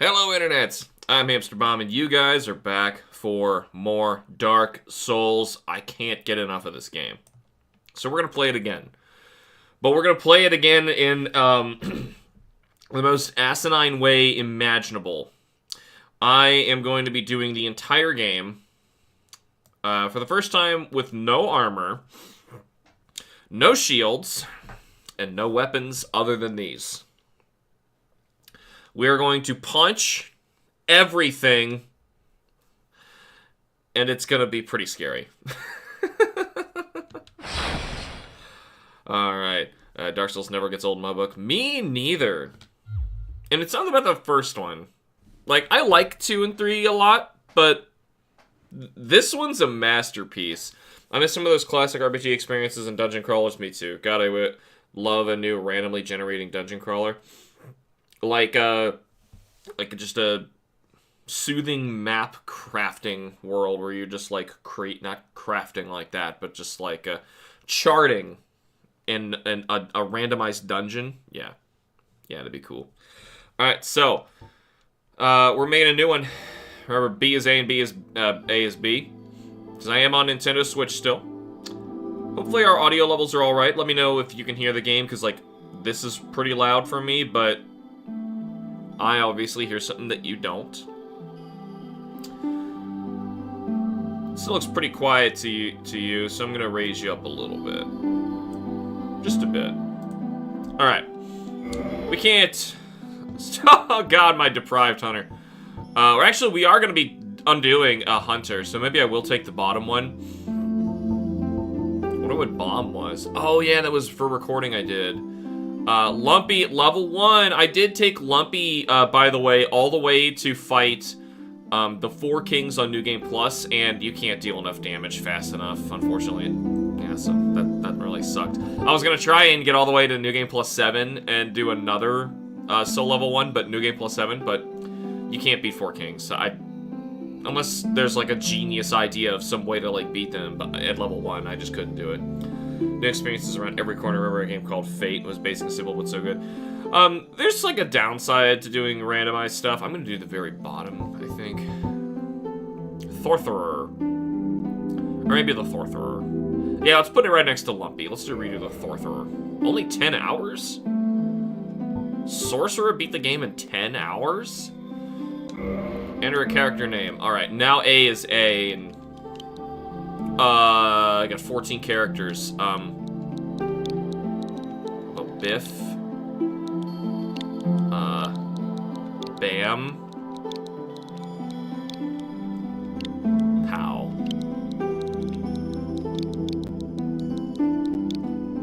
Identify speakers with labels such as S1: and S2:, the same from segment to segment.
S1: Hello, Internets! I'm HamsterBomb, and you guys are back for more Dark Souls. I can't get enough of this game. So we're going to play it again. But we're going to play it again in the most asinine way imaginable. I am going to be doing the entire game for the first time with no armor, no shields, and no weapons other than these. We are going to punch everything, and it's going to be pretty scary. Alright, Dark Souls never gets old in my book. Me neither. And it's not about the first one. Like, I like 2 and 3 a lot, but this one's a masterpiece. I miss some of those classic RPG experiences and dungeon crawlers. Me too. God, I would love a new randomly generating dungeon crawler. Like just a soothing map crafting world where you're just like not crafting like that, but just like charting in a randomized dungeon. Yeah, that'd be cool. All right, so we're making a new one. Remember, B is A and A is B, because I am on Nintendo Switch still. Hopefully our audio levels are all right. Let me know if you can hear the game, because like this is pretty loud for me, but I obviously hear something that you don't. Still looks pretty quiet to you, so I'm going to raise you up a little bit. Just a bit. Alright. We can't... Oh god, my deprived hunter. We are going to be undoing a hunter, so maybe I will take the bottom one. I wonder what bomb was. Oh yeah, that was for recording I did. Lumpy, level 1. I did take Lumpy, by the way, all the way to fight the 4 kings on New Game Plus, and you can't deal enough damage fast enough, unfortunately. Yeah, so that really sucked. I was going to try and get all the way to New Game Plus 7 and do another soul level 1, but New Game Plus 7, but you can't beat 4 kings. Unless there's like a genius idea of some way to like beat them at level 1, I just couldn't do it. New experiences around every corner. Remember a game called Fate? It was basic and simple, but so good. There's like a downside to doing randomized stuff. I'm gonna do the very bottom, I think. Thortherer. Or maybe the Thortherer. Yeah, let's put it right next to Lumpy. Let's do redo the Thortherer. Only 10 hours? Sorcerer beat the game in 10 hours? Enter a character name. Alright, now A is A, and I got 14 characters. Biff. Bam. Pow.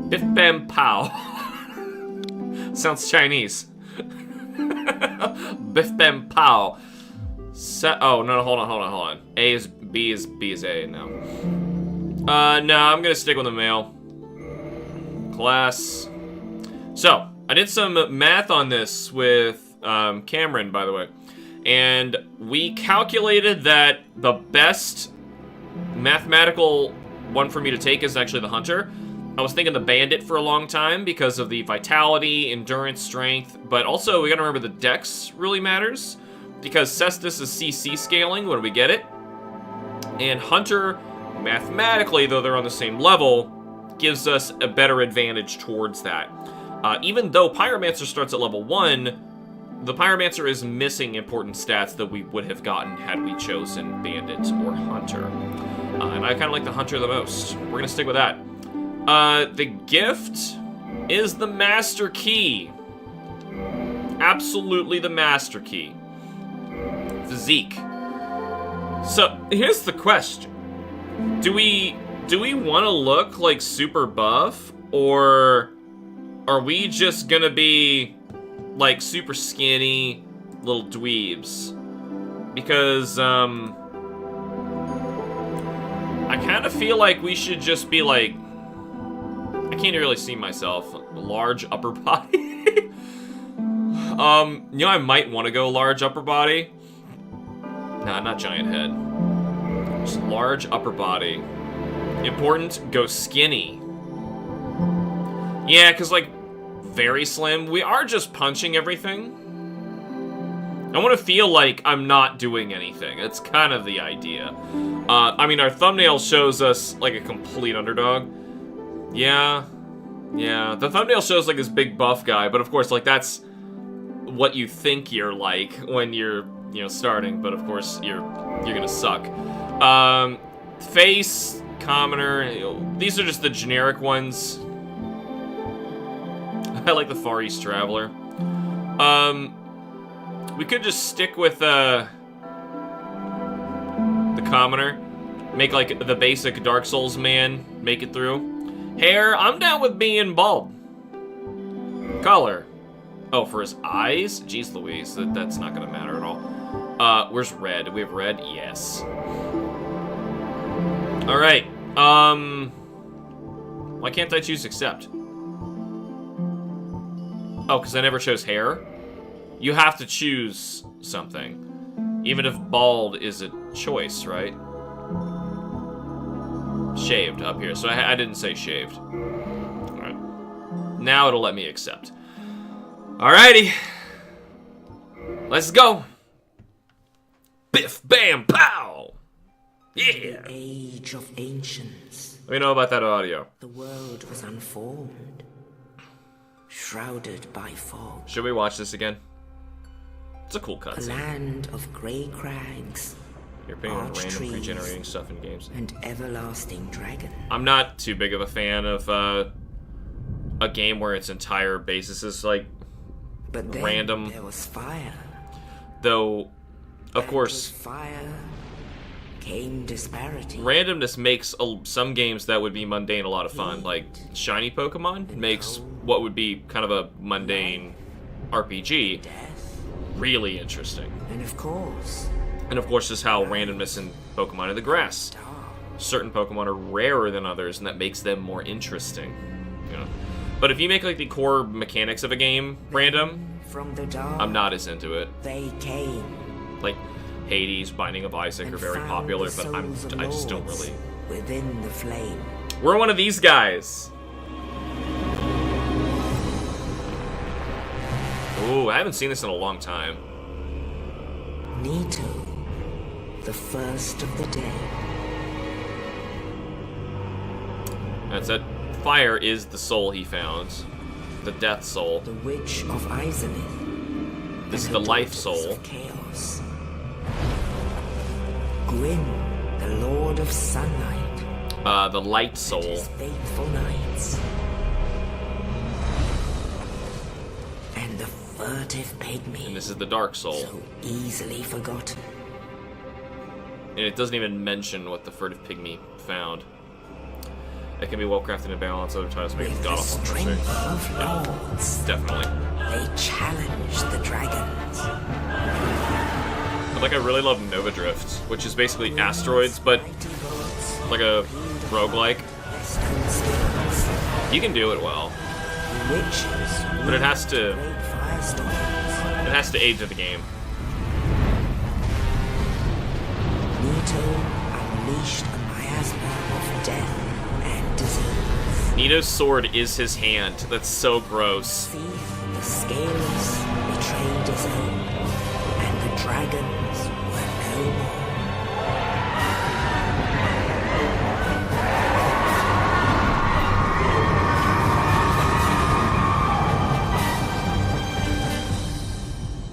S1: Biff, bam, pow. Sounds Chinese. Biff, bam, pow. Oh, no, hold on. B is A now. No, I'm gonna stick with the male. Class. So, I did some math on this with Cameron, by the way. And we calculated that the best mathematical one for me to take is actually the Hunter. I was thinking the Bandit for a long time because of the vitality, endurance, strength, but also we gotta remember the dex really matters because Cestus is CC scaling when we get it. And Hunter, mathematically, though they're on the same level, gives us a better advantage towards that. Even though Pyromancer starts at level 1, the Pyromancer is missing important stats that we would have gotten had we chosen Bandit or Hunter. And I kind of like the Hunter the most. We're going to stick with that. The gift is the Master Key. Absolutely the Master Key. Physique. So, here's the question. Do we want to look like super buff, or are we just gonna be like super skinny little dweebs? Because I kind of feel like we should just be like, I can't really see myself, large upper body. I might want to go large upper body. Nah, not giant head. Just large upper body. Important, go skinny. Yeah, because, like, very slim. We are just punching everything. I want to feel like I'm not doing anything. That's kind of the idea. I mean, our thumbnail shows us like a complete underdog. Yeah. Yeah. The thumbnail shows like this big buff guy, but of course, like, that's what you think you're like when you're, you know, starting, but of course, you're gonna suck. Face, commoner, you know, these are just the generic ones. I like the Far East Traveler. We could just stick with, the commoner. Make, like, the basic Dark Souls man make it through. Hair, I'm down with being bald. Color. Oh, for his eyes? Jeez Louise, that's not gonna matter at all. Where's red? Do we have red? Yes. Alright, why can't I choose accept? Oh, because I never chose hair? You have to choose something. Even if bald is a choice, right? Shaved up here, so I didn't say shaved. Alright. Now it'll let me accept. Alrighty. Let's go. Biff, bam, pow! Yeah!
S2: The age of ancients.
S1: Let me know about that audio.
S2: The world was unformed, shrouded by fog.
S1: Should we watch this again? It's a cool
S2: A
S1: cutscene.
S2: land of grey crags,
S1: Your opinion on
S2: arch
S1: random
S2: trees,
S1: pre-generating stuff in games.
S2: and everlasting dragon.
S1: I'm not too big of a fan of a game where its entire basis is like
S2: But then
S1: random.
S2: there was fire.
S1: Though, of
S2: And
S1: course,
S2: with fire came disparity.
S1: randomness makes some games that would be mundane a lot of fun. Like shiny Pokemon makes what would be kind of a mundane RPG
S2: Death.
S1: really interesting.
S2: And of course,
S1: And of course, just how randomness in Pokemon in the grass.
S2: dark.
S1: Certain Pokemon are rarer than others, and that makes them more interesting. You know. But if you make like the core mechanics of a game random,
S2: From the dark,
S1: I'm not as into it.
S2: they came.
S1: Like Hades, Binding of Isaac
S2: and
S1: are very
S2: found
S1: popular,
S2: the
S1: but
S2: souls of
S1: I just don't
S2: lords
S1: really.
S2: Within the flame.
S1: We're one of these guys. Ooh, I haven't seen this in a long time.
S2: Nito, the first of the dead.
S1: That's it. Fire is the soul he found. The death soul.
S2: The Witch of Izalith.
S1: This is
S2: and
S1: the
S2: her
S1: life
S2: daughters
S1: soul.
S2: Of chaos. Gwyn, the Lord of Sunlight.
S1: The light soul.
S2: His faithful knights. And the furtive pygmy.
S1: And this is the dark soul.
S2: So easily forgotten.
S1: And it doesn't even mention what the furtive pygmy found. It can be well crafted and balanced. Other titles make
S2: With
S1: it
S2: the
S1: god awful.
S2: strength of lords,
S1: Definitely.
S2: they challenged the dragons.
S1: But like, I really love Nova Drift, which is basically asteroids, but
S2: Mighty gods,
S1: like a roguelike.
S2: their stone spears,
S1: You can do it well,
S2: witches,
S1: but it has to
S2: great firestorms.
S1: age of the game.
S2: Nito unleashed a miasma of death and disease.
S1: Nito's sword is his hand. That's so gross.
S2: Thief, the scaleless, betrayed his own, and the dragons were no more.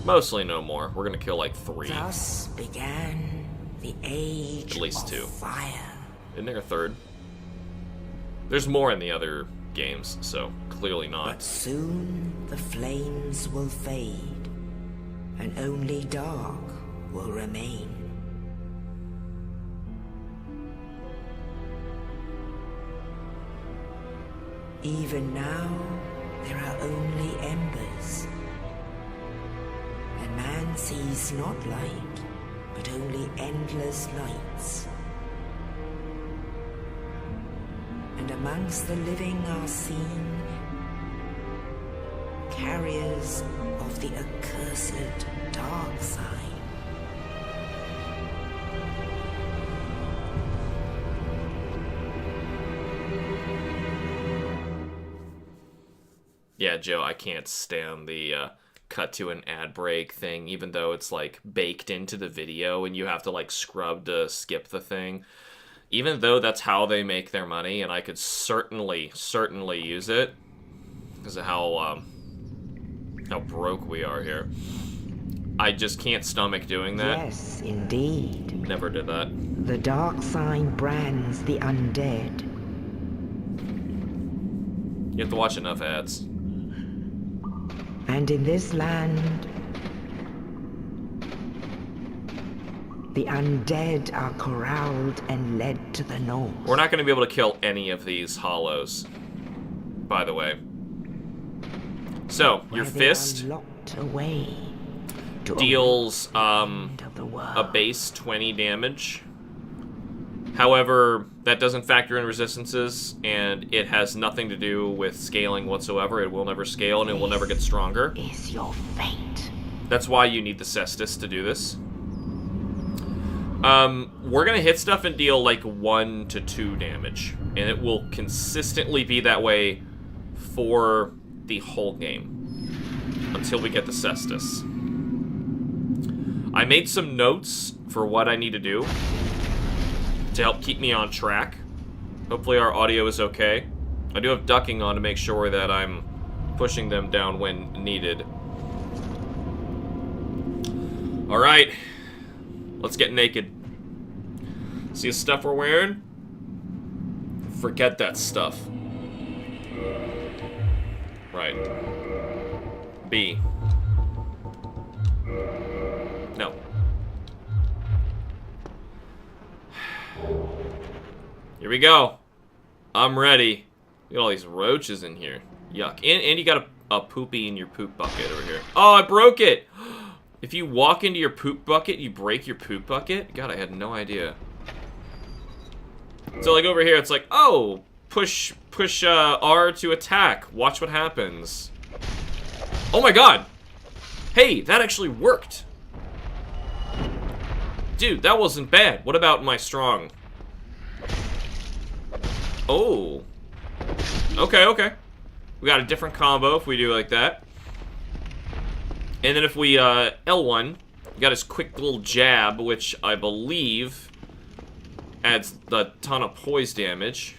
S1: Mostly no more. We're gonna kill like 3.
S2: Thus began the age
S1: At least
S2: of
S1: 2.
S2: fire.
S1: Isn't there a 3rd? There's more in the other games, so clearly
S2: But
S1: not.
S2: soon the flames will fade, and only dark will remain. Even now, there are only embers, and man sees not light, but only endless nights. And amongst the living are seen carriers of the accursed dark side.
S1: Yeah, Joe, I can't stand the cut to an ad break thing, even though it's, like, baked into the video and you have to, like, scrub to skip the thing. Even though that's how they make their money, and I could certainly use it, because of how broke we are here. I just can't stomach doing that.
S2: Yes, indeed.
S1: Never did that.
S2: The dark sign brands the undead.
S1: You have to watch enough ads.
S2: And in this land, the undead are corralled and led to the north.
S1: We're not going to be able to kill any of these hollows, by the way. So, your fist
S2: locked away
S1: deals a base 20 damage. However, that doesn't factor in resistances, and it has nothing to do with scaling whatsoever. It will never scale, and it will never get stronger.
S2: Is your fate.
S1: That's why you need the cestus to do this. We're gonna hit stuff and deal like 1 to 2 damage, and it will consistently be that way for the whole game until we get the cestus. I made some notes for what I need to do to help keep me on track. Hopefully our audio is okay. I do have ducking on to make sure that I'm pushing them down when needed. Alright. Let's get naked. See the stuff we're wearing? Forget that stuff. Right. B. No. Here we go. I'm ready. Look at all these roaches in here. Yuck. And you got a poopy in your poop bucket over here. Oh, I broke it! If you walk into your poop bucket, you break your poop bucket? God, I had no idea. So, like, over here, it's like, oh, push R to attack. Watch what happens. Oh my god! Hey, that actually worked! Dude, that wasn't bad. What about my strong? Oh. Okay. We got a different combo if we do like that. And then if we, L1, we got his quick little jab, which I believe adds a ton of poise damage.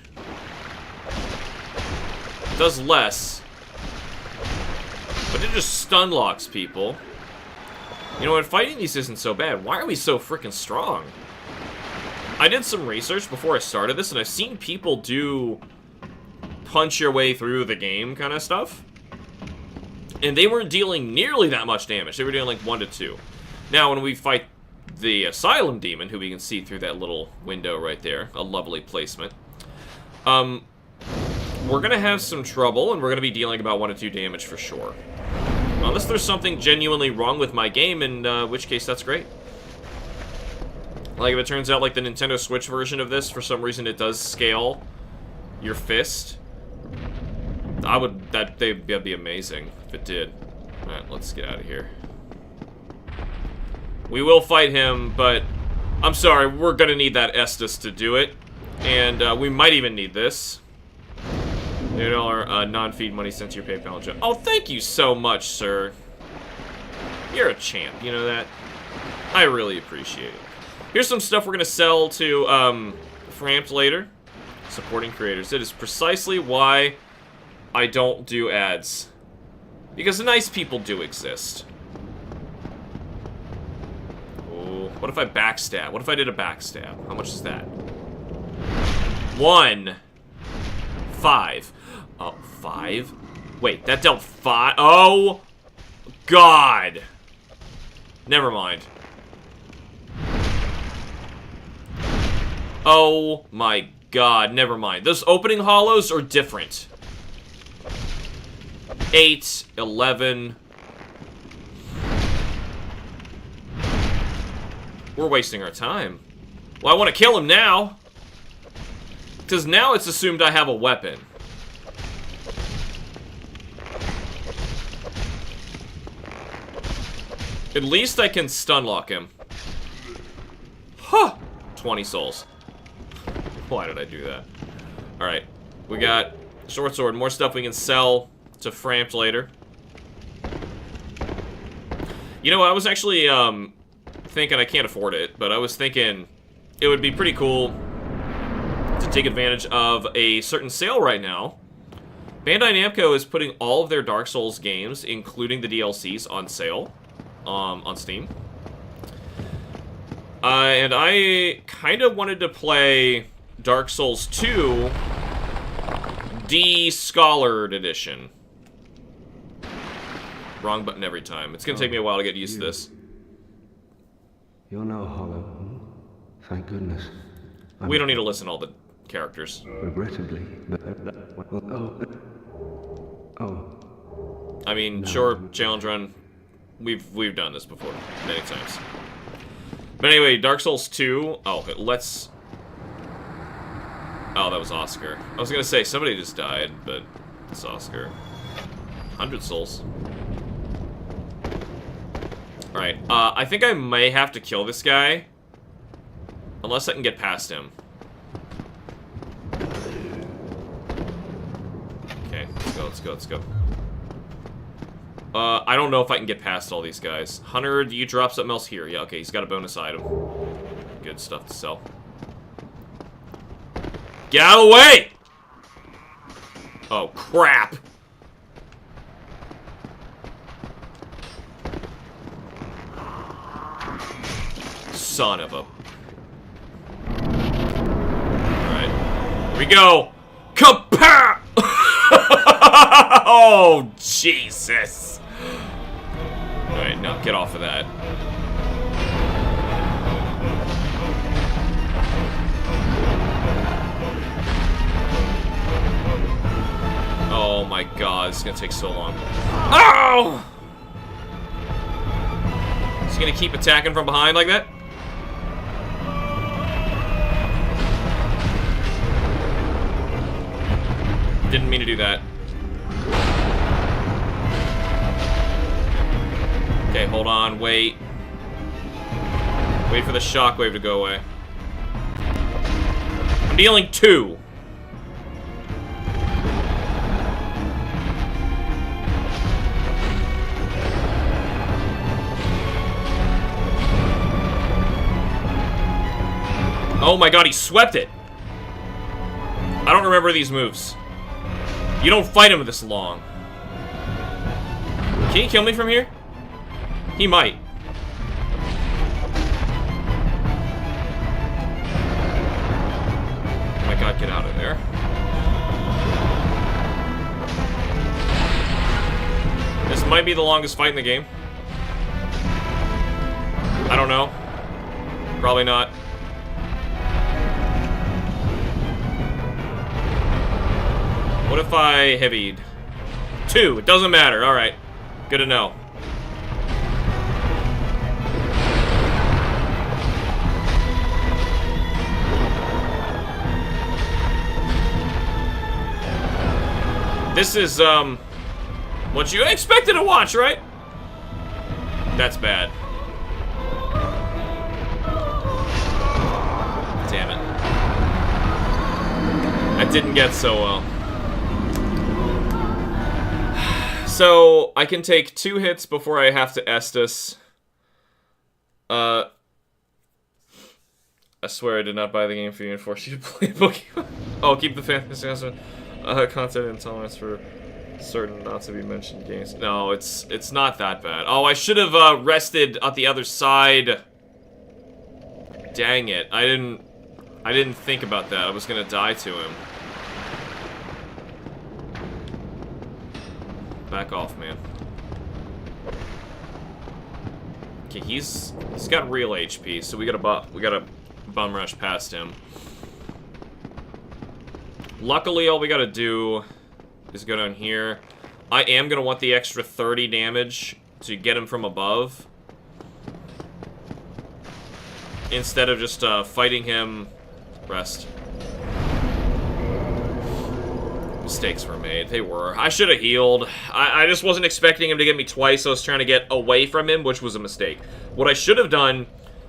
S1: Does less. But it just stun locks people. You know what, fighting these isn't so bad. Why are we so freaking strong? I did some research before I started this, and I've seen people do punch your way through the game kind of stuff. And they weren't dealing nearly that much damage. They were doing like 1 to 2. Now, when we fight the Asylum Demon, who we can see through that little window right there, a lovely placement, we're gonna have some trouble, and we're gonna be dealing about 1 to 2 damage for sure. Unless there's something genuinely wrong with my game, in which case that's great. Like, if it turns out like the Nintendo Switch version of this, for some reason it does scale your fist, that'd be amazing if it did. Alright, let's get out of here. We will fight him, but I'm sorry, we're gonna need that Estus to do it. And we might even need this. $8 non-feed money sent to your PayPal account. Oh, thank you so much, sir. You're a champ, you know that? I really appreciate it. Here's some stuff we're gonna sell to Framped later. Supporting creators. It is precisely why I don't do ads. Because the nice people do exist. Oh, what if I backstab? What if I did a backstab? How much is that? 1. 5. Oh, 5? Wait, that dealt 5? Oh! God! Never mind. Oh my god, never mind. Those opening hollows are different. 8, 11. We're wasting our time. Well, I want to kill him now. Because now it's assumed I have a weapon. At least I can stun lock him. Huh! 20 souls. Why did I do that? Alright. We got short sword. More stuff we can sell to Framped later. You know, I was actually thinking, I can't afford it, but I was thinking it would be pretty cool to take advantage of a certain sale right now. Bandai Namco is putting all of their Dark Souls games, including the DLCs, on sale on Steam. And I kind of wanted to play Dark Souls 2 De-Scholared Edition. Wrong button every time. It's gonna take me a while to get used to this.
S3: You're no hollow. Thank goodness.
S1: We don't need to listen to all the characters.
S3: Regrettably,
S1: I mean, sure, challenge run. We've done this before many times. But anyway, Dark Souls 2. Oh, let's. Oh, that was Oscar. I was gonna say somebody just died, but it's Oscar. 100 souls. All right. I think I may have to kill this guy, unless I can get past him. Okay, let's go. I don't know if I can get past all these guys. Hunter, do you drop something else here? Yeah, okay, he's got a bonus item. Good stuff to sell. Get out of the way! Oh, crap. Son of a... Alright. Here we go! Kapow! Oh, Jesus. Alright, now get off of that. Oh my god, this is gonna take so long. Oh! He's gonna keep attacking from behind like that? Didn't mean to do that. Okay, hold on, wait. Wait for the shockwave to go away. I'm dealing 2. Oh my god, he swept it! I don't remember these moves. You don't fight him this long. Can he kill me from here? He might. Oh my god, get out of there. This might be the longest fight in the game. I don't know. Probably not. What if I heavied? 2, it doesn't matter. Alright. Good to know. This is, what you expected to watch, right? That's bad. Damn it. That didn't get so well. So, I can take 2 hits before I have to Estus. I swear I did not buy the game for you and force you to play Pokemon. Oh, keep the fantasy content and tolerance for certain not to be mentioned games. No, it's not that bad. Oh, I should have rested at the other side. Dang it. I didn't think about that. I was gonna die to him. Back off, man. Okay, he's got real HP, so we gotta bum rush past him. Luckily, all we gotta do is go down here. I am gonna want the extra 30 damage to get him from above, instead of just fighting him. Rest. Mistakes were made. They were. I should have healed. I just wasn't expecting him to get me twice. I was trying to get away from him, which was a mistake. What I should have done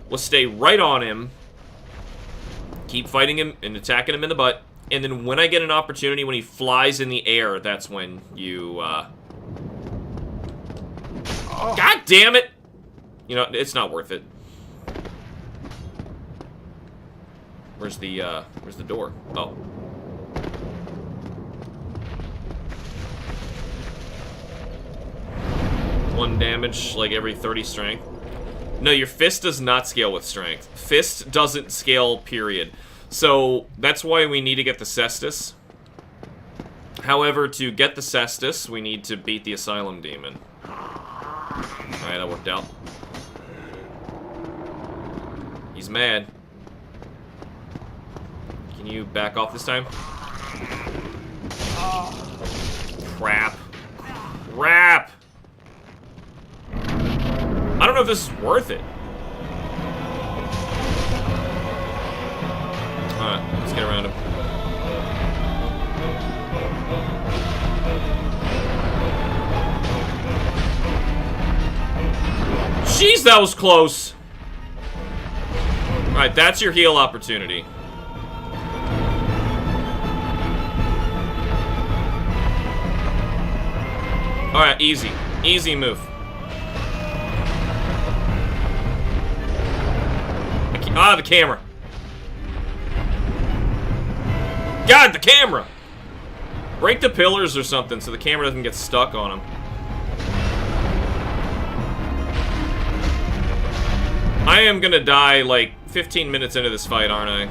S1: was stay right on him, keep fighting him and attacking him in the butt, and then when I get an opportunity, when he flies in the air, that's when you, God damn it! You know, it's not worth it. Where's the door? Oh. One damage, like every 30 strength. No, your fist does not scale with strength. Fist doesn't scale, period. So, that's why we need to get the Cestus. However, to get the Cestus, we need to beat the Asylum Demon. Alright, that worked out. He's mad. Can you back off this time? Crap. Crap! I don't know if this is worth it. Alright, let's get around him. Jeez, that was close! Alright, that's your heal opportunity. Alright, easy. Easy move. Ah, the camera. God, the camera! Break the pillars or something so the camera doesn't get stuck on them. I am gonna die like 15 minutes into this fight, aren't I?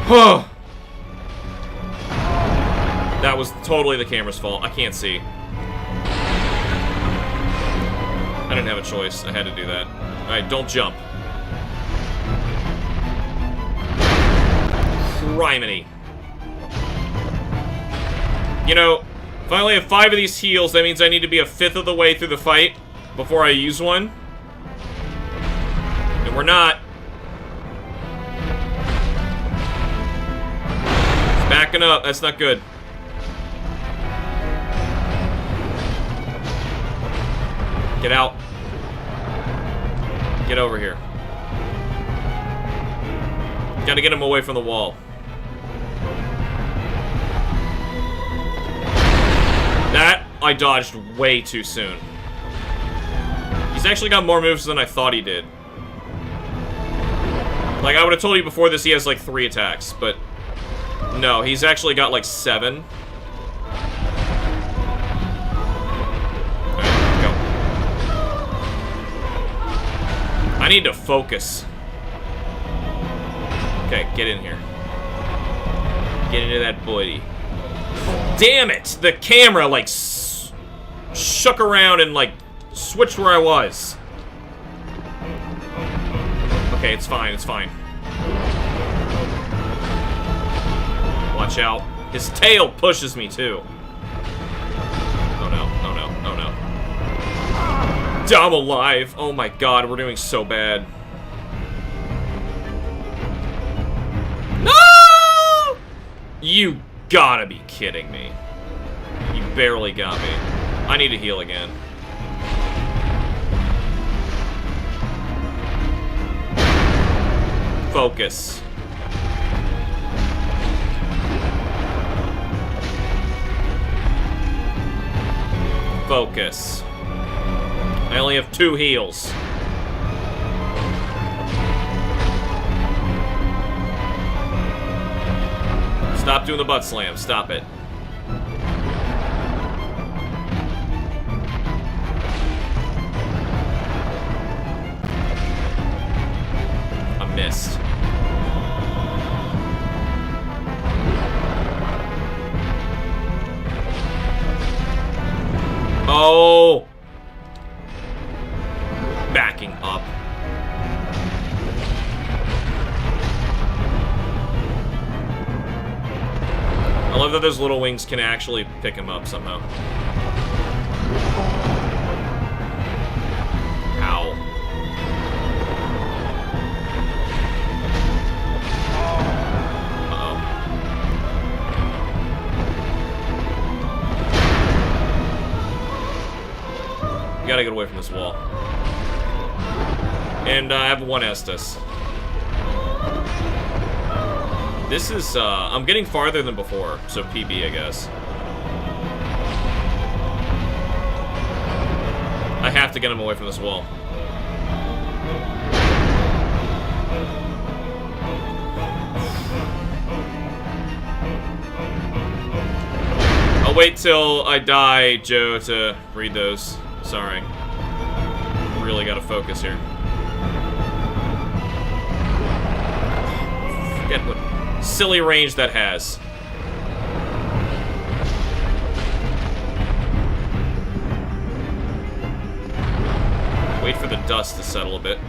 S1: Oh! That was totally the camera's fault. I can't see. I didn't have a choice. I had to do that. Alright, don't jump. Criminy. You know, if I only have 5 of these heals, that means I need to be a 5th of the way through the fight before I use one. And we're not. It's backing up. That's not good. Get out. Get over here. Gotta get him away from the wall. That, I dodged way too soon. He's actually got more moves than I thought he did. Like, I would have told you before this he has like 3 attacks, but no, he's actually got like 7. Alright, go. I need to focus. Okay, get in here. Get into that body. Damn it! The camera, like, shook around and, like, switched where I was. Okay, it's fine, it's fine. Watch out. His tail pushes me, too. Oh, no. Oh, no. Oh, no. I'm alive. Oh, my God. We're doing so bad. No! You gotta be kidding me. You barely got me. I need to heal again. Focus. Focus. I only have 2 heals. Stop doing the butt slam. Stop it. I missed. Oh! Backing up. I love that those little wings can actually pick him up somehow. Ow. Uh-oh. You gotta get away from this wall. And I have 1 Estus. This is, I'm getting farther than before, so PB, I guess. to get him away from this wall. I'll wait till I die, Joe, to read those. Sorry. Really gotta focus here. Forget what silly range that has. Wait for the dust to settle a bit.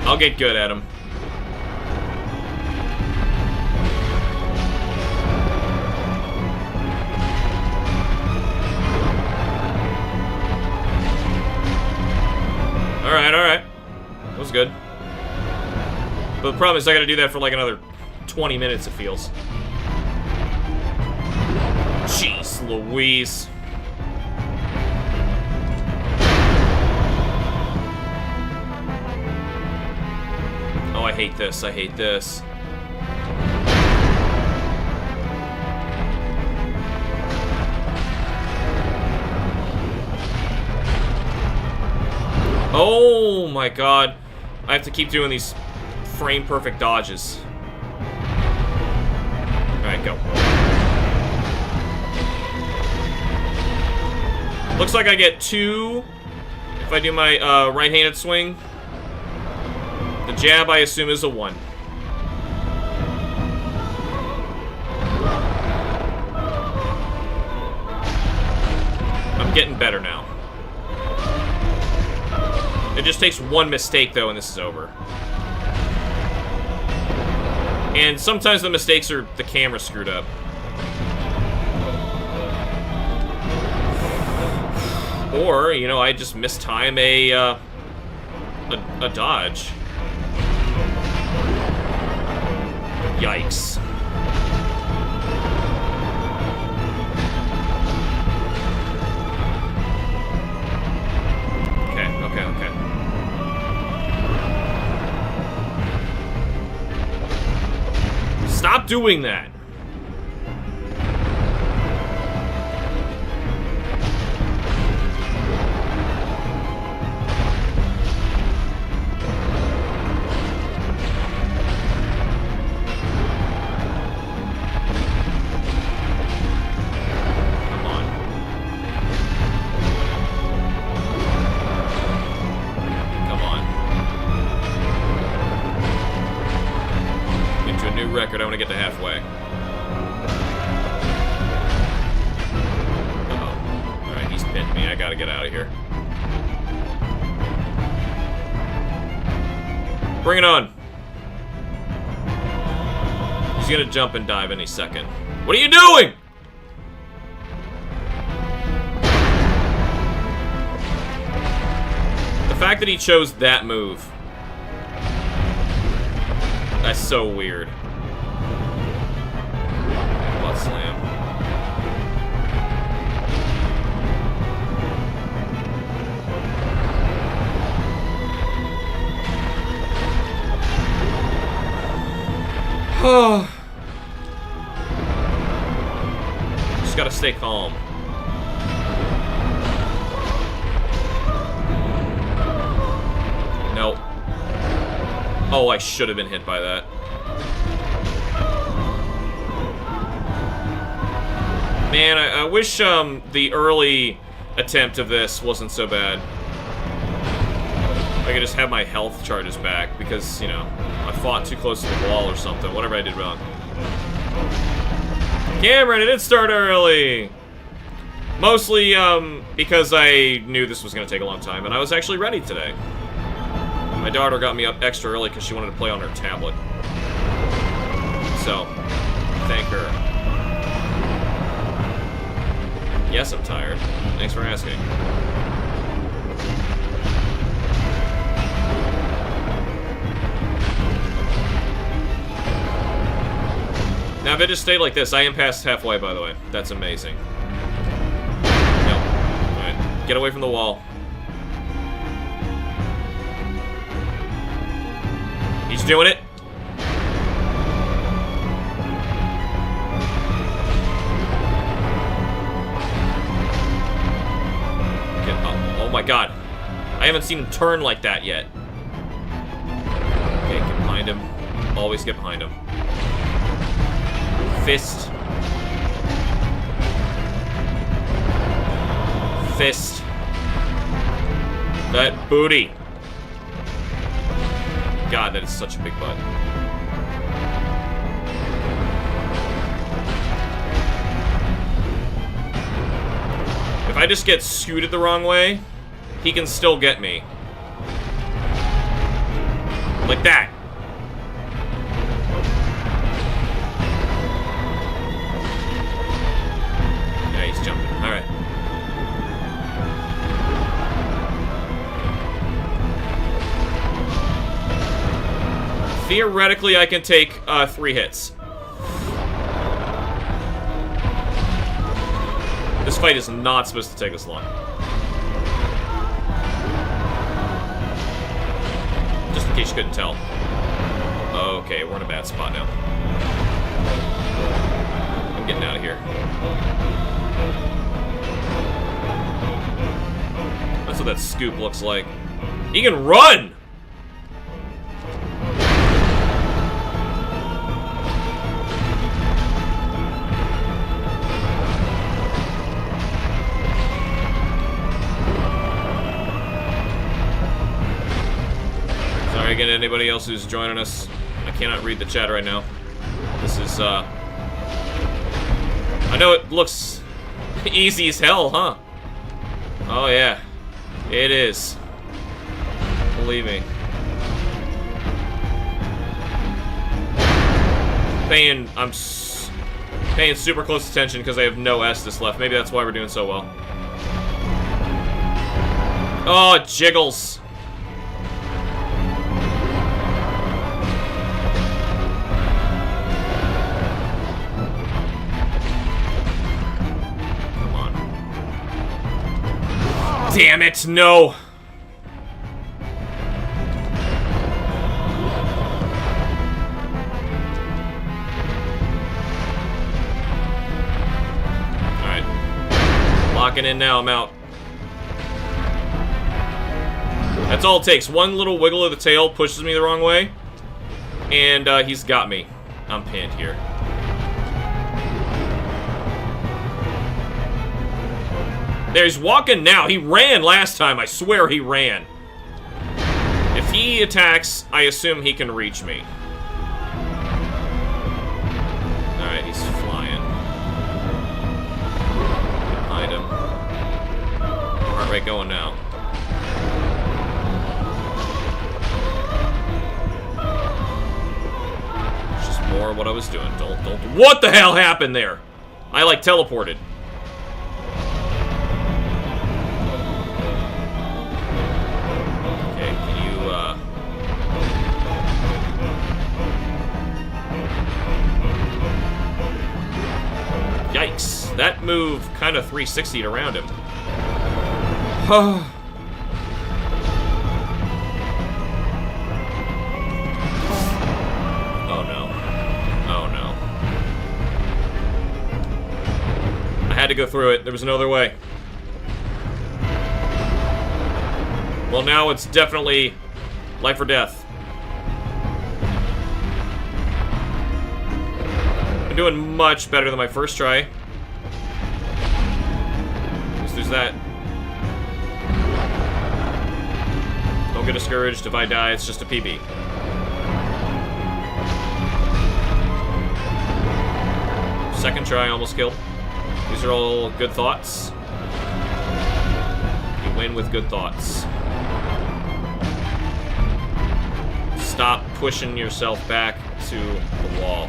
S1: I'll get good at him. Alright. That was good. But the problem is I gotta do that for like another 20 minutes, it feels. Jeez Louise. Oh, I hate this. I hate this. Oh my god. I have to keep doing these frame-perfect dodges. Alright, go. Looks like I get 2 if I do my right-handed swing. The jab, I assume, is a 1. I'm getting better now. It just takes 1 mistake, though, and this is over. And sometimes the mistakes are the camera screwed up. Or, you know, I just mistime a dodge. Yikes. Okay. Stop doing that. Record, I want to get to halfway. Uh-oh. Alright, he's pinned me. I gotta get out of here. Bring it on! He's gonna jump and dive any second. What are you doing?! The fact that he chose that move. That's so weird. Slam. Oh. Just gotta stay calm. Nope. Oh, I should have been hit by that. Man, I wish the early attempt of this wasn't so bad. I could just have my health charges back because, you know, I fought too close to the wall or something. Whatever I did wrong. Cameron, it did start early! Mostly because I knew this was going to take a long time, and I was actually ready today. My daughter got me up extra early because she wanted to play on her tablet. So, thank her. Yes, I'm tired. Thanks for asking. Now, if it just stayed like this, I am past halfway, by the way. That's amazing. No. Alright, get away from the wall. doing it. Oh my god. I haven't seen him turn like that yet. Okay, get behind him. Always get behind him. Fist. Fist. That booty. God, that is such a big butt. If I just get scooted the wrong way, he can still get me. Like that. Yeah, he's jumping. Alright. Theoretically, I can take 3 hits. This fight is not supposed to take this long. Just in case you couldn't tell. Okay, we're in a bad spot now. I'm getting out of here. That's what that scoop looks like. He can run! Again, anybody else who's joining us, I cannot read the chat right now. This is, I know it looks easy as hell, huh? Oh, yeah. It is. Believe me. I'm paying super close attention because I have no Estus left. Maybe that's why we're doing so well. Oh, it jiggles. Damn it, no! Alright. Locking in now, I'm out. That's all it takes. One little wiggle of the tail pushes me the wrong way, and he's got me. I'm pinned here. There, he's walking now. He ran last time. I swear he ran. If he attacks, I assume he can reach me. Alright, he's flying. Behind him. Heart rate going now. It's just more of what I was doing. Don't. What the hell happened there? I, like, teleported. Yikes. That move kind of 360'd around him. Oh no. Oh no. I had to go through it. There was no other way. Well, now it's definitely life or death. Doing much better than my first try. At least there's that. Don't get discouraged. If I die, it's just a PB. Second try, almost killed. These are all good thoughts. You win with good thoughts. Stop pushing yourself back to the wall.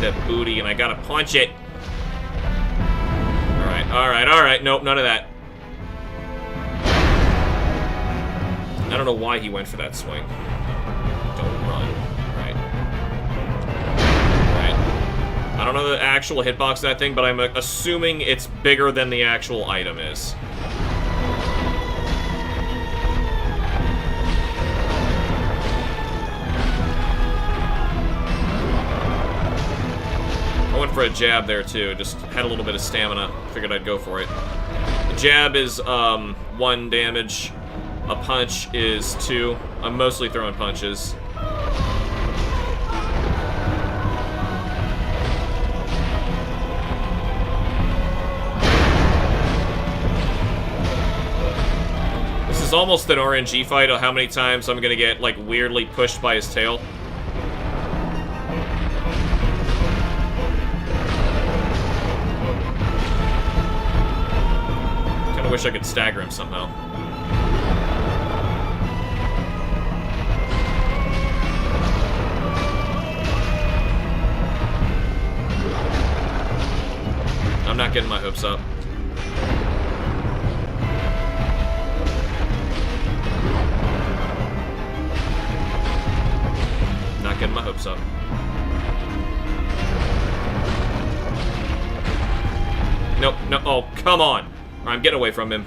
S1: That booty, and I gotta punch it. Alright. Nope, none of that. I don't know why he went for that swing. Don't run. Right. I don't know the actual hitbox of that thing, but I'm assuming it's bigger than the actual item is. for a jab there, too. Just had a little bit of stamina. Figured I'd go for it. The jab is 1 damage. A punch is 2. I'm mostly throwing punches. This is almost an RNG fight of how many times I'm gonna get, like, weirdly pushed by his tail. Kinda wish I could stagger him somehow. I'm not getting my hopes up. Not getting my hopes up. Nope, no, oh, come on. I'm getting away from him.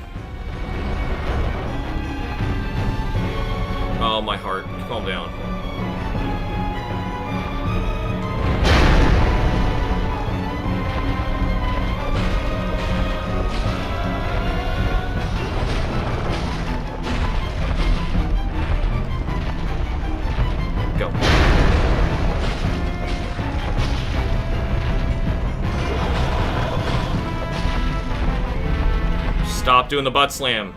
S1: Oh, my heart. Calm down. Go. Stop doing the butt slam.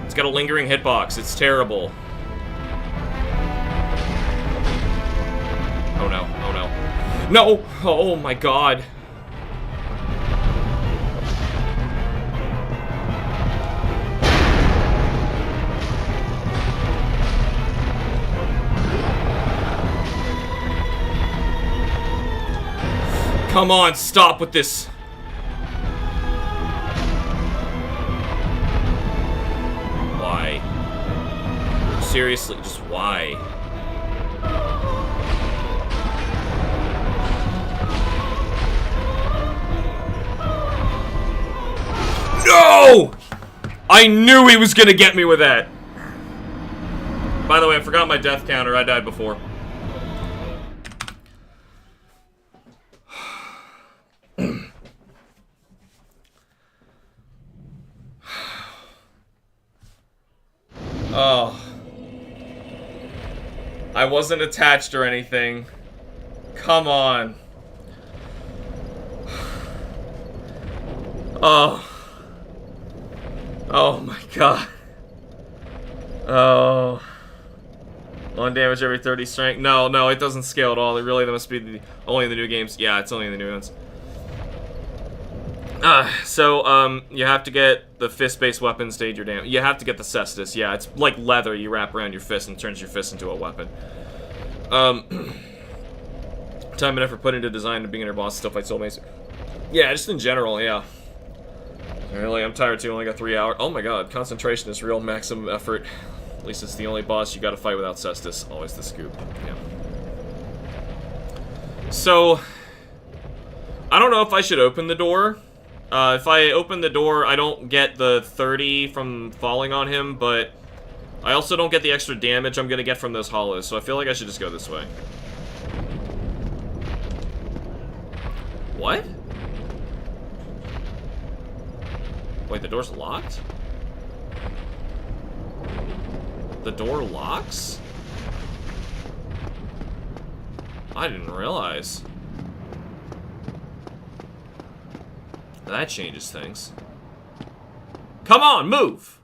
S1: It's got a lingering hitbox. It's terrible. Oh no, oh no. No! Oh my god. Come on, stop with this. Why? Seriously, just why? No! I knew he was gonna get me with that. By the way, I forgot my death counter. I died before. Oh. I wasn't attached or anything. Come on. Oh. Oh my god. Oh. 1 damage every 30 strength. No, no, it doesn't scale at all. It really, that must be only in the new games. Yeah, it's only in the new ones. So, you have to get the fist-based weapon stage your damage. You have to get the cestus. Yeah, it's like leather you wrap around your fist and turns your fist into a weapon. Time and effort put into design and beginner boss stuff like Soulmates. Yeah, just in general, yeah. Really, I'm tired too. Only got 3 hours. Oh my god, concentration is real maximum effort. At least it's the only boss you gotta fight without cestus. Always the scoop. Yeah. So, I don't know if I should open the door. If I open the door, I don't get the 30 from falling on him, but I also don't get the extra damage I'm gonna get from those hollows, so I feel like I should just go this way. What? Wait, the door's locked? The door locks? I didn't realize. That changes things. Come on, move!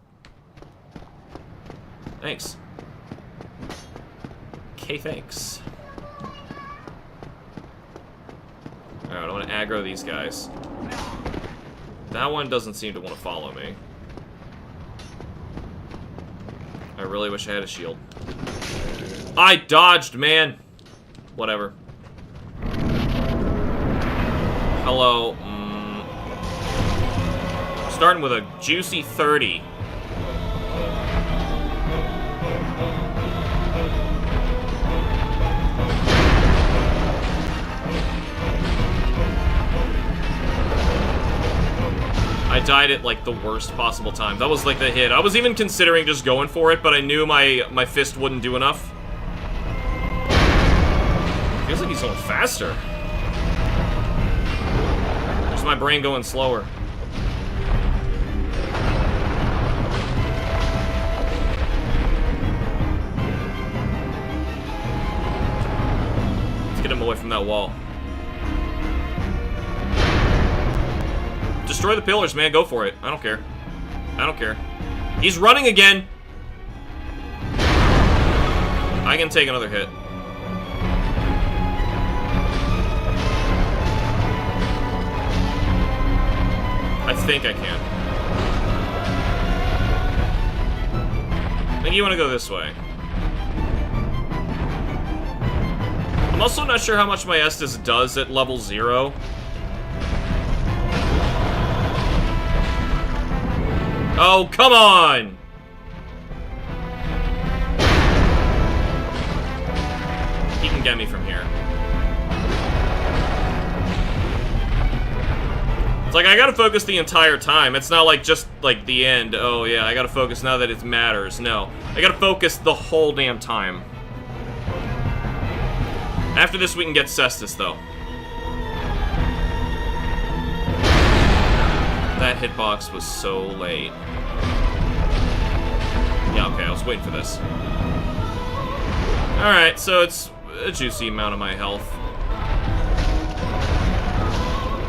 S1: Thanks. Okay, thanks. Alright, I want to aggro these guys. That one doesn't seem to want to follow me. I really wish I had a shield. I dodged, man! Whatever. Hello. Starting with a juicy 30. I died at like the worst possible time. That was like the hit. I was even considering just going for it, but I knew my fist wouldn't do enough. Feels like he's going faster. my brain going slower. Let's get him away from that wall. Destroy the pillars, man. Go for it. I don't care. I don't care. He's running again. I can take another hit. I think I can. I think you want to go this way. I'm also not sure how much my Estus does at level 0. Oh, come on! He can get me from here. It's like, I gotta focus the entire time. It's not like just, like, the end. Oh, yeah, I gotta focus now that it matters. No. I gotta focus the whole damn time. After this, we can get Cestus, though. That hitbox was so late. Yeah, okay, I was waiting for this. Alright, so it's a juicy amount of my health.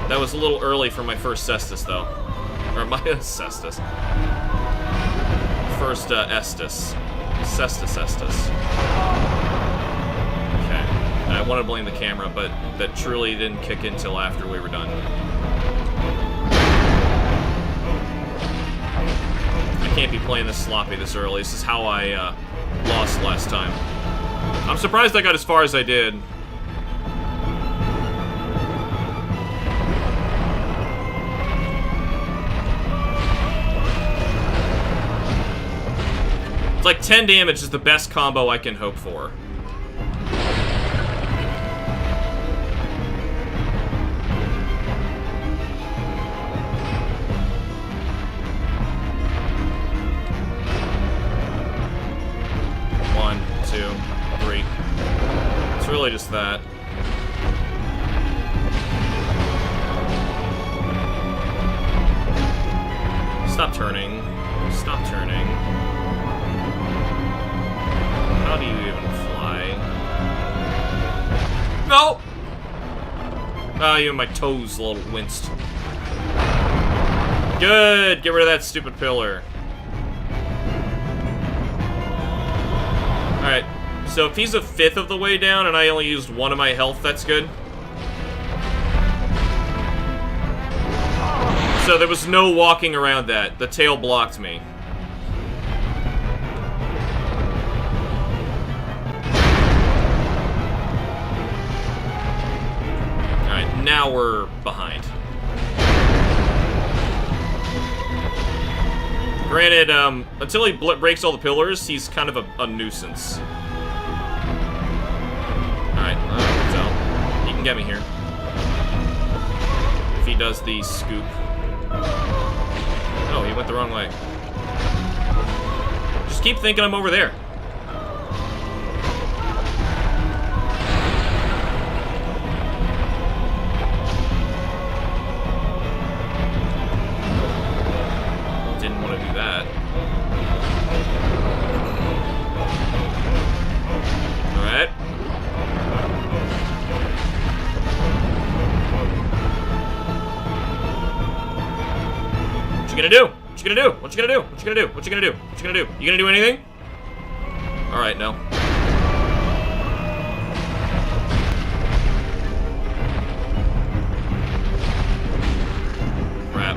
S1: That was a little early for my first Cestus, though. Or my Cestus. First Estus. Cestus Estus. Okay. I want to blame the camera, but that truly didn't kick in until after we were done. I can't be playing this sloppy this early. This is how I lost last time. I'm surprised I got as far as I did. It's like 10 damage is the best combo I can hope for. One, two, three. It's really just that. Stop turning. Stop turning. How do you even fly? No! Oh, even my toes a little winced. Good! Get rid of that stupid pillar. Alright, so if he's a fifth of the way down and I only used one of my health, that's good. So there was no walking around that. The tail blocked me. Now we're behind. Granted, until he breaks all the pillars, he's kind of a nuisance. Alright, so he can get me here. If he does the scoop. Oh, he went the wrong way. Just keep thinking I'm over there. What you gonna do? What you gonna do? What you gonna do? What you gonna do? What you gonna do? What you gonna do? You gonna do anything? Alright, no. Crap.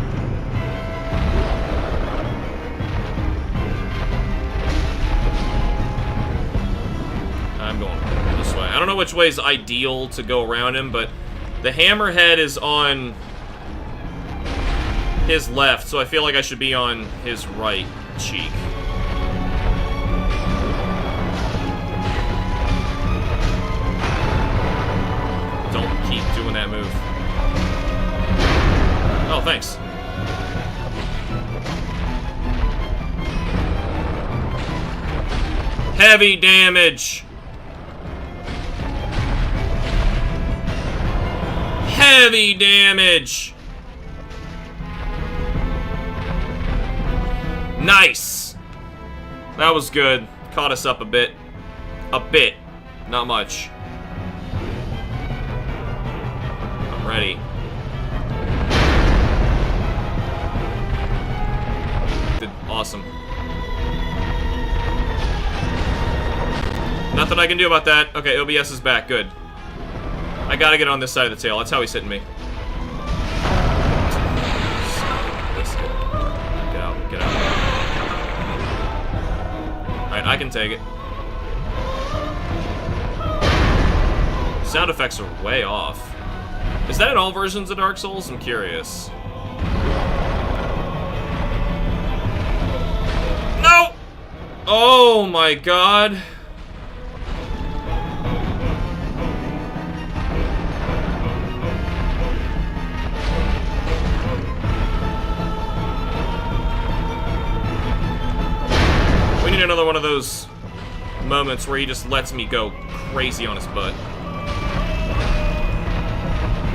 S1: I'm going this way. I don't know which way is ideal to go around him, but the hammerhead is on his left, so I feel like I should be on his right cheek. Don't keep doing that move. Oh, thanks. Heavy damage! Heavy damage! Nice! That was good. Caught us up a bit. A bit. Not much. I'm ready. Good. Awesome. Nothing I can do about that. Okay, OBS is back. Good. I gotta get on this side of the tail. That's how he's hitting me. Get out. Get out. Alright, I can take it. Sound effects are way off. Is that in all versions of Dark Souls? I'm curious. No! Oh my god. We need another one of those moments where he just lets me go crazy on his butt.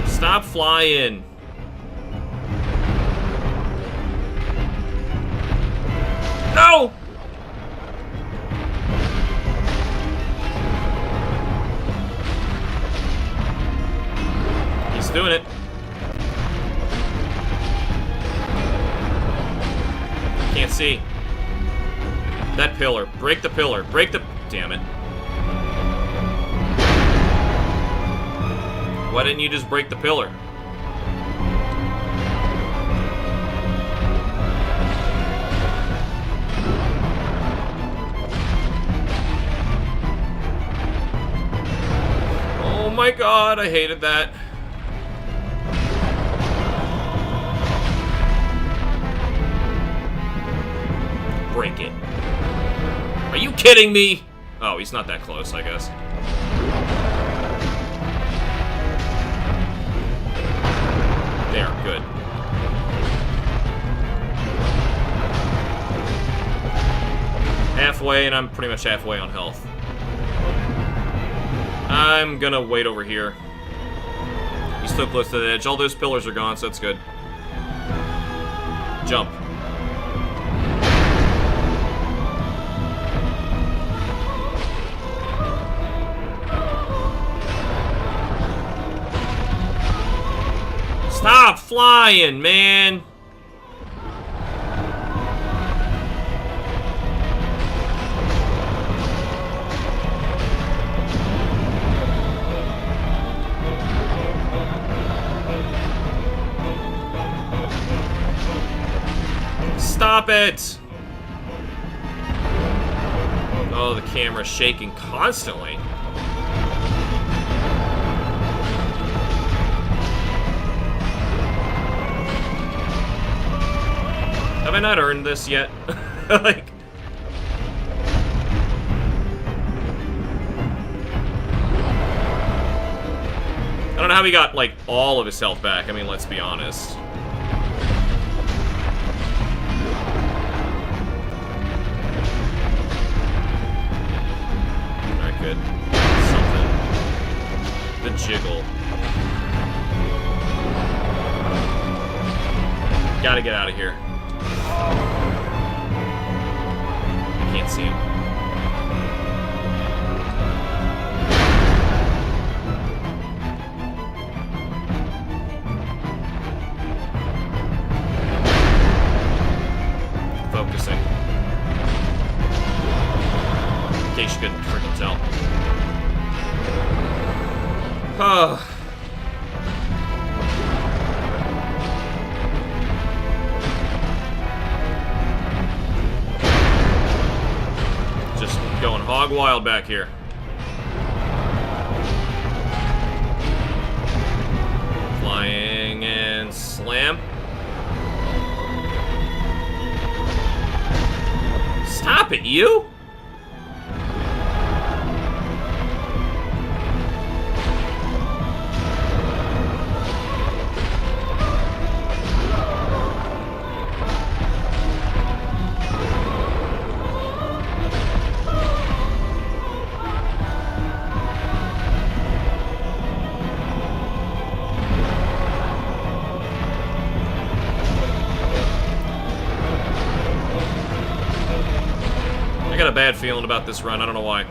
S1: Stop flying. No! He's doing it. Can't see. That pillar. Break the pillar. Break the... Damn it. Why didn't you just break the pillar? Oh my god, I hated that. Break it. Are you kidding me? Oh, he's not that close, I guess. There, good. Halfway, and I'm pretty much halfway on health. I'm gonna wait over here. He's so close to the edge. All those pillars are gone, so that's good. Jump. Stop flying, man! Stop it! Oh, the camera's shaking constantly. Have I not earned this yet? Like... I don't know how he got, like, all of his health back. I mean, let's be honest. Alright, good. Something. The jiggle. Gotta get out of here. I can't see him. Focusing. In case you couldn't freaking tell. Oh. Going hog wild back here. Flying and slam. Stop it, you! got a bad feeling about this run. I don't know why.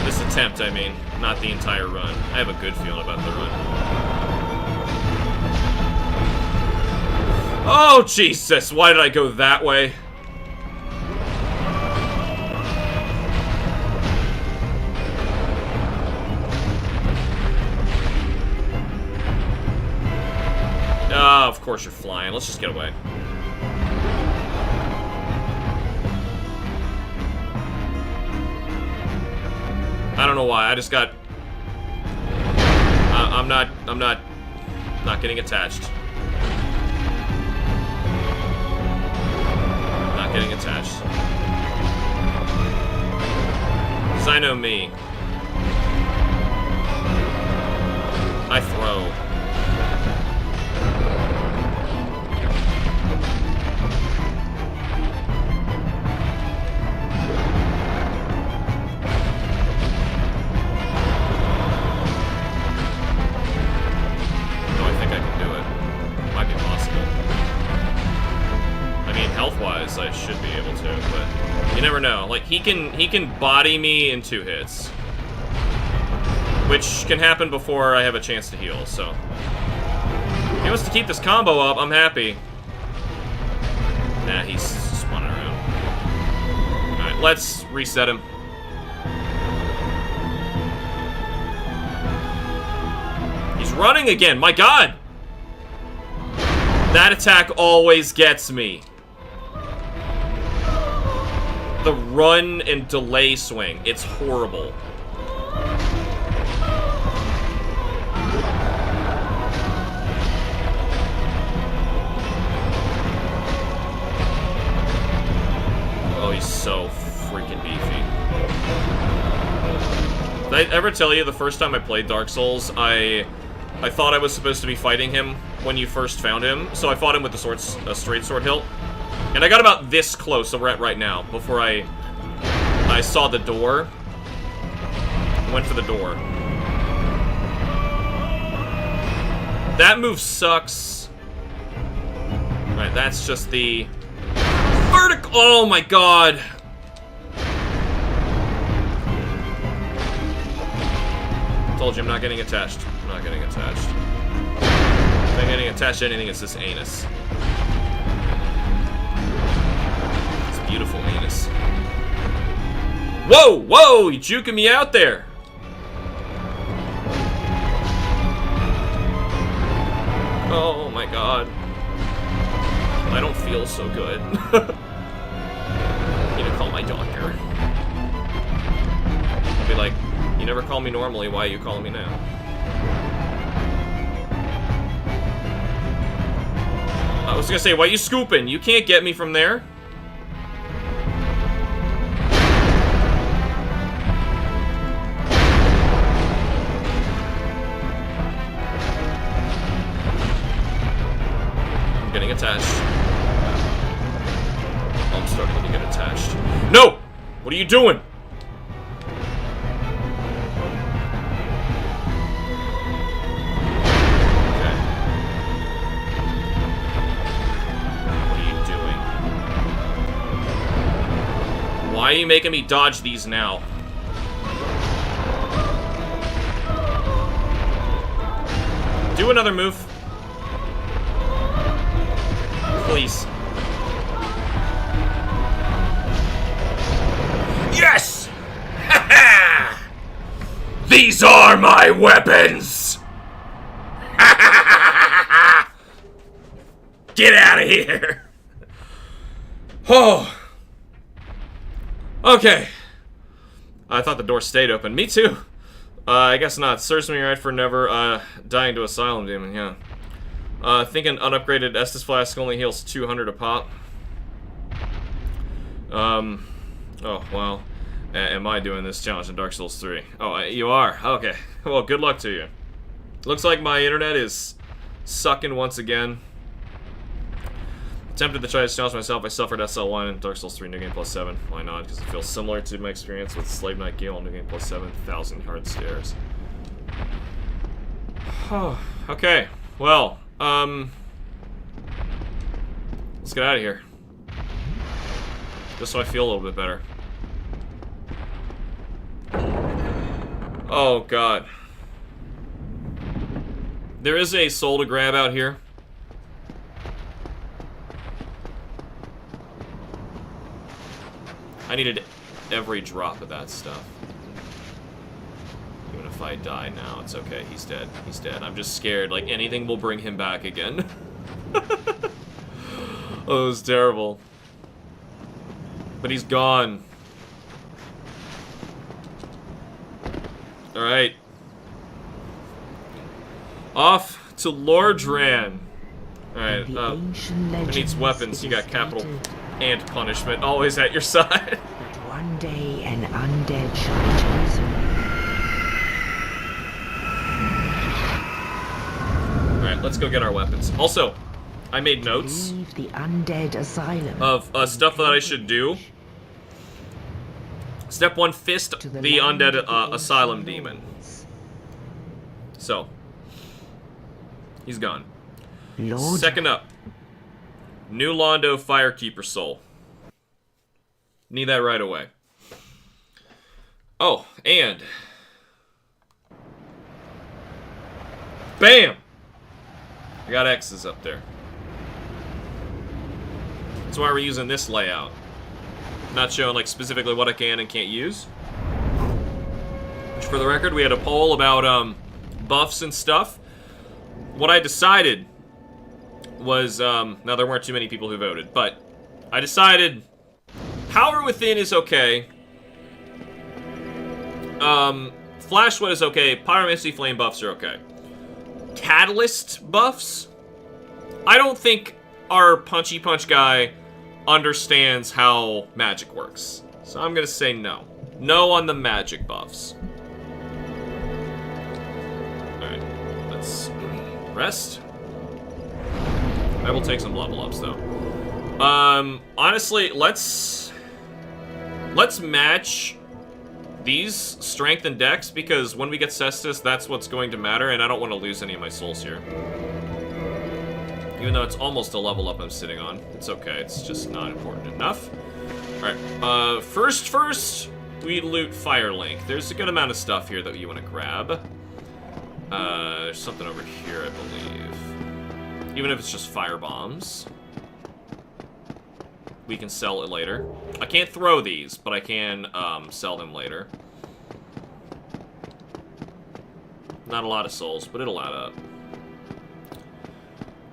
S1: This attempt, I mean. Not the entire run. I have a good feeling about the run. Oh, Jesus! Why did I go that way? Ah, of course you're flying. Let's just get away. I don't know why. I just got... I'm not getting attached. Not getting attached. 'Cause I know me. I throw. Health-wise, I should be able to, but you never know. Like, he can body me in 2 hits. Which can happen before I have a chance to heal, so. If he wants to keep this combo up, I'm happy. Nah, he's spawning around. Alright, let's reset him. He's running again, my god! That attack always gets me. The run and delay swing. It's horrible. Oh, he's so freaking beefy. Did I ever tell you the first time I played Dark Souls, I thought I was supposed to be fighting him when you first found him, so I fought him with a straight sword hilt. And I got about this close that we're at right now before I saw the door. I went for the door. That move sucks. Alright, that's just the vertical. Oh my god. Told you I'm not getting attached. I'm not getting attached. If I'm getting attached to anything, it's this anus. Beautiful anus. Whoa! Whoa! You juking me out there! Oh my god. I don't feel so good. I need to call my doctor. I'll be like, you never call me normally, why are you calling me now? I was gonna say, why are you scooping? You can't get me from there. Attached. Oh, I'm starting to get attached. No! What are you doing? Okay. What are you doing? Why are you making me dodge these now? Do another move. Please. Yes! Ha-ha! These are my weapons! Get out of here! Oh. Okay. I thought the door stayed open. Me too. I guess not. Serves me right for never dying to Asylum Demon, yeah. I think an unupgraded Estus Flask only heals 200 a pop. Oh, wow. Am I doing this challenge in Dark Souls 3? Oh, you are? Okay. Well, good luck to you. Looks like my internet is sucking once again. Attempted to try to challenge myself. I suffered SL1 in Dark Souls 3 New Game Plus 7. Why not? Because it feels similar to my experience with Slave Knight Gale New Game Plus 7. 1,000 hard stairs. Okay. Well, let's get out of here. Just so I feel a little bit better. Oh, God. There is a soul to grab out here. I needed every drop of that stuff. Even if I die now, it's okay. He's dead. He's dead. I'm just scared. Like, anything will bring him back again. Oh, it was terrible. But he's gone. Alright. Off to Lordran. Alright, who needs weapons? You got capital and punishment always at your side.
S2: But one day an undead shall choose me.
S1: Alright, let's go get our weapons. Also, I made notes
S2: Leave the undead asylum
S1: of stuff that I should do. Step 1, fist
S2: to
S1: the
S2: land
S1: undead
S2: of the
S1: asylum
S2: ancient
S1: demon.
S2: lords.
S1: So, he's gone.
S2: Lord,
S1: Second up, New Londo Firekeeper Soul. Need that right away. Oh, and bam! I got X's up there. That's why we're using this layout. Not showing, like, specifically what I can and can't use. Which, for the record, we had a poll about, buffs and stuff. What I decided was, now there weren't too many people who voted, but I decided Power Within is okay. Flash Sweat is okay. Pyromancy Flame buffs are okay. Catalyst buffs? I don't think our Punchy Punch guy understands how magic works. So I'm gonna say no. No on the magic buffs. Alright, let's rest. I will take some level ups though. Honestly, let's match these strength and dex, because when we get Cestus, that's what's going to matter, and I don't want to lose any of my souls here. Even though it's almost a level up I'm sitting on. It's okay, it's just not important enough. Alright, first, we loot Firelink. There's a good amount of stuff here that you want to grab. There's something over here, I believe. Even if it's just fire bombs. We can sell it later. I can't throw these, but I can sell them later. Not a lot of souls, but it'll add up.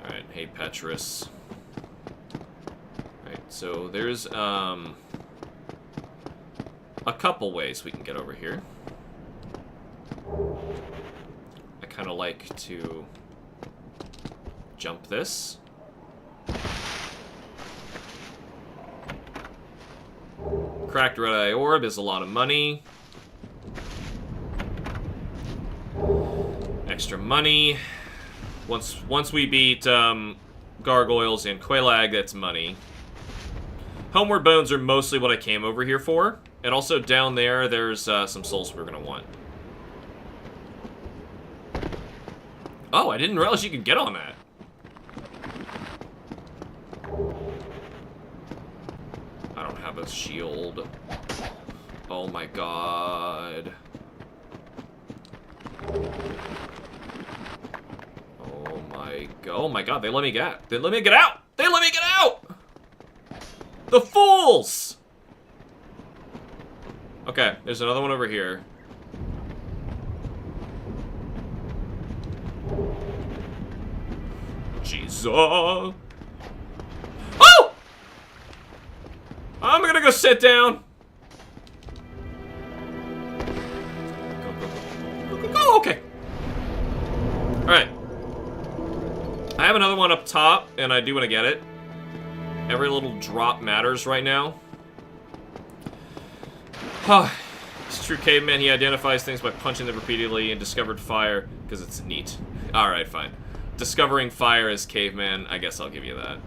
S1: Alright, hey Petrus. Alright, so there's a couple ways we can get over here. I kind of like to jump this. Cracked Red Eye Orb is a lot of money. Extra money. Once we beat Gargoyles and Quelaag, that's money. Homeward Bones are mostly what I came over here for. And also down there, there's some souls we're gonna want. Oh, I didn't realize you could get on that. I don't have a shield. Oh my god. Oh my god, they let me get. They let me get out! They let me get out! The fools! Okay, there's another one over here. Jesus. Oh! I'm gonna go sit down. Oh, okay. Alright. I have another one up top, and I do want to get it. Every little drop matters right now. He's a true caveman. He identifies things by punching them repeatedly and discovered fire, because it's neat. Alright, fine. Discovering fire as caveman, I guess I'll give you that.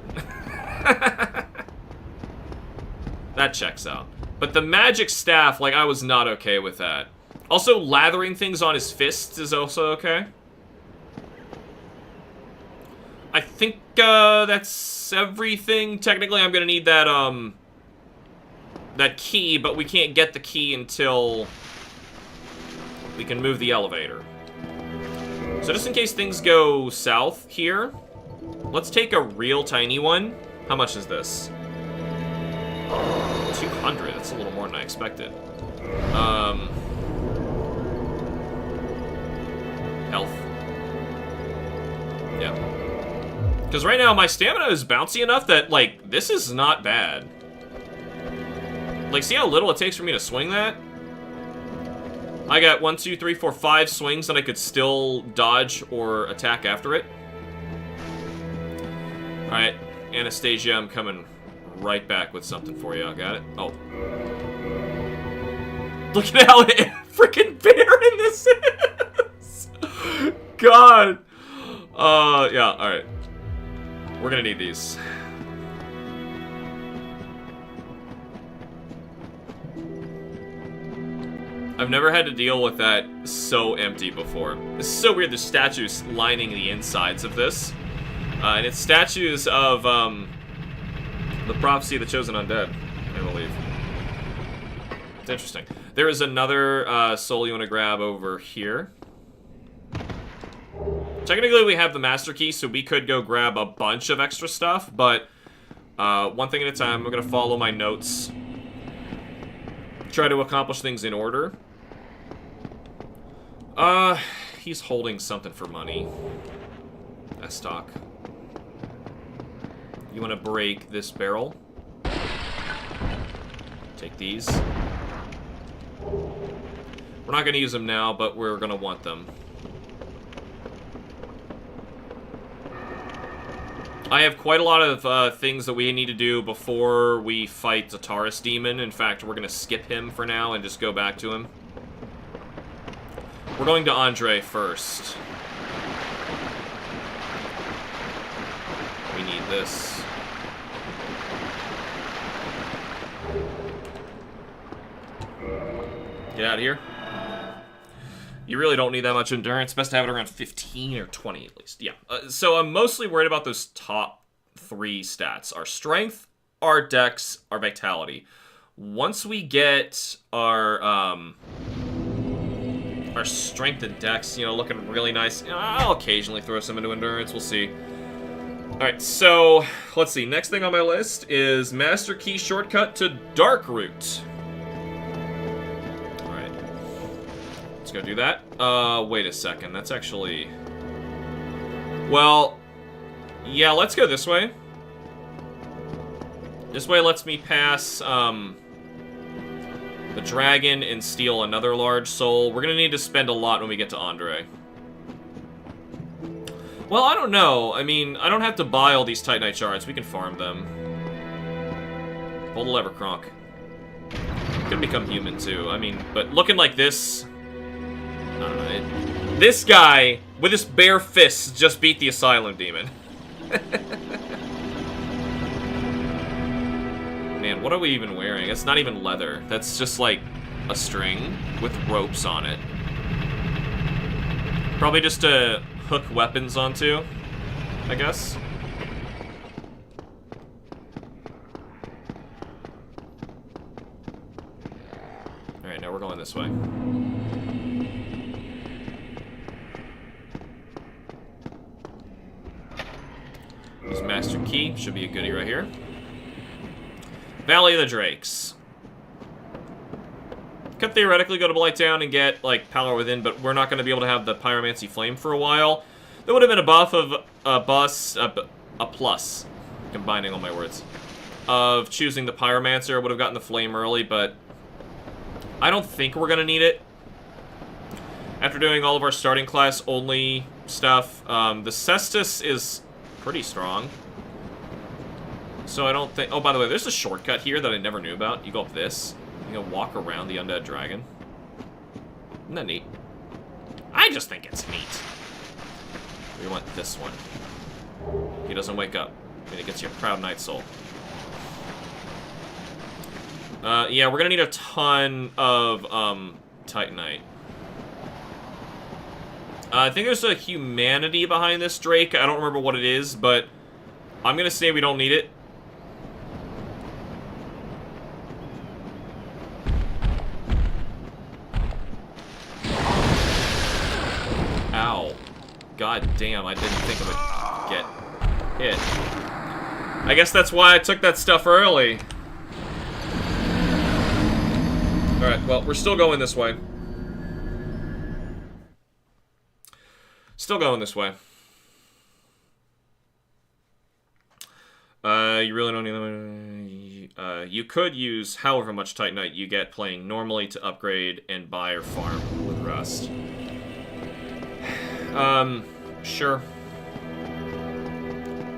S1: That checks out. But the magic staff, like, I was not okay with that. Also, lathering things on his fists is also okay. I think, that's everything. Technically, I'm gonna need that, that key, but we can't get the key until we can move the elevator. So just in case things go south here, let's take a real tiny one. How much is this? 200. That's a little more than I expected. Health. Yeah. Because right now my stamina is bouncy enough that, like, this is not bad. Like, see how little it takes for me to swing that? I got 1, 2, 3, 4, 5 swings and I could still dodge or attack after it. Alright, Anastasia, I'm coming right back with something for you. I got it. Oh. Look at how freaking barren this is! God! Yeah, alright. We're gonna need these. I've never had to deal with that so empty before. This is so weird, there's statues lining the insides of this. And it's statues of, the prophecy of the chosen undead, I believe. It's interesting. There is another soul you want to grab over here. Technically, we have the master key, so we could go grab a bunch of extra stuff, but one thing at a time. I'm going to follow my notes. Try to accomplish things in order. He's holding something for money. Stock. You want to break this barrel? Take these. We're not going to use them now, but we're going to want them. I have quite a lot of things that we need to do before we fight the Taurus demon. In fact, we're going to skip him for now and just go back to him. We're going to Andre first. We need this. Get out of here. You really don't need that much endurance. Best to have it around 15 or 20 at least. Yeah. So I'm mostly worried about those top 3 stats. Our strength, our dex, our vitality. Once we get our strength and dex, you know, looking really nice, I'll occasionally throw some into endurance. We'll see. Alright, so let's see. Next thing on my list is Master Key shortcut to Darkroot. Let's go do that. Wait a second. That's actually... Well, yeah, let's go this way. This way lets me pass, the dragon and steal another large soul. We're gonna need to spend a lot when we get to Andre. Well, I don't know. I mean, I don't have to buy all these Titanite shards. We can farm them. Pull the lever, Kronk. Could become human, too. I mean, but looking like this... I don't know. This guy, with his bare fists, just beat the Asylum Demon. Man, what are we even wearing? It's not even leather. That's just like a string with ropes on it. Probably just to hook weapons onto, I guess. Alright, now we're going this way. This Master Key should be a goodie right here. Valley of the Drakes. Could theoretically go to Blighttown and get, like, Power Within, but we're not going to be able to have the Pyromancy Flame for a while. There would have been a buff of a plus, combining all my words, of choosing the Pyromancer. Would have gotten the Flame early, but I don't think we're going to need it. After doing all of our starting class only stuff, the Cestus is pretty strong. So I don't think... Oh, by the way, there's a shortcut here that I never knew about. You go up this. You go walk around the undead dragon. Isn't that neat? I just think it's neat. We want this one. He doesn't wake up. And it gets you a Proud Knight Soul. Yeah, we're gonna need a ton of, Titanite. I think there's a humanity behind this Drake. I don't remember what it is, but I'm gonna say we don't need it. God damn, I didn't think of it. Get hit. I guess that's why I took that stuff early. Alright, well, we're still going this way. Still going this way. You really don't need them. You could use however much Titanite you get playing normally to upgrade and buy or farm with Rust. Sure.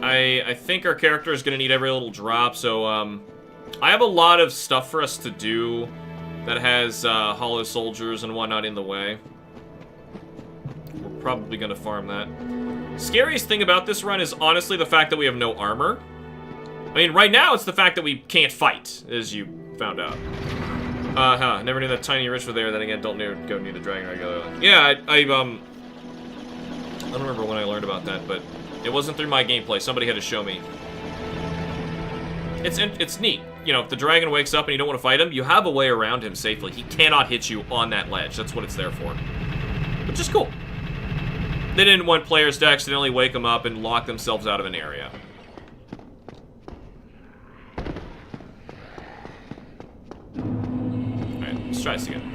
S1: I think our character is going to need every little drop, so, I have a lot of stuff for us to do that has, hollow soldiers and whatnot in the way. We're probably going to farm that. Scariest thing about this run is honestly the fact that we have no armor. I mean, right now it's the fact that we can't fight, as you found out. Never knew that tiny rich were there, then again, don't go near the dragon regularly. Yeah, I don't remember when I learned about that, but it wasn't through my gameplay. Somebody had to show me. It's neat. You know, if the dragon wakes up and you don't want to fight him, you have a way around him safely. He cannot hit you on that ledge. That's what it's there for. Which is cool. They didn't want players to accidentally wake them up and lock themselves out of an area. Alright, let's try this again.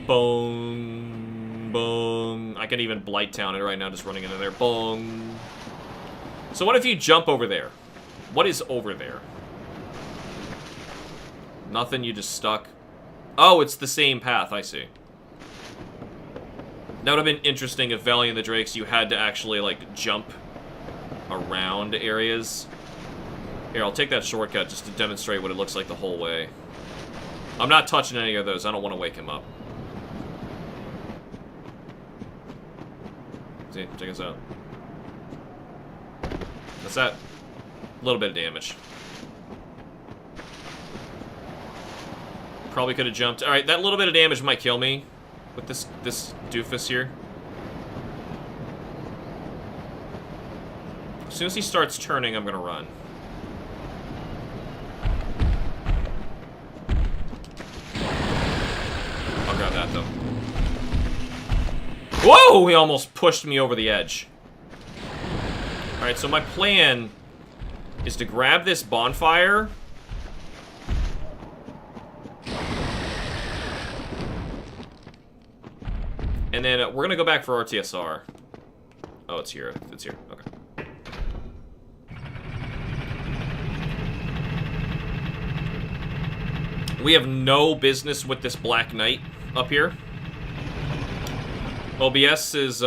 S1: Boom. Boom. I can even Blighttown it right now, just running into there. Boom. So what if you jump over there? What is over there? Nothing, you just stuck. Oh, it's the same path, I see. That would have been interesting if Valley and the Drakes, you had to actually, like, jump around areas. Here, I'll take that shortcut just to demonstrate what it looks like the whole way. I'm not touching any of those. I don't want to wake him up. See, check this out. That's that. A little bit of damage. Probably could have jumped. Alright, that little bit of damage might kill me with this doofus here. As soon as he starts turning, I'm gonna run. I'll grab that, though. Whoa! He almost pushed me over the edge. Alright, so my plan is to grab this bonfire. And then we're gonna go back for RTSR. Oh, it's here. It's here. Okay. We have no business with this Black Knight up here. OBS is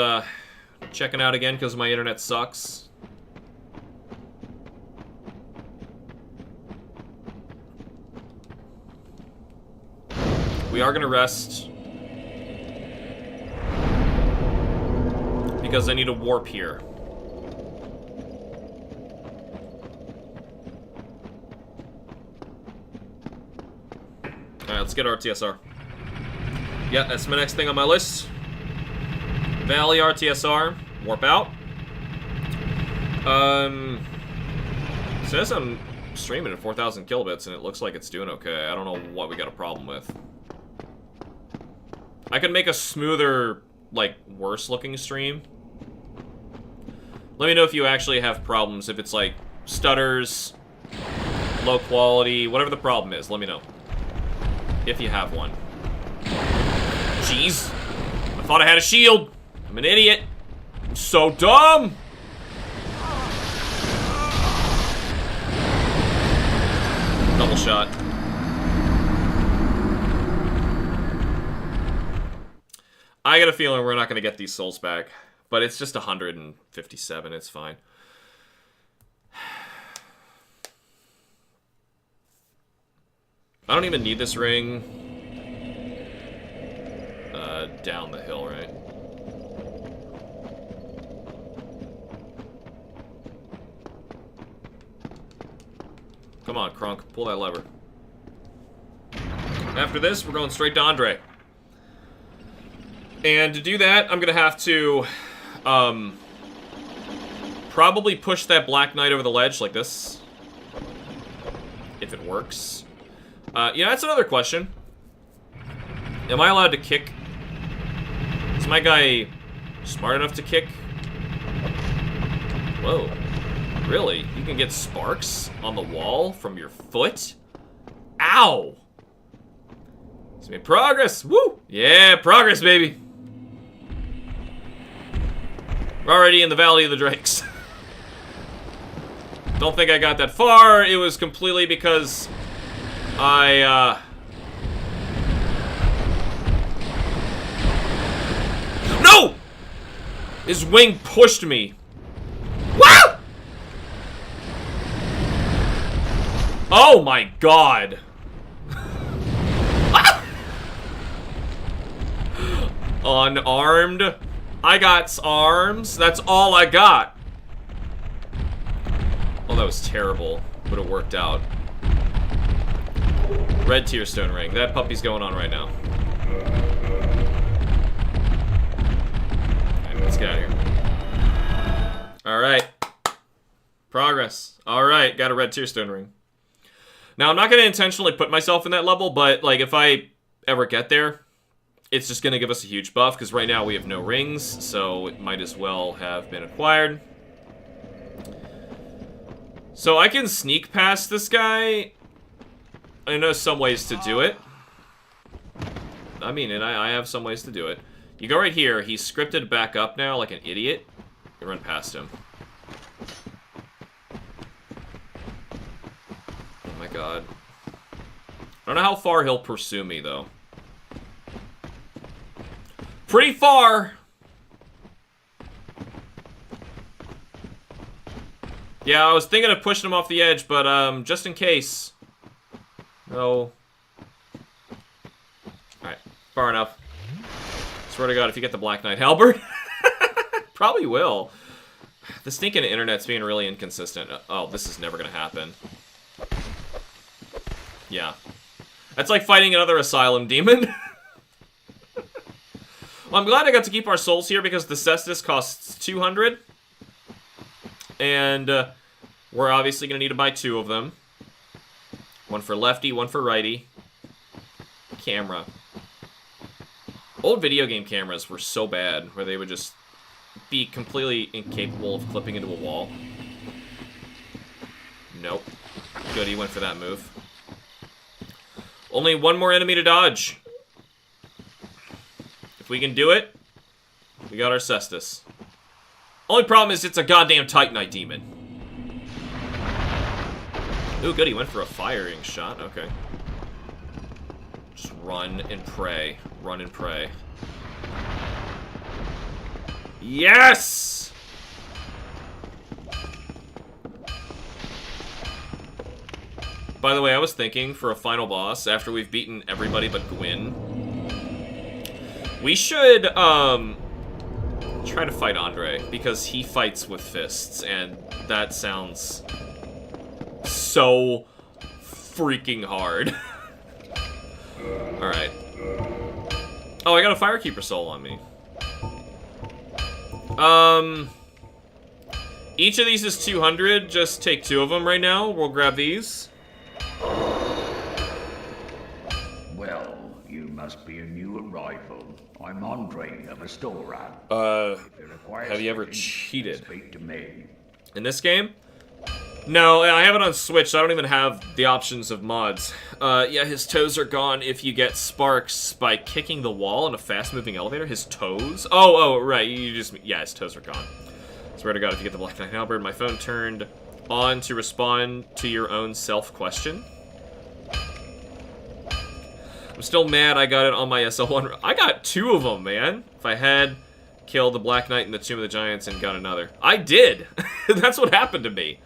S1: checking out again because my internet sucks. We are gonna rest because I need a warp here. Alright, let's get RTSR. Yeah, that's my next thing on my list. Valley RTSR, warp out. It says I'm streaming at 4,000 kilobits and it looks like it's doing okay. I don't know what we got a problem with. I could make a smoother, like, worse looking stream. Let me know if you actually have problems, if it's like stutters, low quality, whatever the problem is, let me know. If you have one. Jeez. I thought I had a shield. I'm an idiot. I'm so dumb. Double shot. I got a feeling we're not going to get these souls back. But it's just 157, it's fine. I don't even need this ring. Down the hill, right? Come on, Krunk, pull that lever. After this, we're going straight to Andre. And to do that, I'm gonna have to probably push that Black Knight over the ledge like this. If it works. Yeah, that's another question. Am I allowed to kick? Is my guy smart enough to kick? Whoa. Really? You can get sparks on the wall from your foot? Ow! It's made progress! Woo! Yeah, progress, baby! We're already in the Valley of the Drakes. Don't think I got that far. It was completely because I, No! His wing pushed me. Woo! Oh my god. Unarmed. I got arms. That's all I got. Oh, that was terrible. Would have worked out. Red Tear Stone Ring. That puppy's going on right now. Okay, let's get out of here. Alright. Progress. Alright, got a Red Tear Stone Ring. Now, I'm not going to intentionally put myself in that level, but, like, if I ever get there, it's just going to give us a huge buff, because right now we have no rings, so it might as well have been acquired. So I can sneak past this guy. I know some ways to do it. I mean, and I have some ways to do it. You go right here. He's scripted back up now like an idiot. You run past him. Oh my god. I don't know how far he'll pursue me, though. Pretty far! Yeah, I was thinking of pushing him off the edge, but, just in case. No. Alright, far enough. Swear to God, if you get the Black Knight Halberd. Probably will. The stinking internet's being really inconsistent. Oh, this is never gonna happen. Yeah. That's like fighting another Asylum Demon. Well, I'm glad I got to keep our souls here because the Cestus costs 200. And we're obviously going to need to buy 2 of them. One for lefty, one for righty. Camera. Old video game cameras were so bad, where they would just be completely incapable of clipping into a wall. Nope. Good, he went for that move. Only one more enemy to dodge. If we can do it, we got our Cestus. Only problem is it's a goddamn Titanite demon. Ooh, good, he went for a firing shot. Okay. Just run and pray. Run and pray. Yes! By the way, I was thinking for a final boss, after we've beaten everybody but Gwyn, we should, try to fight Andre, because he fights with fists, and that sounds so freaking hard. Alright. Oh, I got a Firekeeper soul on me. Each of these is 200, just take 2 of them right now. We'll grab these.
S4: Well, you must be a new arrival. I'm Andre of Astoria.
S1: Have you ever cheated?
S4: Speak to me.
S1: In this game? No, I have it on Switch, so I don't even have the options of mods. Yeah, his toes are gone if you get sparks by kicking the wall in a fast-moving elevator. His toes? Oh, right, yeah, his toes are gone. Swear to God, if you get the Black Knight Halberd, my phone turned on to respond to your own self-question. I'm still mad I got it on my SL1. I got 2 of them, man. If I had killed the Black Knight in the Tomb of the Giants and got another. I did! That's what happened to me.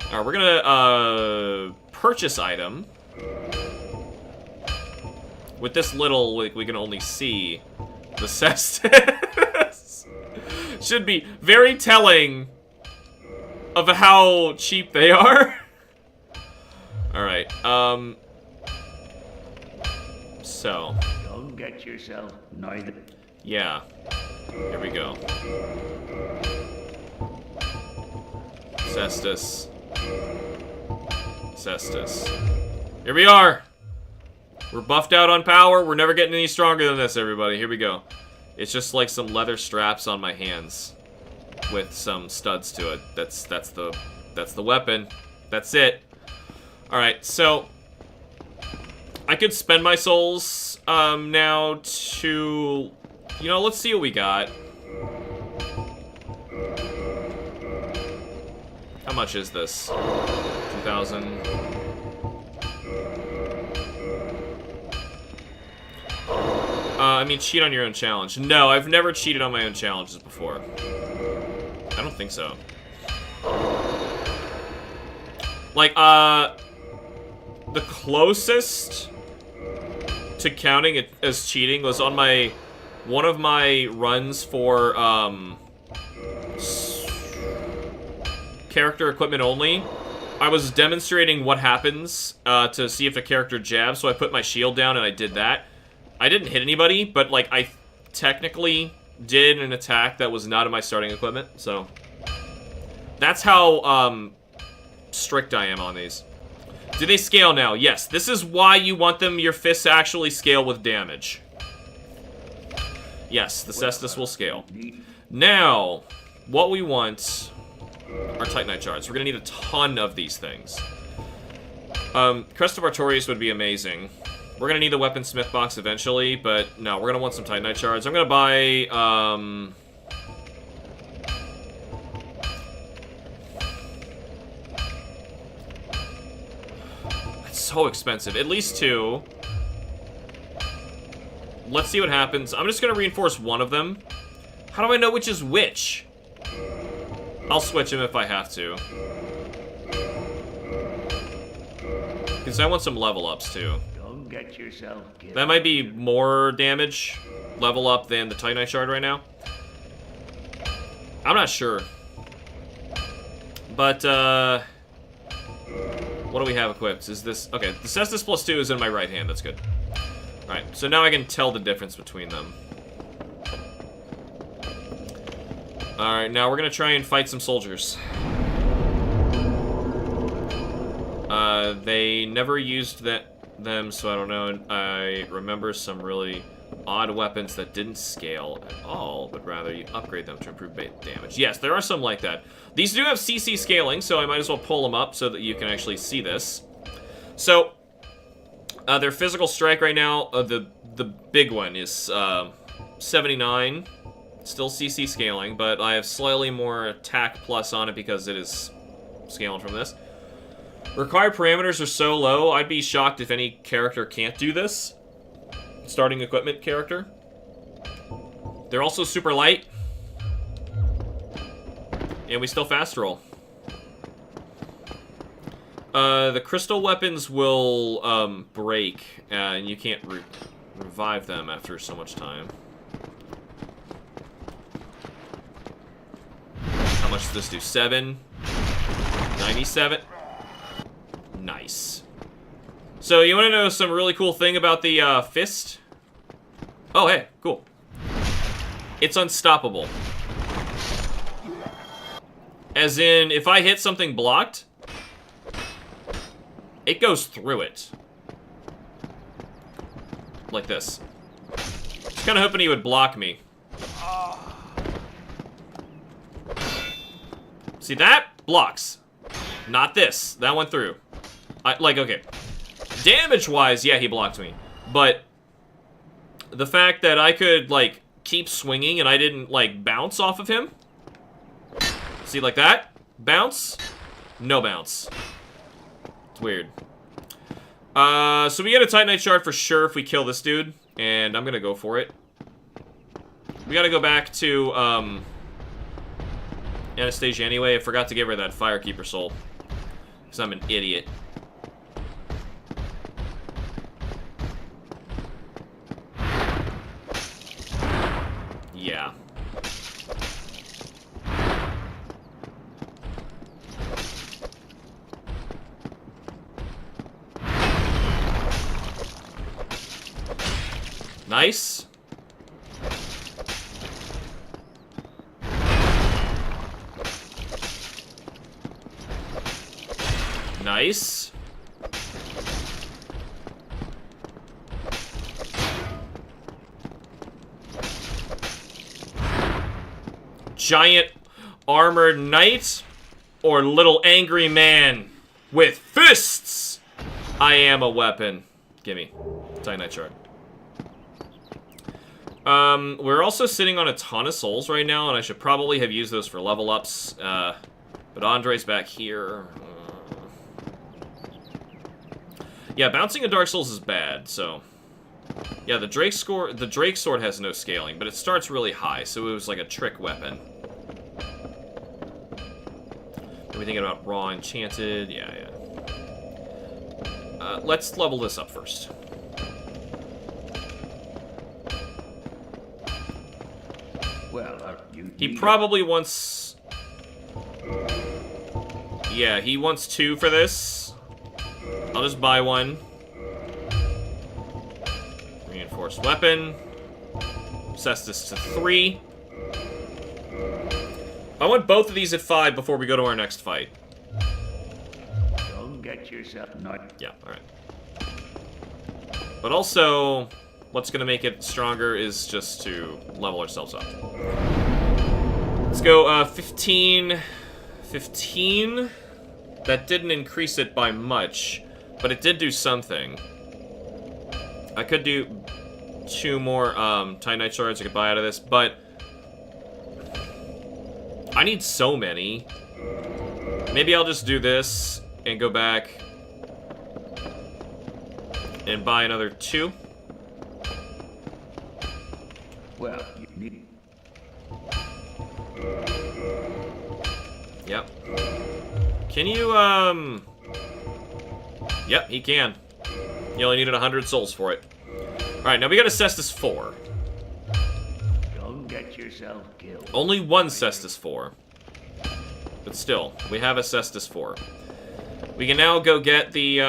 S1: Alright, we're gonna, purchase item. With this little, like, we can only see the Cestus. Should be very telling of how cheap they are. Alright, so.
S4: Don't get yourself neither.
S1: Yeah. Here we go. Cestus. Cestus. Here we are! We're buffed out on power. We're never getting any stronger than this, everybody. Here we go. It's just like some leather straps on my hands with some studs to it. That's the weapon. That's it. All right, so I could spend my souls now to, you know, let's see what we got. How much is this? 2,000. I mean, cheat on your own challenge. No, I've never cheated on my own challenges before. I don't think so. Like, the closest to counting it as cheating was on one of my runs for, character equipment only. I was demonstrating what happens, to see if a character jabs, so I put my shield down and I did that. I didn't hit anybody, but, like, I technically did an attack that was not in my starting equipment, so that's how, strict I am on these. Do they scale now? Yes. This is why you want your fists to actually scale with damage. Yes, the Cestus will scale. Now, what we want are Titanite shards. We're gonna need a ton of these things. Crest of Artorias would be amazing. We're gonna need the weaponsmith box eventually, but no, we're gonna want some Titanite shards. I'm gonna buy, it's so expensive. At least 2. Let's see what happens. I'm just gonna reinforce one of them. How do I know which is which? I'll switch him if I have to. Because I want some level ups too.
S4: Don't get yourself killed.
S1: That might be more damage level up than the Titanite shard right now. I'm not sure. But, what do we have equipped? Is this... Okay, the Cestus +2 is in my right hand. That's good. Alright, so now I can tell the difference between them. Alright, now we're gonna try and fight some soldiers. They never used them, so I don't know. I remember some really odd weapons that didn't scale at all, but rather you upgrade them to improve damage. Yes, there are some like that. These do have CC scaling, so I might as well pull them up so that you can actually see this. So, their physical strike right now, the big one is 79. Still CC scaling, but I have slightly more attack plus on it because it is scaling from this. Required parameters are so low, I'd be shocked if any character can't do this. Starting equipment character. They're also super light. And we still fast roll. The crystal weapons will break, and you can't revive them after so much time. How much does this do? 7? 97? Nice. So, you want to know some really cool thing about the fist? Oh, hey, cool. It's unstoppable. As in, if I hit something blocked, it goes through it. Like this. Just kind of hoping he would block me. See that? Blocks. Not this. That went through. Okay. Damage-wise, yeah, he blocked me. But the fact that I could, like, keep swinging and I didn't, like, bounce off of him. See, like that? Bounce. No bounce. It's weird. So we get a Titanite shard for sure if we kill this dude. And I'm gonna go for it. We gotta go back to, Anastasia anyway. I forgot to give her that Firekeeper soul. Because I'm an idiot. Yeah. Nice. Nice. giant armored knight or little angry man with fists? I am a weapon. Gimme. Titanite shard. We're also sitting on a ton of souls right now, and I should probably have used those for level ups. But Andre's back here. Yeah, bouncing a Dark Souls is bad, so... Yeah, the Drake Sword has no scaling, but it starts really high, so it was like a trick weapon. Are we thinking about Raw Enchanted? Yeah. Let's level this up first.
S4: Well,
S1: He probably wants... Yeah, he wants 2 for this. I'll just buy 1. Reinforced weapon. Cestus to 3. I want both of these at 5 before we go to our next fight.
S4: Don't get yourself nut.
S1: Yeah, alright. But also, what's gonna make it stronger is just to level ourselves up. Let's go, 15. 15? That didn't increase it by much, but it did do something. I could do 2 more, Titanite shards I could buy out of this, but... I need so many. Maybe I'll just do this and go back and buy another 2.
S4: Well, you need...
S1: Yep. Can you, Yep, he can. You only needed 100 souls for it. Alright, now we got a Cestus 4.
S4: Don't get yourself killed.
S1: Only 1 Cestus 4. But still, we have a Cestus 4. We can now go get the,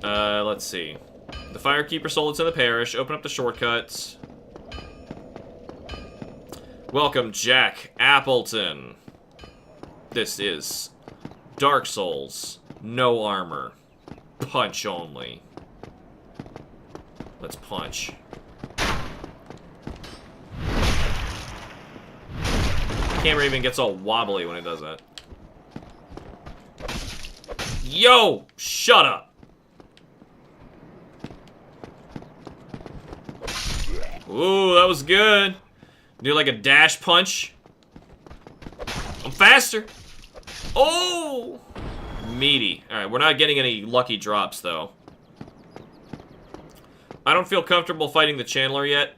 S1: let's see. The Firekeeper soul that's in the parish. Open up the shortcuts. Welcome, Jack Appleton. This is Dark Souls. No armor. Punch only. Let's punch. Camera even gets all wobbly when it does that. Yo! Shut up! Ooh, that was good. Do like a dash punch. I'm faster. Oh! Meaty. Alright, we're not getting any lucky drops, though. I don't feel comfortable fighting the Channeler yet.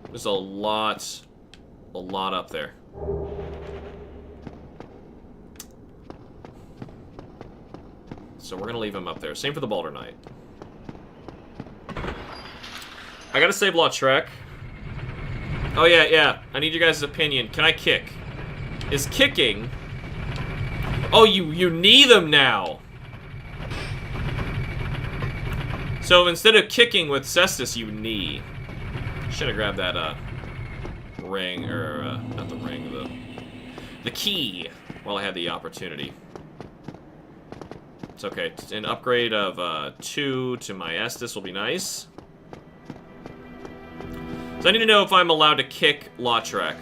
S1: There's a lot up there. So we're gonna leave him up there. Same for the Balder Knight. I gotta save Lautrec. Oh yeah. I need your guys' opinion. Can I kick? Is kicking... Oh, you knee them now! So instead of kicking with Cestus, you knee. Should've grabbed that, ring, or, not the ring, the key, while I had the opportunity. It's okay. An upgrade of, 2 to my Estus will be nice. So I need to know if I'm allowed to kick Lautrec.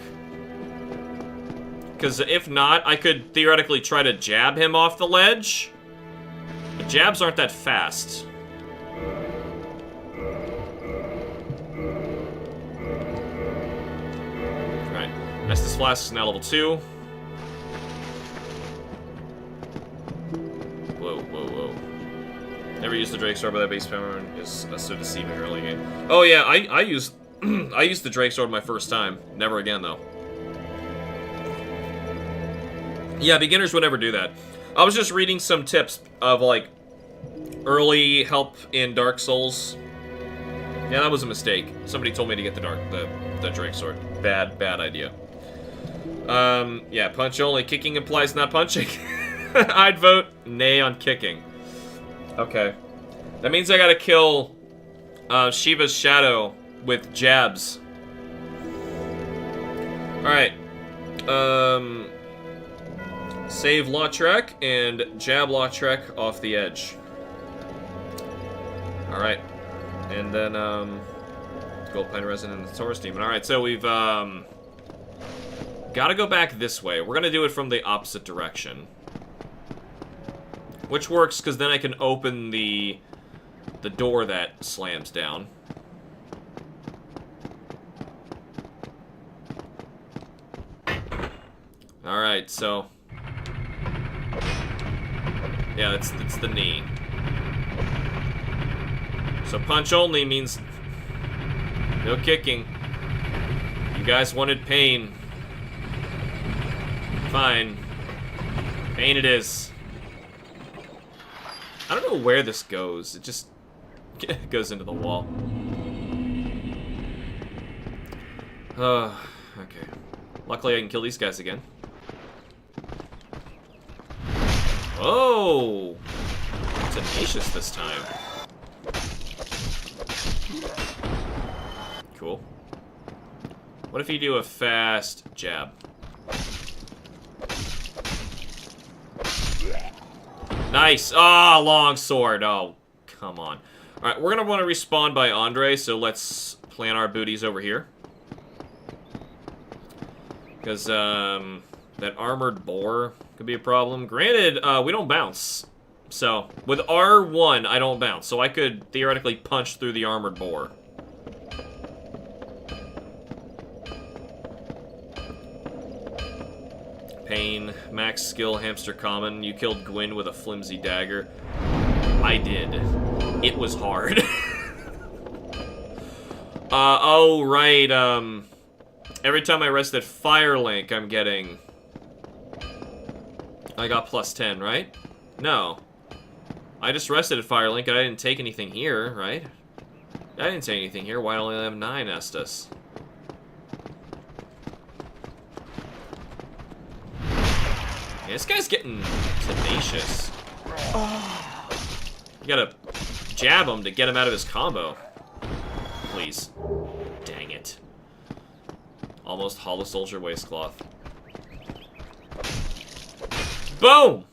S1: Because if not, I could theoretically try to jab him off the ledge. But jabs aren't that fast. Alright. Estus Flask is now level 2. Whoa. Never used the Drake Sword, but that base power is so deceiving early game. Oh yeah, I used I used the Drake Sword my first time. Never again though. Yeah, beginners would never do that. I was just reading some tips of, like, early help in Dark Souls. Yeah, that was a mistake. Somebody told me to get the Drake Sword. Bad idea. Yeah, punch only. Kicking implies not punching. I'd vote nay on kicking. Okay. That means I gotta kill Shiva's Shadow with jabs. Alright. Save Lautrec and jab Lautrec off the edge. Alright. And then, Gold Pen Resin and the Taurus Demon. Alright, so we've, gotta go back this way. We're gonna do it from the opposite direction. Which works, because then I can open the door that slams down. Alright, so... yeah, it's the knee. So punch only means no kicking. You guys wanted pain. Fine. Pain it is. I don't know where this goes. It just goes into the wall. Okay. Luckily I can kill these guys again. Oh! Tenacious this time. Cool. What if you do a fast jab? Nice! Ah, long sword. Oh, come on. Alright, we're gonna want to respawn by Andre, so let's plan our booties over here. Because, that armored boar could be a problem. Granted, we don't bounce. So, with R1, I don't bounce. So I could theoretically punch through the armored boar. Pain, max skill, hamster common. You killed Gwyn with a flimsy dagger. I did. It was hard. Oh, right, every time I rest at Firelink, I'm getting... I got plus 10, right? No. I just rested at Firelink and I didn't take anything here, right? I didn't take anything here. Why only have 9 Estus? Yeah, this guy's getting tenacious. You gotta jab him to get him out of his combo. Please. Dang it. Almost Hollow Soldier Waistcloth. Boom!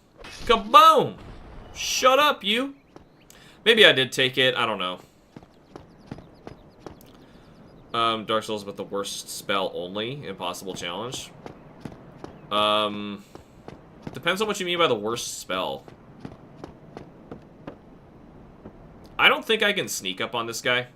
S1: Kaboom! Shut up, you! Maybe I did take it, I don't know. Dark Souls, but the worst spell only. Impossible challenge. Depends on what you mean by the worst spell. I don't think I can sneak up on this guy.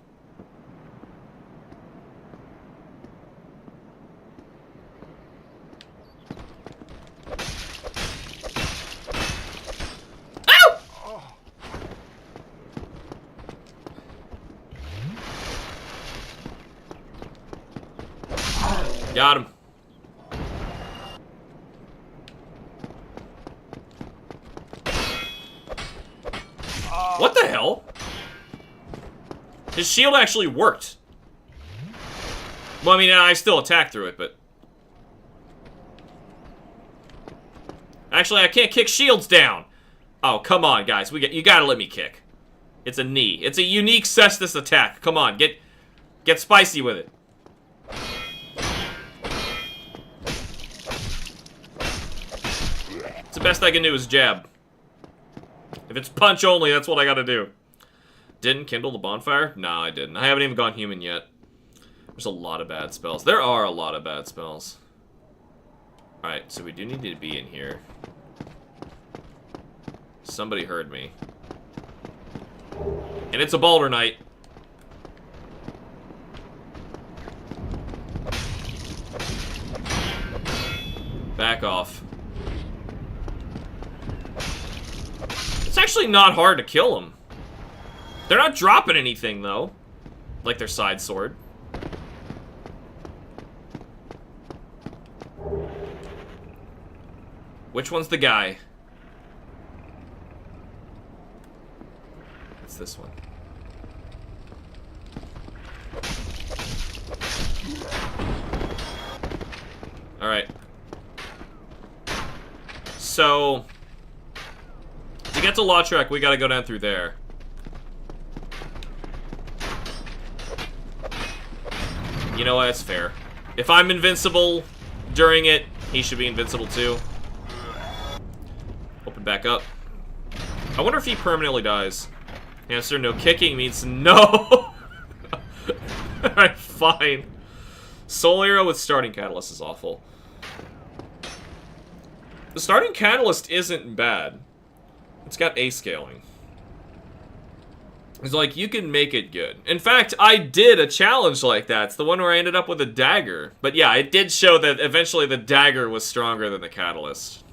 S1: Got him. What the hell? His shield actually worked. Well, I mean, I still attacked through it, but... Actually, I can't kick shields down. Oh, come on, guys. You gotta let me kick. It's a knee. It's a unique Cestus attack. Come on, get spicy with it. The best I can do is jab. If it's punch only, that's what I gotta do. Didn't kindle the bonfire? Nah, I didn't. I haven't even gone human yet. There's a lot of bad spells. There are a lot of bad spells. Alright, so we do need to be in here. Somebody heard me. And it's a Balder Knight. Back off. It's actually not hard to kill them. They're not dropping anything, though. Like their side sword. Which one's the guy? It's this one. Alright. So... to get to Lautrec, we gotta go down through there. You know what? That's fair. If I'm invincible during it, he should be invincible too. Open back up. I wonder if he permanently dies. Answer, no kicking means no. Alright, fine. Soul Arrow with starting catalyst is awful. The starting catalyst isn't bad. It's got A scaling. It's like, you can make it good. In fact, I did a challenge like that. It's the one where I ended up with a dagger. But yeah, it did show that eventually the dagger was stronger than the catalyst.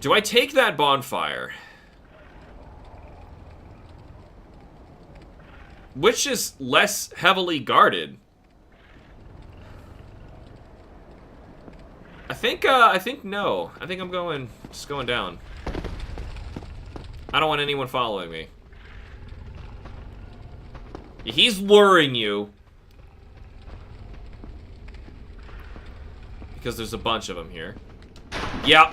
S1: Do I take that bonfire? Which is less heavily guarded? I think no. I think I'm just going down. I don't want anyone following me. He's luring you. Because there's a bunch of them here. Yep.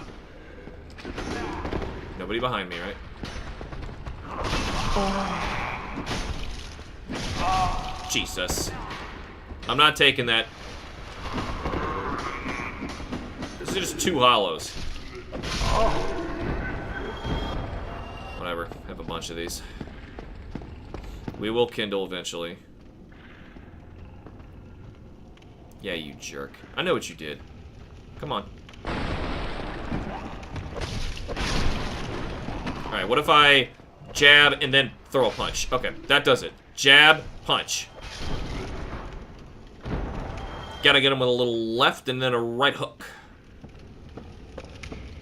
S1: Nobody behind me, right? Jesus. I'm not taking that. This is just 2 hollows. Whatever. I have a bunch of these. We will kindle eventually. Yeah, you jerk. I know what you did. Come on. Alright, what if I jab and then throw a punch? Okay, that does it. Jab, punch. Gotta get him with a little left and then a right hook.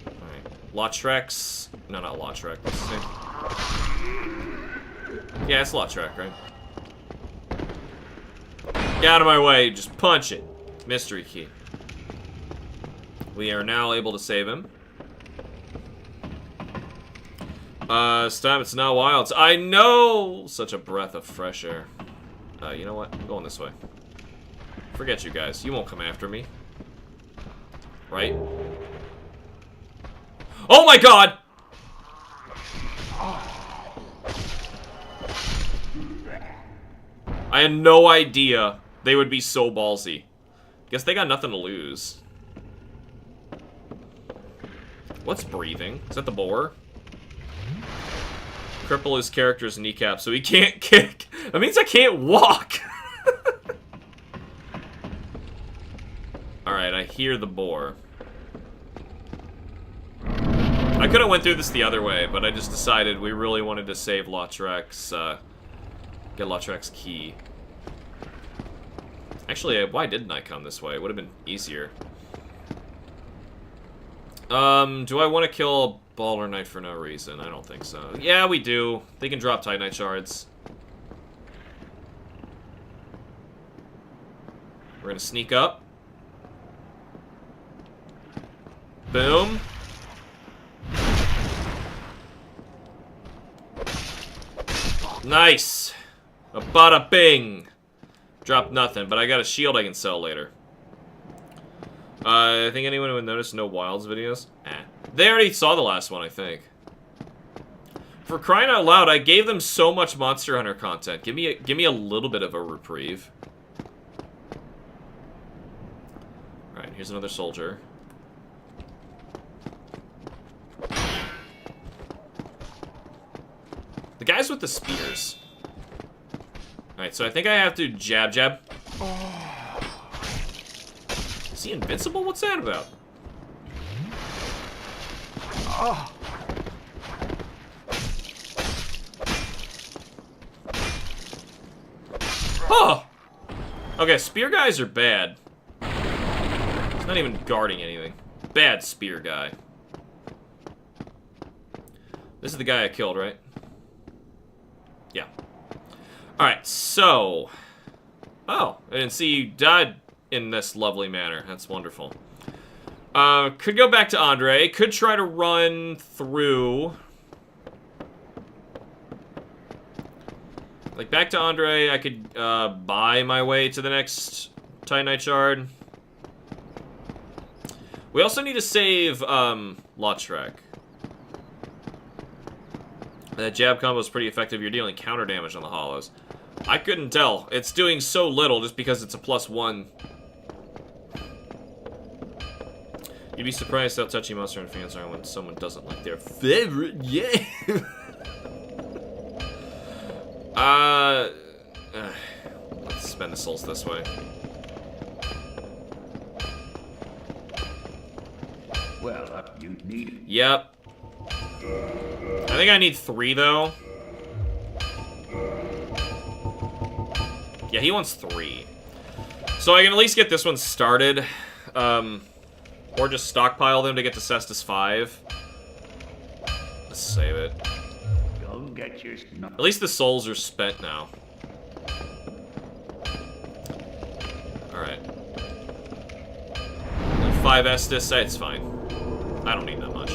S1: Alright. Lautrec. No, not Lautrec. What's his name? Yeah, it's Lautrec, right? Get out of my way. Just punch it. Mystery key. We are now able to save him. This time it's not wilds. I know! Such a breath of fresh air. You know what? I'm going this way. Forget you guys. You won't come after me. Right? Oh my god! I had no idea they would be so ballsy. Guess they got nothing to lose. What's breathing? Is that the boar? Cripple his character's kneecap so he can't kick. That means I can't walk. Alright, I hear the boar. I could have went through this the other way, but I just decided we really wanted to save Lautrec's, get Lautrec's key. Actually, why didn't I come this way? It would have been easier. Do I want to kill Baller Knight for no reason? I don't think so. Yeah, we do. They can drop Titanite shards. We're gonna sneak up. Boom. Nice. A bada bing. Dropped nothing, but I got a shield I can sell later. I think anyone would notice no Wilds videos? They already saw the last one, I think. For crying out loud, I gave them so much Monster Hunter content. Give me a little bit of a reprieve. Alright, here's another soldier. The guys with the spears. Alright, so I think I have to jab. Is he invincible? What's that about? Oh! Okay, spear guys are bad. He's not even guarding anything. Bad spear guy. This is the guy I killed, right? Yeah. Alright, so... Oh, I didn't see you died in this lovely manner. That's wonderful. Could go back to Andre. Could try to run through... Like, back to Andre, I could buy my way to the next Titanite shard. We also need to save Lautrec. That jab combo is pretty effective. You're dealing counter damage on the hollows. I couldn't tell. It's doing so little just because it's a +1. You'd be surprised how touchy Monster Hunter fans are when someone doesn't like their favorite game. Let's spend the souls this way.
S4: Well, you need it.
S1: Yep. I think I need 3, though. Yeah, he wants 3. So I can at least get this one started. Or just stockpile them to get to Cestus 5. Let's save it.
S4: Don't get your
S1: At least the souls are spent now. Alright. 5 Estus, it's fine. I don't need that much.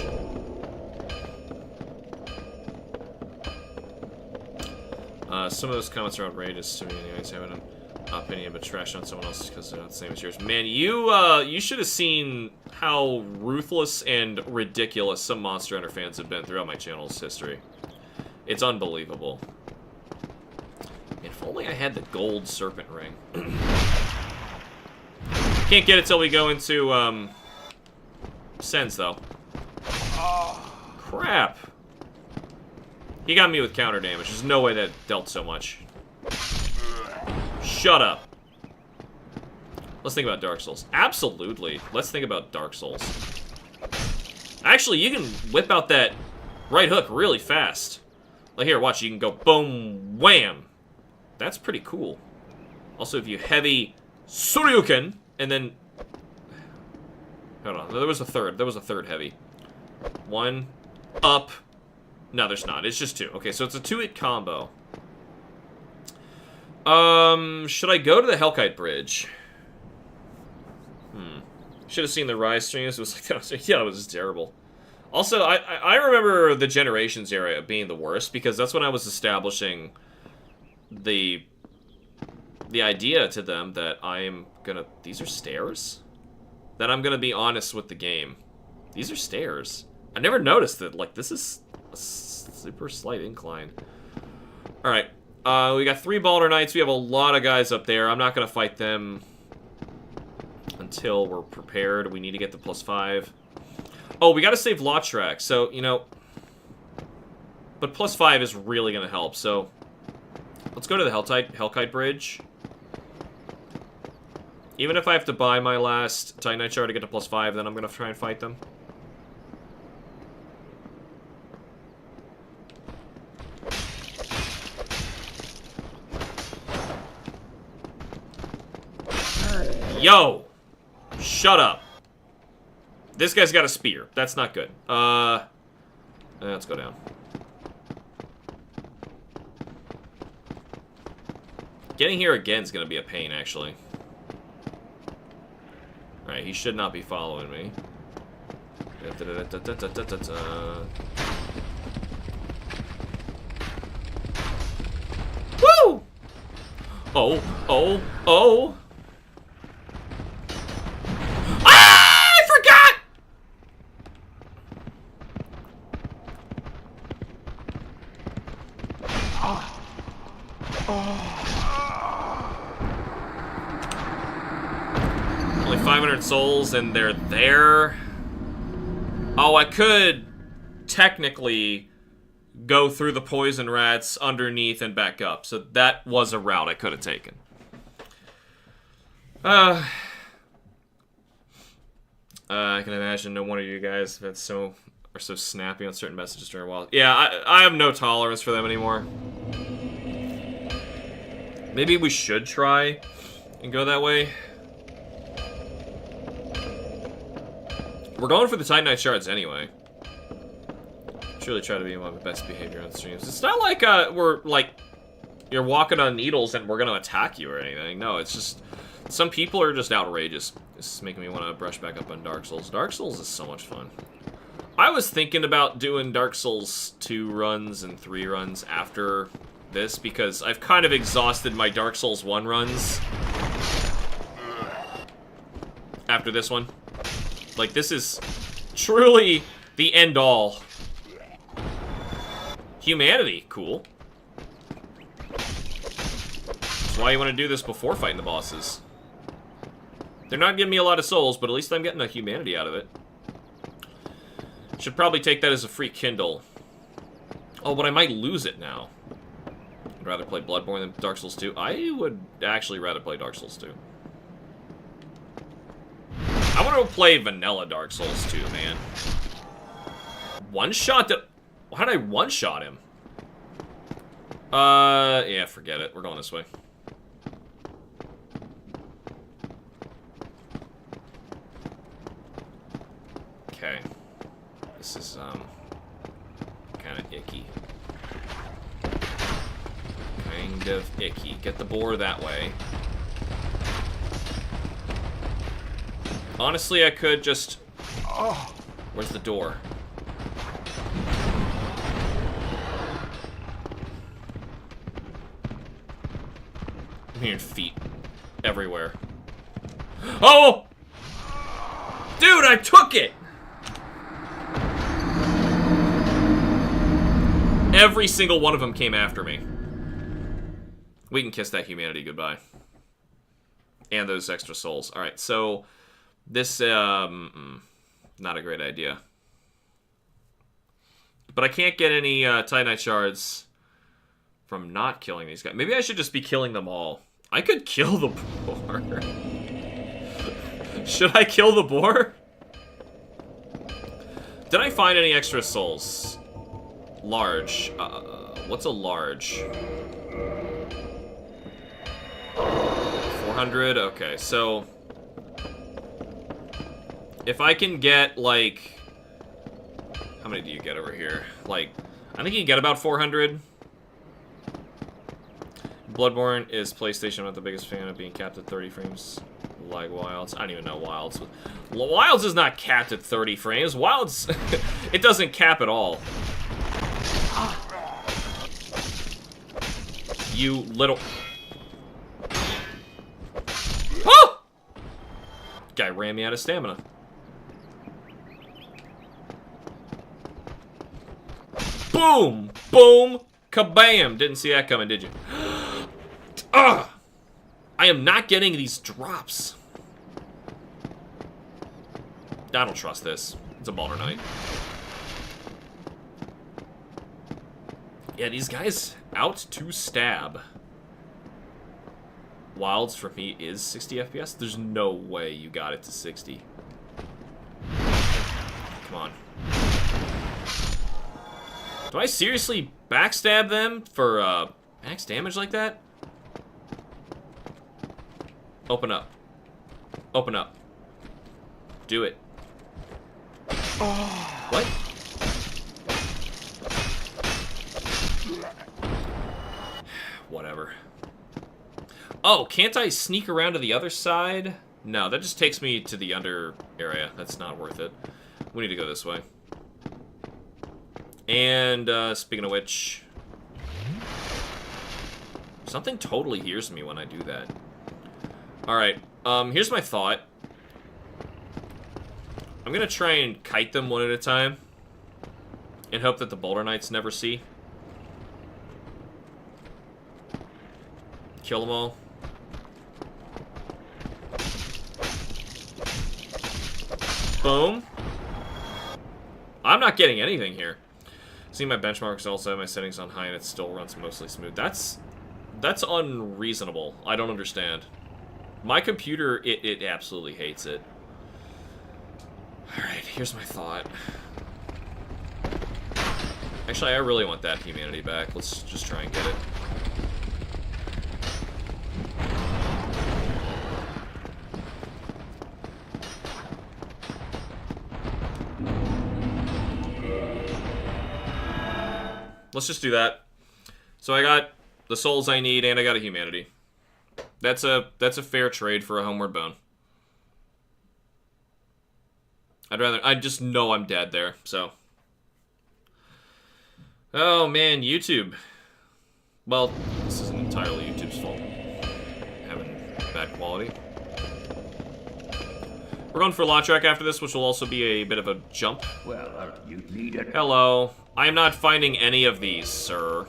S1: Some of those comments are outrageous to me anyways. Having an opinion but trash on someone else because they're not the same as yours. Man, you should have seen how ruthless and ridiculous some Monster Hunter fans have been throughout my channel's history. It's unbelievable. If only I had the gold serpent ring. Can't get it till we go into, Sens, though. Crap. He got me with counter damage. There's no way that dealt so much. Shut up. Let's think about Dark Souls. Absolutely. Let's think about Dark Souls. Actually, you can whip out that right hook really fast. Like, here, watch. You can go boom, wham. That's pretty cool. Also, if you heavy Suryuken, and then... Hold on. There was a third. There was a third heavy. 1, up. No, there's not. It's just 2. Okay, so it's a 2-hit combo. Should I go to the Hellkite Bridge? Should have seen the Rise streams. It was like, yeah, it was just terrible. Also, I remember the Generations area being the worst, because that's when I was establishing the idea to them that I am gonna... These are stairs? That I'm gonna be honest with the game. These are stairs. I never noticed that, like, this is a super slight incline. Alright. We got 3 Balder Knights. We have a lot of guys up there. I'm not gonna fight them until we're prepared. We need to get the +5. Oh, we gotta save Lottrak, so, you know... But +5 is really gonna help, so... Let's go to the Hellkite Bridge. Even if I have to buy my last Titanite Shard to get to +5, then I'm gonna try and fight them. Yo! Shut up. This guy's got a spear. That's not good. Let's go down. Getting here again is going to be a pain, actually. Alright, he should not be following me. Woo! Oh, oh, oh! I forgot! Only 500 souls and they're there. Oh, I could technically go through the poison rats underneath and back up. So that was a route I could have taken. I can imagine no one of you guys are so snappy on certain messages during a while. Yeah, I have no tolerance for them anymore. Maybe we should try and go that way. We're going for the Titanite Shards anyway. Truly try to be my best behavior on streams. It's not like we're like you're walking on needles and we're gonna attack you or anything. No, it's just some people are just outrageous. This is making me want to brush back up on Dark Souls. Dark Souls is so much fun. I was thinking about doing Dark Souls 2 runs and 3 runs after this because I've kind of exhausted my Dark Souls 1 runs after this one. Like, this is truly the end-all. Humanity, cool. That's why you want to do this before fighting the bosses. They're not giving me a lot of souls, but at least I'm getting a humanity out of it. Should probably take that as a free Kindle. Oh, but I might lose it now. I'd rather play Bloodborne than Dark Souls 2. I would actually rather play Dark Souls 2. I want to play vanilla Dark Souls 2, man. One-shot that... How did I one-shot him? Yeah, forget it. We're going this way. Okay. This is, kind of icky. Kind of icky. Get the boar that way. Honestly, I could just... Oh, where's the door? I'm hearing feet everywhere. Oh! Dude, I took it! Every single one of them came after me. We can kiss that humanity goodbye. And those extra souls. Alright, so... This, not a great idea. But I can't get any Titanite shards from not killing these guys. Maybe I should just be killing them all. I could kill the boar. Should I kill the boar? Did I find any extra souls? Large. What's a large? 400? Okay, so... If I can get, like... How many do you get over here? Like, I think you can get about 400. Bloodborne is PlayStation. I'm not the biggest fan of being capped at 30 frames. Like Wilds. I don't even know Wilds. Wilds is not capped at 30 frames. Wilds... it doesn't cap at all. You little... Oh! Guy ran me out of stamina. Boom! Boom! Kabam! Didn't see that coming, did you? Ugh! I am not getting these drops. I don't trust this. It's a Baldur Knight. Yeah, these guys out to stab. Wilds for me is 60 FPS. There's no way you got it to 60. Come on. Do I seriously backstab them for max damage like that? Open up. Open up. Do it. Oh. What? Whatever. Oh, can't I sneak around to the other side? No, that just takes me to the under area. That's not worth it. We need to go this way. And, speaking of which... Something totally hears me when I do that. Alright, here's my thought. I'm gonna try and kite them one at a time. And hope that the Baldur Knights never see. Kill them all. Boom. I'm not getting anything here. See, my benchmarks also have my settings on high and it still runs mostly smooth. That's unreasonable. I don't understand. My computer, it absolutely hates it. Alright, here's my thought. Actually, I really want that humanity back. Let's just try and get it. Let's just do that. So I got the souls I need, and I got a humanity. That's a fair trade for a homeward bone. I just know I'm dead there, so. Oh man, YouTube. Well, this isn't entirely YouTube's fault. Having bad quality. We're going for Lautrec after this, which will also be a bit of a jump.
S4: Well, you need it.
S1: Hello. I am not finding any of these, sir.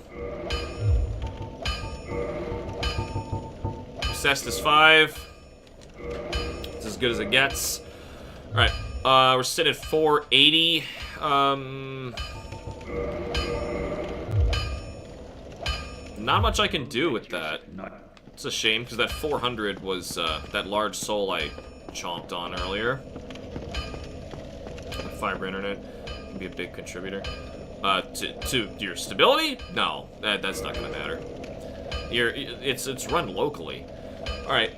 S1: Cestus 5. It's as good as it gets. Alright, we're sitting at 480. not much I can do with that.
S4: Not
S1: It's a shame, because that 400 was that large soul I chomped on earlier. Fiber internet can be a big contributor. To your stability? No, that's not gonna matter. It's run locally. All right.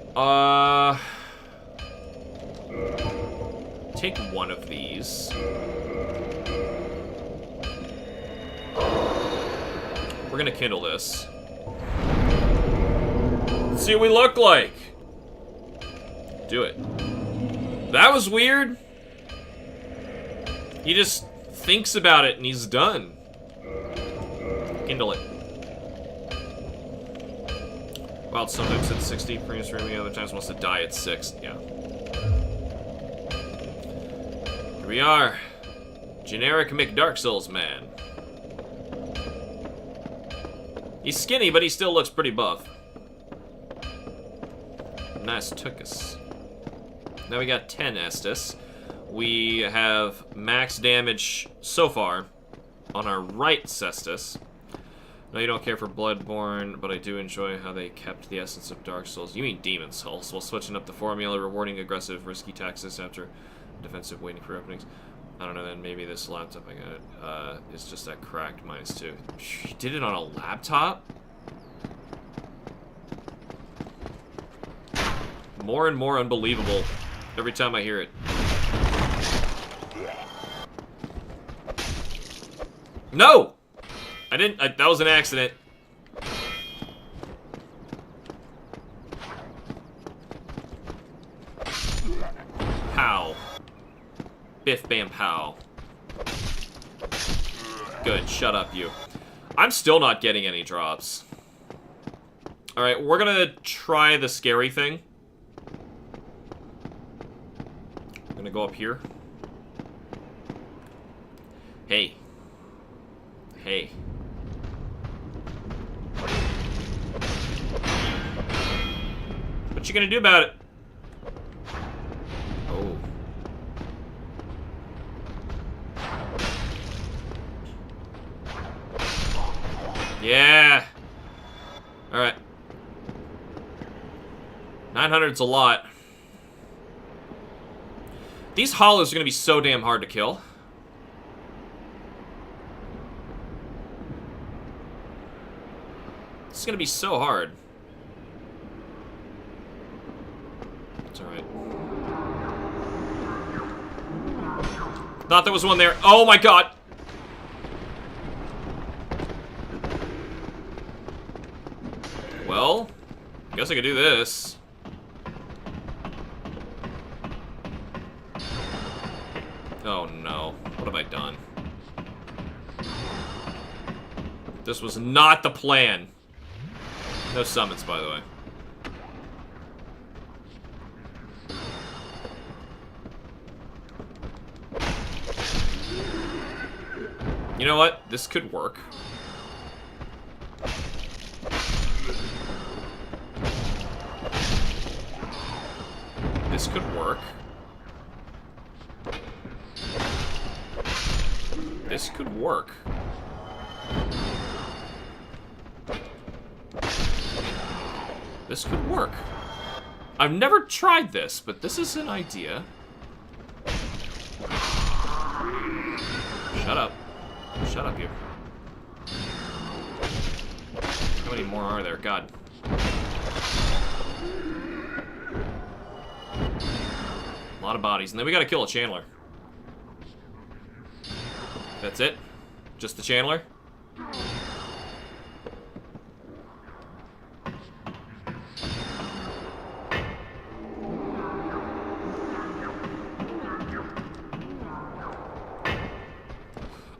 S1: Take one of these. We're gonna kindle this. Let's see what we look like. Do it. That was weird. He just thinks about it and he's done. Kindle it. Well, sometimes it's 60 frames per second, other times wants to die at 6. Yeah. Here we are. Generic McDark Souls man. He's skinny, but he still looks pretty buff. Nice tookus. Now we got 10 Estus. We have max damage so far on our right Cestus. No, you don't care for Bloodborne, but I do enjoy how they kept the essence of Dark Souls. You mean Demon Souls, while switching up the formula, rewarding aggressive, risky taxes after defensive waiting for openings. I don't know, then maybe this laptop I got is just that cracked -2. You did it on a laptop? More and more unbelievable every time I hear it. No! I didn't, that was an accident. Pow. Biff bam pow. Good, shut up you. I'm still not getting any drops. Alright, we're gonna try the scary thing. I'm gonna go up here. Hey. Hey. What you gonna do about it? Oh. Yeah. Alright. 900's a lot. These hollows are gonna be so damn hard to kill. It's gonna be so hard. It's alright. Thought there was one there. Oh my god! Well, I guess I could do this. Oh no. What have I done? This was not the plan. No summons, by the way. You know what? This could work. This could work. This could work. This could work. I've never tried this, but this is an idea. Shut up. Shut up, you. How many more are there? God. A lot of bodies. And then we gotta kill a Chandler. That's it? Just the Chandler?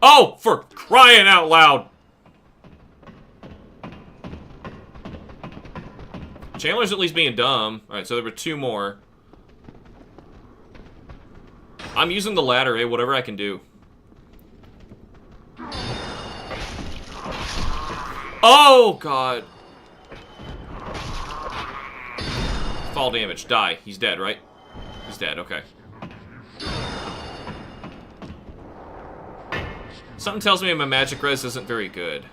S1: Oh, for crying out loud! Chandler's at least being dumb. Alright, so there were 2 more. I'm using the ladder, eh? Whatever I can do. Oh, God. Fall damage. Die. He's dead, right? He's dead, okay. Something tells me my magic res isn't very good.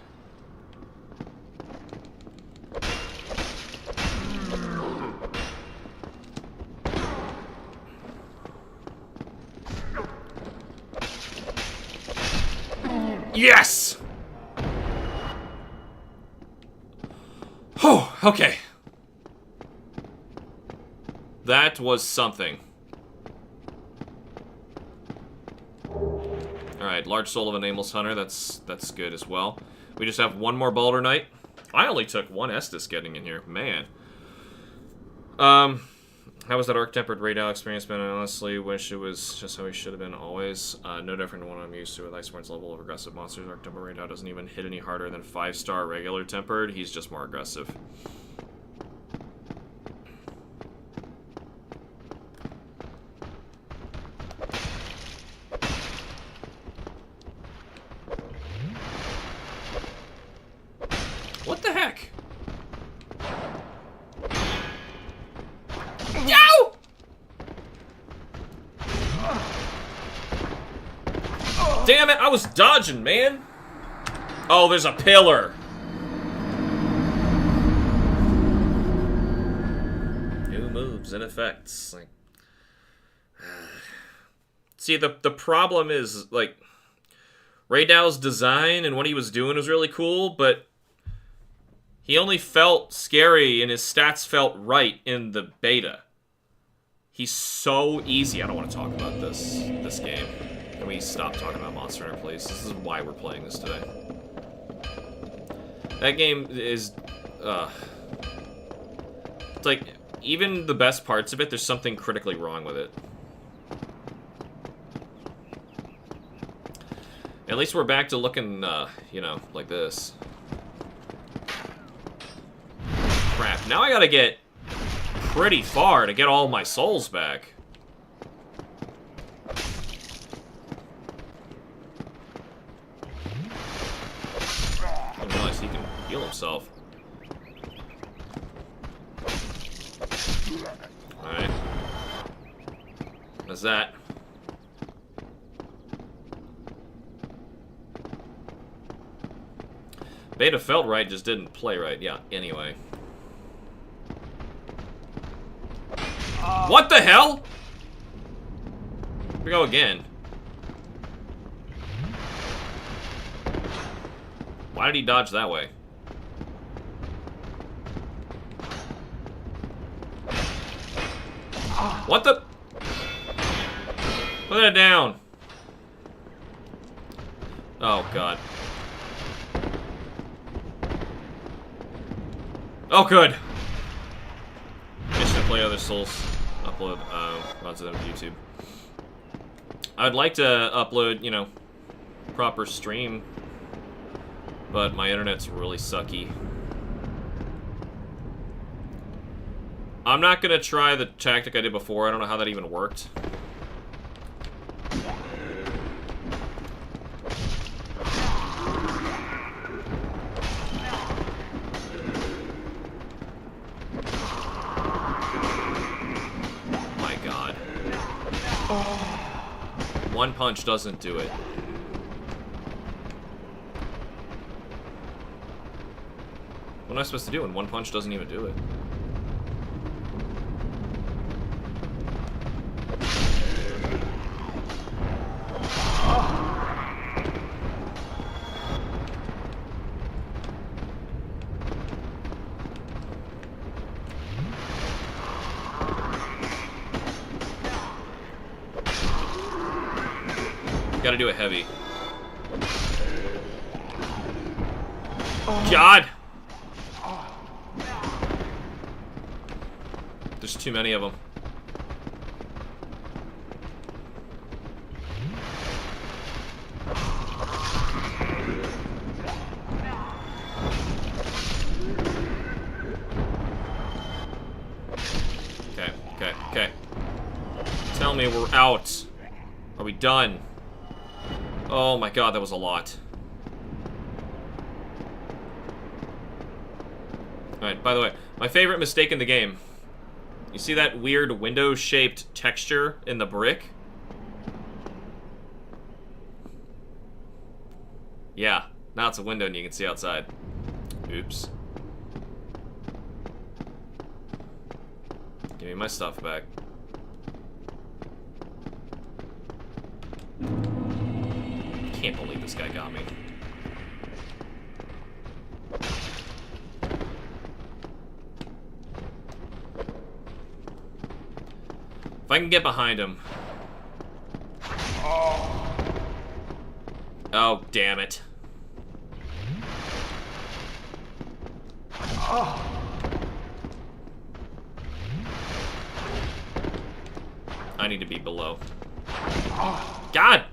S1: Yes! Oh, okay. That was something. Alright, large soul of a nameless hunter. That's good as well. We just have one more Baldur Knight. I only took one Estus getting in here. Man. How was that Arc-Tempered Radar experience been? I honestly wish it was just how he should have been always. No different than what I'm used to with Iceborne's level of aggressive monsters. Arc-Tempered Radar doesn't even hit any harder than 5-star regular tempered. He's just more aggressive. What the heck? Yow! Damn it, I was dodging, man. Oh, there's a pillar. New moves and effects. Like, see, the problem is, like, Raydow's design and what he was doing was really cool, but he only felt scary and his stats felt right in the beta. He's so easy. I don't want to talk about this game. Can we stop talking about Monster Hunter, please? This is why we're playing this today. That game is, it's like, even the best parts of it, there's something critically wrong with it. At least we're back to looking, you know, like this. Crap. Now I gotta get pretty far to get all my souls back. I didn't realize he can heal himself. Alright. What's that? Beta felt right, just didn't play right. Yeah, anyway. What the hell? Here we go again. Why did he dodge that way? What the? Put it down. Oh, God. Oh, good. Mission to play other souls. Upload runs them to YouTube. I'd like to upload, you know, proper stream, but my internet's really sucky. I'm not gonna try the tactic I did before. I don't know how that even worked. One punch doesn't do it. What am I supposed to do when one punch doesn't even do it? Gotta do it heavy. God! There's too many of them. Okay. Tell me we're out. Are we done? Oh my God, that was a lot. Alright, by the way, my favorite mistake in the game. You see that weird window-shaped texture in the brick? Yeah, now it's a window and you can see outside. Oops. Give me my stuff back. Can't believe this guy got me. If I can get behind him. Oh, damn it. I need to be below. God!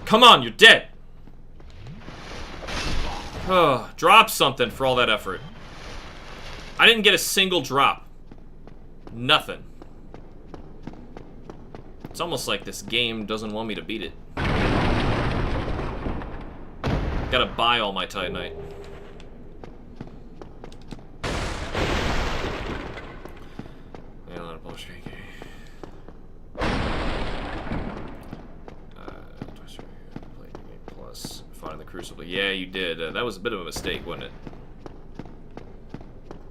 S1: Come on, you're dead! Drop something for all that effort. I didn't get a single drop. Nothing. It's almost like this game doesn't want me to beat it. Gotta buy all my Titanite. Crucible. Yeah, you did. That was a bit of a mistake, wasn't it?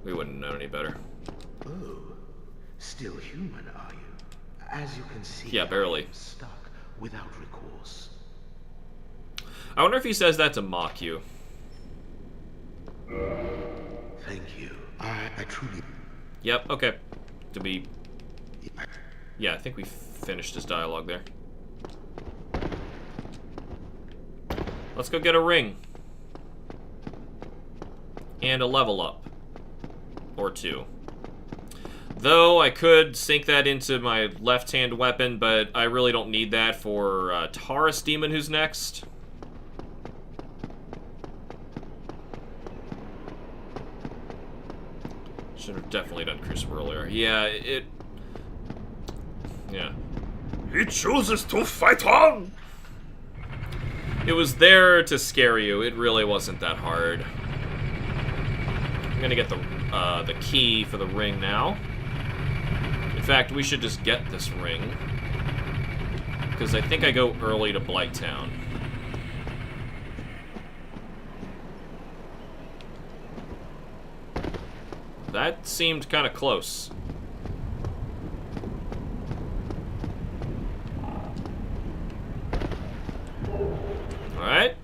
S1: We wouldn't know any better.
S5: Oh, still human, are you? As you can see,
S1: yeah, barely.
S5: I'm stuck without recourse.
S1: I wonder if he says that to mock you.
S5: Thank you. I truly...
S1: Yep, okay. To be... Yeah, I think we finished his dialogue there. Let's go get a ring. And a level up. Or 2. Though I could sink that into my left-hand weapon, but I really don't need that for Taurus Demon, who's next. Should have definitely done Crucible earlier. Yeah, yeah.
S6: He chooses to fight on!
S1: It was there to scare you. It really wasn't that hard. I'm gonna get the key for the ring now. In fact, we should just get this ring. Because I think I go early to Blighttown. That seemed kind of close. Alright.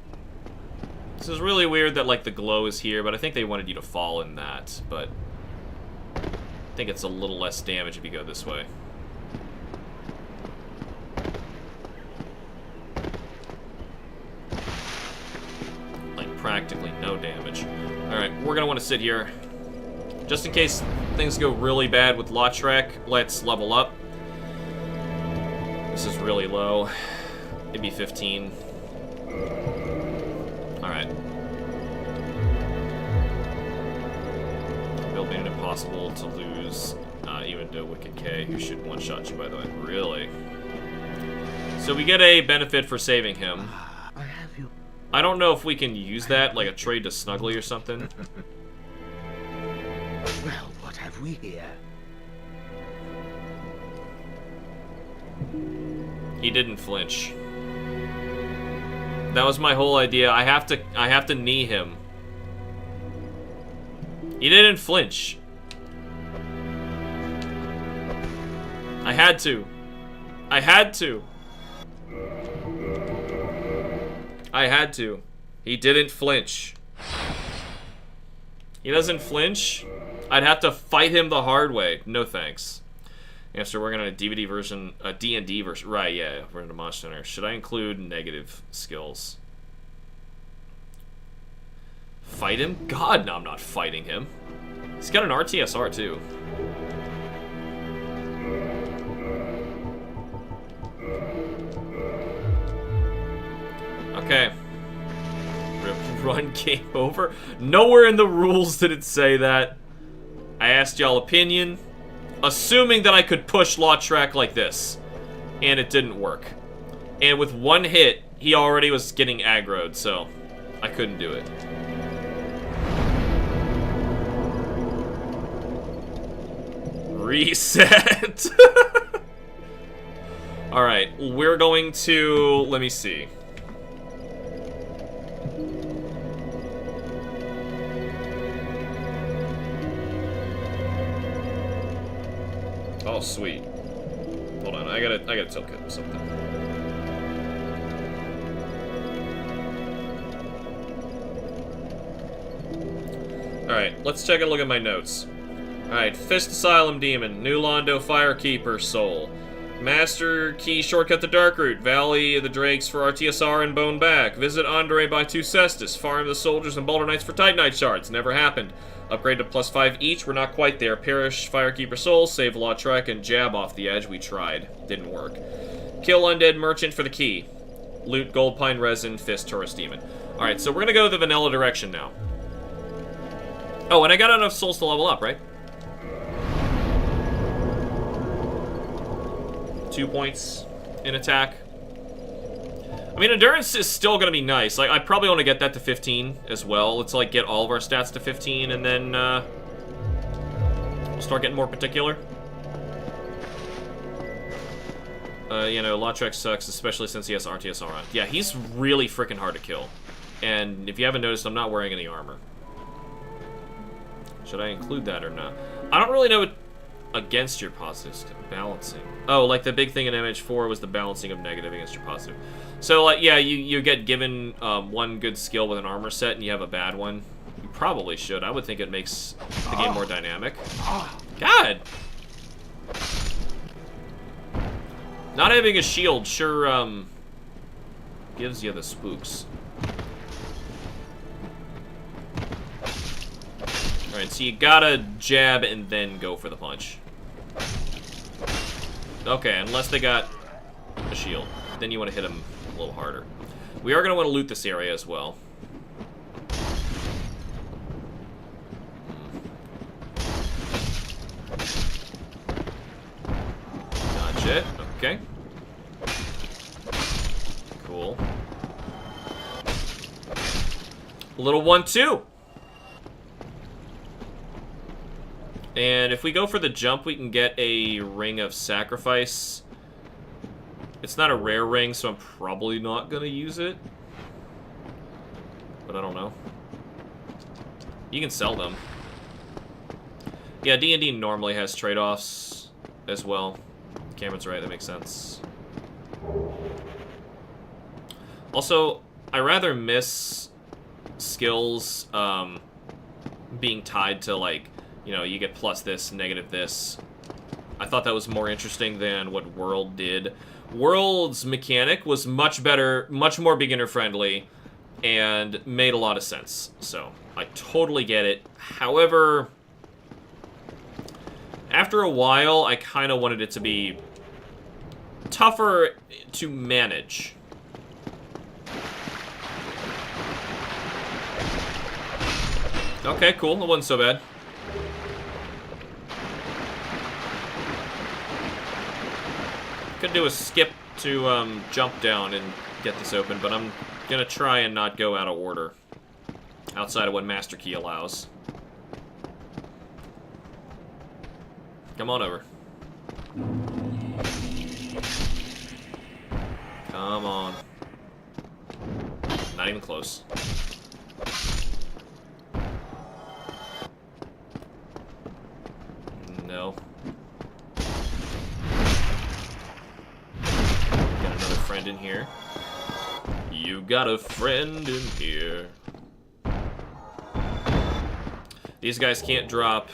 S1: This is really weird that, like, the glow is here, but I think they wanted you to fall in that, but I think it's a little less damage if you go this way. Like, practically no damage. Alright, we're gonna want to sit here. Just in case things go really bad with Lautrec, let's level up. This is really low. It'd be 15. Alright. It'll be impossible to lose, even to Wicked K, who should one-shot you, by the way. Really? So we get a benefit for saving him. I don't know if we can use that, like a trade to Snuggly or something.
S5: Well, what have we here?
S1: He didn't flinch. That was my whole idea. I have to knee him. He didn't flinch. I had to. I had to. I had to. He didn't flinch. He doesn't flinch. I'd have to fight him the hard way. No thanks. Yeah, so we're gonna a DVD version, a D&D version. Right, yeah, we're in a Monster Center. Should I include negative skills? Fight him? God, no, I'm not fighting him. He's got an RTSR, too. Okay. Run game over? Nowhere in the rules did it say that. I asked y'all opinion. Assuming that I could push Lautrec like this. And it didn't work. And with one hit, he already was getting aggroed, so I couldn't do it. Reset! Alright, we're going to... let me see. Oh, sweet. Hold on, gotta tell him something. Alright, let's take a look at my notes. Alright, Fist Asylum Demon, New Londo Firekeeper Soul. Master Key Shortcut the Dark Route, Valley of the Drakes for RTSR and Bone Back. Visit Andre by Two Cestus, Farm the Soldiers and Balder Knights for Titanite Shards. Never happened. Upgrade to +5 each, we're not quite there. Perish Firekeeper Soul, save Lautrec, and jab off the edge. We tried. Didn't work. Kill Undead Merchant for the key. Loot Gold Pine Resin, Fist Tourist Demon. Alright, so we're gonna go the vanilla direction now. Oh, and I got enough souls to level up, right? 2 points in attack. I mean, endurance is still gonna be nice. Like, I probably want to get that to 15 as well. Let's, like, get all of our stats to 15, and then, we'll start getting more particular. You know, Lautrec sucks, especially since he has RTSR on. Yeah, he's really freaking hard to kill. And if you haven't noticed, I'm not wearing any armor. Should I include that or not? I don't really know what against your positives. Balancing. Oh, like the big thing in MH4 was the balancing of negative against your positive. So, like, yeah, you get given one good skill with an armor set and you have a bad one. You probably should. I would think it makes the game more dynamic. God! Not having a shield sure, gives you the spooks. Alright, so you gotta jab and then go for the punch. Okay, unless they got a shield. Then you want to hit them a little harder. We are going to want to loot this area as well. Gotcha. Okay. Cool. Little 1-2. And if we go for the jump, we can get a Ring of Sacrifice. It's not a rare ring, so I'm probably not going to use it. But I don't know. You can sell them. Yeah, D&D normally has trade-offs as well. Cameron's right, that makes sense. Also, I rather miss skills being tied to, like, you know, you get plus this, negative this. I thought that was more interesting than what World did. World's mechanic was much better, much more beginner-friendly, and made a lot of sense. So, I totally get it. However, after a while, I kind of wanted it to be tougher to manage. Okay, cool. It wasn't so bad. Could do a skip to jump down and get this open, but I'm gonna try and not go out of order. Outside of what Master Key allows. Come on over. Come on. Not even close. No. Got another friend in here. You got a friend in here. These guys can't drop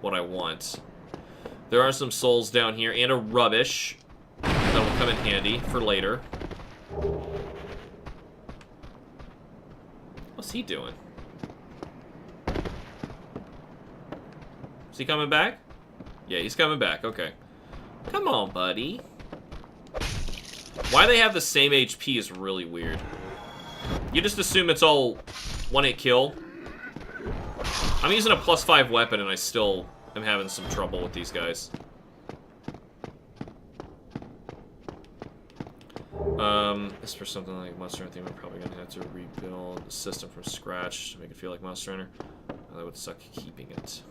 S1: what I want. There are some souls down here and a rubbish that will come in handy for later. What's he doing? Is he coming back? Yeah, he's coming back. Okay. Come on, buddy. Why they have the same HP is really weird. You just assume it's all one-hit kill. I'm using a +5 weapon and I still am having some trouble with these guys. This for something like Monster Hunter, we're probably gonna have to rebuild the system from scratch to make it feel like Monster Hunter. That would suck keeping it.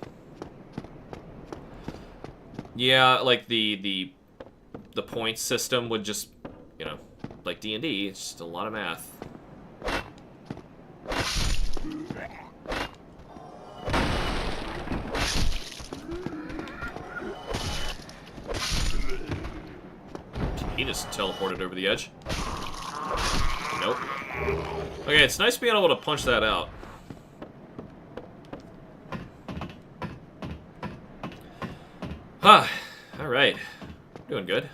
S1: Yeah, like the point system would just, you know, like D&D, it's just a lot of math. He just teleported over the edge. Nope. Okay, it's nice being able to punch that out. Huh. Alright. Doing good.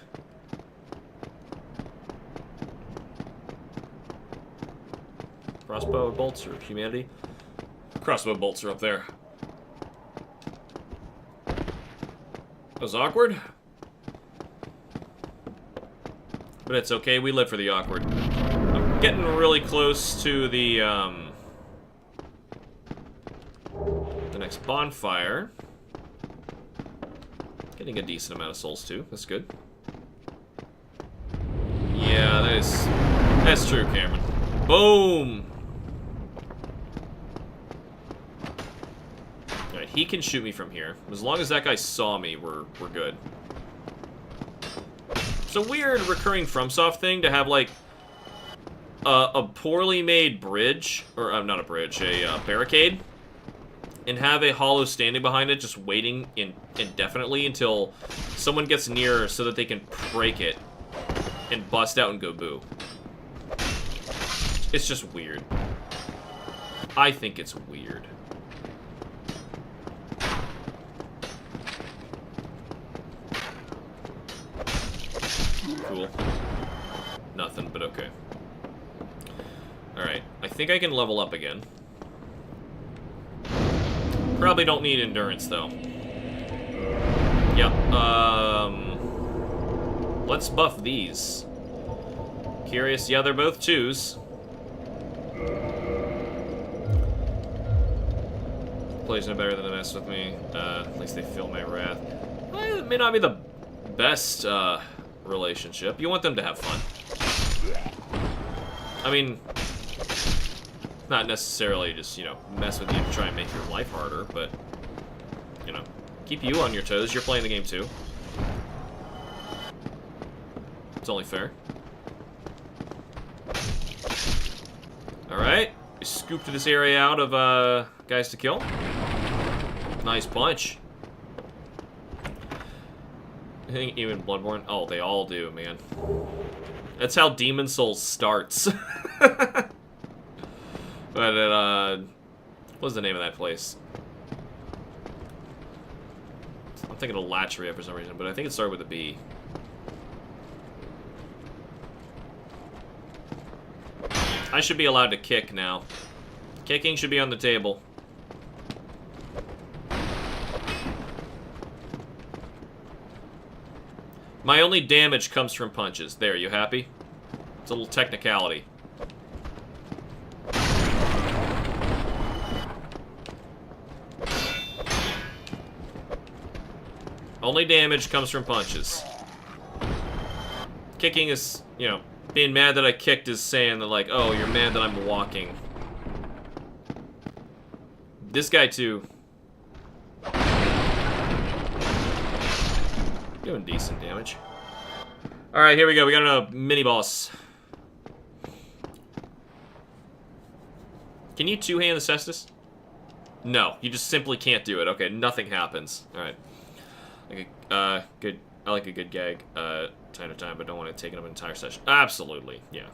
S1: Crossbow bolts or humanity? Crossbow bolts are up there. That was awkward. But it's okay, we live for the awkward. I'm getting really close to the next bonfire. Getting a decent amount of souls too, that's good. Yeah, that's true, Cameron. Boom! Alright, he can shoot me from here. As long as that guy saw me, we're good. It's a weird recurring FromSoft thing to have, like, a poorly made bridge, or not a bridge, a barricade, and have a hollow standing behind it just waiting indefinitely until someone gets near so that they can break it and bust out and go boo. It's just weird. I think it's weird. Cool. Nothing, but okay. Alright, I think I can level up again. Probably don't need endurance, though. Yep, let's buff these. Curious, yeah, they're both 2s. Plays no better than to mess with me. At least they feel my wrath. Well, it may not be the best, relationship. You want them to have fun. I mean, not necessarily just, you know, mess with you to try and make your life harder, but, you know, keep you on your toes. You're playing the game too. It's only fair. Alright. We scooped this area out of, guys to kill. Nice punch. I think even Bloodborne... Oh, they all do, man. That's how Demon Souls starts. But it, what's the name of that place? I'm thinking of Latria for some reason, but I think it started with a B. I should be allowed to kick now. Kicking should be on the table. My only damage comes from punches. There, you happy? It's a little technicality. Only damage comes from punches. Kicking is, you know, being mad that I kicked is saying that, like, oh, you're mad that I'm walking. This guy, too. Doing decent damage. Alright, here we go. We got a mini-boss. Can you two-hand the Cestus? No, you just simply can't do it. Okay, nothing happens. Alright. Okay, good. I like a good gag, time to time, but don't want to take up an entire session. Absolutely, yeah.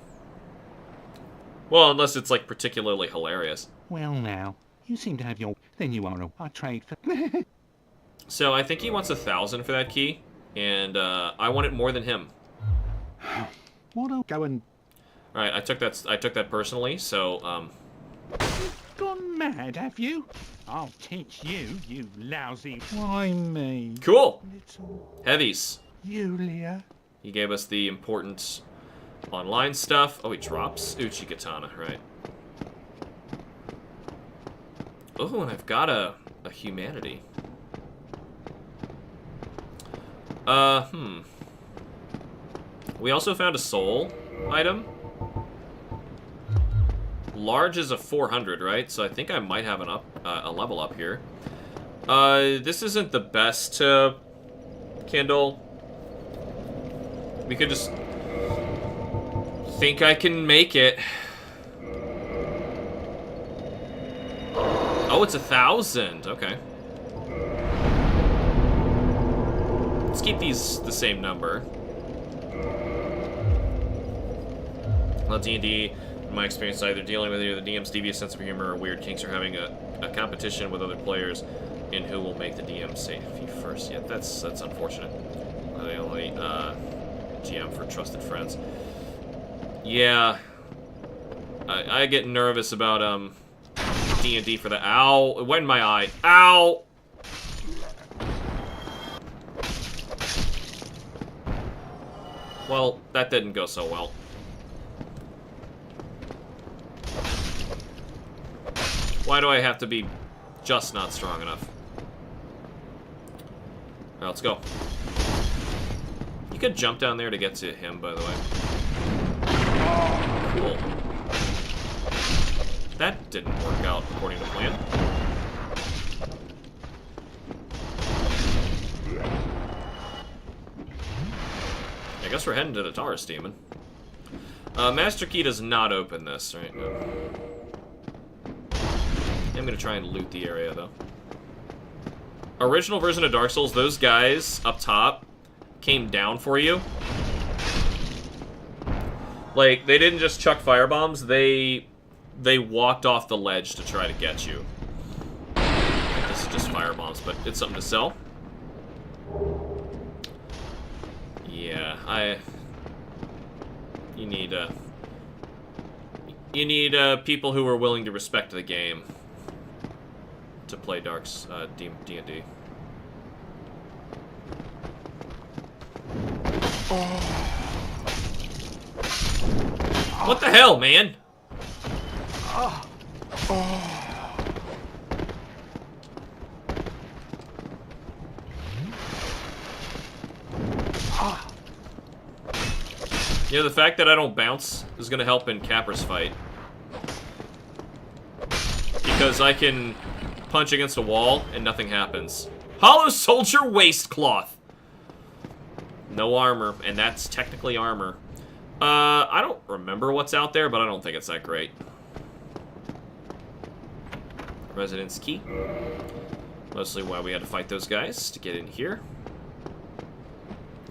S1: Well, unless it's, like, particularly hilarious.
S7: Well, now, you seem to have your... Then you are a trade for...
S1: So, I think he wants 1,000 for that key, and, I want it more than him.
S7: What I'll go and...
S1: Alright, I took that personally, so,
S7: Gone mad, have you? I'll teach you, you lousy... Why me?
S1: Cool!
S7: Little
S1: Heavies.
S7: Julia.
S1: He gave us the important online stuff. Oh, he drops Uchi Katana, right. Oh, and I've got a humanity. We also found a soul item. Large is a 400, right? So I think I might have a level up here. This isn't the best to kindle. We could just think I can make it. Oh, it's 1,000. Okay. Let's keep these the same number. Well, D&D, in my experience, either dealing with either the DM's devious sense of humor or weird kinks, or having a competition with other players in who will make the DM safety first. Yeah, that's unfortunate. The only GM for trusted friends. Yeah, I get nervous about D&D for that. Ow! It went in my eye. Ow! Well, that didn't go so well. Why do I have to be just not strong enough? Alright, let's go. You could jump down there to get to him, by the way. Cool. That didn't work out according to plan. I guess we're heading to the Taurus Demon. Master Key does not open this, right? No. I'm gonna try and loot the area, though. Original version of Dark Souls, those guys up top came down for you. Like, they didn't just chuck firebombs, they walked off the ledge to try to get you. This is just firebombs, but it's something to sell. Yeah, you need people who are willing to respect the game to play Dark's D&D. What the hell, man? You know, the fact that I don't bounce is gonna help in Capper's fight. Because I can punch against a wall and nothing happens. Hollow Soldier Waistcloth! No armor, and that's technically armor. I don't remember what's out there, but I don't think it's that great. Residence Key. Mostly why we had to fight those guys to get in here.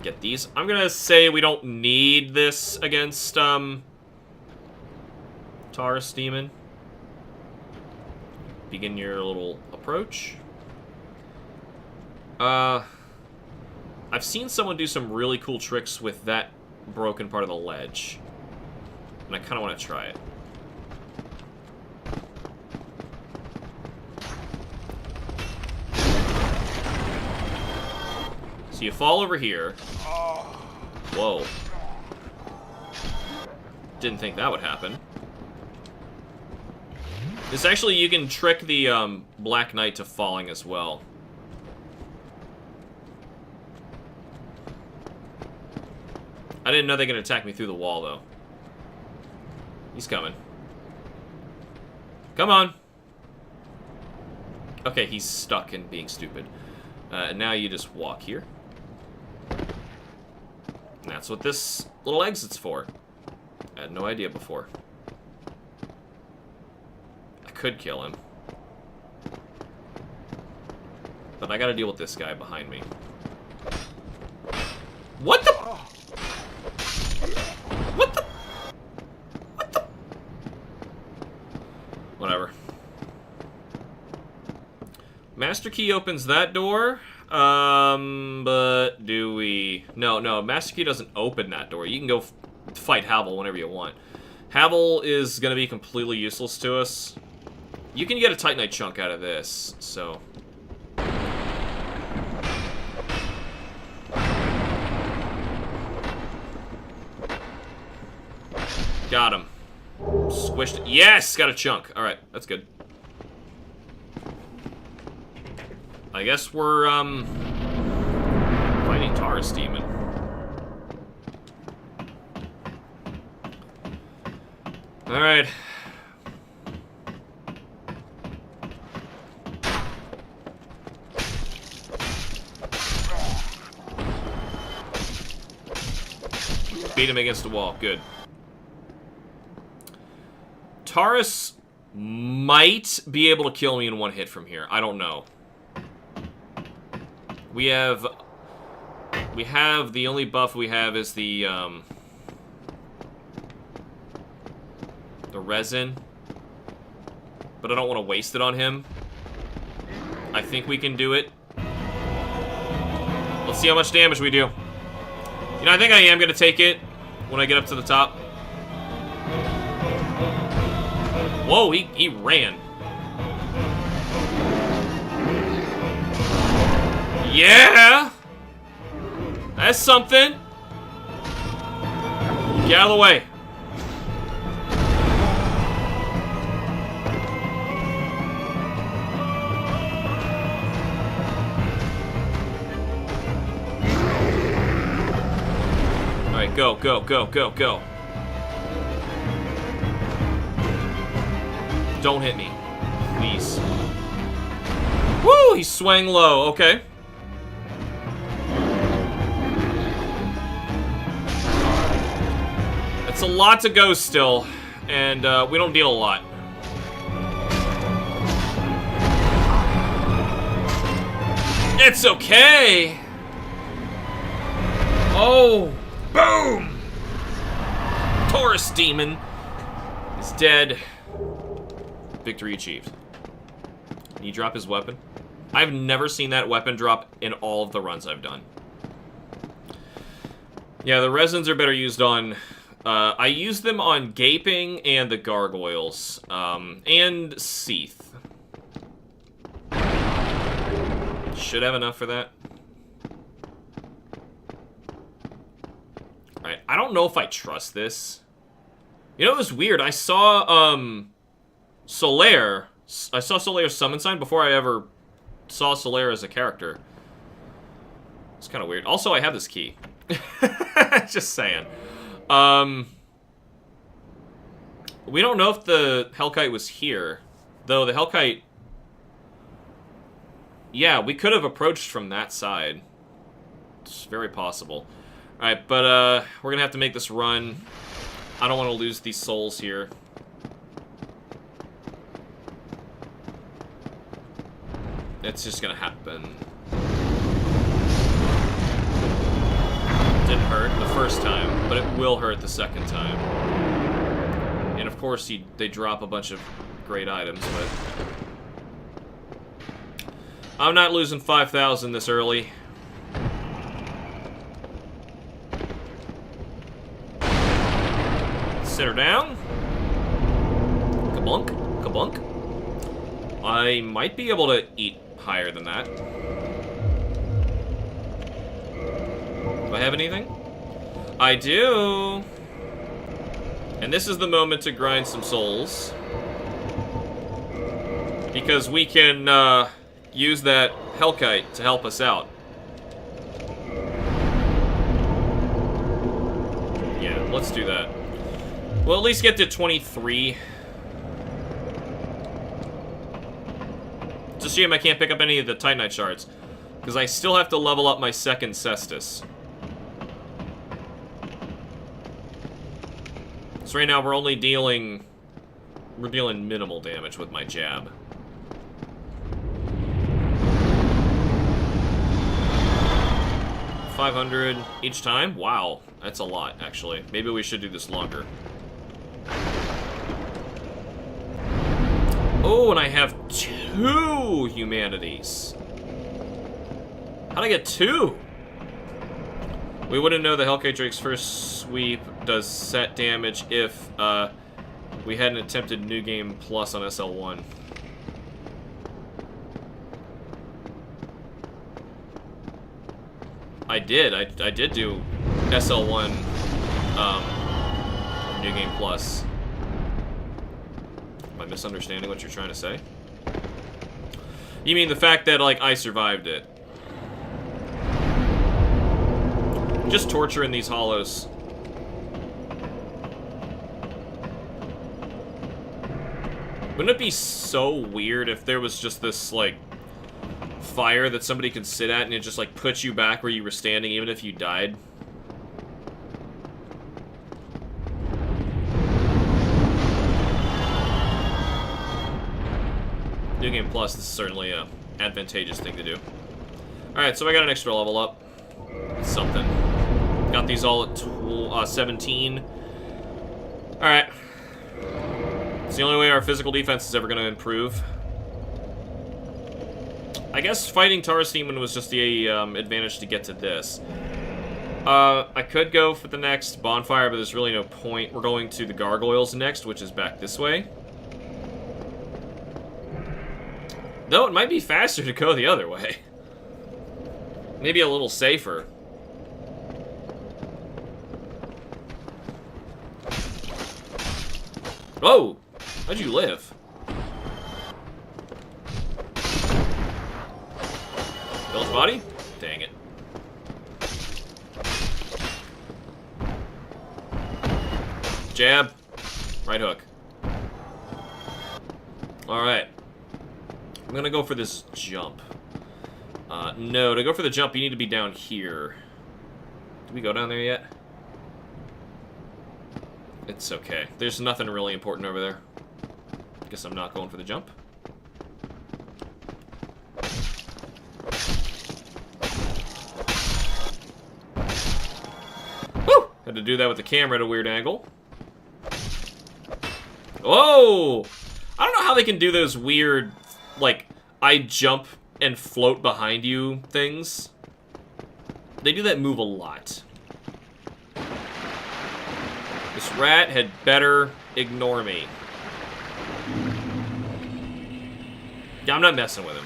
S1: Get these. I'm gonna say we don't need this against, Taurus Demon. Begin your little approach. I've seen someone do some really cool tricks with that broken part of the ledge. And I kind of want to try it. So you fall over here. Whoa. Didn't think that would happen. This actually, you can trick the Black Knight to falling as well. I didn't know they could attack me through the wall, though. He's coming. Come on! Okay, he's stuck in being stupid. Now you just walk here. And that's what this little exit's for. I had no idea before. I could kill him. But I gotta deal with this guy behind me. What the? What the? What the? Whatever. Master Key opens that door. But do we... No, Master Key doesn't open that door. You can go fight Havel whenever you want. Havel is gonna be completely useless to us. You can get a Titanite chunk out of this, so... Got him. Squished it. Yes! Got a chunk. Alright, that's good. I guess we're, fighting Taurus Demon. Alright. Beat him against the wall. Good. Taurus might be able to kill me in one hit from here. I don't know. We have the only buff we have is the The resin. But I don't want to waste it on him. I think we can do it. Let's see how much damage we do. You know, I think I am going to take it when I get up to the top. Whoa, he ran. Yeah! That's something. Get out of the way. Alright, go, go, go, go, go. Don't hit me. Please. Woo! He swung low. Okay. It's a lot to go still, and we don't deal a lot. It's okay. Oh, boom! Taurus demon is dead. Victory achieved. Can he drop his weapon? I've never seen that weapon drop in all of the runs I've done. Yeah, the resins are better used on... I use them on Gaping and the Gargoyles. And Seath. Should have enough for that. Alright, I don't know if I trust this. You know, it was weird. I saw, Solaire. I saw Solaire's summon sign before I ever saw Solaire as a character. It's kind of weird. Also, I have this key. Just saying. We don't know if the Hellkite was here. Though the Hellkite... Yeah, we could have approached from that side. It's very possible. Alright, but, we're gonna have to make this run. I don't want to lose these souls here. It's just gonna happen. Didn't hurt the first time, but it will hurt the second time. And of course, they drop a bunch of great items, but... I'm not losing 5,000 this early. Sit her down. Kabunk, kabunk. I might be able to eat higher than that. Do I have anything? I do. And this is the moment to grind some souls. Because we can use that Hellkite to help us out. Yeah, let's do that. We'll at least get to 23. It's a shame I can't pick up any of the Titanite shards. Because I still have to level up my second Cestus. So right now we're only dealing... We're dealing minimal damage with my jab. $500 each time? Wow, that's a lot, actually. Maybe we should do this longer. Oh, and I have 2 humanities. How'd I get 2? We wouldn't know the Hellkite Drake's first sweep does set damage if we hadn't attempted New Game Plus on SL1. I did. I did do SL1 New Game Plus. Am I misunderstanding what you're trying to say? You mean the fact that, like, I survived it? Just torturing these hollows. Wouldn't it be so weird if there was just this, like, fire that somebody could sit at and it just, like, puts you back where you were standing even if you died? New Game Plus, this is certainly a advantageous thing to do. Alright, so I got an extra level up. Something. Got these all at 17. Alright. It's the only way our physical defense is ever going to improve. I guess fighting Taurus Demon was just the advantage to get to this. I could go for the next bonfire, but there's really no point. We're going to the gargoyles next, which is back this way. Though it might be faster to go the other way. Maybe a little safer. Oh! How'd you live? Kill his body? Dang it. Jab. Right hook. Alright. I'm gonna go for this jump. No, to go for the jump, you need to be down here. Did we go down there yet? It's okay. There's nothing really important over there. Guess I'm not going for the jump. Woo! Had to do that with the camera at a weird angle. Whoa! I don't know how they can do those weird, like, I jump and float behind you things. They do that move a lot. This rat had better ignore me. Yeah, I'm not messing with him.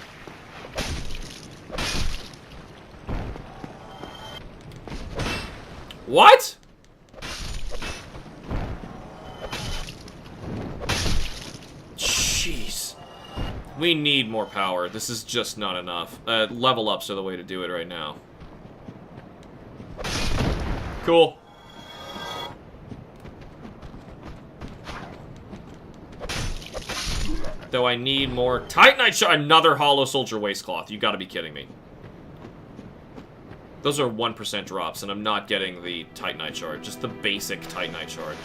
S1: What? Jeez. We need more power. This is just not enough. Level ups are the way to do it right now. Cool. Though I need more Titanite shard. Another Hollow Soldier Waistcloth. You gotta be kidding me. Those are 1% drops, and I'm not getting the Titanite shard. Just the basic Titanite shard,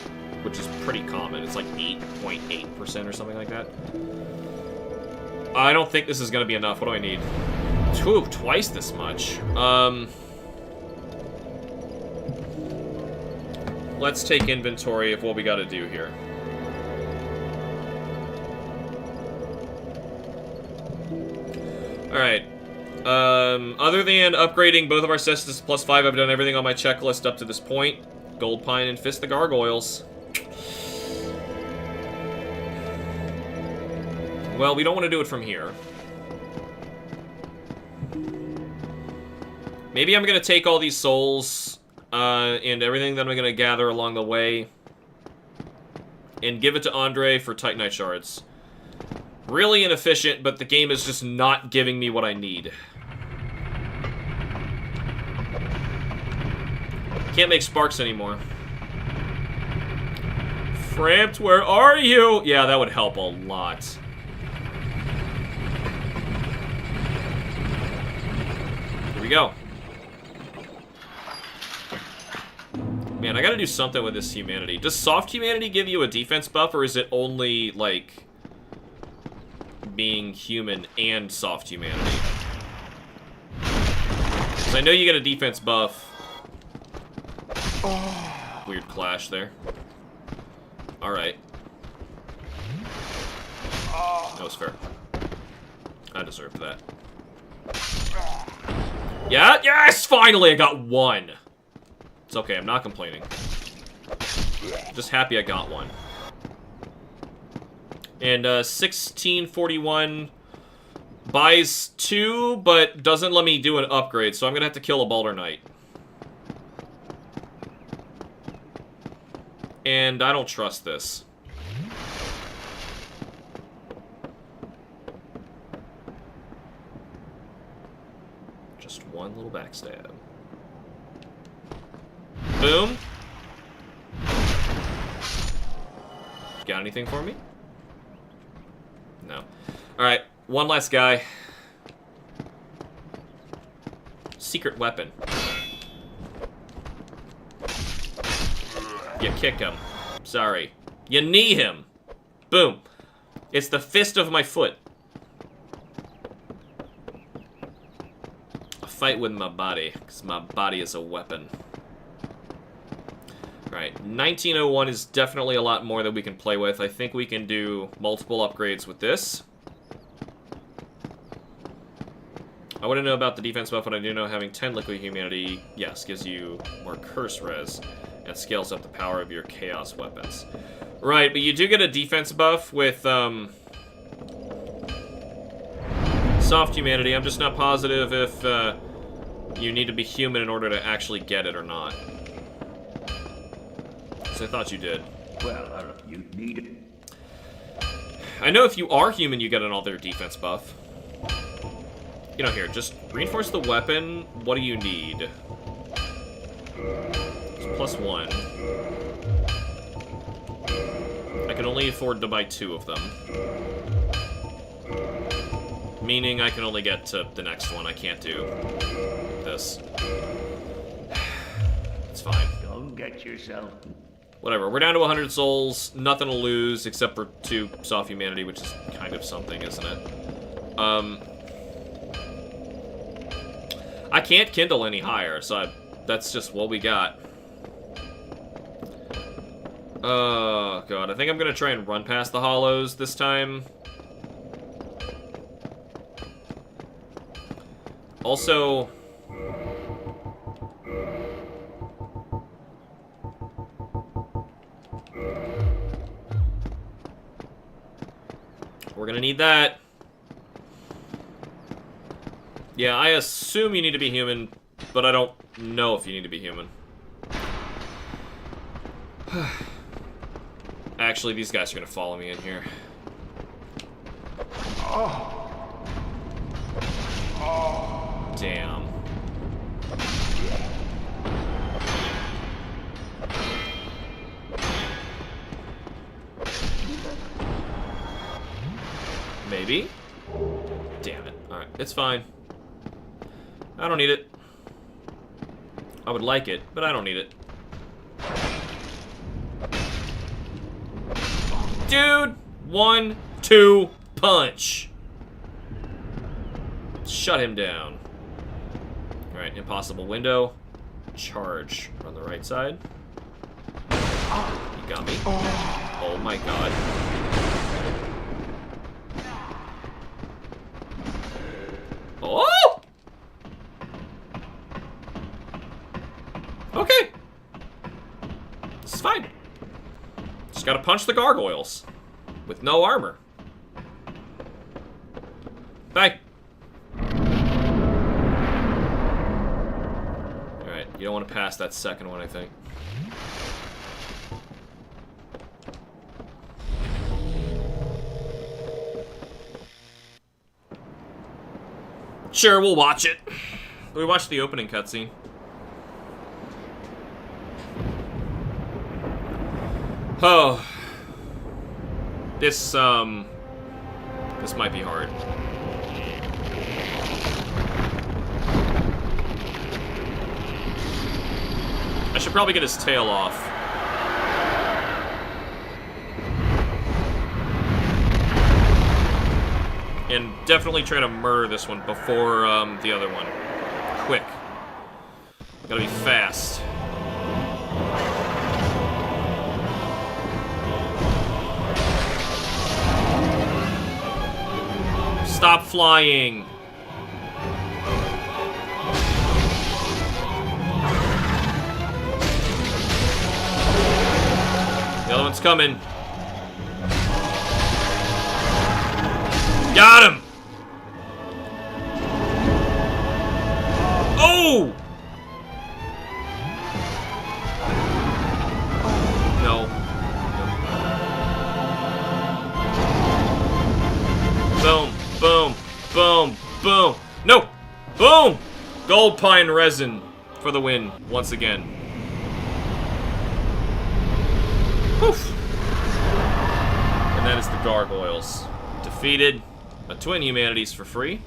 S1: which is pretty common. It's like 8.8% or something like that. I don't think this is gonna be enough. What do I need? Twice this much. Let's take inventory of what we gotta do here. Alright. Other than upgrading both of our systems to +5, I've done everything on my checklist up to this point. Gold Pine and Fist the Gargoyles. Well, we don't want to do it from here. Maybe I'm going to take all these souls and everything that I'm going to gather along the way and give it to Andre for Titanite shards. Really inefficient, but the game is just not giving me what I need. Can't make sparks anymore. Frampt, where are you? Yeah, that would help a lot. Here we go. Man, I gotta do something with this humanity. Does soft humanity give you a defense buff, or is it only, like, being human and soft humanity? Because I know you get a defense buff. Oh. Weird clash there. Alright. That was fair. I deserved that. Yeah, yes! Finally, I got one! It's okay, I'm not complaining. Just happy I got one. And 1641 buys 2, but doesn't let me do an upgrade, so I'm gonna have to kill a Balder Knight. And I don't trust this. Just one little backstab. Boom. Got anything for me? No. Alright, one last guy. Secret weapon. You kick him. Sorry. You knee him. Boom. It's the fist of my foot. I fight with my body, because my body is a weapon. Alright, Alright, 1901 is definitely a lot more that we can play with. I think we can do multiple upgrades with this. I wouldn't know about the defense buff, but I do know having 10 liquid humanity, yes, gives you more curse res and scales up the power of your chaos weapons. Right, but you do get a defense buff with soft humanity. I'm just not positive if you need to be human in order to actually get it or not. So I thought you did.
S4: Well, you need it.
S1: I know if you are human, you get another defense buff. You know, here, just reinforce the weapon. What do you need? It's +1. I can only afford to buy 2 of them. Meaning I can only get to the next one. I can't do this. It's fine.
S4: Don't get yourself.
S1: Whatever. We're down to 100 souls. Nothing to lose except for 2 soft humanity, which is kind of something, isn't it? I can't kindle any higher, so that's just what we got. Oh, God. I think I'm going to try and run past the hollows this time. Also... we're going to need that. Yeah, I assume you need to be human, but I don't know if you need to be human. Actually, these guys are gonna follow me in here. Damn. Maybe? Damn it. Alright, it's fine. I don't need it. I would like it, but I don't need it. Dude! 1, 2, punch! Shut him down. Alright, impossible window. Charge on the right side. You got me. Oh my god. Oh! Okay. This is fine. Just gotta punch the gargoyles. With no armor. Bye. Alright, you don't want to pass that second one, I think. Sure, we'll watch it. We watched the opening cutscene. Oh. This might be hard. I should probably get his tail off. And definitely try to murder this one before the other one. Quick. Gotta be fast. Stop flying. The other one's coming. Got him! Oh! No. Boom, boom, boom, boom. No! Boom! Gold pine resin for the win once again. Poof! And that is the gargoyles. Defeated. A twin humanities for free.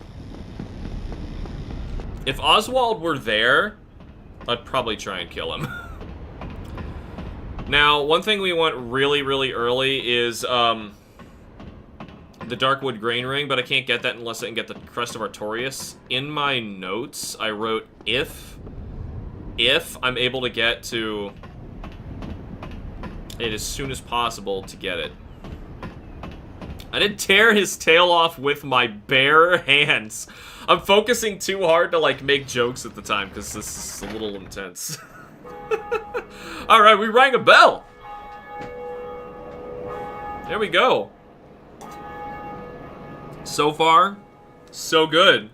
S1: If Oswald were there, I'd probably try and kill him. Now, one thing we want really, really early is the Darkwood Grain Ring, but I can't get that unless I can get the Crest of Artorias. In my notes, I wrote if I'm able to get to it as soon as possible to get it. I didn't tear his tail off with my bare hands. I'm focusing too hard to, like, make jokes at the time, because this is a little intense. Alright, we rang a bell! There we go. So far, so good.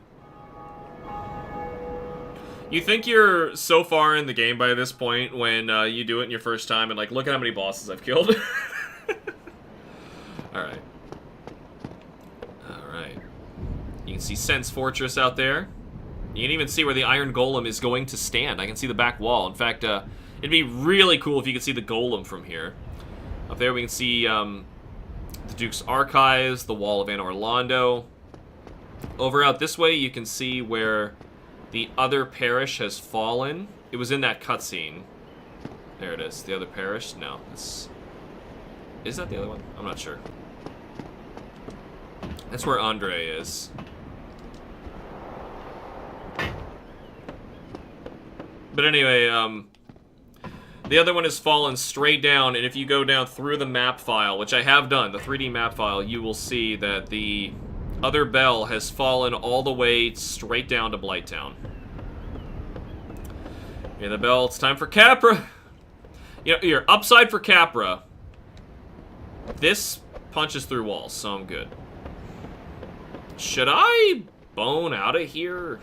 S1: You think you're so far in the game by this point when you do it in your first time and, like, look at how many bosses I've killed. Alright. Alright. You can see Sen's Fortress out there. You can even see where the Iron Golem is going to stand. I can see the back wall. In fact, it'd be really cool if you could see the Golem from here. Up there we can see the Duke's Archives, the Wall of Anor Londo. Over out this way you can see where the other parish has fallen. It was in that cutscene. There it is. The other parish? No. Is that the other one? I'm not sure. That's where Andre is. But anyway, the other one has fallen straight down, and if you go down through the map file, which I have done, the 3D map file, you will see that the other bell has fallen all the way straight down to Blighttown. Yeah, the bell, it's time for Capra! You know, here, upside for Capra. This punches through walls, so I'm good. Should I bone out of here?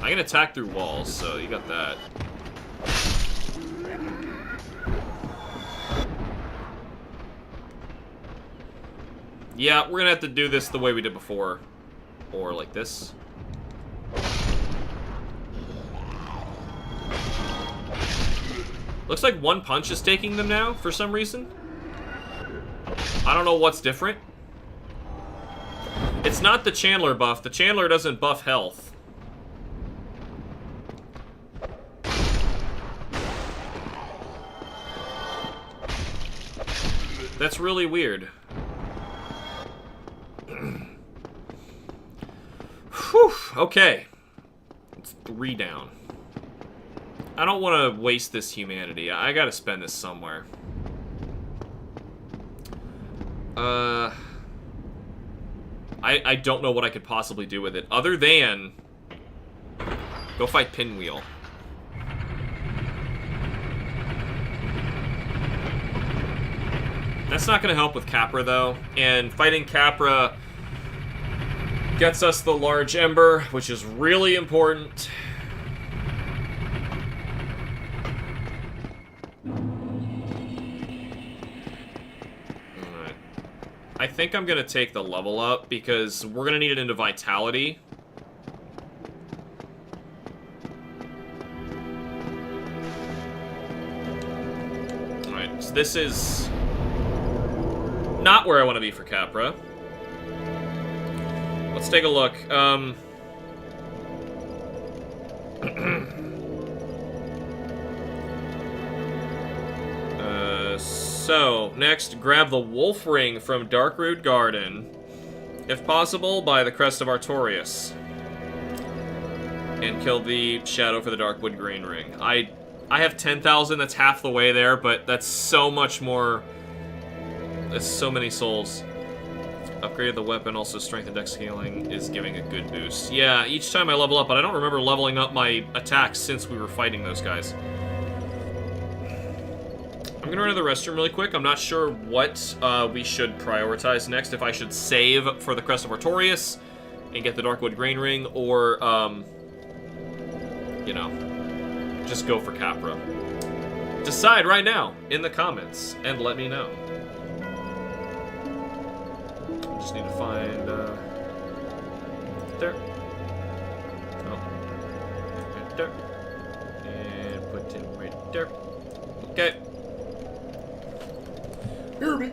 S1: I can attack through walls, so you got that. Yeah, we're gonna have to do this the way we did before. Or like this. Looks like one punch is taking them now, for some reason. I don't know what's different. It's not the Chandler buff. The Chandler doesn't buff health. That's really weird. Whew, okay. It's 3 down. I don't want to waste this humanity. I gotta spend this somewhere. I don't know what I could possibly do with it, other than go fight Pinwheel. That's not gonna help with Capra, though, and fighting Capra gets us the large ember, which is really important. Alright. I think I'm gonna take the level up, because we're gonna need it into Vitality. Alright, so this is not where I want to be for Capra. Let's take a look. So, next, grab the Wolf Ring from Darkroot Garden. If possible, by the Crest of Artorias. And kill the Shadow for the Darkwood Green Ring. I have 10,000, that's half the way there, but that's so much more. That's so many souls. Upgraded the weapon, also strength and dex scaling is giving a good boost. Yeah, each time I level up, but I don't remember leveling up my attacks since we were fighting those guys. I'm gonna run to the restroom really quick. I'm not sure what we should prioritize next. If I should save for the Crest of Artorias and get the Darkwood Grain Ring, or, you know, just go for Capra. Decide right now in the comments and let me know. Just need to find, there. Oh. Right there. And put him right there. Okay. Hear me.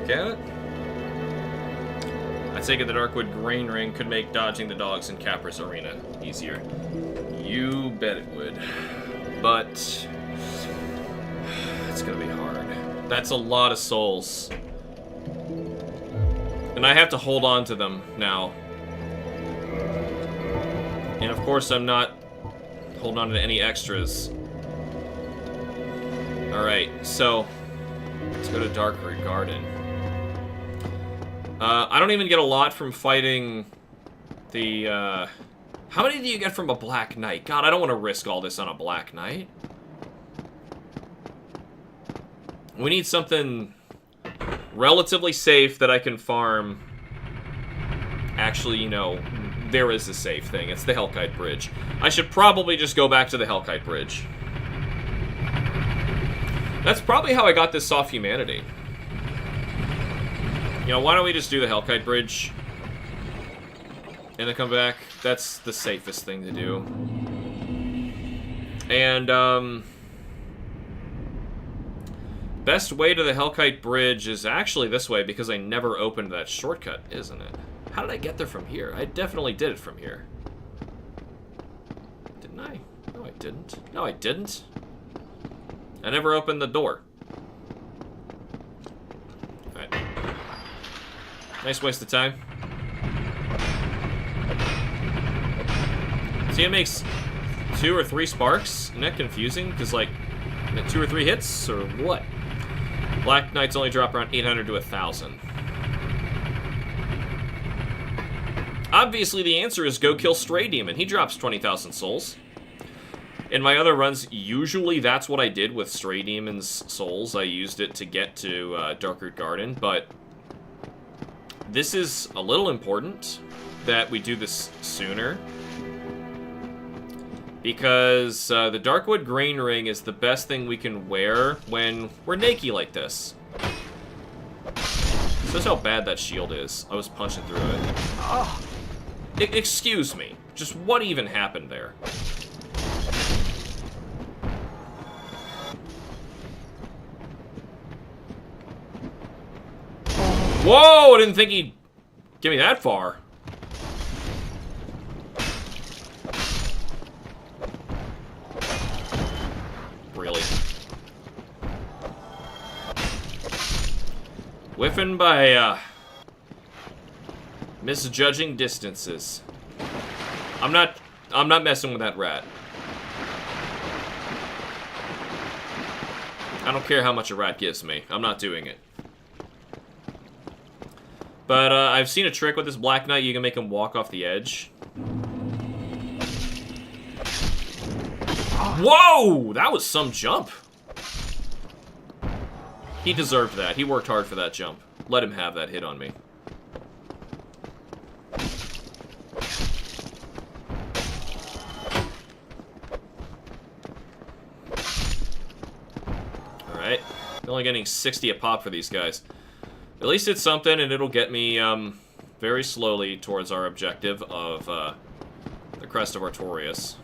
S1: back at it. I take it the Darkwood Grain Ring could make dodging the dogs in Capra's arena easier. You bet it would. But it's gonna be hard. That's a lot of souls. And I have to hold on to them now. And of course I'm not holding on to any extras. Alright, so let's go to Darkwood Garden. I don't even get a lot from fighting the, How many do you get from a Black Knight? God, I don't want to risk all this on a Black Knight. We need something relatively safe that I can farm. Actually, you know, there is a safe thing. It's the Hellkite Bridge. I should probably just go back to the Hellkite Bridge. That's probably how I got this soft humanity. You know, why don't we just do the Hellkite Bridge and then come back? That's the safest thing to do. And, best way to the Hellkite Bridge is actually this way, because I never opened that shortcut, isn't it? How did I get there from here? I definitely did it from here. Didn't I? No, I didn't. No, I didn't. I never opened the door. Alright. Nice waste of time. See, it makes 2 or 3 sparks. Isn't that confusing? Because, like, 2 or 3 hits, or what? Black Knights only drop around 800 to 1,000. Obviously, the answer is go kill Stray Demon. He drops 20,000 souls. In my other runs, usually that's what I did with Stray Demon's souls. I used it to get to Darkroot Garden, but this is a little important that we do this sooner. Because the Darkwood Grain Ring is the best thing we can wear when we're naked like this. This is how bad that shield is. I was punching through it. Oh. Excuse me. Just what even happened there? Whoa! I didn't think he'd get me that far. Really? Whiffing by, misjudging distances. I'm not messing with that rat. I don't care how much a rat gives me. I'm not doing it. But, I've seen a trick with this Black Knight. You can make him walk off the edge. Whoa! That was some jump. He deserved that. He worked hard for that jump. Let him have that hit on me. Alright. Only getting 60 a pop for these guys. At least it's something, and it'll get me very slowly towards our objective of the Crest of Artorias.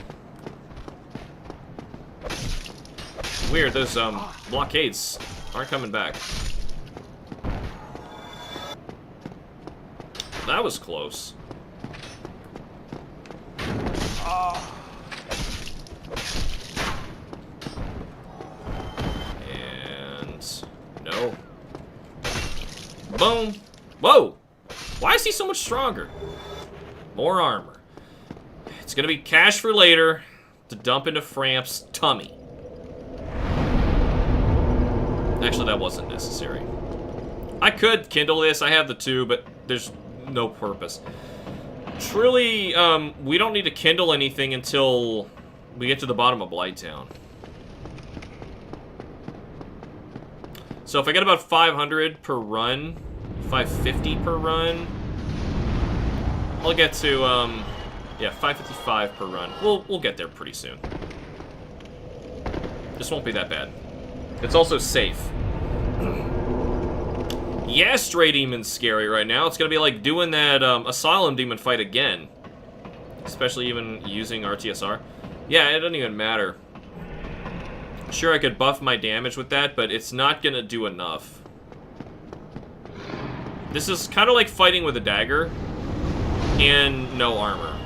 S1: Weird, those blockades aren't coming back. That was close. And no. Boom. Whoa! Why is he so much stronger? More armor. It's gonna be cash for later to dump into Framp's tummy. Actually, that wasn't necessary. I could kindle this. I have the 2, but there's no purpose. Truly, we don't need to kindle anything until we get to the bottom of Blighttown. So if I get about 500 per run, 550 per run, I'll get to, yeah, 555 per run. We'll get there pretty soon. This won't be that bad. It's also safe. Yeah, Stray Demon's scary right now. It's gonna be like doing that Asylum Demon fight again. Especially even using RTSR. Yeah, it doesn't even matter. Sure, I could buff my damage with that, but it's not gonna do enough. This is kind of like fighting with a dagger and no armor.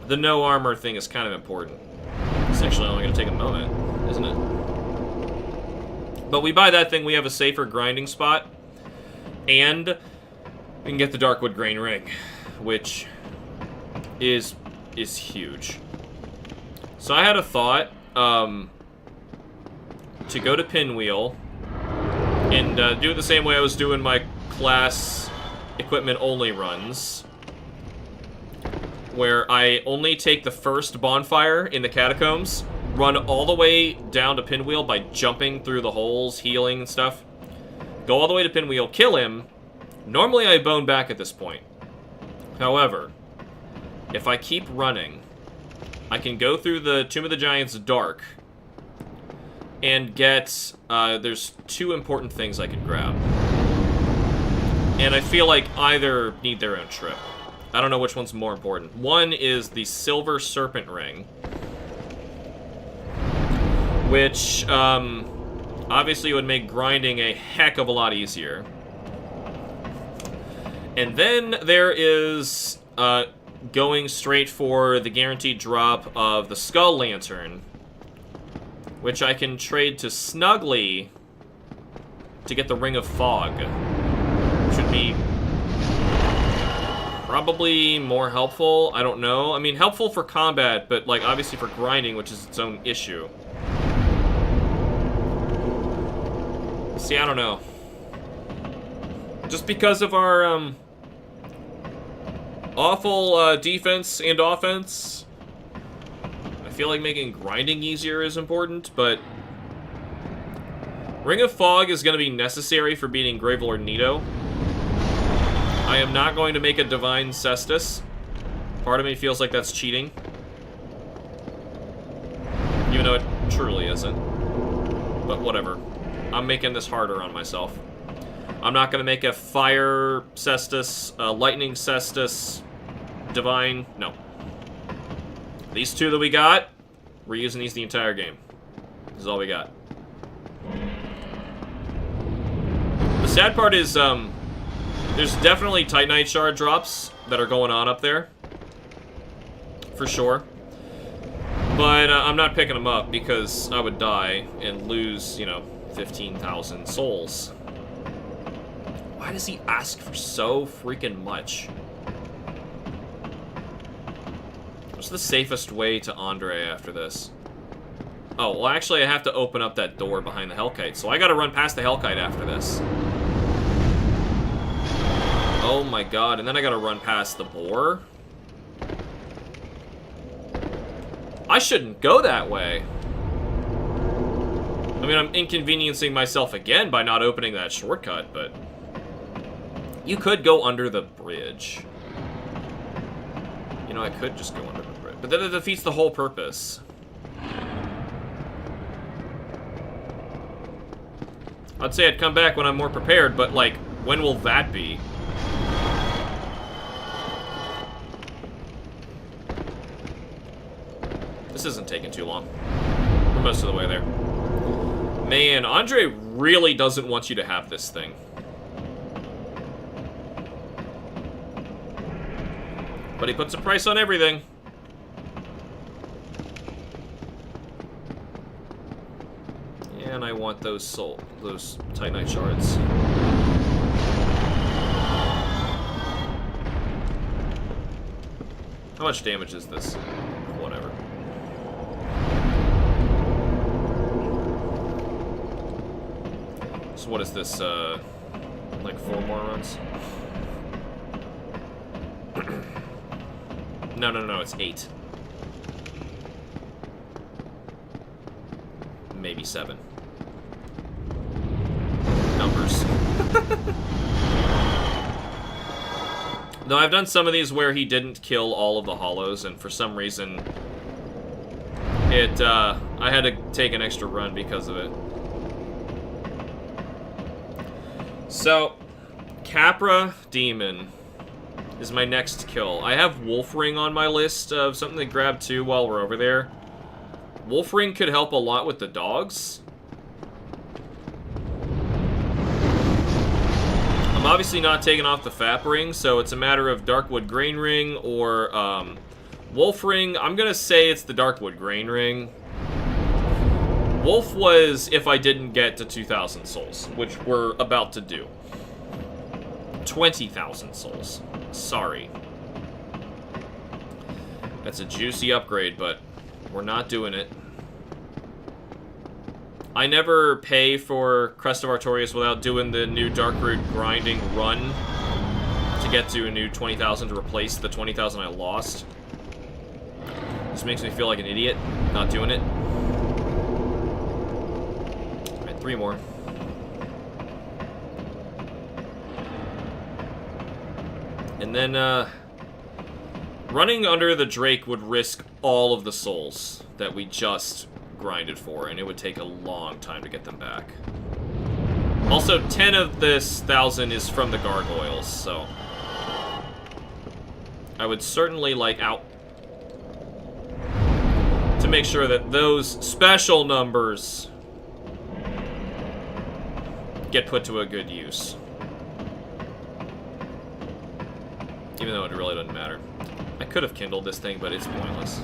S1: The no armor thing is kind of important. It's actually only going to take a moment, isn't it? But we buy that thing, we have a safer grinding spot. And we can get the Darkwood Grain Ring, which is huge. So I had a thought to go to Pinwheel and do it the same way I was doing my class equipment only runs, where I only take the first bonfire in the catacombs, run all the way down to Pinwheel by jumping through the holes, healing and stuff, go all the way to Pinwheel, kill him. Normally I bone back at this point. However, if I keep running, I can go through the Tomb of the Giants dark and get, there's two important things I can grab. And I feel like either need their own trip. I don't know which one's more important. One is the Silver Serpent Ring, which obviously would make grinding a heck of a lot easier. And then there is going straight for the guaranteed drop of the Skull Lantern, which I can trade to Snuggly to get the Ring of Fog. Should be probably more helpful. I don't know. I mean, helpful for combat, but like obviously for grinding, which is its own issue. See, I don't know. Just because of our awful defense and offense, I feel like making grinding easier is important, but Ring of Fog is going to be necessary for beating Gravelord Nito. I am not going to make a Divine Cestus. Part of me feels like that's cheating. Even though it truly isn't. But whatever. I'm making this harder on myself. I'm not going to make a Fire Cestus, a Lightning Cestus, Divine. No. These two that we got, we're using these the entire game. This is all we got. The sad part is, there's definitely Titanite Shard drops that are going on up there. For sure. But I'm not picking them up because I would die and lose, you know, 15,000 souls. Why does he ask for so freaking much? What's the safest way to Andre after this? Oh, well actually I have to open up that door behind the Hellkite, so I gotta run past the Hellkite after this. Oh my god, and then I gotta run past the boar? I shouldn't go that way. I mean, I'm inconveniencing myself again by not opening that shortcut, but... You could go under the bridge. You know, I could just go under the bridge. But then it defeats the whole purpose. I'd say I'd come back when I'm more prepared, but, like, when will that be? This isn't taking too long. We're most of the way there. Man, Andre really doesn't want you to have this thing. But he puts a price on everything. And I want those Titanite shards. How much damage is this? Whatever. So what is this, like 4 more runs? No, it's 8. Maybe 7. Numbers. Though I've done some of these where he didn't kill all of the hollows, and for some reason, I had to take an extra run because of it. So, Capra Demon is my next kill. I have Wolfring on my list of something to grab too while we're over there. Wolfring could help a lot with the dogs. I'm obviously not taking off the FAP ring, so it's a matter of Darkwood Grain Ring or Wolf Ring. I'm gonna say it's the Darkwood Grain Ring. Wolf was if I didn't get to 2,000 souls, which we're about to do. 20,000 souls. Sorry. That's a juicy upgrade, but we're not doing it. I never pay for Crest of Artorias without doing the new Darkroot grinding run to get to a new 20,000 to replace the 20,000 I lost. This makes me feel like an idiot not doing it. Alright, 3 more. And then, running under the Drake would risk all of the souls that we just grinded for, and it would take a long time to get them back. Also, 10 of this 1,000 is from the gargoyles, so I would certainly like out to make sure that those special numbers get put to a good use. Even though it really doesn't matter. I could have kindled this thing, but it's pointless.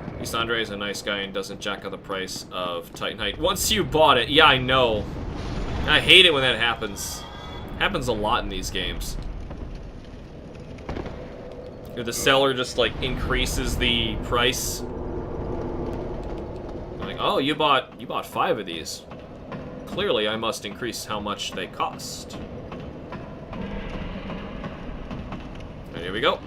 S1: At least Andre is a nice guy and doesn't jack up the price of Titanite. Once you bought it, yeah, I know. I hate it when that happens. Happens a lot in these games. The seller just, like, increases the price. Like, oh, you bought 5 of these. Clearly, I must increase how much they cost. And here we go.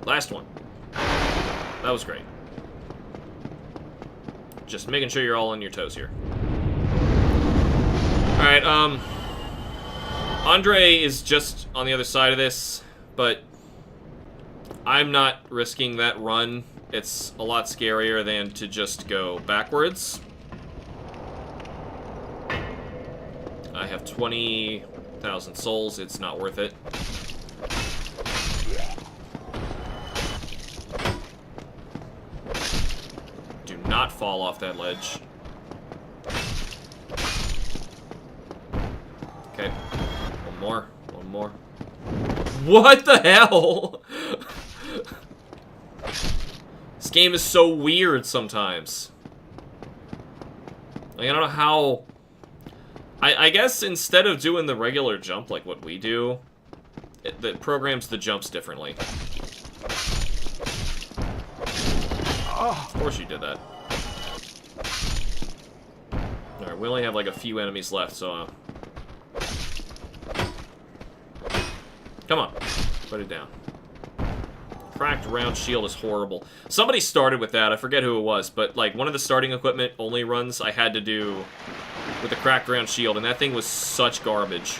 S1: Last one. That was great. Just making sure you're all on your toes here. Alright, Andre is just on the other side of this, but I'm not risking that run. It's a lot scarier than to just go backwards. I have 20,000 souls. It's not worth it. Do not fall off that ledge. Okay. One more. One more. What the hell? This game is so weird sometimes. Like, I don't know how... I guess instead of doing the regular jump like what we do, it programs the jumps differently. Of course you did that. Alright, we only have like a few enemies left, so... Come on. Put it down. Cracked round shield is horrible. Somebody started with that, I forget who it was, but like one of the starting equipment only runs I had to do with the cracked round shield, and that thing was such garbage.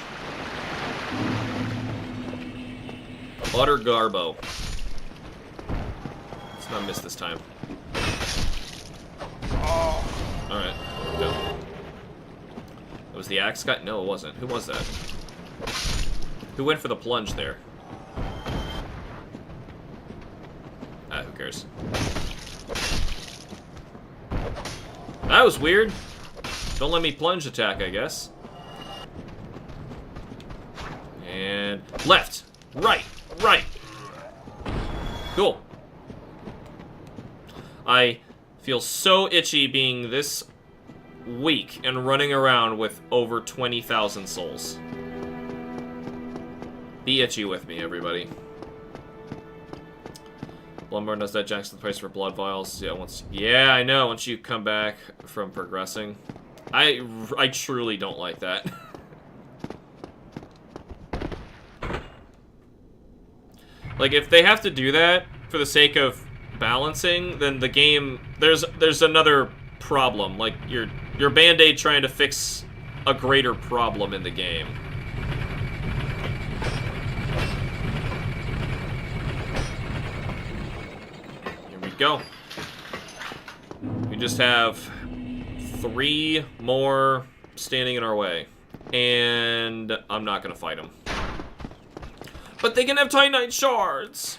S1: Utter garbo. Let's not miss this time. Alright, go. It was the axe guy? No, it wasn't. Who was that? Who went for the plunge there? Ah, who cares? That was weird. Don't let me plunge attack, I guess. And left, right, right. Cool. I feel so itchy being this weak and running around with over 20,000 souls. Be itchy with me, everybody. Blumbar does that, jacks the price for blood vials. Yeah, I know, once you come back from progressing. I truly don't like that. Like, if they have to do that for the sake of balancing, then the game, there's another problem. Like, your Band-Aid trying to fix a greater problem in the game. Here we go. We just have 3 more standing in our way. And I'm not gonna fight them. But they can have Titanite shards!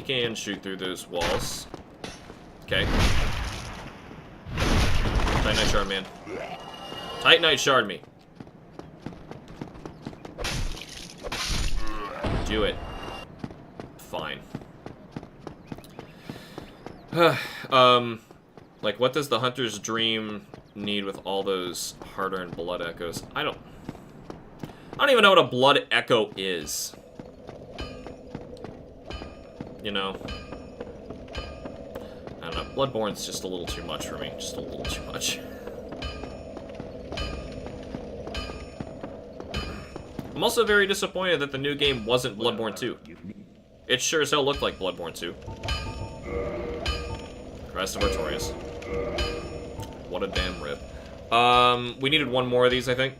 S1: he can shoot through those walls. Okay. Titanite shard, man. Titanite shard me. Do it. Fine. Like, what does the Hunter's Dream need with all those hard-earned blood echoes? I don't even know what a blood echo is. You know? I don't know. Bloodborne's just a little too much for me. Just a little too much. I'm also very disappointed that the new game wasn't Bloodborne 2. It sure as hell looked like Bloodborne 2. Crest of Artorias. What a damn rip. We needed one more of these, I think.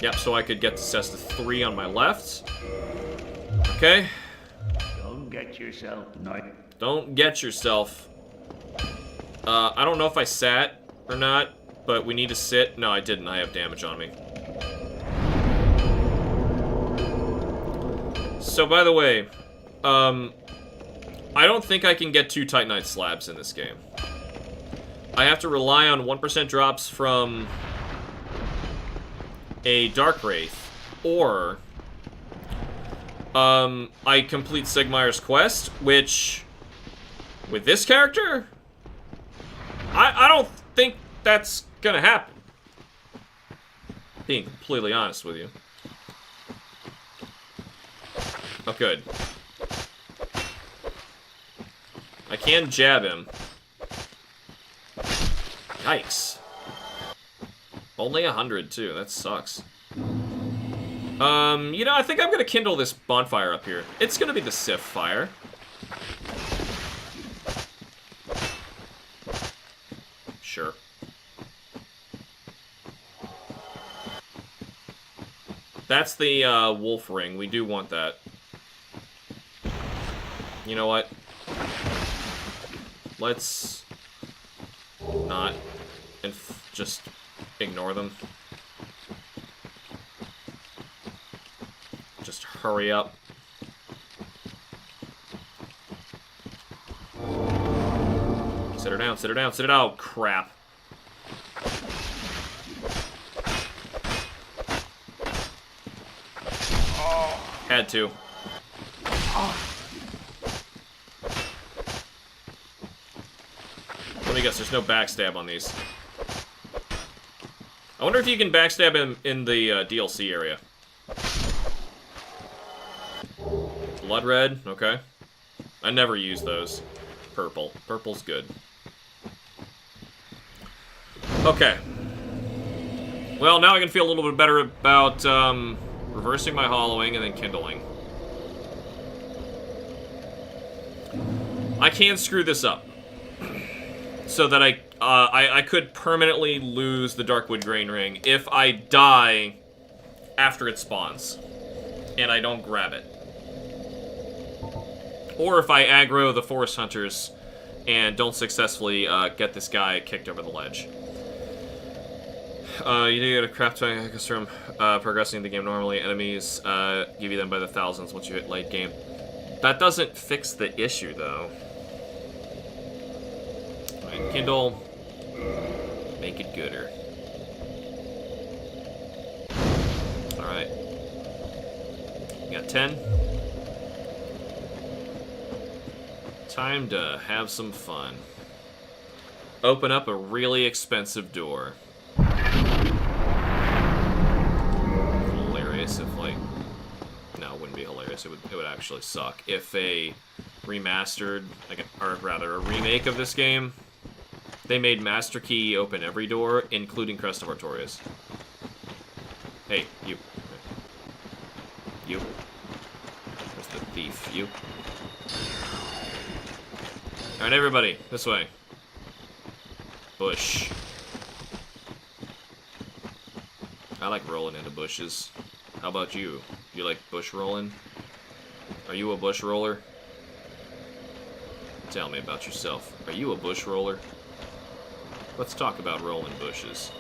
S1: Yep, so I could get to Cesta 3 on my left. Okay.
S4: Don't get yourself
S1: Don't get yourself. I don't know if I sat or not, but we need to sit. No, I didn't. I have damage on me. So, by the way, I don't think I can get 2 Titanite slabs in this game. I have to rely on 1% drops from a Dark Wraith, or I complete Sigmayr's quest, which, with this character, I don't think that's gonna happen. Being completely honest with you. Oh, good. I can jab him. Yikes. Only 100, too. That sucks. You know, I think I'm gonna kindle this bonfire up here. It's gonna be the Sif fire. Sure. That's the, wolf ring. We do want that. You know what? Let's not and just ignore them. Just hurry up. Sit her down, sit her down, sit it out. Crap. Had to. Let me guess, there's no backstab on these. I wonder if you can backstab him in the DLC area. Blood red, okay. I never use those. Purple. Purple's good. Okay. Well, now I can feel a little bit better about reversing my hollowing and then kindling. I can screw this up. So that I could permanently lose the Darkwood Grain Ring if I die after it spawns and I don't grab it. Or if I aggro the Forest Hunters and don't successfully get this guy kicked over the ledge. You do get a crap ton from progressing the game normally. Enemies give you them by the thousands once you hit late game. That doesn't fix the issue, though. Alright, Kindle. Make it gooder. Alright. You got 10. Time to have some fun. Open up a really expensive door. Hilarious if, like... No, it wouldn't be hilarious. It would actually suck. If a remastered, like, or rather, a remake of this game, they made Master Key open every door, including Crest of Artorias. Hey, you. You. Where's the thief? You. Alright, everybody, this way. Bush. I like rolling into bushes. How about you? You like bush rolling? Are you a bush roller? Tell me about yourself. Are you a bush roller? Let's talk about rolling bushes.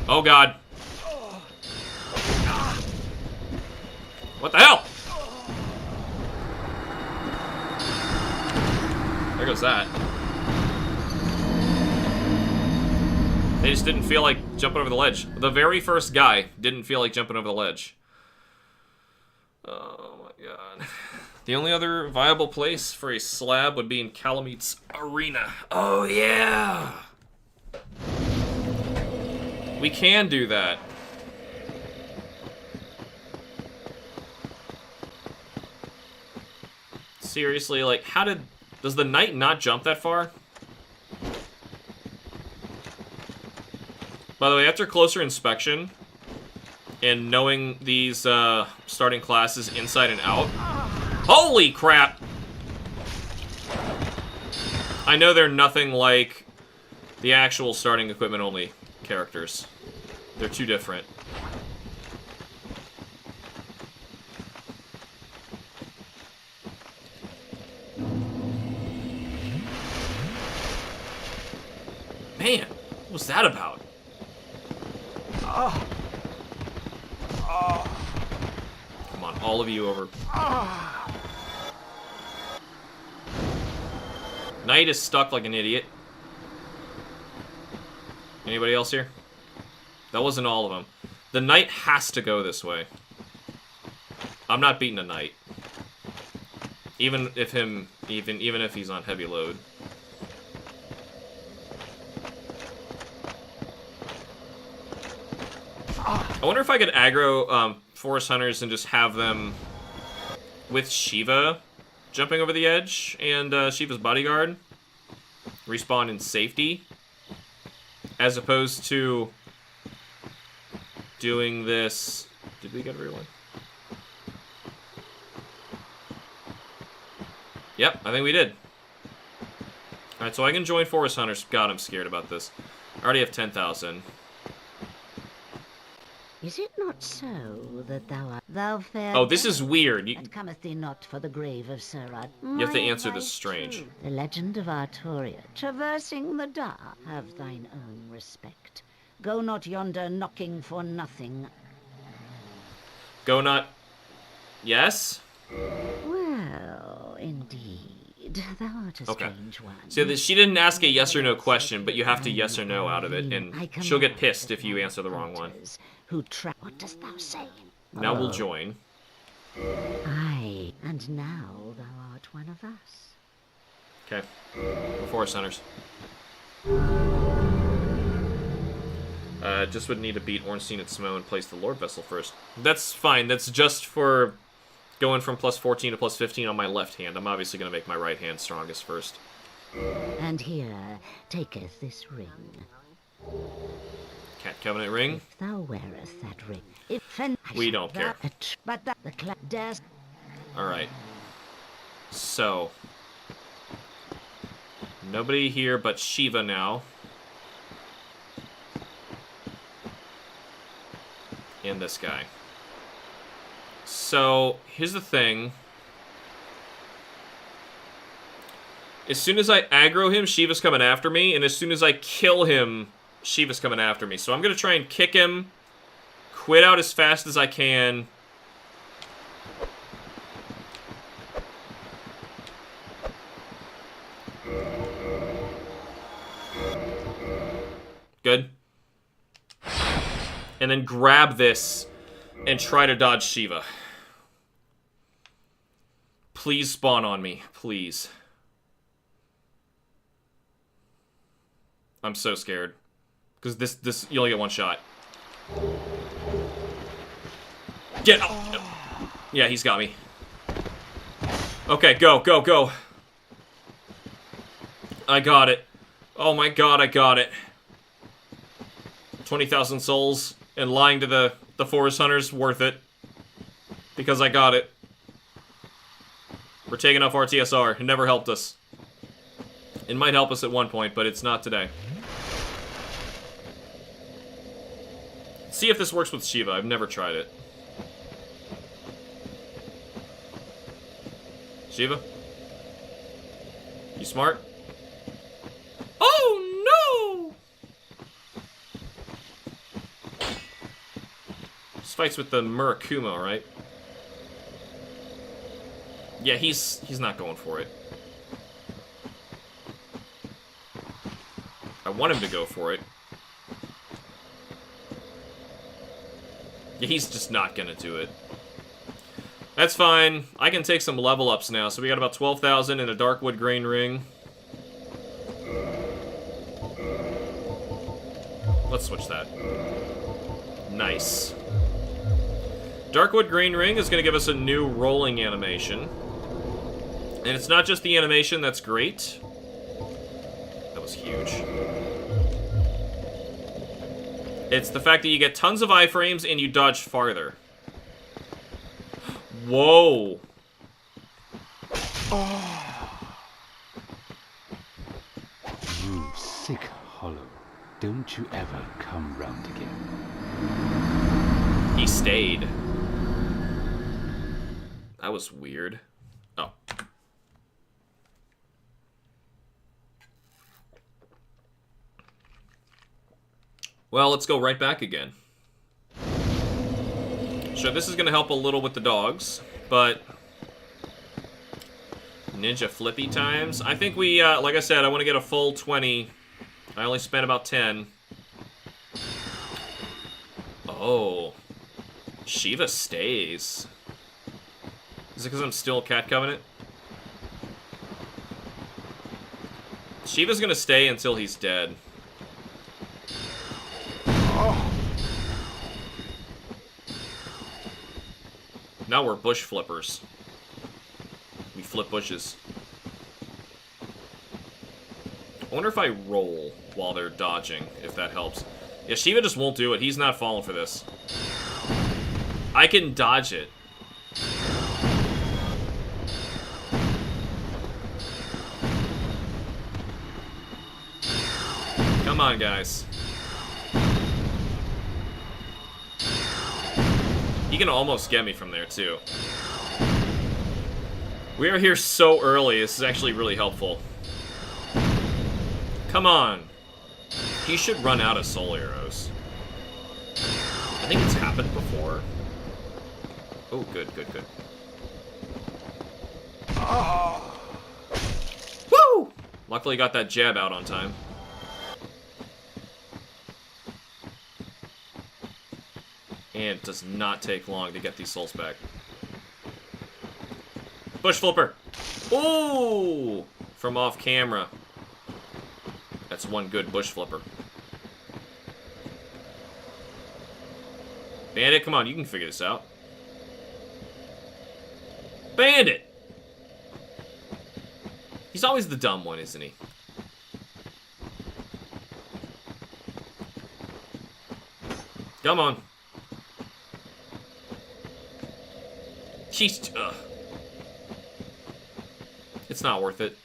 S1: Oh god. What the hell? There goes that. They just didn't feel like jumping over the ledge. The very first guy didn't feel like jumping over the ledge. Oh my god. The only other viable place for a slab would be in Calamete's arena. Oh yeah! We can do that. Seriously, like, does the knight not jump that far? By the way, after closer inspection, and knowing these starting classes inside and out, holy crap! I know they're nothing like the actual starting equipment only characters. They're too different. Man, what was that about? Come on, all of you over. Knight is stuck like an idiot. Anybody else here? That wasn't all of them. The knight has to go this way. I'm not beating a knight. Even if he's on heavy load. I wonder if I could aggro Forest Hunters and just have them with Shiva jumping over the edge and Shiva's bodyguard respawn in safety, as opposed to doing this. Did we get everyone? Yep, I think we did. Alright, so I can join Forest Hunters. God, I'm scared about this. I already have 10,000.
S8: Is it not so that thou fair?
S1: Oh, this is weird.
S8: And cometh thee not for the grave of Sirad?
S1: You have to answer this strange.
S8: The legend of Artoria, traversing the dark. Have thine own respect. Go not yonder knocking for nothing.
S1: Go not... Yes?
S8: Well, indeed, thou art a strange one.
S1: So she didn't ask a yes or no question, but you have to yes or no out of it, and she'll get pissed if you answer the wrong one.
S8: What dost thou say?
S1: Now we'll join.
S8: Aye, and now thou art one of us.
S1: Okay. Forest Hunters. Just would need to beat Ornstein and Smo and place the Lord Vessel first. That's fine. That's just for going from plus 14 to plus 15 on my left hand. I'm obviously going to make my right hand strongest first.
S8: And here taketh this ring.
S1: Cat Covenant ring.
S8: If thou wearest that ring,
S1: we don't care.
S8: But the dares.
S1: All right. So nobody here but Shiva now. And this guy. So here's the thing. As soon as I aggro him, Shiva's coming after me, and as soon as I kill him, Shiva's coming after me. So I'm going to try and kick him, quit out as fast as I can. Good. And then grab this and try to dodge Shiva. Please spawn on me, please. I'm so scared. Because this, you only get one shot. Get up! Yeah, he's got me. Okay, go, go, go. I got it. Oh my god, I got it. 20,000 souls and lying to the Forest Hunters, worth it. Because I got it. We're taking off RTSR. It never helped us. It might help us at one point, but it's not today. See if this works with Shiva. I've never tried it. Shiva? You smart? Oh, no! This fight's with the Murakumo, right? Yeah, he's not going for it. I want him to go for it. Yeah, he's just not gonna do it. That's fine. I can take some level ups now. So we got about 12,000 in a Darkwood Grain Ring. Let's switch that. Nice. Darkwood Grain Ring is going to give us a new rolling animation. And it's not just the animation that's great. That was huge. It's the fact that you get tons of iframes and you dodge farther. Whoa.
S3: You sick hollow. Don't you ever come round again.
S1: He stayed. That was weird. Oh. Well, let's go right back again. Sure, this is going to help a little with the dogs, but... Ninja flippy times? I think we, like I said, I want to get a full 20. I only spent about 10. Oh. Shiva stays. Is it because I'm still Cat Covenant? Shiva's gonna stay until he's dead. Now we're bush flippers. We flip bushes. I wonder if I roll while they're dodging, if that helps. Yeah, Shiva just won't do it. He's not falling for this. I can dodge it. Come on, guys. He can almost get me from there, too. We are here so early. This is actually really helpful. Come on. He should run out of soul arrows. I think it's happened before. Oh, good, good, good. Woo! Luckily got that jab out on time. And it does not take long to get these souls back. Bush flipper. Ooh! From off camera. That's one good bush flipper. Bandit, come on, you can figure this out. Bandit! He's always the dumb one, isn't he? Come on. Jeez, ugh. It's not worth it.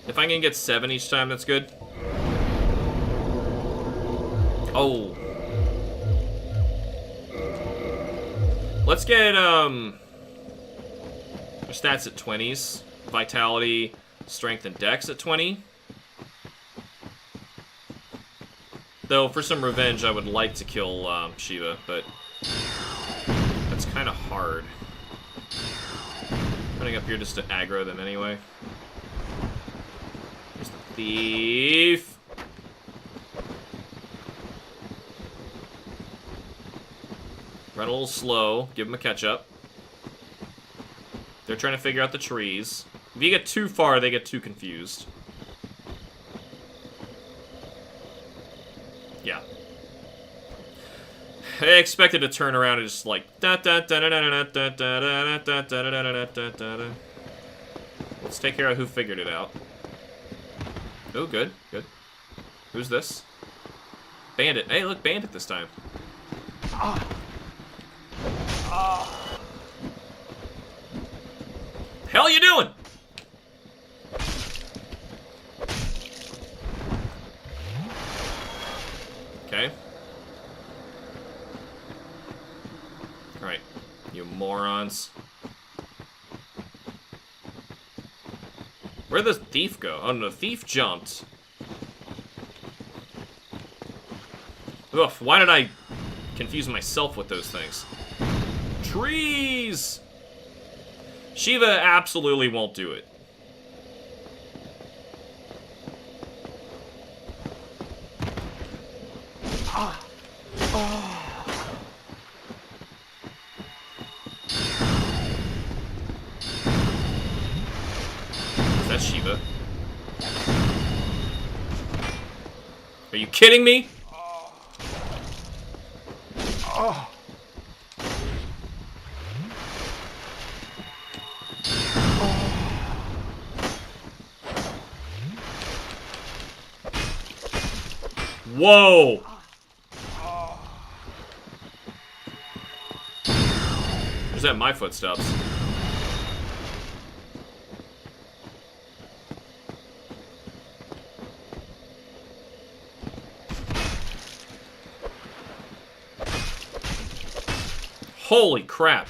S1: If I can get 7 each time, that's good. Oh. Let's get, our stats at 20s. Vitality, strength, and dex at 20. Though, for some revenge, I would like to kill, Shiva, but that's kind of hard. Running up here just to aggro them anyway. There's the thief. Run a little slow. Give them a catch-up. They're trying to figure out the trees. If you get too far, they get too confused. Yeah. I expected to turn around and just like let's take care of who figured it out. Oh, good, good. Who's this? Bandit. Hey, look, Bandit this time. Hell you doing? Okay. Alright. You morons. Where'd the thief go? Oh, no, the thief jumped. Ugh, why did I confuse myself with those things? trees! Shiva absolutely won't do it. Is that Shiva? Are you kidding me? Whoa! Is that my footsteps? Holy crap.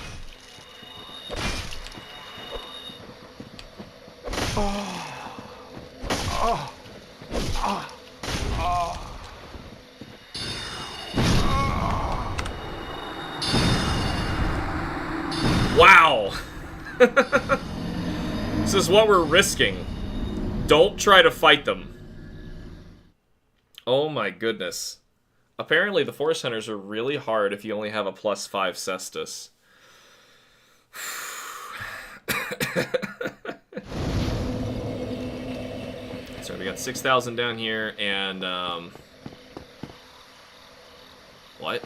S1: Wow. This is what we're risking. Don't try to fight them. Oh my goodness. Apparently the Forest Hunters are really hard if you only have a +5 Cestus. So we got 6,000 down here, and, what?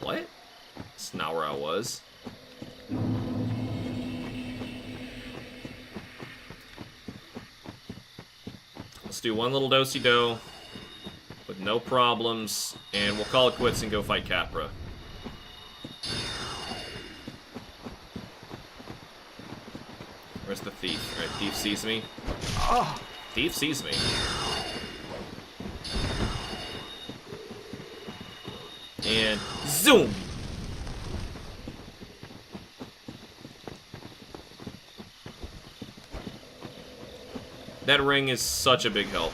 S1: What? That's not where I was. Let's do one little do-si-do with no problems, and we'll call it quits and go fight Capra. Where's the thief? Alright, thief sees me. Thief sees me. And zoom! That ring is such a big help.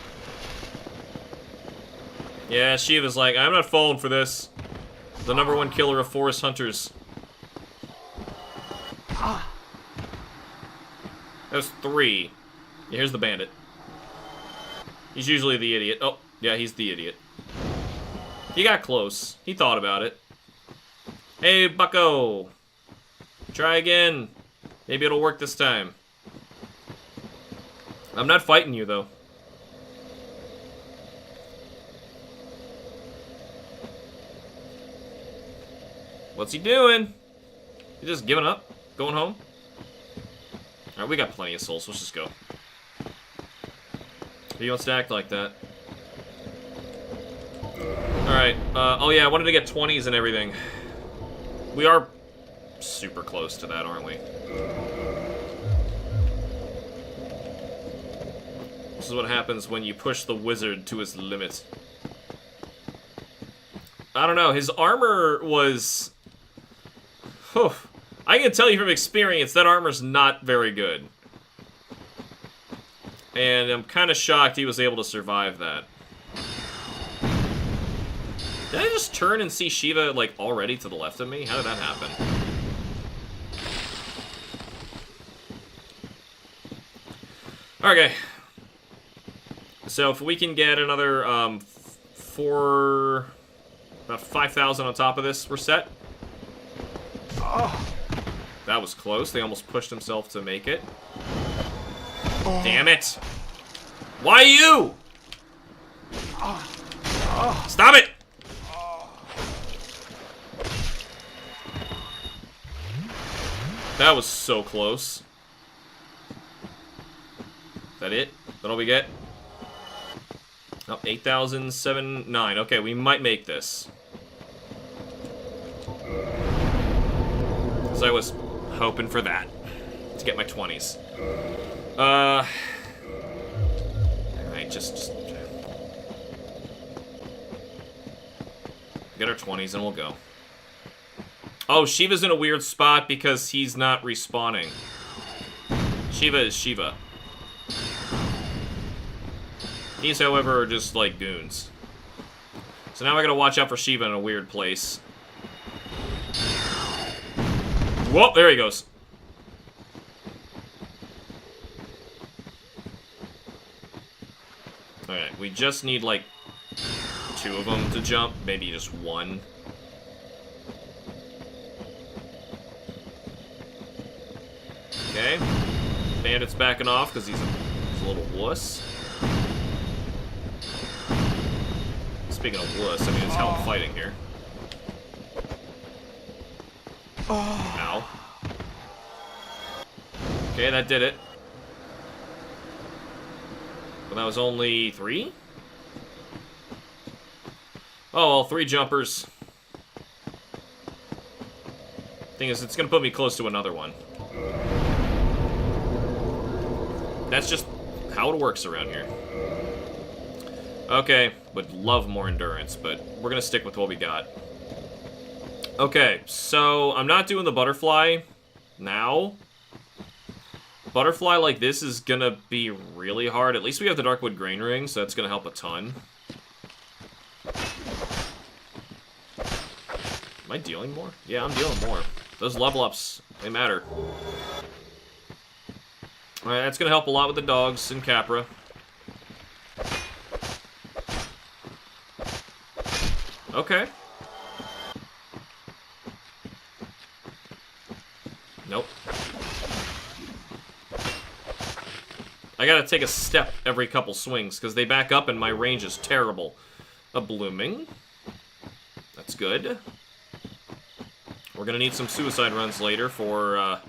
S1: Yeah, Shiva's like, I'm not falling for this. The #1 killer of Forest Hunters. That was 3. Yeah, here's the bandit. He's usually the idiot. Oh, yeah, he's the idiot. He got close. He thought about it. Hey, bucko! Try again. Maybe it'll work this time. I'm not fighting you, though. What's he doing? He just giving up? Going home? Alright, we got plenty of souls. Let's just go. He wants to act like that. Alright. Oh yeah, I wanted to get 20s and everything. We are super close to that, aren't we? This is what happens when you push the wizard to his limit. I don't know, his armor was... Whew. I can tell you from experience, that armor's not very good. And I'm kind of shocked he was able to survive that. Did I just turn and see Shiva, like, already to the left of me? How did that happen? Okay. So if we can get another, about 5,000 on top of this, we're set. That was close. They almost pushed himself to make it. Damn it! Why you? Stop it! That was so close. Is that it? Is that all we get? Oh, 8,079. Okay, we might make this. So I was hoping for that. To get my 20s. Alright, just... Get our 20s and we'll go. Oh, Shiva's in a weird spot because he's not respawning. Shiva is Shiva. These, however, are just like goons. So now I gotta watch out for Shiva in a weird place. Whoa, there he goes. Alright, we just need, like, 2 of them to jump. Maybe just 1. Okay. Bandit's backing off because he's a little wuss. Speaking of wuss, I mean, it's how I'm fighting here. Ow. Okay, that did it. But that was only 3? Oh, well, 3 jumpers. Thing is, it's gonna put me close to another one. That's just how it works around here. Okay, would love more endurance, but we're gonna stick with what we got. Okay, so I'm not doing the butterfly now. Butterfly like this is gonna be really hard. At least we have the Darkwood Grain Ring, so that's gonna help a ton. Am I dealing more? Yeah, I'm dealing more. Those level ups, they matter. Alright, that's gonna help a lot with the dogs and Capra. Okay. Nope. I gotta take a step every couple swings, because they back up and my range is terrible. A blooming. That's good. We're gonna need some suicide runs later for,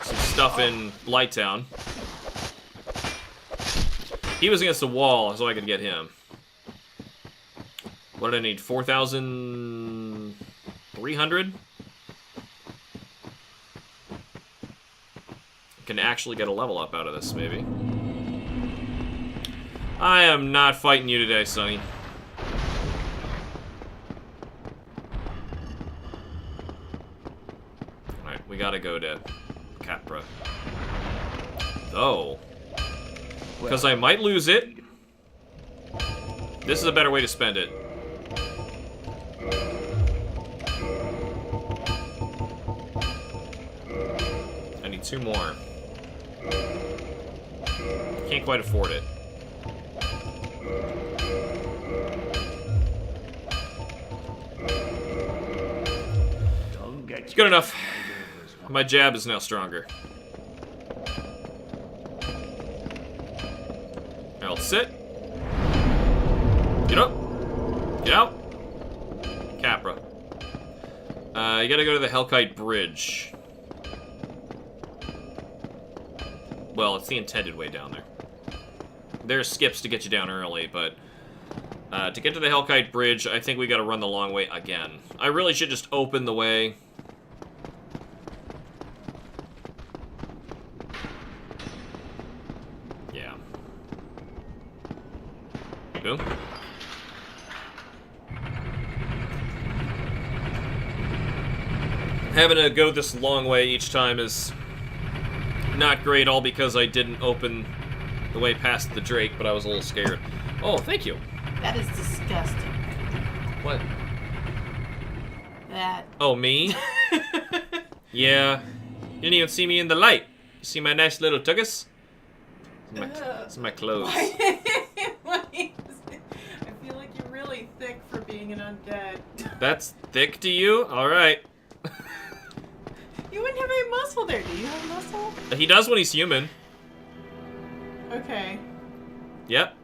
S1: some stuff in Lighttown. He was against the wall, so I could get him. What did I need? 4,300? Can actually get a level up out of this, maybe. I am not fighting you today, Sonny. Alright, we gotta go to Capra. Though, because I might lose it, this is a better way to spend it. I need 2 more. Can't quite afford it. It's good enough. My jab is now stronger. I'll sit. Get up. Get out. Capra. You gotta go to the Hellkite Bridge. Well, it's the intended way down there. There's skips to get you down early, but to get to the Hellkite Bridge, I think we gotta run the long way again. I really should just open the way. Yeah. Boom. Having to go this long way each time is not great, all because I didn't open the way past the Drake, but I was a little scared. Oh, thank you.
S9: That is disgusting.
S1: What?
S9: That.
S1: Oh, me? Yeah. You didn't even see me in the light. You see my nice little tuchus? It's my clothes.
S9: I feel like you're really thick for being an undead.
S1: That's thick to you? Alright.
S9: You wouldn't have any muscle there. Do you have muscle?
S1: He does when he's human.
S9: Okay.
S1: Yep.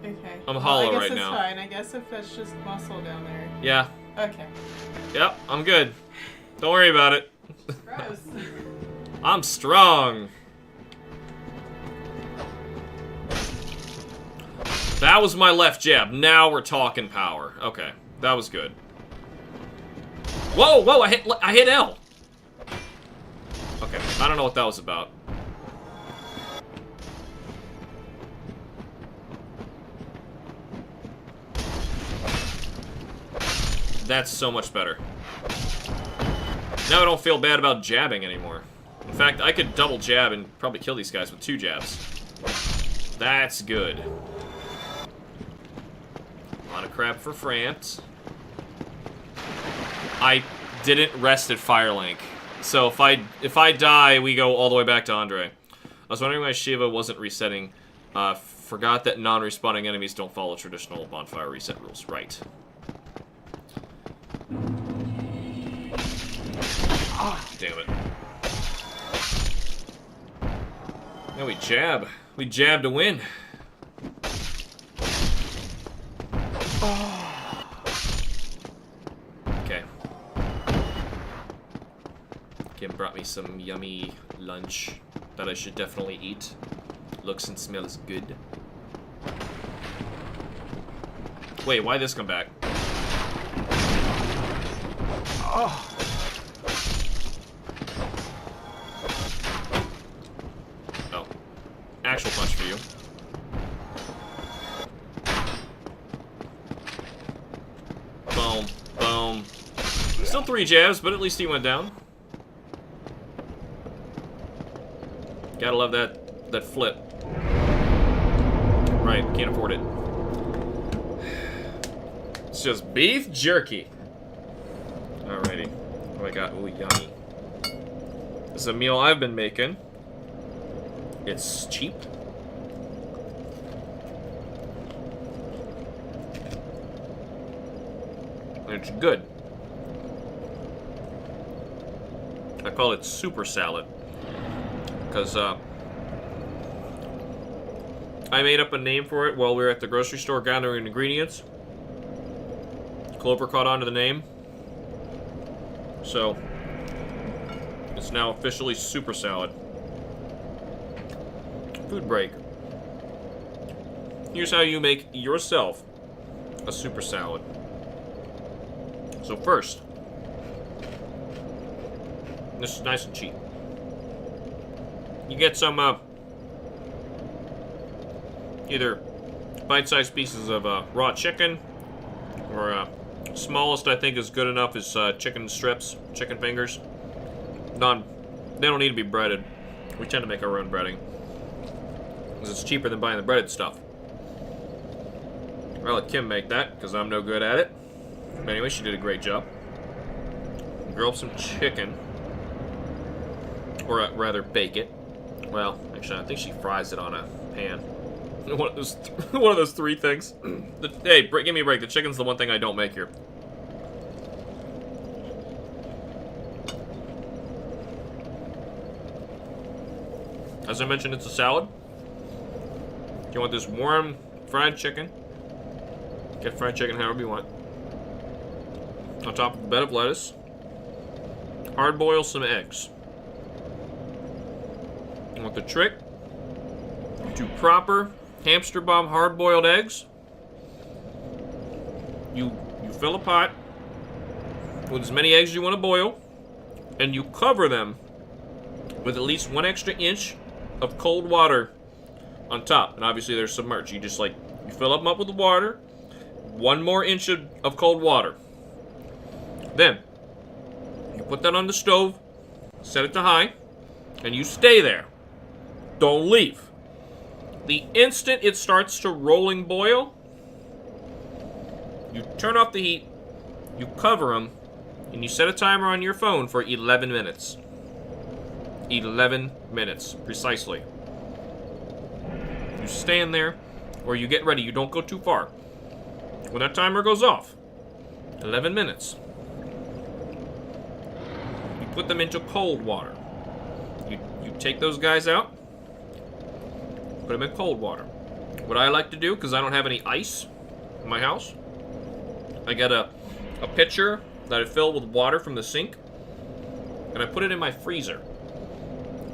S9: Okay.
S1: I'm hollow
S9: I guess
S1: right
S9: that's
S1: now.
S9: Fine. I guess if that's just muscle down there.
S1: Yeah.
S9: Okay.
S1: Yep, I'm good. Don't worry about it.
S9: Gross.
S1: I'm strong. That was my left jab. Now we're talking power. Okay, that was good. Whoa, whoa! I hit L. Okay, I don't know what that was about. That's so much better. Now I don't feel bad about jabbing anymore. In fact, I could double jab and probably kill these guys with 2 jabs. That's good. A lot of crap for France. I didn't rest at Firelink. So if I die, we go all the way back to Andre. I was wondering why Shiva wasn't resetting. Forgot that non-respawning enemies don't follow traditional bonfire reset rules. Right. Damn it. Now we jab. We jab to win. Okay. Kim brought me some yummy lunch that I should definitely eat. Looks and smells good. Wait, why this come back?
S5: Oh.
S1: Oh. Actual punch for you. Boom. Boom. Still 3 jabs, but at least he went down. Gotta love that flip. Right, can't afford it. It's just beef jerky. Alrighty. What do I got? Ooh, yummy. This is a meal I've been making. It's cheap. It's good. I call it super salad. Because, I made up a name for it while we were at the grocery store gathering ingredients. Clover caught on to the name. So, it's now officially super salad. Food break. Here's how you make yourself a super salad. So first, this is nice and cheap. You get some, either bite-sized pieces of raw chicken, or smallest I think is good enough is chicken strips, chicken fingers. They don't need to be breaded. We tend to make our own breading, because it's cheaper than buying the breaded stuff. I'll let Kim make that, because I'm no good at it. But anyway, she did a great job. Grill up some chicken. Or rather, bake it. Well, actually, I think she fries it on a pan. One of those 3 things. Hey, give me a break. The chicken's the one thing I don't make here. As I mentioned, it's a salad. You want this warm fried chicken. Get fried chicken however you want. On top of a bed of lettuce. Hard boil some eggs. You want the trick? 2 proper HamsterBomb hard-boiled eggs. You fill a pot with as many eggs as you want to boil, and you cover them with at least 1 extra inch of cold water on top. And obviously they're submerged. You just you fill them up with the water, 1 more inch of cold water. Then you put that on the stove, set it to high, and you stay there. Don't leave. The instant it starts to rolling boil, you turn off the heat, you cover them, and you set a timer on your phone for 11 minutes. 11 minutes, precisely. You stand there, or you get ready. You don't go too far. When that timer goes off, 11 minutes, you put them into cold water. You take those guys out, put them in cold water. What I like to do, because I don't have any ice in my house, I get a pitcher that I fill with water from the sink, and I put it in my freezer.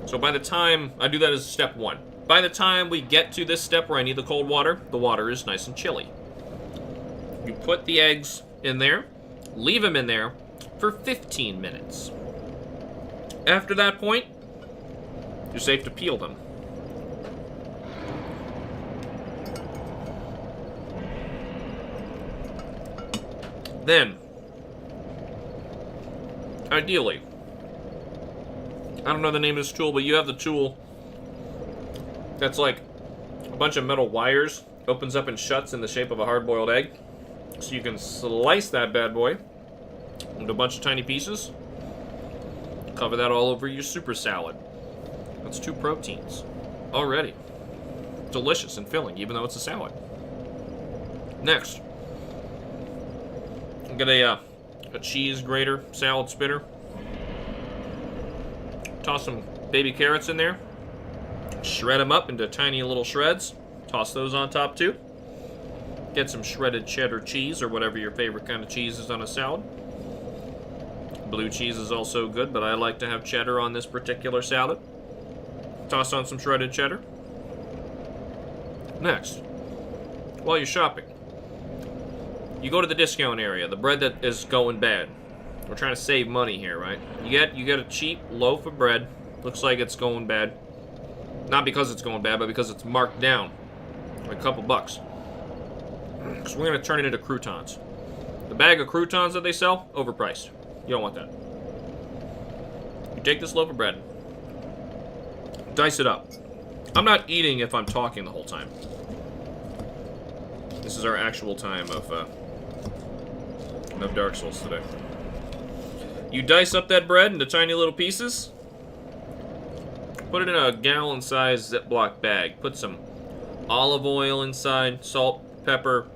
S1: So by the time, I do that as step 1. By the time we get to this step where I need the cold water, the water is nice and chilly. You put the eggs in there, leave them in there for 15 minutes. After that point, you're safe to peel them. Then, ideally, I don't know the name of this tool, but you have the tool that's like a bunch of metal wires, opens up and shuts in the shape of a hard-boiled egg. So you can slice that bad boy, into a bunch of tiny pieces. Cover that all over your super salad. That's 2 proteins. Already. Delicious and filling, even though it's a salad. Next. Get a cheese grater salad spinner. Toss some baby carrots in there. Shred them up into tiny little shreds. Toss those on top too. Get some shredded cheddar cheese or whatever your favorite kind of cheese is on a salad. Blue cheese is also good, but I like to have cheddar on this particular salad. Toss on some shredded cheddar. Next, while you're shopping, you go to the discount area, the bread that is going bad. We're trying to save money here, right? You get a cheap loaf of bread. Looks like it's going bad. Not because it's going bad, but because it's marked down. Like a couple bucks. So we're going to turn it into croutons. The bag of croutons that they sell, overpriced. You don't want that. You take this loaf of bread. Dice it up. I'm not eating if I'm talking the whole time. This is our actual time of Dark Souls today. You dice up that bread into tiny little pieces. Put it in a gallon-sized Ziploc bag. Put some olive oil inside, salt, pepper,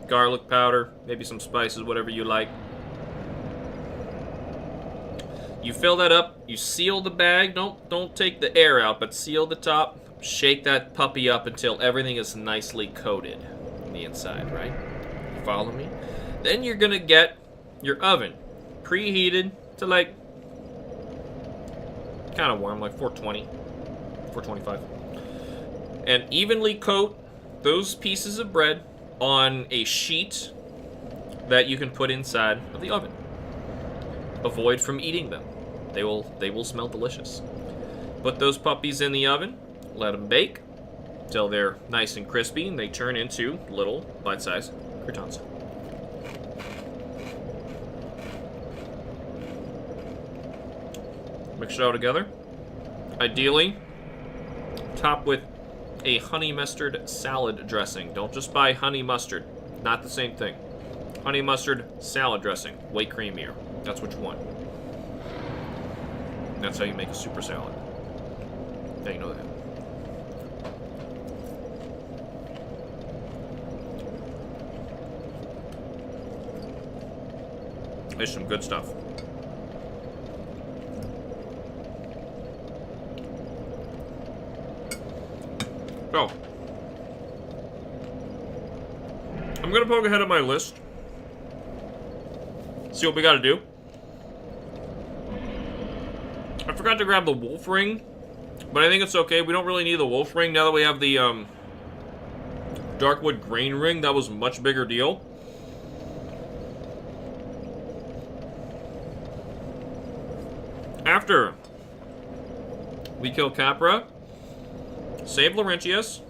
S1: garlic powder, maybe some spices, whatever you like. You fill that up. You seal the bag. Don't take the air out, but seal the top. Shake that puppy up until everything is nicely coated on the inside, right? You follow me? Then you're gonna get your oven preheated to like kind of warm, like 420, 425, and evenly coat those pieces of bread on a sheet that you can put inside of the oven. Avoid from eating them. They will smell delicious. Put those puppies in the oven. Let them bake until they're nice and crispy and they turn into little bite-sized croutons. Mix it all together. Ideally, top with a honey mustard salad dressing. Don't just buy honey mustard. Not the same thing. Honey mustard salad dressing. Way creamier. That's what you want. That's how you make a super salad. Now you know that. There's some good stuff. So, I'm gonna poke ahead of my list. See what we gotta do. I forgot to grab the wolf ring, but I think it's okay. We don't really need the wolf ring now that we have the Darkwood grain ring. That was a much bigger deal. After we kill Capra, save Laurentius,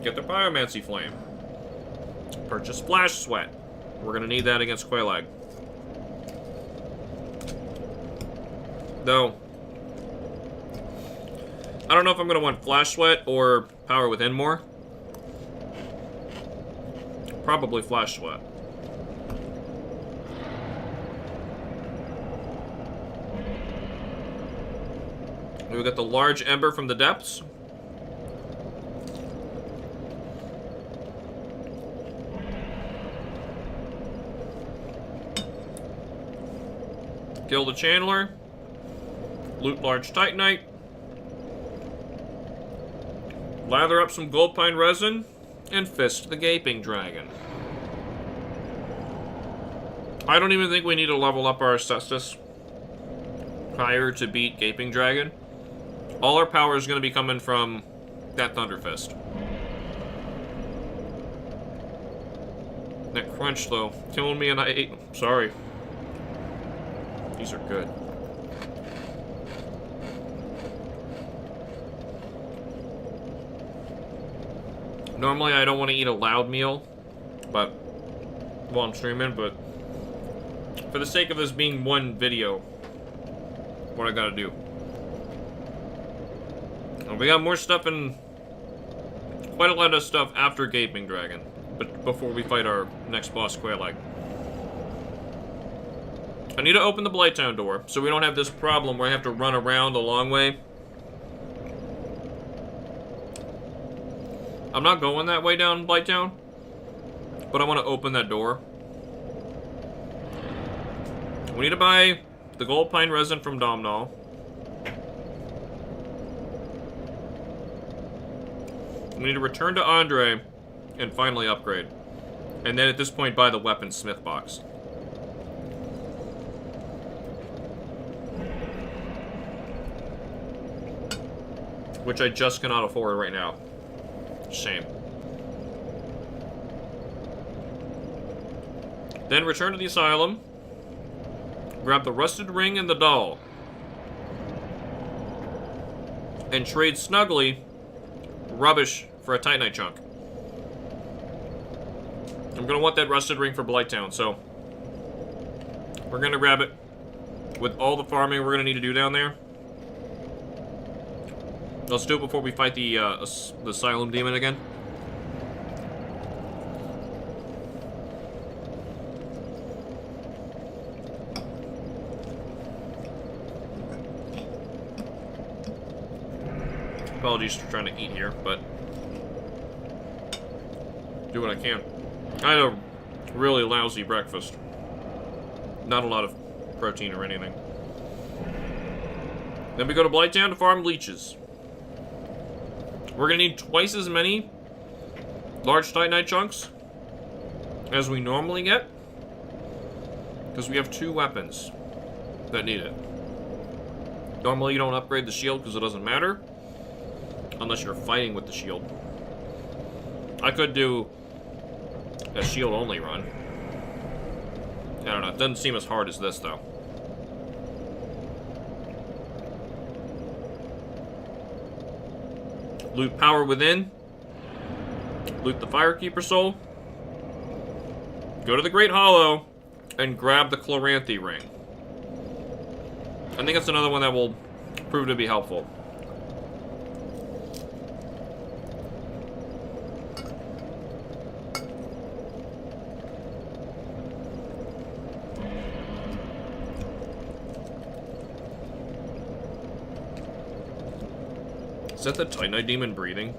S1: get the Pyromancy Flame, purchase Flash Sweat. We're going to need that against Quelaag. Though, I don't know if I'm going to want Flash Sweat or Power Within more. Probably Flash Sweat. We got the large ember from the depths. Kill the Chandler. Loot large Titanite. Lather up some gold pine resin. And fist the Gaping Dragon. I don't even think we need to level up our Cestus prior to beat Gaping Dragon. All our power is going to be coming from that Thunder Fist. That crunch, though, killing me and I ate... Sorry. These are good. Normally, I don't want to eat a loud meal, but while I'm streaming, but for the sake of this being one video, what I gotta do. We got more stuff in... Quite a lot of stuff after Gaping Dragon, but before we fight our next boss, Quelaag. I need to open the Blighttown door so we don't have this problem where I have to run around a long way. I'm not going that way down Blighttown, but I want to open that door. We need to buy the gold pine resin from Domhnall. We need to return to Andre and finally upgrade. And then at this point buy the weaponsmith box. Which I just cannot afford right now. Shame. Then return to the asylum. Grab the rusted ring and the doll. And trade snugly rubbish for a Titanite chunk. I'm gonna want that rusted ring for Blighttown, so we're gonna grab it with all the farming we're gonna need to do down there. Let's do it before we fight the asylum demon again. Apologies for trying to eat here, but do what I can. I had a really lousy breakfast. Not a lot of protein or anything. Then we go to Blighttown to farm leeches. We're gonna need twice as many large Titanite chunks as we normally get, because we have 2 weapons that need it. Normally you don't upgrade the shield because it doesn't matter, unless you're fighting with the shield. I could do a shield only run. I don't know, it doesn't seem as hard as this though. Loot power within. Loot the Firekeeper soul. Go to the Great Hollow and grab the Chloranthy ring. I think that's another one that will prove to be helpful. Is that the Titanite demon breathing?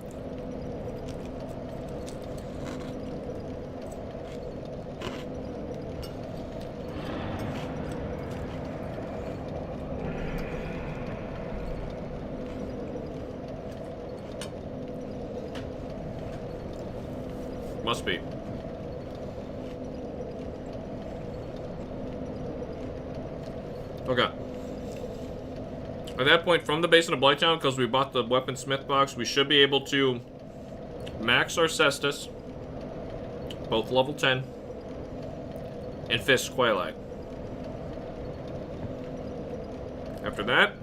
S1: Must be. Okay. At that point, from the Basin of Blighttown, because we bought the weaponsmith box, we should be able to max our Cestus, both level 10, and fist Quelaag. After that,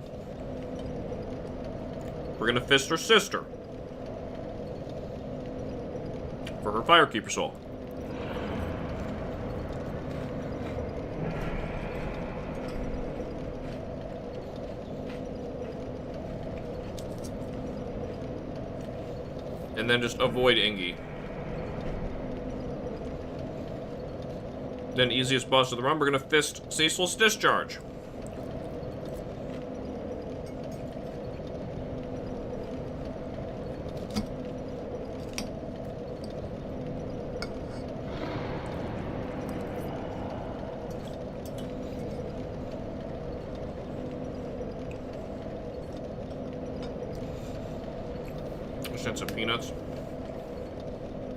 S1: we're gonna fist her sister for her Firekeeper soul. And then just avoid Ingi. Then easiest boss of the run, we're gonna fist Ceaseless Discharge. Some peanuts.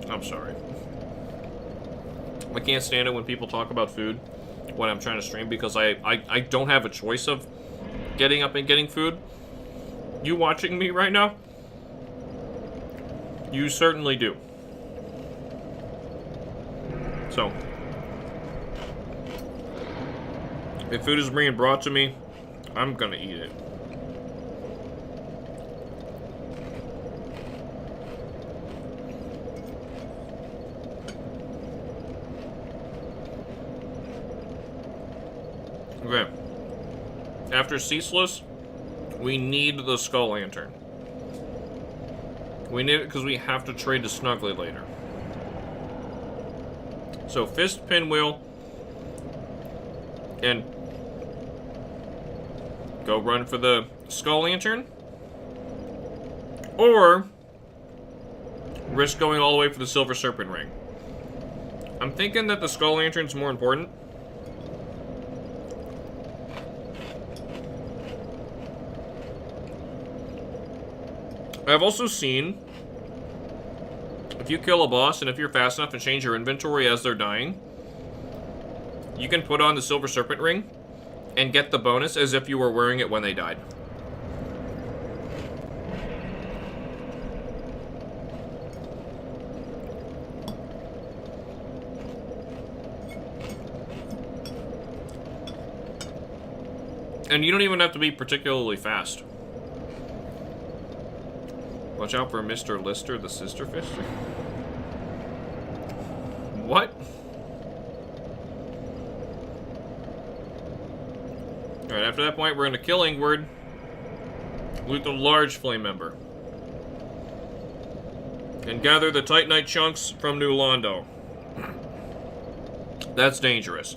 S1: I'm sorry. I can't stand it when people talk about food when I'm trying to stream, because I don't have a choice of getting up and getting food. You watching me right now? You certainly do. So, if food is being brought to me, I'm gonna eat it. Okay. After Ceaseless, we need the Skull Lantern. We need it because we have to trade to Snuggly later. So, Fist Pinwheel and go run for the Skull Lantern, or risk going all the way for the Silver Serpent Ring. I'm thinking that the Skull Lantern's more important. I've also seen, if you kill a boss and if you're fast enough and change your inventory as they're dying, you can put on the Silver Serpent Ring and get the bonus as if you were wearing it when they died. And you don't even have to be particularly fast. Watch out for Mr. Lister, the Sister Fister. What? Alright, after that point, we're going to kill Ingward. Loot the large flame member. And gather the Titanite chunks from New Londo. That's dangerous.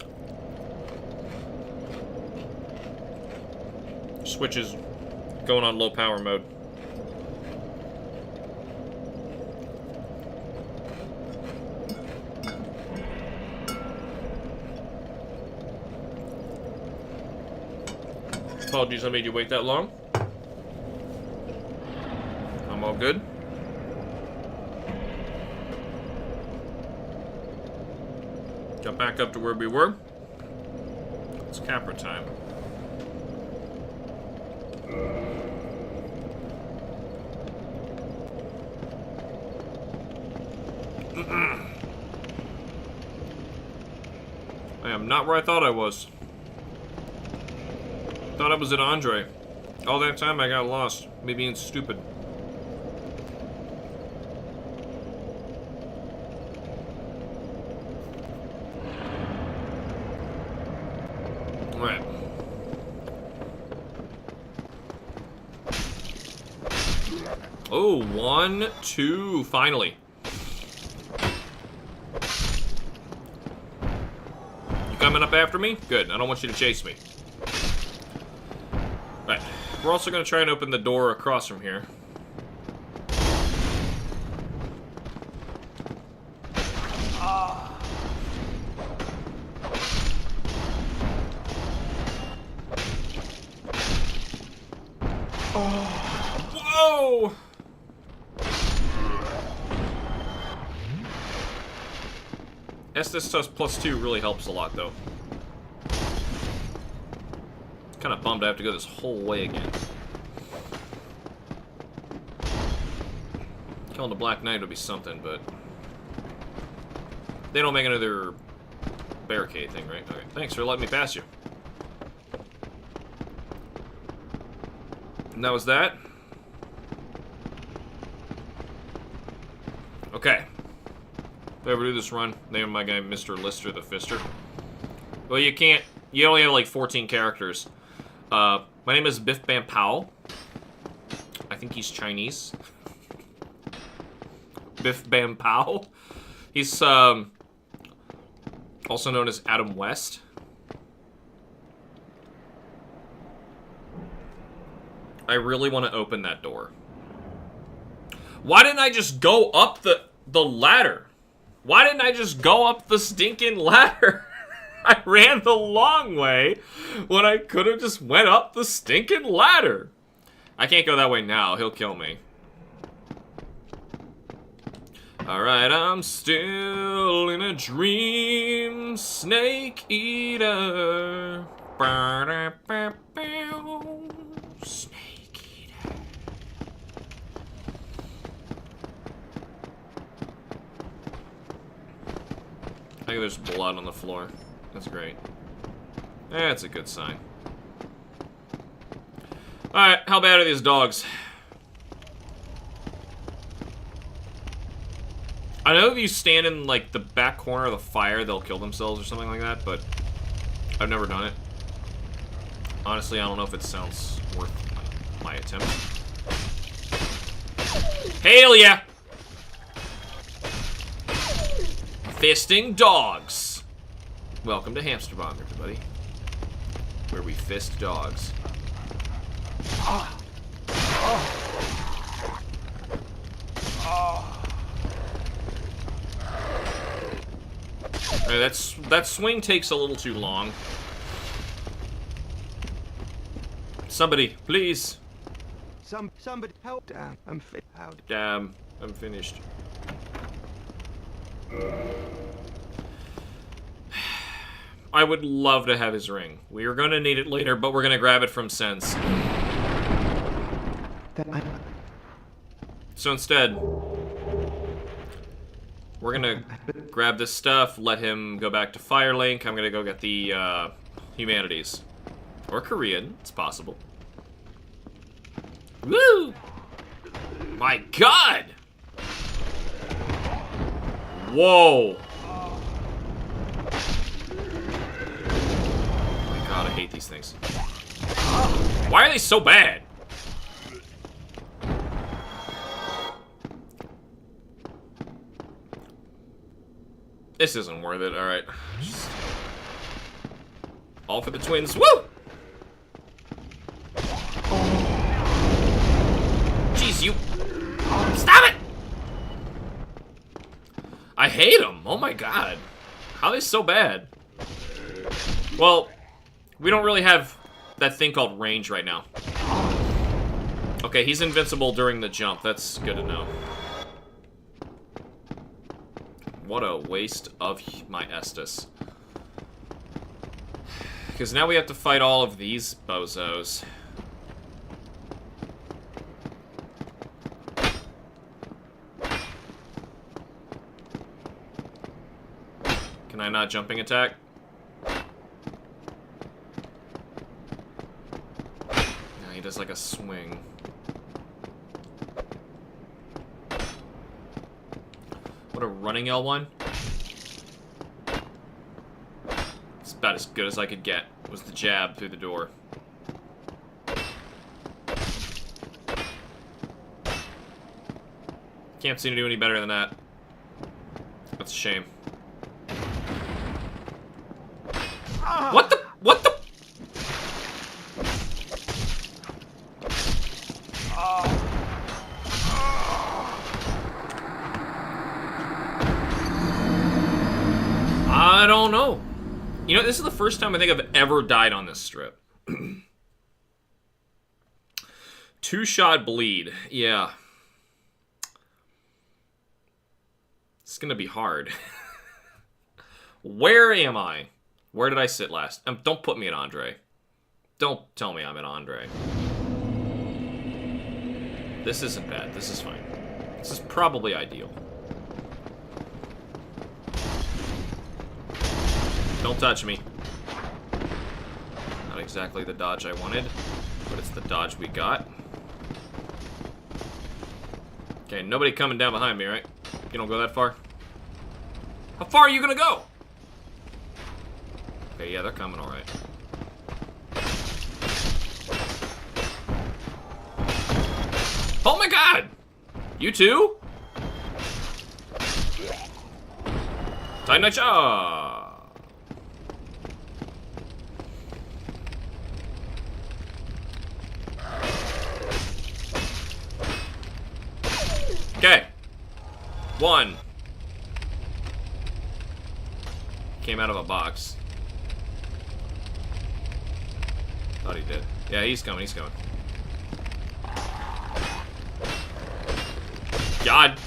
S1: Switch is going on low power mode. Apologies I made you wait that long. I'm all good. Got back up to where we were. It's Capra time. I am not where I thought I was. Thought I was at Andre. All that time I got lost. Me being stupid. Alright. Oh, 1, 2, finally. You coming up after me? Good, I don't want you to chase me. Right. We're also going to try and open the door across from here. Whoa! Estus +2 really helps a lot, though. Kind of bummed I have to go this whole way again. Killing the Black Knight would be something, but they don't make another barricade thing, right? Okay, thanks for letting me pass you. And that was that. Okay. If I ever do this run, name my guy Mr. Lister the Fister. Well, you can't. You only have like 14 characters. My name is Biff Bam Pow. I think he's Chinese. Biff Bam Pow. He's also known as Adam West. I really want to open that door. Why didn't I just go up the ladder? Why didn't I just go up the stinking ladder? I ran the long way when I could have just went up the stinking ladder. I can't go that way now. He'll kill me. Alright, I'm still in a dream, Snake Eater. Snake Eater. I think there's blood on the floor. That's great. That's a good sign. Alright, how bad are these dogs? I know if you stand in, like, the back corner of the fire, they'll kill themselves or something like that, but I've never done it. Honestly, I don't know if it sounds worth my attempt. Hail ya! Fisting dogs. Welcome to HamsterBomb, everybody. Where we fist dogs. That swing takes a little too long. Somebody, please.
S5: Somebody help! Damn,
S1: Damn, I'm finished. I would love to have his ring. We are going to need it later, but we're going to grab it from Sense. So instead, we're going to grab this stuff, let him go back to Firelink. I'm going to go get the Humanities. Or Korean, it's possible. Woo! My God! Whoa! Oh my God, I hate these things. Why are they so bad? This isn't worth it, alright. All for the twins. Woo! Jeez, you... Stop it! I hate them. Oh my God. How are they so bad? Well, we don't really have that thing called range right now. Okay, he's invincible during the jump. That's good to know. What a waste of my Estus. Because now we have to fight all of these bozos. Can I not jumping attack? No, he does like a swing. What a running L1. It's about as good as I could get. Was the jab through the door. Can't seem to do any better than that. That's a shame. What the? What the? I don't know. You know, this is the first time I think I've ever died on this strip. Two-shot bleed. Yeah. It's gonna be hard. Where am I? Where did I sit last? Don't put me at Andre. Don't tell me I'm at Andre. This isn't bad. This is fine. This is probably ideal. Don't touch me. Not exactly the dodge I wanted, but it's the dodge we got. Okay, nobody coming down behind me, right? You don't go that far? How far are you gonna go? Okay, yeah, they're coming all right. Oh my God! You too? Tainacha! Okay. One. Came out of a box. Thought he did. Yeah, he's coming, he's coming. God.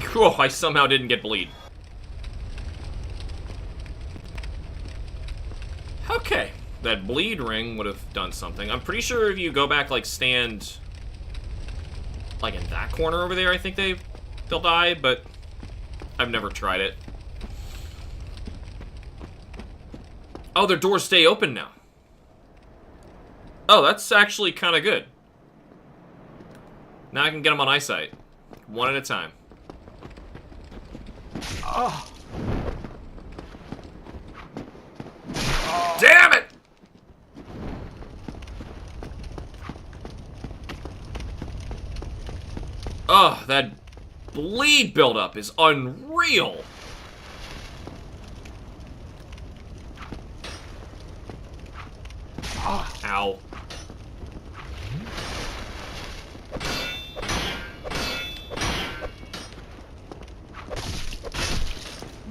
S1: Cool, I somehow didn't get bleed. Okay. That bleed ring would have done something. I'm pretty sure if you go back, like, stand... like, in that corner over there, I think they'll die, but... I've never tried it. Oh, their doors stay open now. Oh, that's actually kind of good. Now I can get them on eyesight. One at a time.
S5: Oh.
S1: Damn it! Oh, that bleed buildup is unreal. Ow.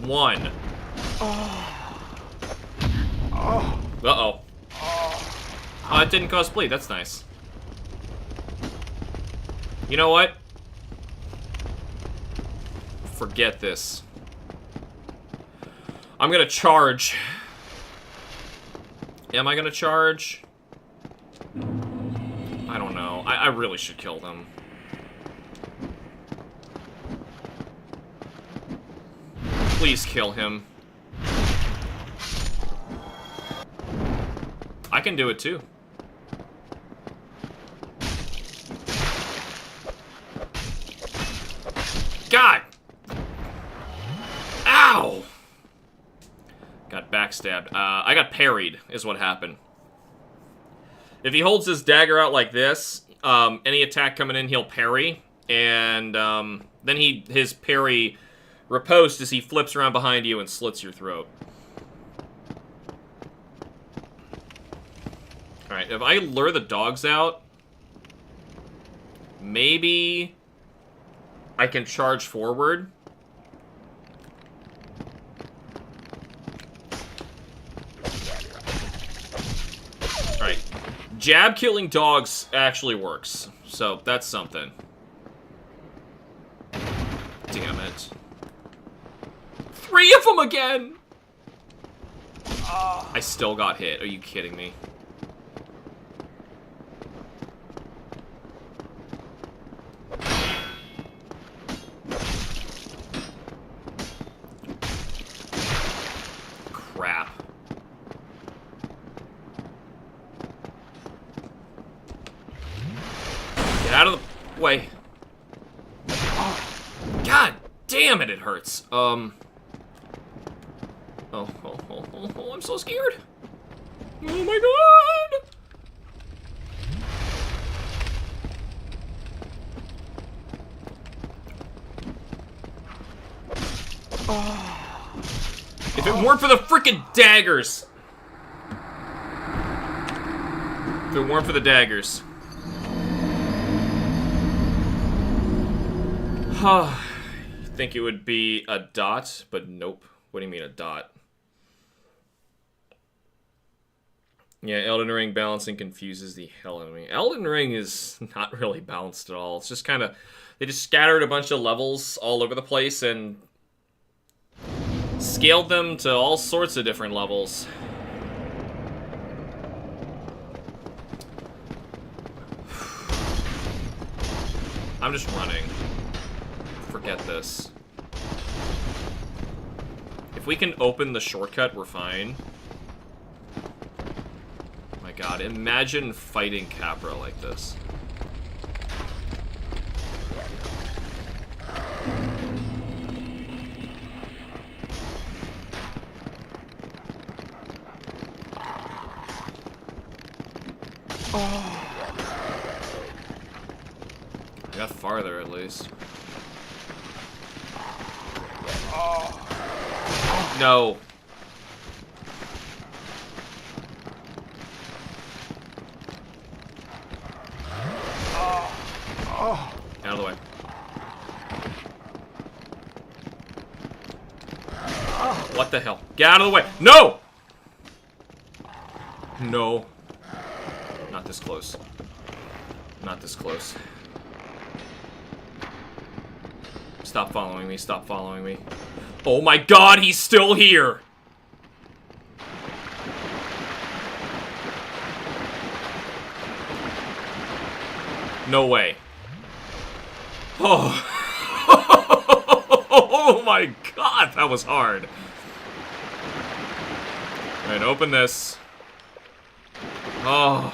S1: One. Uh-oh. Oh, it didn't cause bleed. That's nice. You know what? Forget this. I'm gonna charge. Am I gonna charge? I don't know. I really should kill them. Please kill him. I can do it too. God! Ow! Got backstabbed. I got parried, is what happened. If he holds his dagger out like this, any attack coming in, he'll parry. And then his parry riposte as he flips around behind you and slits your throat. Alright, if I lure the dogs out, maybe I can charge forward. Alright. Jab killing dogs actually works. So, that's something. Damn it. 3 of them again! I still got hit. Are you kidding me? Crap. Get out of the way. God damn it, it hurts. Oh, I'm so scared. Oh my god! If it weren't for the freaking daggers. If it weren't for the daggers. You think it would be a dot, but nope. What do you mean a dot? Yeah, Elden Ring balancing confuses the hell out of me. Elden Ring is not really balanced at all. It's just kind of... They just scattered a bunch of levels all over the place and scaled them to all sorts of different levels. I'm just running. Forget this. If we can open the shortcut, we're fine. My god, imagine fighting Capra like this. I got farther, at least. No. Out of the way. What the hell? Get out of the way. No! No. Not this close. Not this close. Stop following me. Stop following me. Oh my god, he's still here! No way. Oh. Oh my god, that was hard. Alright, open this. Oh.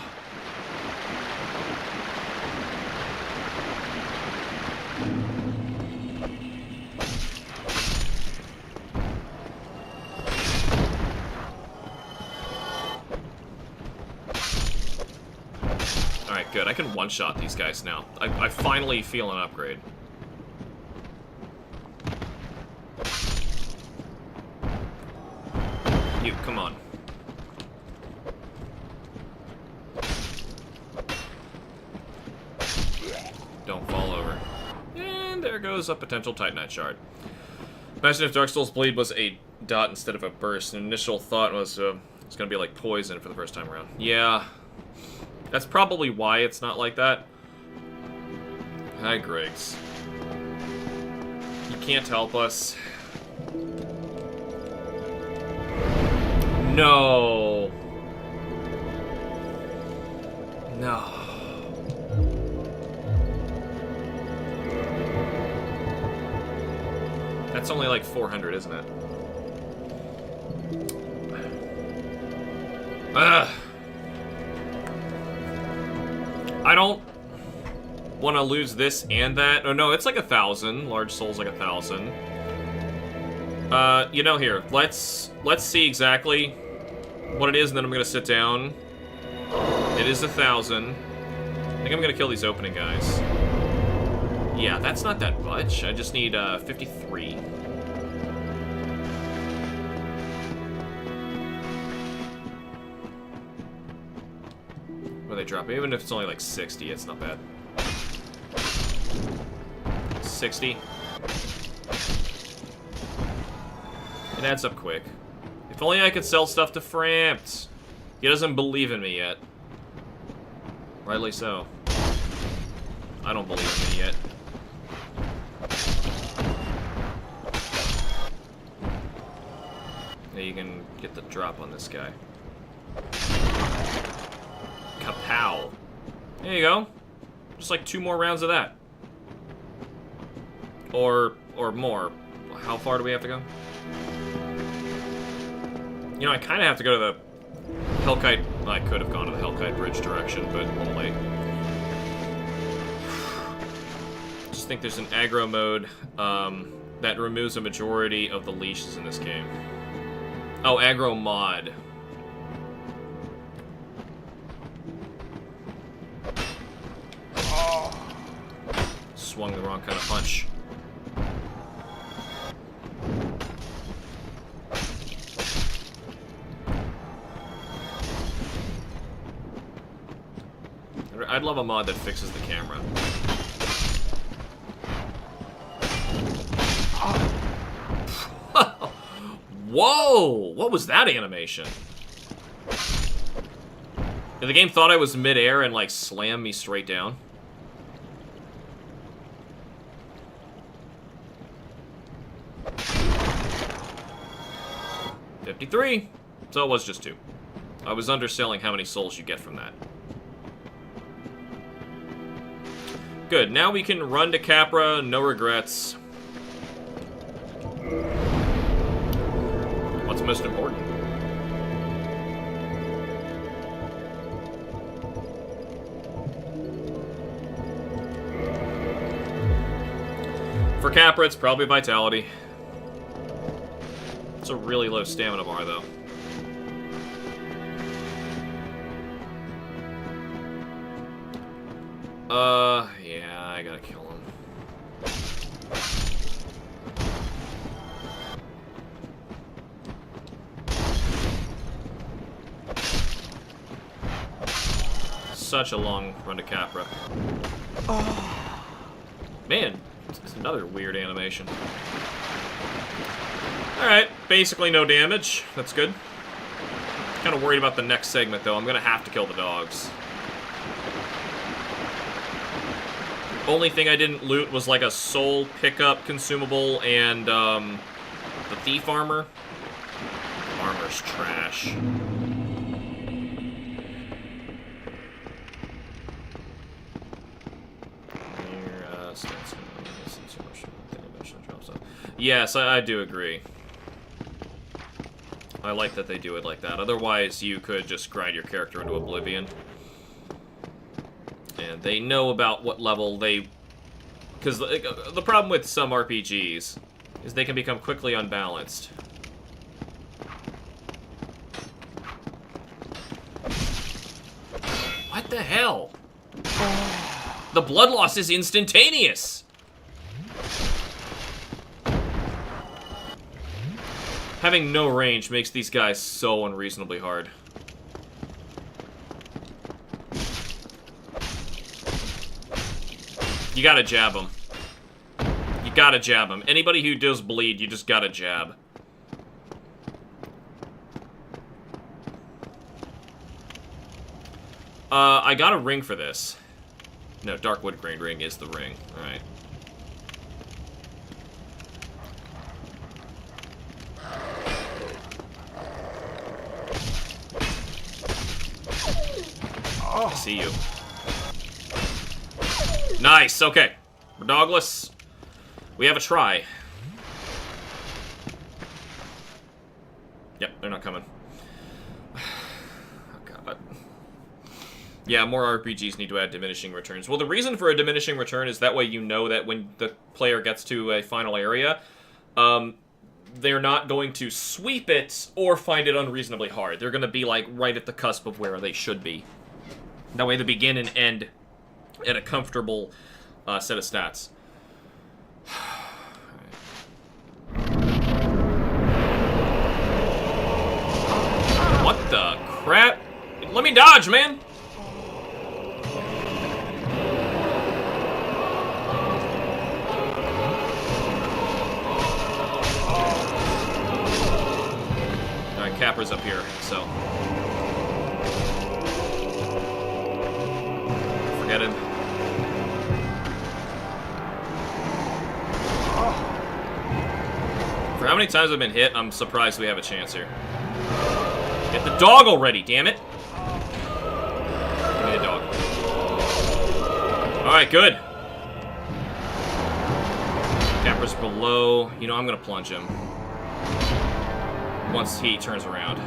S1: Alright, good. I can one-shot these guys now. I finally feel an upgrade. You, come on. don't fall over. And there goes a potential Titanite shard. Imagine if Dark Souls Bleed was a dot instead of a burst. An initial thought was it's gonna be like poison for the first time around. Yeah, that's probably why it's not like that. Hi, Griggs. You can't help us. No. No. That's only like 400, isn't it? Ugh. I don't want to lose this and that. Oh no, it's like 1,000. Large soul's like 1,000. You know, here, let's see exactly what it is, and then I'm gonna sit down. It is 1,000. I think I'm gonna kill these opening guys. Yeah, that's not that much. I just need 53. Where they drop? Even if it's only like 60, it's not bad. 60. It adds up quick. If only I could sell stuff to Frampt. He doesn't believe in me yet. Rightly so. I don't believe in me yet. Yeah, you can get the drop on this guy. Kapow. There you go. Just like 2 more rounds of that. Or more. How far do we have to go? You know, I kind of have to go to the Hellkite. Well, I could have gone to the Hellkite Bridge direction, but a little late. Just think there's an aggro mode that removes a majority of the leashes in this game. Oh, aggro mod. Swung the wrong kind of punch. I'd love a mod that fixes the camera. Whoa! What was that animation? The game thought I was mid-air and, like, slammed me straight down. $53. So it was just 2. I was underselling how many souls you get from that. Good, now we can run to Capra, no regrets. What's most important? For Capra, it's probably Vitality. It's a really low stamina bar, though. Yeah, I gotta kill him. Such a long run to Capra. Oh. Man, it's another weird animation. Alright, basically no damage. That's good. Kind of worried about the next segment, though. I'm gonna have to kill the dogs. Only thing I didn't loot was like a soul pickup consumable and the thief armor. Armor's trash. Yes, I do agree. I like that they do it like that. Otherwise, you could just grind your character into oblivion. And they know about what level they... Because the problem with some RPGs is they can become quickly unbalanced. What the hell? The blood loss is instantaneous! Having no range makes these guys so unreasonably hard. You gotta jab him. You gotta jab him. Anybody who does bleed, you just gotta jab. I got a ring for this. No, Darkwood Grain Ring is the ring. Alright. I see you. Nice, okay. We're dogless. We have a try. Yep, they're not coming. Oh, God. Yeah, more RPGs need to add diminishing returns. Well, the reason for a diminishing return is that way you know that when the player gets to a final area, they're not going to sweep it or find it unreasonably hard. They're going to be, like, right at the cusp of where they should be. That way they begin and end at a comfortable set of stats. What the crap? Let me dodge, man! Alright, Capra's up here, so... Forget him. For how many times I've been hit, I'm surprised we have a chance here. Get the dog already, damn it! Give me the dog. Alright, good. Capra's below. You know, I'm gonna plunge him. Once he turns around.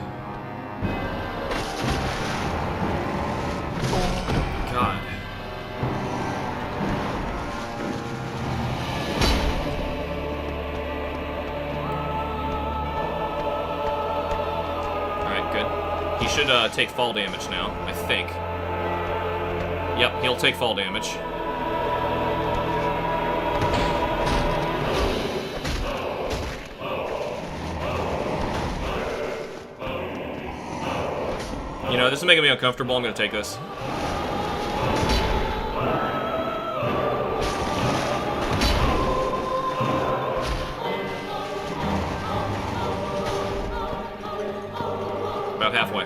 S1: God. He should take fall damage now, I think. Yep, he'll take fall damage. You know, this is making me uncomfortable. I'm gonna take this. About halfway.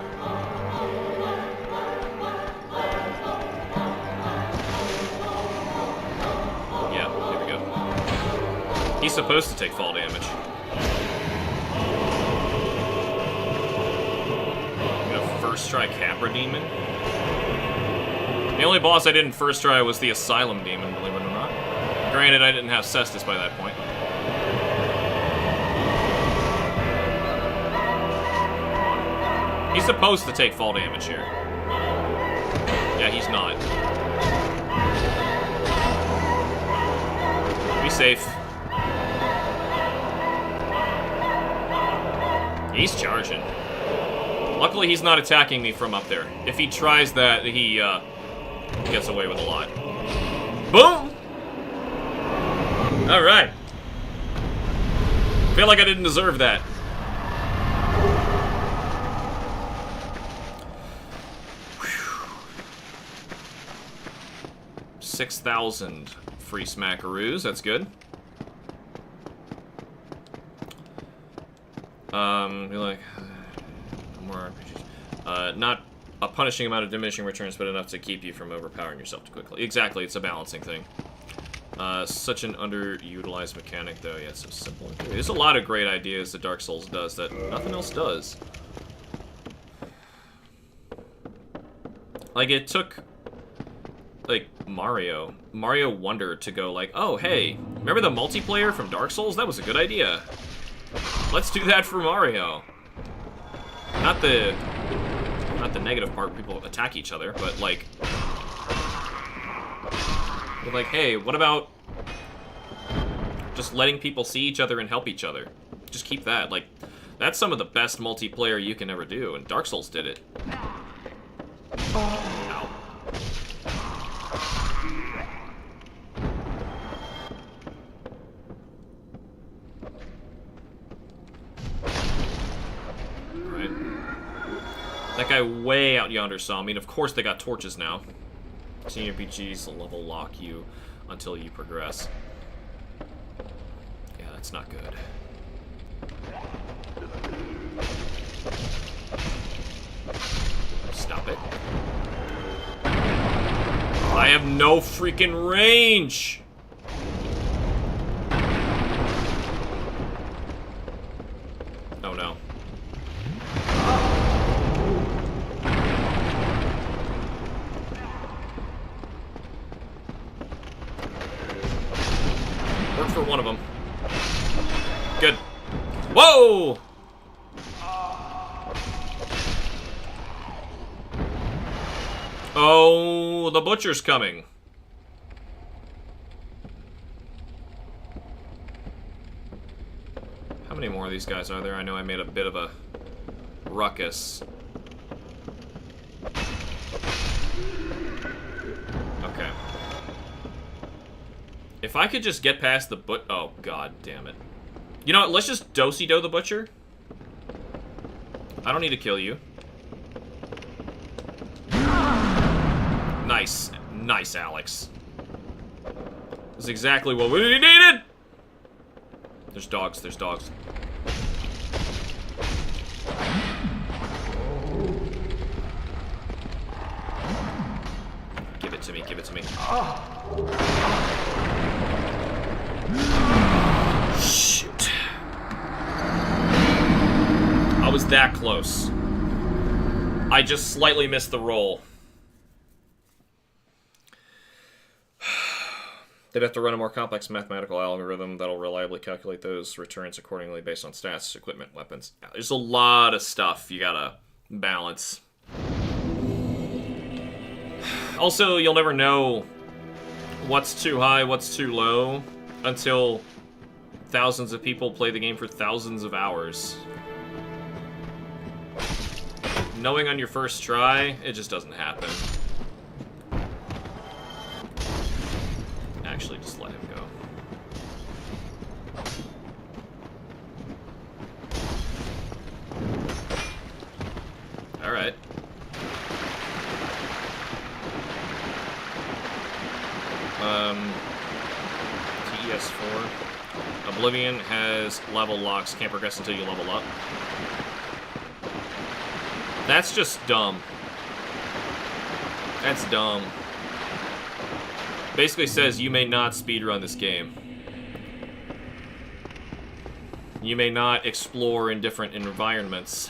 S1: Yeah, there we go. He's supposed to take fall damage. I'm gonna first try Capra Demon. The only boss I didn't first try was the Asylum Demon, believe it or not. Granted, I didn't have Cestus by that point. He's supposed to take fall damage here. Yeah, he's not. Be safe. He's charging. Luckily, he's not attacking me from up there. If he tries that, he gets away with a lot. Boom! Alright. Feel like I didn't deserve that. Whew. 6,000 free smackaroos. That's good. You're like... more RPGs. Not a punishing amount of diminishing returns, but enough to keep you from overpowering yourself too quickly. Exactly, it's a balancing thing. Such an underutilized mechanic, though. Yeah, it's so simple. There's a lot of great ideas that Dark Souls does that nothing else does. Like, it took, like, Mario Wonder to go like, oh, hey, remember the multiplayer from Dark Souls? That was a good idea. Let's do that for Mario. Not the negative part where people attack each other, but like hey, what about just letting people see each other and help each other? Just keep that. Like, that's some of the best multiplayer you can ever do, and Dark Souls did it. Ow. That guy way out yonder saw me, and of course they got torches now. Senior PGs level lock you. until you progress. Yeah, that's not good. Stop it. I have no freaking range! Oh no. Worked for one of them. Good. Whoa! Oh, the butcher's coming. How many more of these guys are there? I know I made a bit of a ruckus. Okay. If I could just get past the oh, god damn it. You know what, let's just do-si-do the butcher. I don't need to kill you. Nice. Nice, Alex. That's exactly what we needed! There's dogs, there's dogs. Give it to me, give it to me. Shoot. I was that close. I just slightly missed the roll. They'd have to run a more complex mathematical algorithm that'll reliably calculate those returns accordingly based on stats, equipment, weapons. There's a lot of stuff you gotta balance. Also, you'll never know what's too high, what's too low, until thousands of people play the game for thousands of hours. Knowing on your first try, it just doesn't happen. Actually, just let him go. Alright. TES4. Oblivion has level locks. Can't progress until you level up. That's just dumb. That's dumb. Basically says you may not speedrun this game. You may not explore in different environments.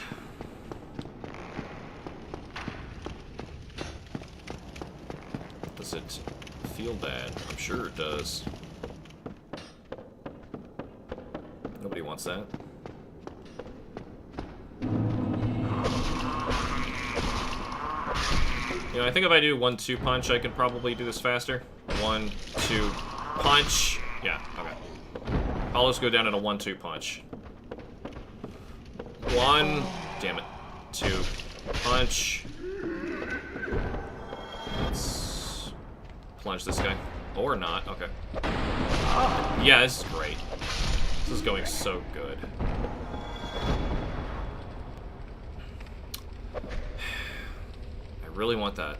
S1: Does it feel bad? I'm sure it does. Nobody wants that. You know, I think if I do 1-2 punch, I can probably do this faster. 1-2 punch. Yeah, okay. I'll just go down at a 1-2 punch. 1, damn it. 2 punch. Let's plunge this guy. Or not, okay. Yeah, this is great. This is going so good. I really want that.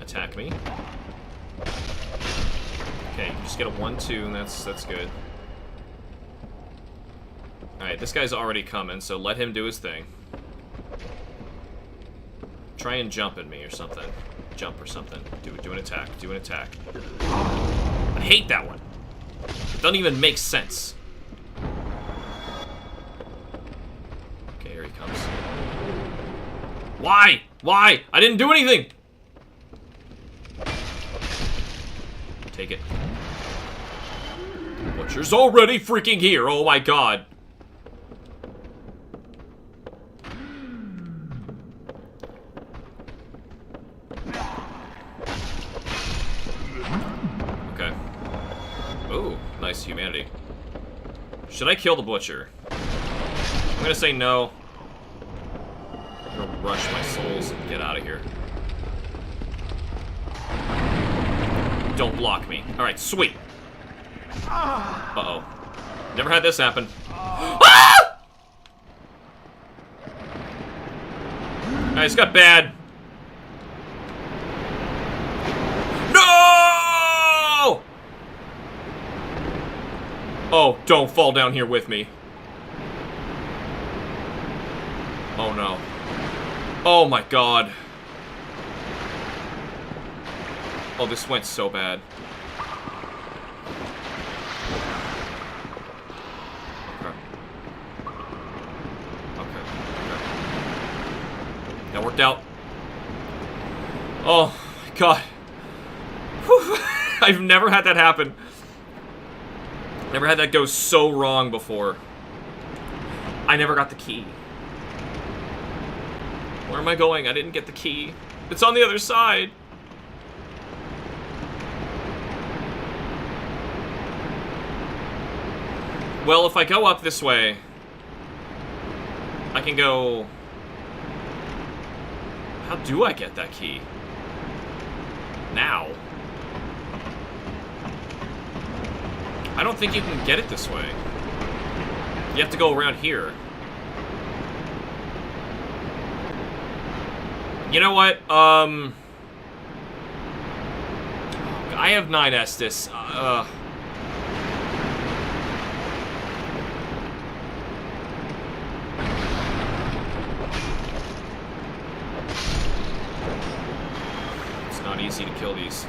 S1: Attack me. Okay, you just get a 1-2, and that's good. Alright, this guy's already coming, so let him do his thing. Try and jump at me or something. Jump or something. Do an attack. Do an attack. I hate that one. It doesn't even make sense. Okay, here he comes. Why? Why? I didn't do anything! Take it. Butcher's already freaking here. Oh my god. Okay. Ooh, nice humanity. Should I kill the butcher? I'm gonna say no. I'm gonna rush my souls and get out of here. Don't block me. Alright, sweet. Uh-oh. Never had this happen. Ah! I just got bad. No! Oh, don't fall down here with me. Oh no. Oh my god. Oh, this went so bad. Okay. That worked out. Oh my god. Whew. I've never had that happen. Never had that go so wrong before. I never got the key. Where am I going? I didn't get the key. It's on the other side. Well, if I go up this way, I can go... How do I get that key? Now? I don't think you can get it this way. You have to go around here. You know what? I have 9 Estus. It's not easy to kill these.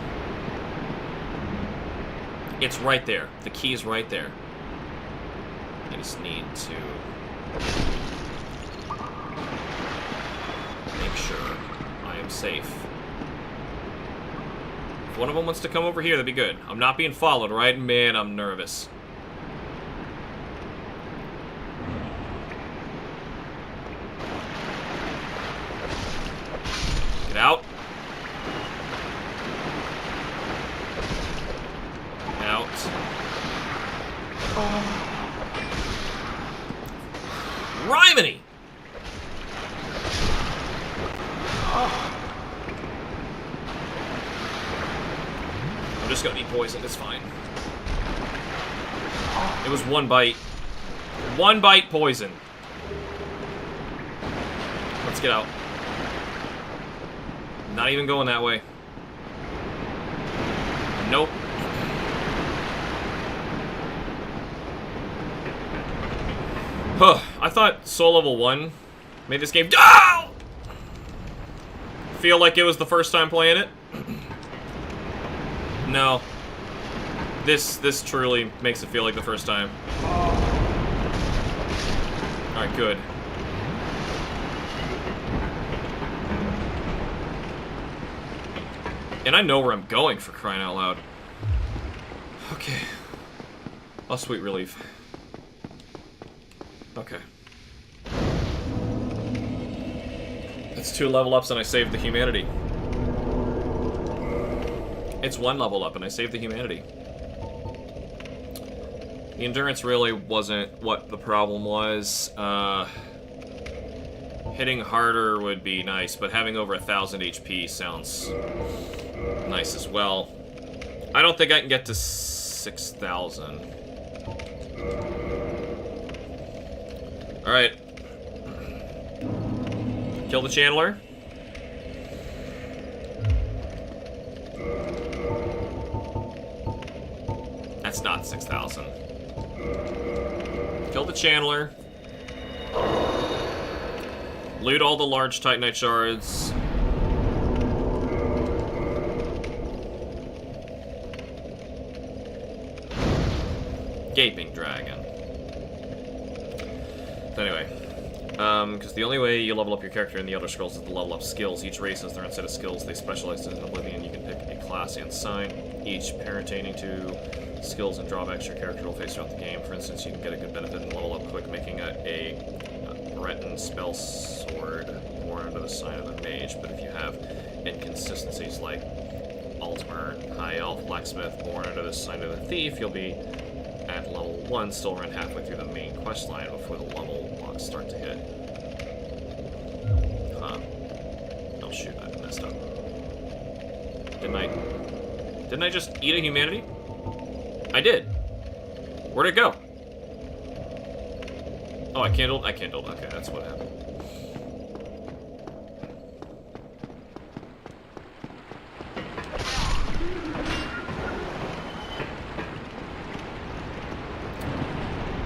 S1: It's right there. The key is right there. I just need to make sure I am safe. If one of them wants to come over here, that'd be good. I'm not being followed, right? Man, I'm nervous. Get out. Out. Rhyminy! I'm just gonna eat poison, it's fine. It was 1 bite. 1 bite poison. Let's get out. Not even going that way. Nope. Huh. I thought Soul Level 1 made this game... Oh! Feel like it was the first time playing it? No. This truly makes it feel like the first time. Alright, good. And I know where I'm going, for crying out loud. Okay. Oh, sweet relief. Okay. That's 2 level ups and I saved the humanity. It's 1 level up and I saved the humanity. The endurance really wasn't what the problem was. Hitting harder would be nice, but having over 1,000 HP sounds nice as well. I don't think I can get to 6,000. Alright. Kill the Chandler. That's not 6,000. Kill the Chandler. Loot all the large Titanite shards. Gaping Dragon. Anyway, because the only way you level up your character in the Elder Scrolls is to level up skills. Each race has their own set of skills they specialize in. Oblivion, you can pick a class and sign, each pertaining to skills and drawbacks your character will face throughout the game. For instance, you can get a good benefit and level up quick, making a Breton spell sword born under the sign of the mage. But if you have inconsistencies like Altmer, High Elf, Blacksmith, born under the sign of the thief, you'll be at level 1, still run halfway through the main quest line before the level blocks start to hit. Huh. Oh shoot, I messed up. Didn't I just eat a humanity? I did. Where'd it go? Oh, I kindled? I kindled. Okay, that's what happened.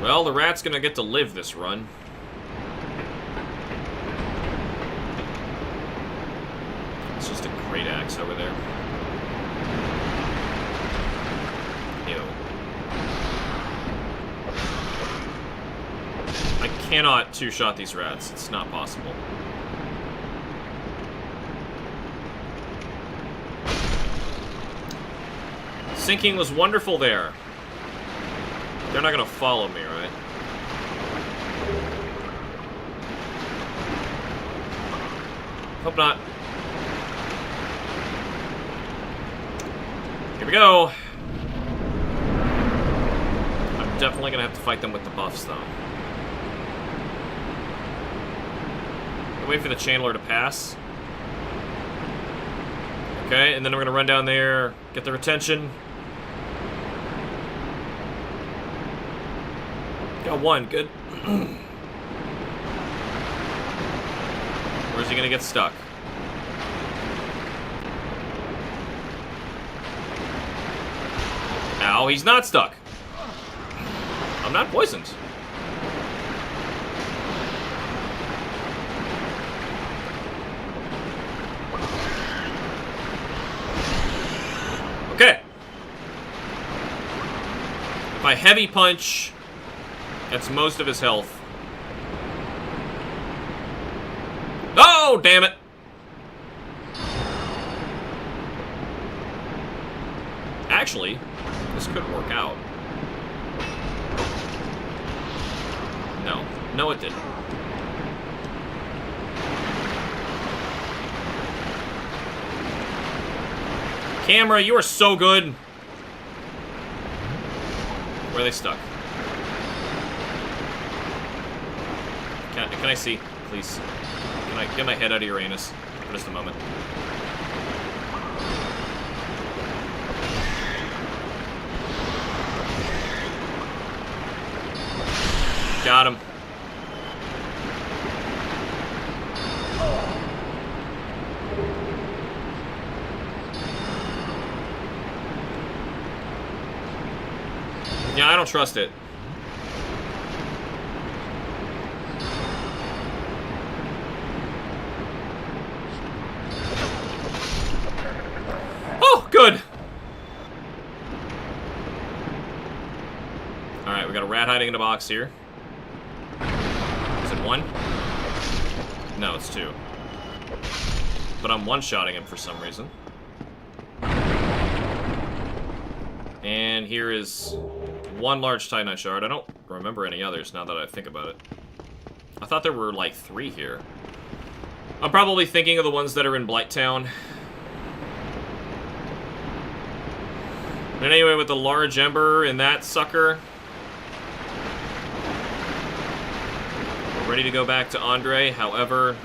S1: Well, the rat's gonna get to live this run. It's just a great axe over there. Ew. I cannot two-shot these rats. It's not possible. Sinking was wonderful there. They're not gonna follow me, right? Hope not. Here we go. I'm definitely gonna have to fight them with the buffs, though. Wait for the channeler to pass. Okay, and then we're gonna run down there, get their attention. Got one, good. Where's he gonna get stuck? Ow, he's not stuck. I'm not poisoned. Okay. If I heavy punch, that's most of his health. Oh, damn it! Actually, this could work out. No. No, it didn't. Camera, you are so good. Where are they stuck? Can I see, please? Can I get my head out of your anus for just a moment? Got him. Yeah, I don't trust it. Oh, good. Alright, we got a rat hiding in a box here. Is it one? No, it's two. But I'm one-shotting him for some reason. And here is one large Titanite shard. I don't remember any others now that I think about it. I thought there were like 3 here. I'm probably thinking of the ones that are in Blighttown. And anyway, with the large ember and that sucker, we're ready to go back to Andre. However,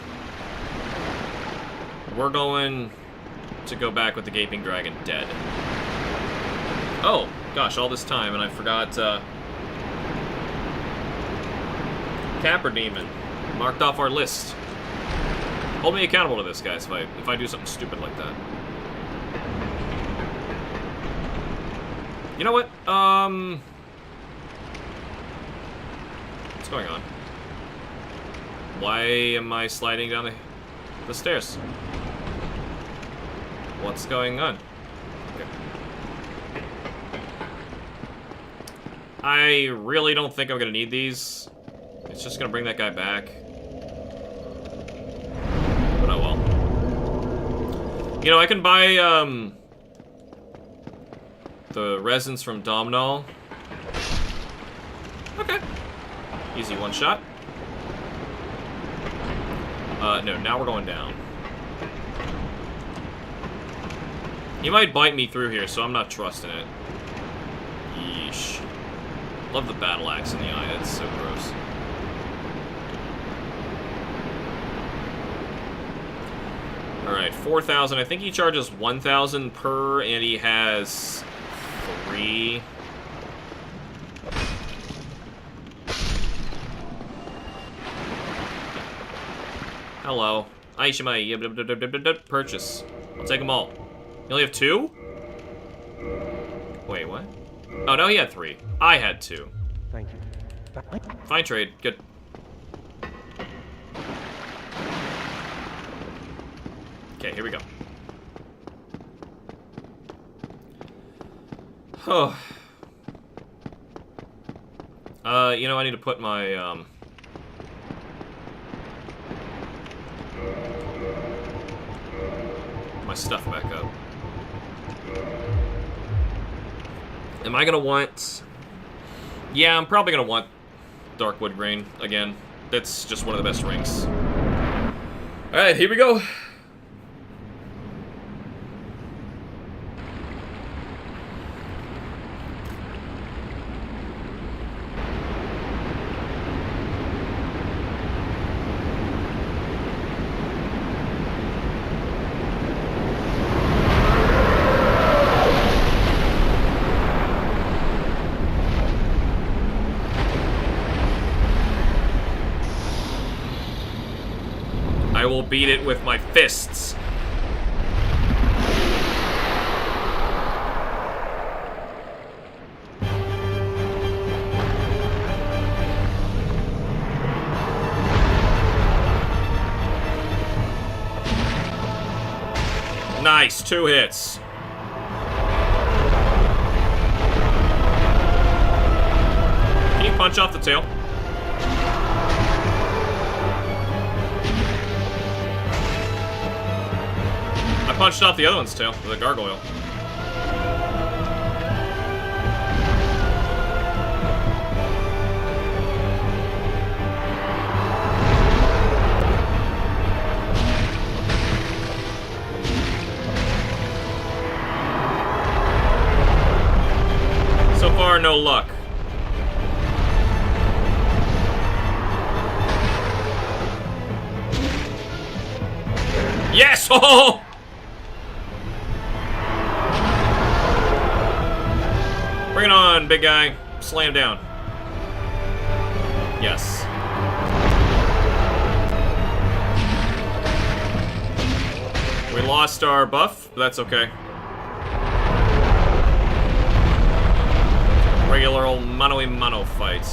S1: we're going to go back with the Gaping Dragon dead. Oh, gosh, all this time, and I forgot, Capper Demon. Marked off our list. Hold me accountable to this, guys, if I do something stupid like that. You know what? What's going on? Why am I sliding down the stairs? What's going on? Okay. I really don't think I'm gonna need these. It's just gonna bring that guy back. But oh well. You know, I can buy, the resins from Domhnall. Okay. Easy one shot. No, now we're going down. He might bite me through here, so I'm not trusting it. Yeesh. Love the battle axe in the eye, it's so gross. Alright, 4,000. I think he charges 1,000 per, and he has 3. Hello. Aishima, purchase. I'll take them all. You only have 2? Wait, what? Oh, no, he had 3. I had 2.
S10: Thank you.
S1: Fine trade. Good. Okay, here we go. Oh. You know, I need to put my, my stuff back up. Am I gonna want... Yeah, I'm probably gonna want Darkwood Grain again. That's just one of the best rings. Alright, here we go. I will beat it with my fists. Nice, 2 hits. Can you punch off the tail? I punched off the other one's tail with a gargoyle. So far, no luck. Yes! Oh! Bring it on, big guy. Slam down. Yes. We lost our buff, but that's okay. Regular old mano-a-mano fight.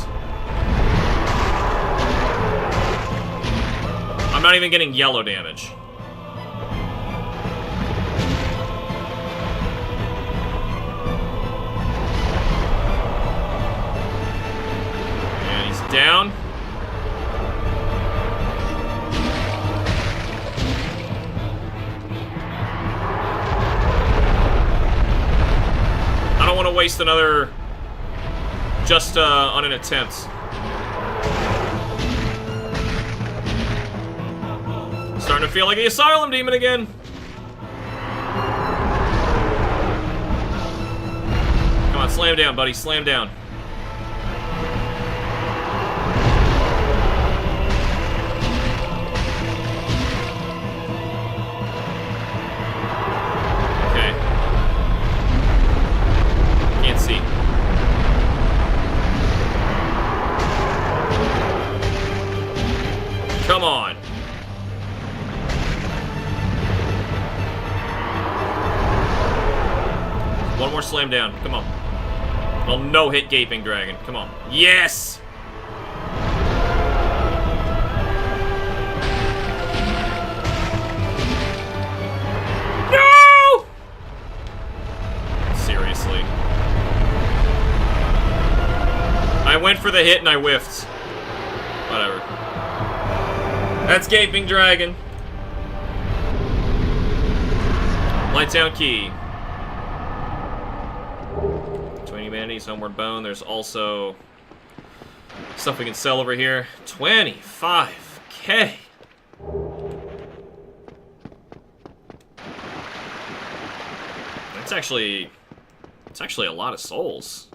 S1: I'm not even getting yellow damage. Down. I don't want to waste another just on an attempt. Starting to feel like the Asylum Demon again. Come on, slam down, buddy. Slam down. Come on. One more slam down. Come on. Well, no hit Gaping Dragon. Come on. Yes! No! Seriously. I went for the hit and I whiffed. Whatever. That's Gaping Dragon. Lighttown Key. 20 humanities, Homeward Bone. There's also stuff we can sell over here. 25k. It's actually a lot of souls.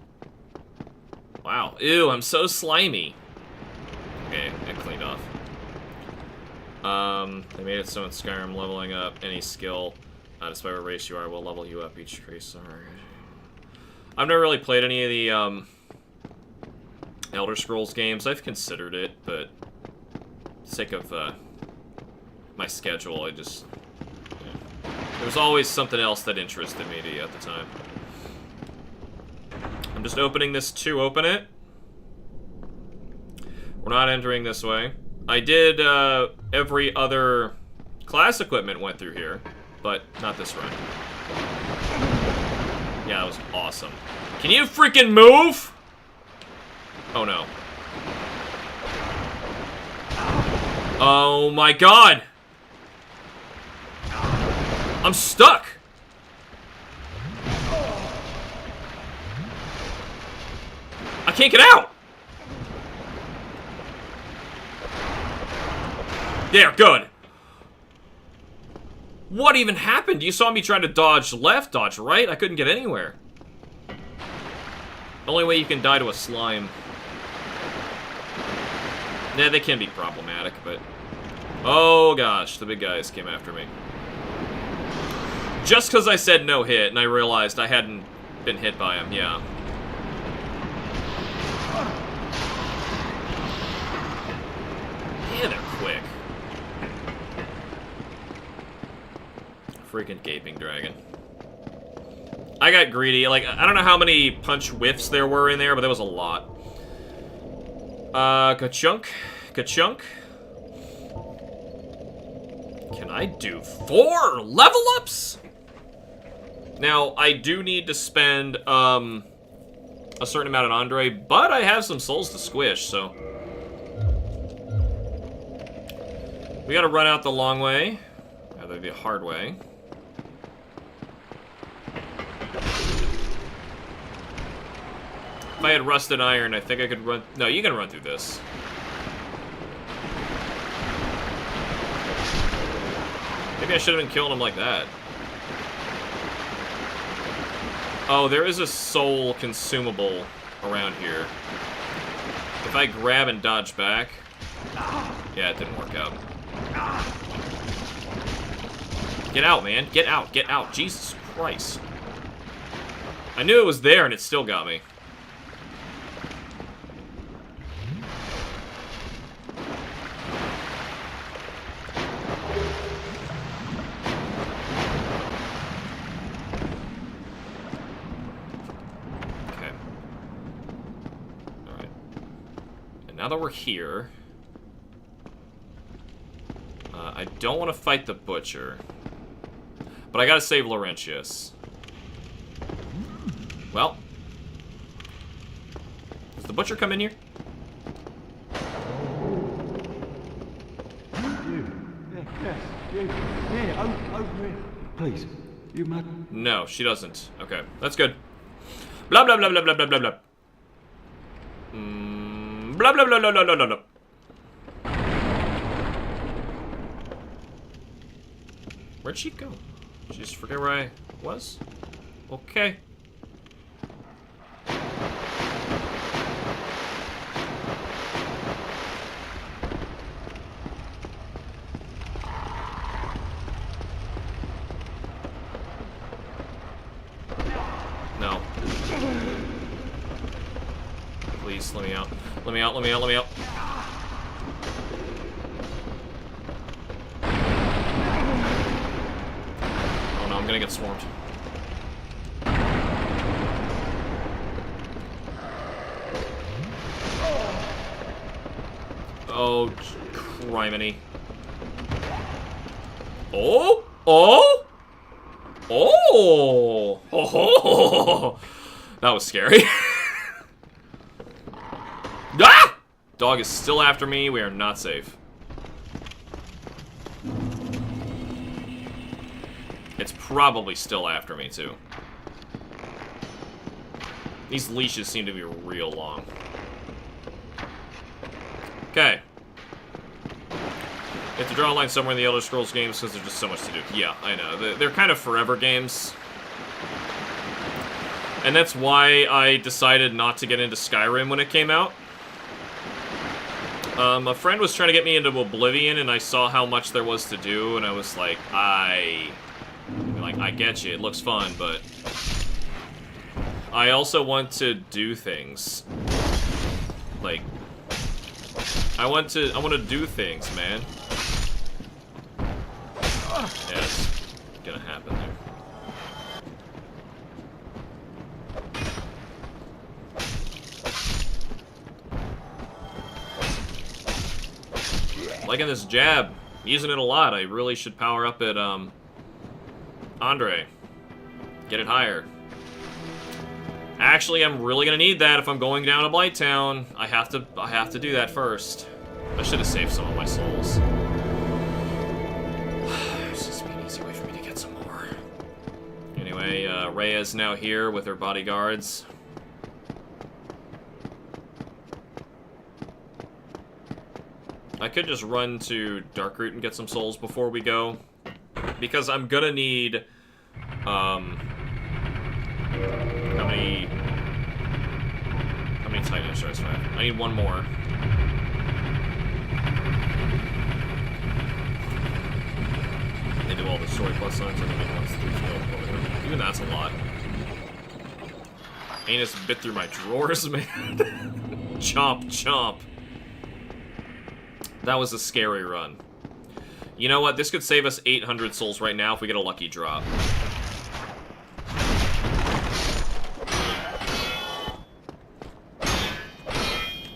S1: Wow. Ew, I'm so slimy. Okay, I cleaned off. They made it so in Skyrim, leveling up any skill, despite what race you are, will level you up each race. I've never really played any of the, Elder Scrolls games. I've considered it, but for the sake of, my schedule, I just... Yeah. There was always something else that interested me at the time. I'm just opening this to open it. We're not entering this way. I did, every other class equipment went through here, but not this run. Yeah, that was awesome. Can you freaking move? Oh, no. Oh, my God. I'm stuck. I can't get out. There, good. What even happened? You saw me try to dodge left, dodge right. I couldn't get anywhere. Only way you can die to a slime. Yeah, they can be problematic, but... Oh, gosh. The big guys came after me. Just because I said no hit, and I realized I hadn't been hit by him, yeah. Yeah, they're quick. Freaking gaping dragon. I got greedy. Like, I don't know how many punch whiffs there were in there, but there was a lot. Ka-chunk. Ka-chunk. Can I do 4 level ups? Now, I do need to spend, a certain amount on Andre, but I have some souls to squish, so... We gotta run out the long way. Rather the hard way. If I had rusted iron, I think I could run... No, you can run through this. Maybe I should have been killing him like that. Oh, there is a soul consumable around here. If I grab and dodge back... Yeah, it didn't work out. Get out, man. Get out. Get out. Jesus Christ. I knew it was there and it still got me. Now that we're here, I don't want to fight the Butcher, but I gotta save Laurentius. Well, does the Butcher come in here?
S3: Please, you mad?
S1: No, she doesn't. Okay, that's good. Blah blah blah blah blah blah blah blah. Blah blah blah blah blah blah blah. Where'd she go? She just forget where I was? Okay. No. Please, let me out. Let me out, let me out, let me out. Oh no, I'm gonna get swarmed. Oh, criminy. Oh! Oh! Oh! Oh! That was scary. Ah! Dog is still after me. We are not safe. It's probably still after me, too. These leashes seem to be real long. Okay. You have to draw a line somewhere in the Elder Scrolls games because there's just so much to do. Yeah, I know. They're kind of forever games. And that's why I decided not to get into Skyrim when it came out. A friend was trying to get me into Oblivion, and I saw how much there was to do, and I was like, I get you, it looks fun, but I also want to do things. Like, I want to do things, man. Yeah, it's gonna happen there. Liking this jab. Using it a lot. I really should power up at, Andre. Get it higher. Actually, I'm really gonna need that if I'm going down to Blighttown. I have to do that first. I should have saved some of my souls. It's just be an easy way for me to get some more. Anyway, Rhea's now here with her bodyguards. I could just run to Darkroot and get some souls before we go. Because I'm gonna need, how many Titan shards do I have? I need one more. They do all the story plus signs, I think it wants 3 kill. Even that's a lot. Anus bit through my drawers, man. Chomp, chomp. That was a scary run. You know what? This could save us 800 souls right now if we get a lucky drop.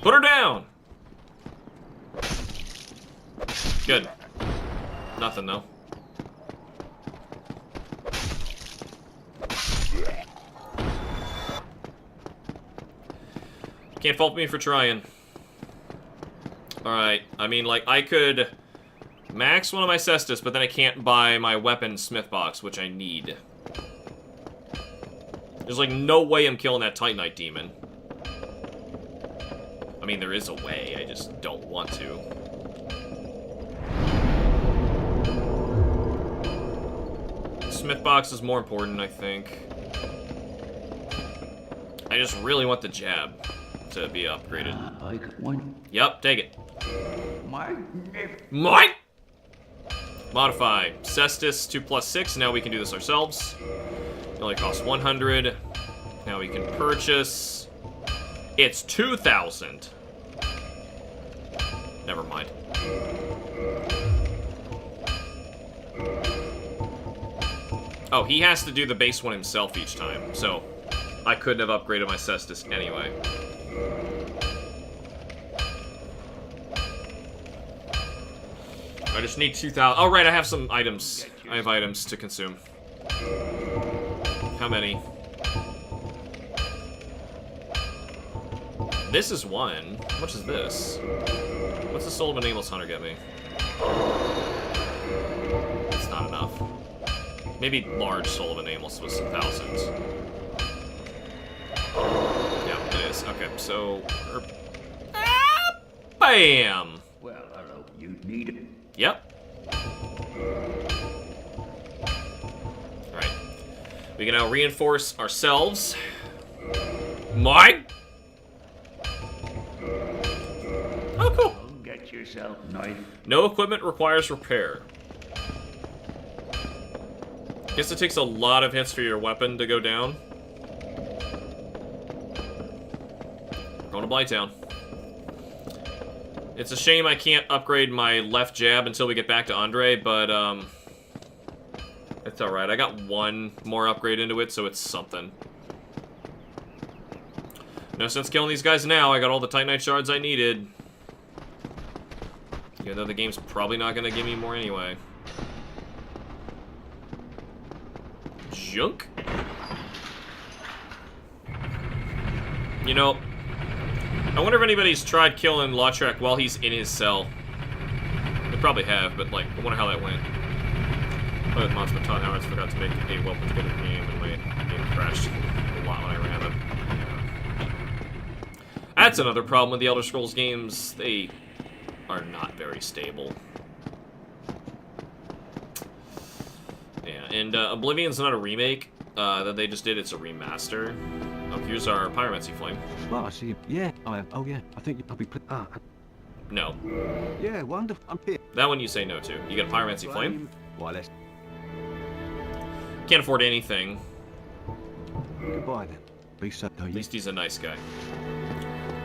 S1: Put her down! Good. Nothing, though. Can't fault me for trying. Alright, I mean, like, I could max one of my Cestus, but then I can't buy my weapon smith box, which I need. There's, like, no way I'm killing that Titanite demon. I mean, there is a way, I just don't want to. Smith box is more important, I think. I just really want the jab to be upgraded.
S4: I got one.
S1: Yep, take it.
S4: Magnificent.
S1: Mine! Modify. Cestus 2+6. Now we can do this ourselves. It only costs 100. Now we can purchase. It's 2,000. Never mind. Oh, he has to do the base one himself each time, so I couldn't have upgraded my Cestus anyway. I just need 2,000. Oh, right, I have some items. I have items to consume. How many? This is one. How much is this? What's the Soul of a Nameless Hunter get me? It's not enough. Maybe large Soul of a Nameless was 1,000. Yeah, it is. Okay, so... Bam!
S4: Well, hello. You need it.
S1: Yep. Alright. We can now reinforce ourselves. Mine! Oh, cool.
S4: Get yourself knife.
S1: No equipment requires repair. Guess it takes a lot of hits for your weapon to go down. Going to Blighttown. It's a shame I can't upgrade my left jab until we get back to Andre, but, it's alright. I got one more upgrade into it, so it's something. No sense killing these guys now. I got all the Titanite shards I needed. Even though the game's probably not gonna give me more anyway. Junk? You know, I wonder if anybody's tried killing Lautrec while he's in his cell. They probably have, but, like, I wonder how that went. Play with Monster Baton Hours, forgot to make a well-put-together game, and my game crashed a lot when I ran it. Yeah. That's another problem with the Elder Scrolls games. They are not very stable. Yeah, and Oblivion's not a remake that they just did, it's a remaster. Oh, here's our Pyromancy Flame.
S10: Well, I see. Yeah, oh yeah, I think you'll probably put.
S1: No.
S10: Yeah, wonderful. I'm here.
S1: That one you say no to. You get a Pyromancy Flame?
S10: Why, let's.
S1: Can't afford anything.
S10: Goodbye then. Be safe.
S1: At least he's a nice guy.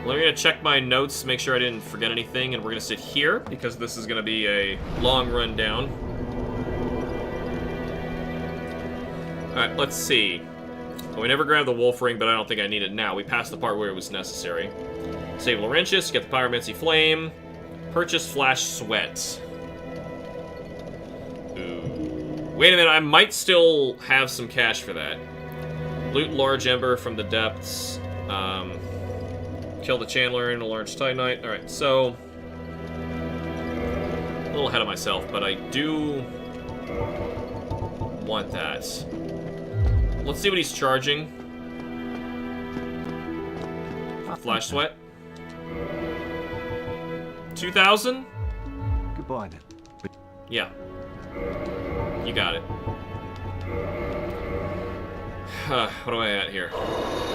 S1: Well, I'm gonna check my notes, make sure I didn't forget anything, and we're gonna sit here, because this is gonna be a long run down. Alright, let's see. Well, we never grabbed the Wolf Ring, but I don't think I need it now. We passed the part where it was necessary. Save Laurentius, get the Pyromancy Flame. Purchase Flash Sweat. Ooh. Wait a minute, I might still have some cash for that. Loot Large Ember from the Depths. Kill the Chandler in a Large Titanite. Alright, so... a little ahead of myself, but I do want that. Let's see what he's charging. Flash Sweat. 2,000?
S10: Goodbye then.
S1: Yeah. You got it. What am I at here? Oh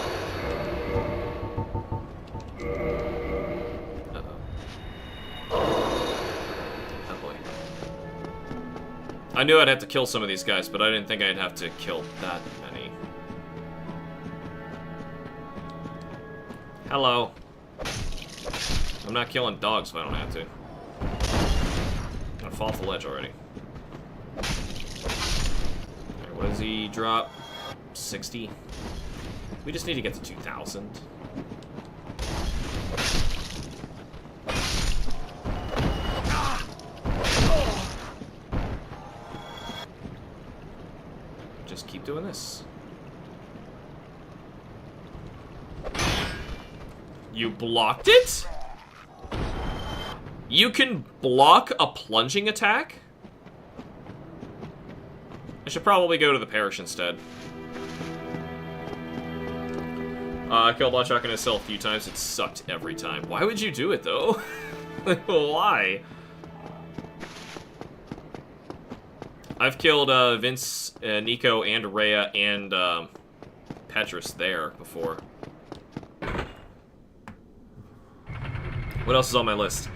S1: boy. I knew I'd have to kill some of these guys, but I didn't think I'd have to kill that many. Hello. I'm not killing dogs if I don't have to. I'm gonna fall off the ledge already. Alright, what does he drop? 60? We just need to get to 2,000. Just keep doing this. You blocked it? You can block a plunging attack? I should probably go to the parish instead. I killed Blood Shotgun itself a few times. It sucked every time. Why would you do it, though? Why? I've killed Vince, Nico, and Rhea, and Petrus there before. What else is on my list?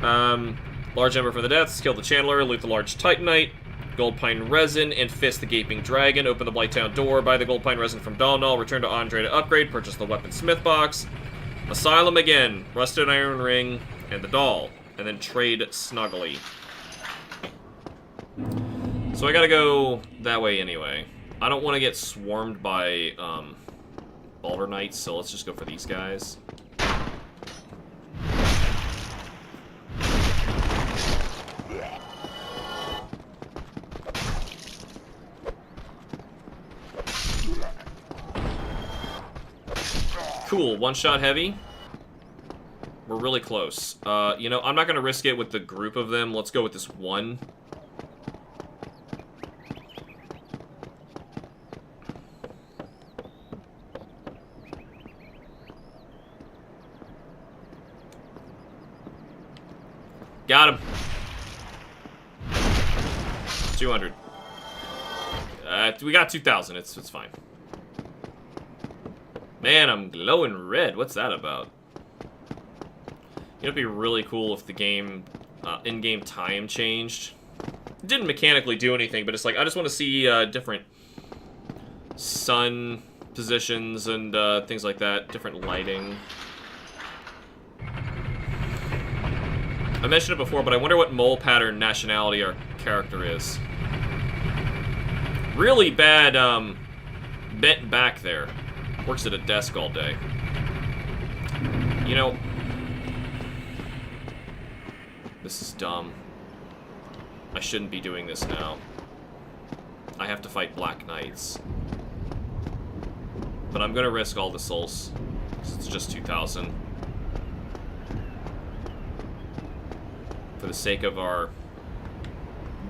S1: Large Ember for the Deaths, kill the Chandler, loot the Large Titanite, Gold Pine Resin, and fist the Gaping Dragon, open the Blighttown door, buy the Gold Pine Resin from Dalnall, return to Andre to upgrade, purchase the Weaponsmith box, Asylum again, Rusted Iron Ring, and the doll, and then trade Snuggly. So I gotta go that way anyway. I don't want to get swarmed by Balder Knights, so let's just go for these guys. Cool, one-shot heavy. We're really close. You know, I'm not gonna risk it with the group of them. Let's go with this one. Got him. 200. We got 2,000. It's fine. Man, I'm glowing red. What's that about? It'd be really cool if the game, in-game time changed. It didn't mechanically do anything, but it's like, I just want to see different sun positions and things like that. Different lighting. I mentioned it before, but I wonder what mole pattern nationality our character is. Really bad, bent back there. Works at a desk all day. You know, this is dumb. I shouldn't be doing this now. I have to fight Black Knights. But I'm gonna risk all the souls. It's just 2,000. For the sake of our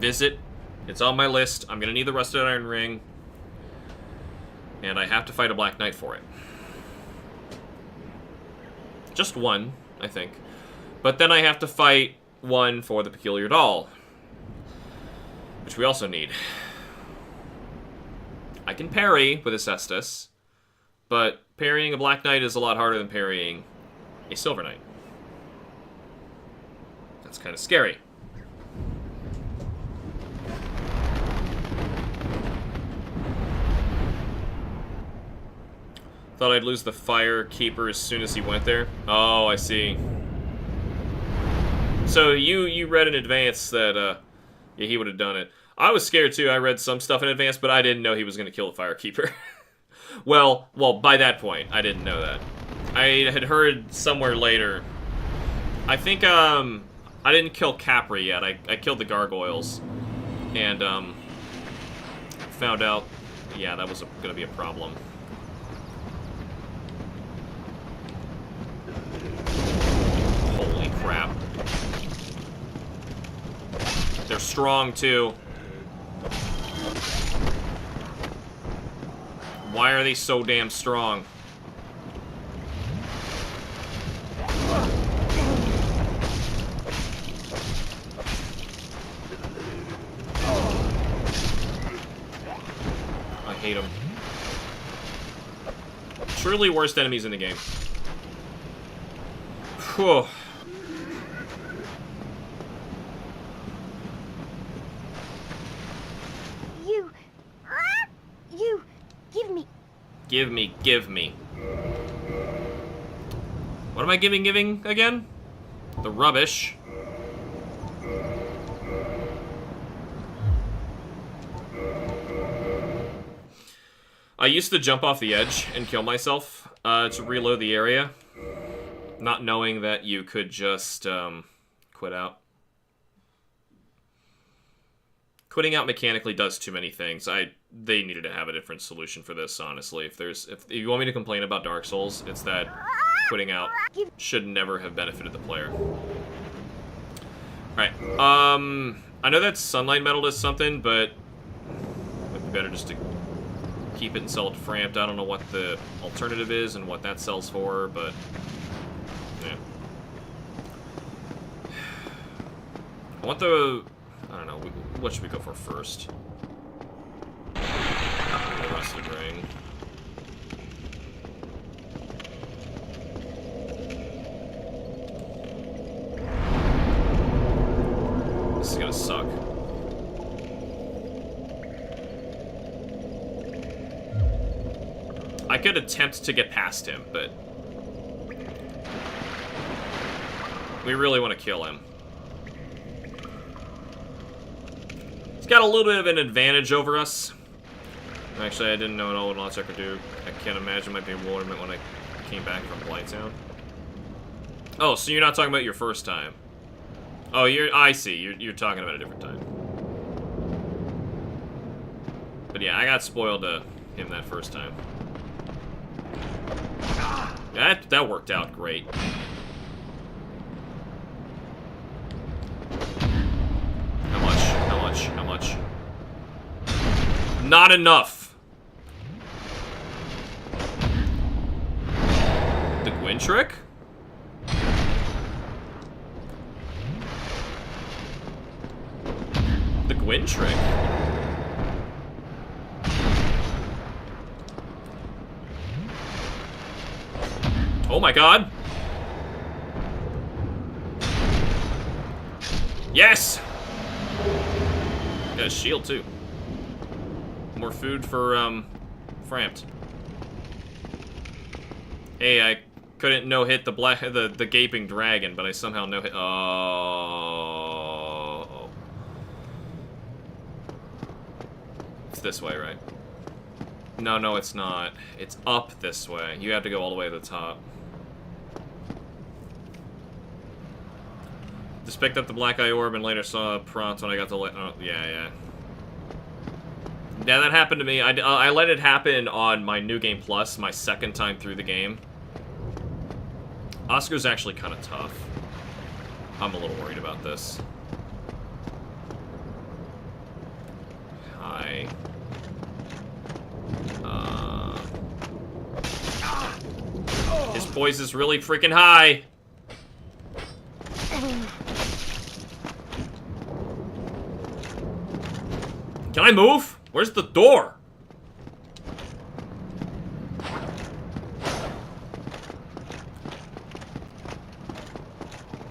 S1: visit. It's on my list. I'm gonna need the Rusted Iron Ring. And I have to fight a Black Knight for it. Just one, I think. But then I have to fight one for the Peculiar Doll. Which we also need. I can parry with a Cestus. But parrying a Black Knight is a lot harder than parrying a Silver Knight. That's kind of scary. Thought I'd lose the Fire Keeper as soon as he went there. Oh, I see. So you read in advance that yeah, he would have done it. I was scared too. I read some stuff in advance, but I didn't know he was going to kill the Fire Keeper. well, by that point, I didn't know that. I had heard somewhere later. I think I didn't kill Capri yet. I killed the gargoyles. And, found out, yeah, that was gonna be a problem. Holy crap. They're strong, too. Why are they so damn strong? I hate them. Truly worst enemies in the game. Whew.
S11: You, give me.
S1: Give me. What am I giving again? The rubbish. I used to jump off the edge and kill myself to reload the area, not knowing that you could just quit out. Quitting out mechanically does too many things. They needed to have a different solution for this, honestly. If you want me to complain about Dark Souls, it's that quitting out should never have benefited the player. Alright, I know that Sunlight Metal does something, but it would be better just to keep it and sell it to Framped. I don't know what the alternative is and what that sells for, but yeah. I want the... I don't know, what should we go for first? The Rusted Ring. This is gonna suck. I could attempt to get past him, but we really want to kill him. He's got a little bit of an advantage over us. Actually, I didn't know what Launcher could do. I can't imagine my bewilderment when I came back from Blighttown. Oh, so you're not talking about your first time. Oh, I see. You're talking about a different time. But yeah, I got spoiled to him that first time. That worked out great. How much? Not enough! The Gwyn trick? The Gwyn trick? Oh my god! Yes! Got a shield too. More food for Framped. Hey, I couldn't no-hit the gaping dragon, but I somehow no-hit. Oh. It's this way, right? No, it's not. It's up this way. You have to go all the way to the top. Just picked up the Black Eye Orb and later saw a prompt when I got the yeah, that happened to me. I let it happen on my New Game Plus, my second time through the game. Oscar's actually kind of tough. I'm a little worried about this. Hi. His poise is really freaking high. Can I move? Where's the door?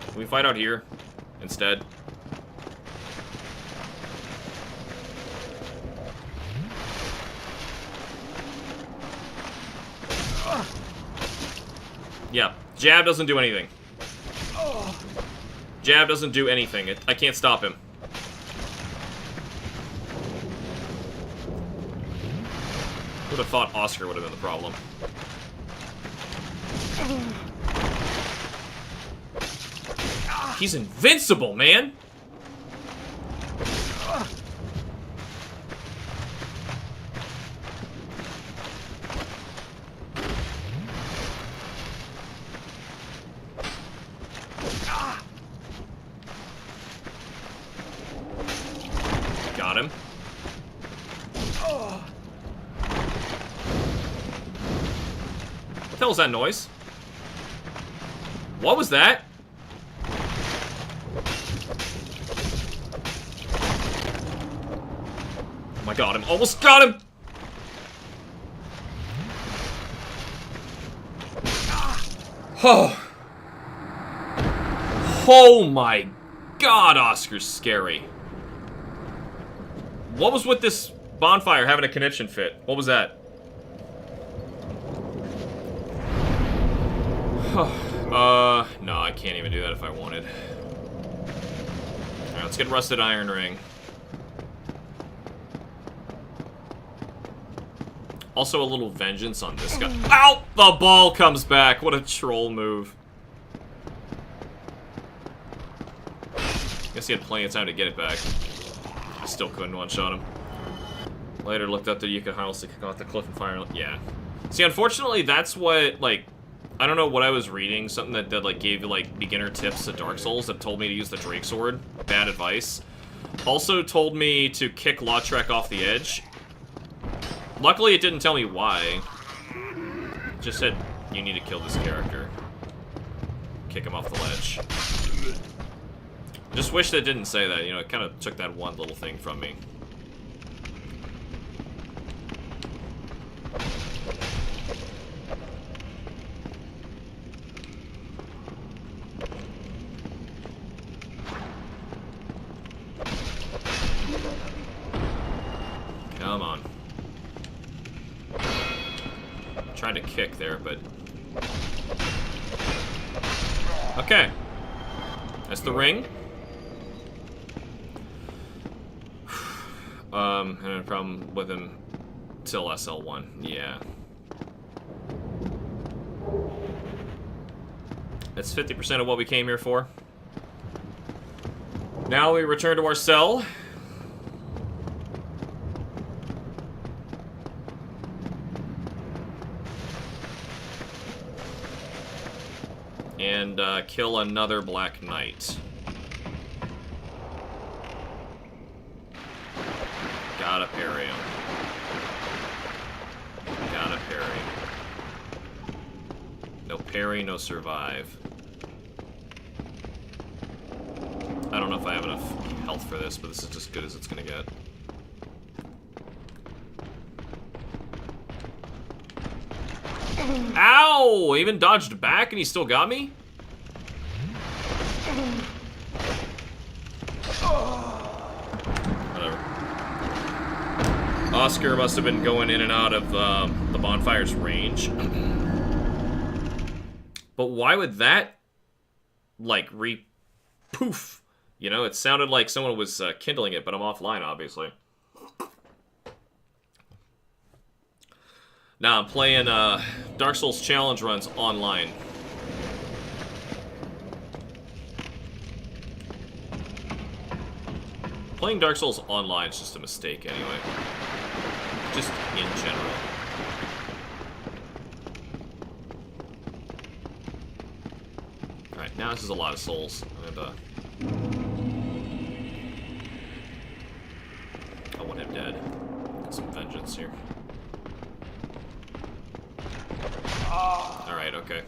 S1: Can we fight out here instead? Yeah, jab doesn't do anything. Jab doesn't do anything. I can't stop him. Would have thought Oscar would have been the problem. He's invincible, man! Got him. What the hell was that noise? What was that? Oh my god, I almost got him! Oh. Oh my god, Oscar's scary. What was with this bonfire having a conniption fit? What was that? No, I can't even do that if I wanted. Alright, let's get Rusted Iron Ring. Also a little vengeance on this guy. Ow! The ball comes back. What a troll move. Guess he had plenty of time to get it back. I still couldn't one-shot him. Later looked up that you could harmlessly kick off the cliff and fire. Yeah. See, unfortunately, that's what, like, I don't know what I was reading. Something that like, gave you, like, beginner tips to Dark Souls that told me to use the Drake Sword. Bad advice. Also told me to kick Lautrec off the edge. Luckily, it didn't tell me why. It just said, you need to kill this character. Kick him off the ledge. Just wish that it didn't say that. You know, it kind of took that one little thing from me. Come on. Tried to kick there, but... Okay. That's the ring. And a problem with him till SL1. Yeah. That's 50% of what we came here for. Now we return to our cell. And kill another Black Knight. Gotta parry him. Gotta parry. No parry, no survive. I don't know if I have enough health for this, but this is as good as it's gonna get. Ow! I even dodged back and he still got me? Whatever. Oscar must have been going in and out of the bonfire's range. But why would that, like, poof? You know, it sounded like someone was kindling it, but I'm offline, obviously. Now I'm playing Dark Souls challenge runs online. Playing Dark Souls online is just a mistake anyway. Just in general. Alright, now this is a lot of souls. And, I want him dead. Get some vengeance here. Alright, okay.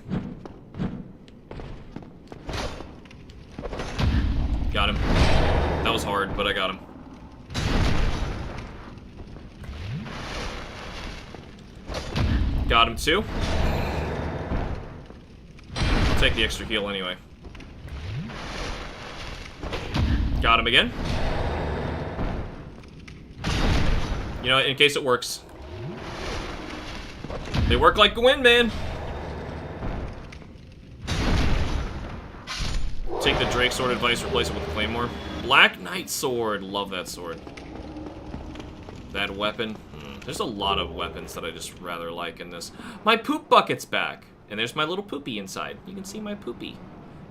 S1: Got him. That was hard, but I got him. Got him too. I'll take the extra heal anyway. Got him again. You know, in case it works. They work like the wind, man. Take the Drake Sword advice, replace it with the Claymore. Black Knight Sword. Love that sword. That weapon. There's a lot of weapons that I just rather like in this. My poop bucket's back. And there's my little poopy inside. You can see my poopy.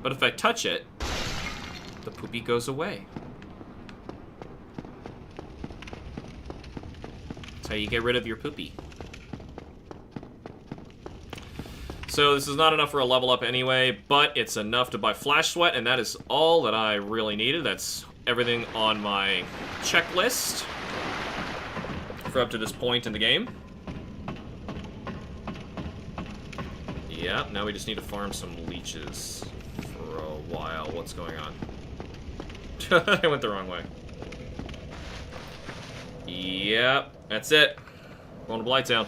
S1: But if I touch it, the poopy goes away. That's how you get rid of your poopy. So this is not enough for a level up anyway, but it's enough to buy Flash Sweat, and that is all that I really needed. That's everything on my checklist for up to this point in the game. Yeah, now we just need to farm some leeches for a while. What's going on? I went the wrong way. Yep, that's it. Going to Blighttown.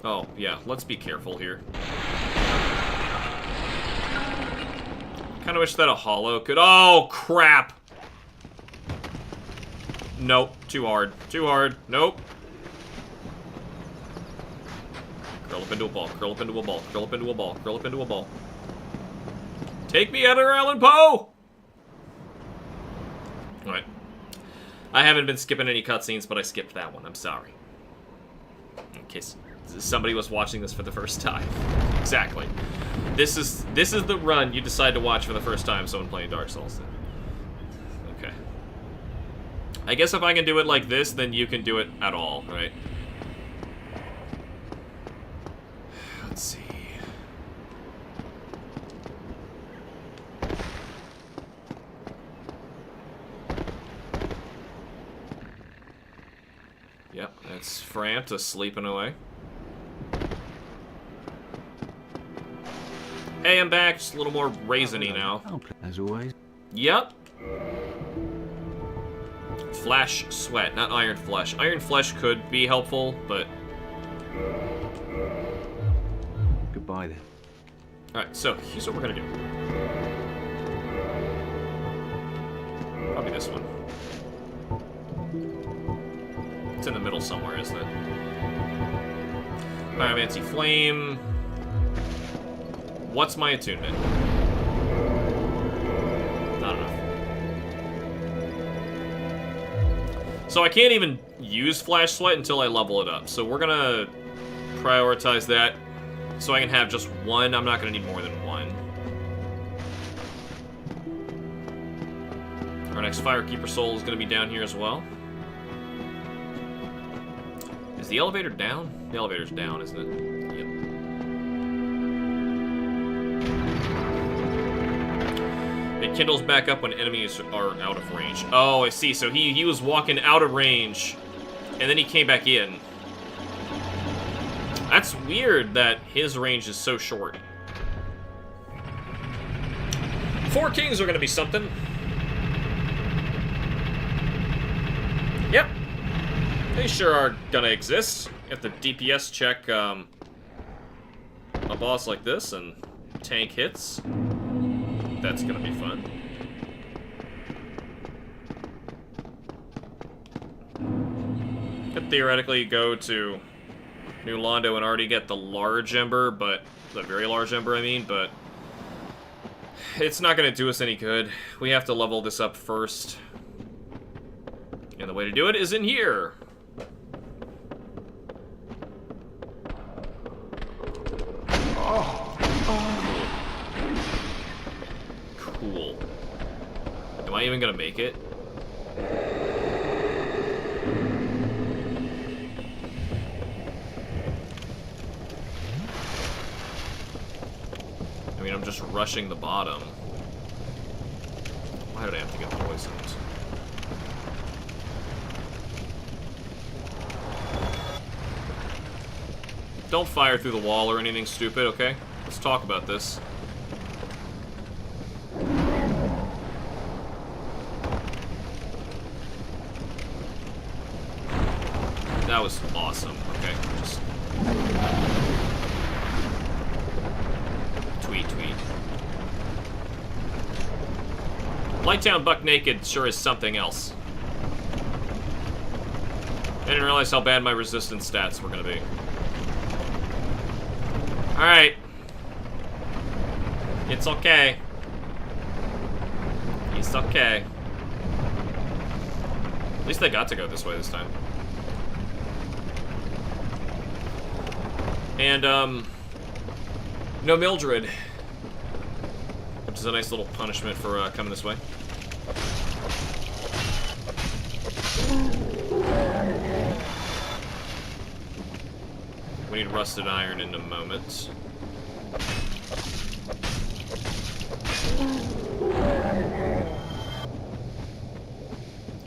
S1: Oh, yeah, let's be careful here. Kinda wish that a hollow could— oh, crap! Nope, too hard. Too hard. Nope. Curl up into a ball, curl up into a ball, curl up into a ball, curl up into a ball. Take me, Edgar Allan Poe! Alright. I haven't been skipping any cutscenes, but I skipped that one. I'm sorry. In case somebody was watching this for the first time. Exactly. This is the run you decide to watch for the first time, someone playing Dark Souls. Okay. I guess if I can do it like this, then you can do it at all, right? Let's see. Yep, that's Franta sleeping away. Hey, I'm back. Just a little more raisiny now.
S10: As always.
S1: Yep. Flash Sweat, not Iron Flesh. Iron Flesh could be helpful, but...
S10: Goodbye then.
S1: Alright, so here's what we're gonna do. Probably this one. It's in the middle somewhere, isn't it? Biomancy Flame. What's my attunement? Not enough. So I can't even use Flash Sweat until I level it up. So we're gonna prioritize that so I can have just one. I'm not gonna need more than one. Our next Firekeeper Soul is gonna be down here as well. Is the elevator down? The elevator's down, isn't it? Yep. It kindles back up when enemies are out of range. Oh, I see. So he was walking out of range, and then he came back in. That's weird that his range is so short. 4 kings are gonna be something. Yep. They sure are gonna exist. You have to DPS check a boss like this and tank hits. That's gonna be fun. Could theoretically go to New Londo and already get the large ember, but the very large ember, I mean, but it's not gonna do us any good. We have to level this up first. And the way to do it is in here. Cool. Am I even gonna make it? I mean, I'm just rushing the bottom. Why did I have to get poisoned? Don't fire through the wall or anything stupid, okay? Let's talk about this. That was awesome. Okay, just... Tweet. Blighttown Buck Naked sure is something else. I didn't realize how bad my resistance stats were gonna be. Alright. It's okay. It's okay. At least they got to go this way this time. And, no, Mildred. is a nice little punishment for coming this way. We need rusted iron in a moment.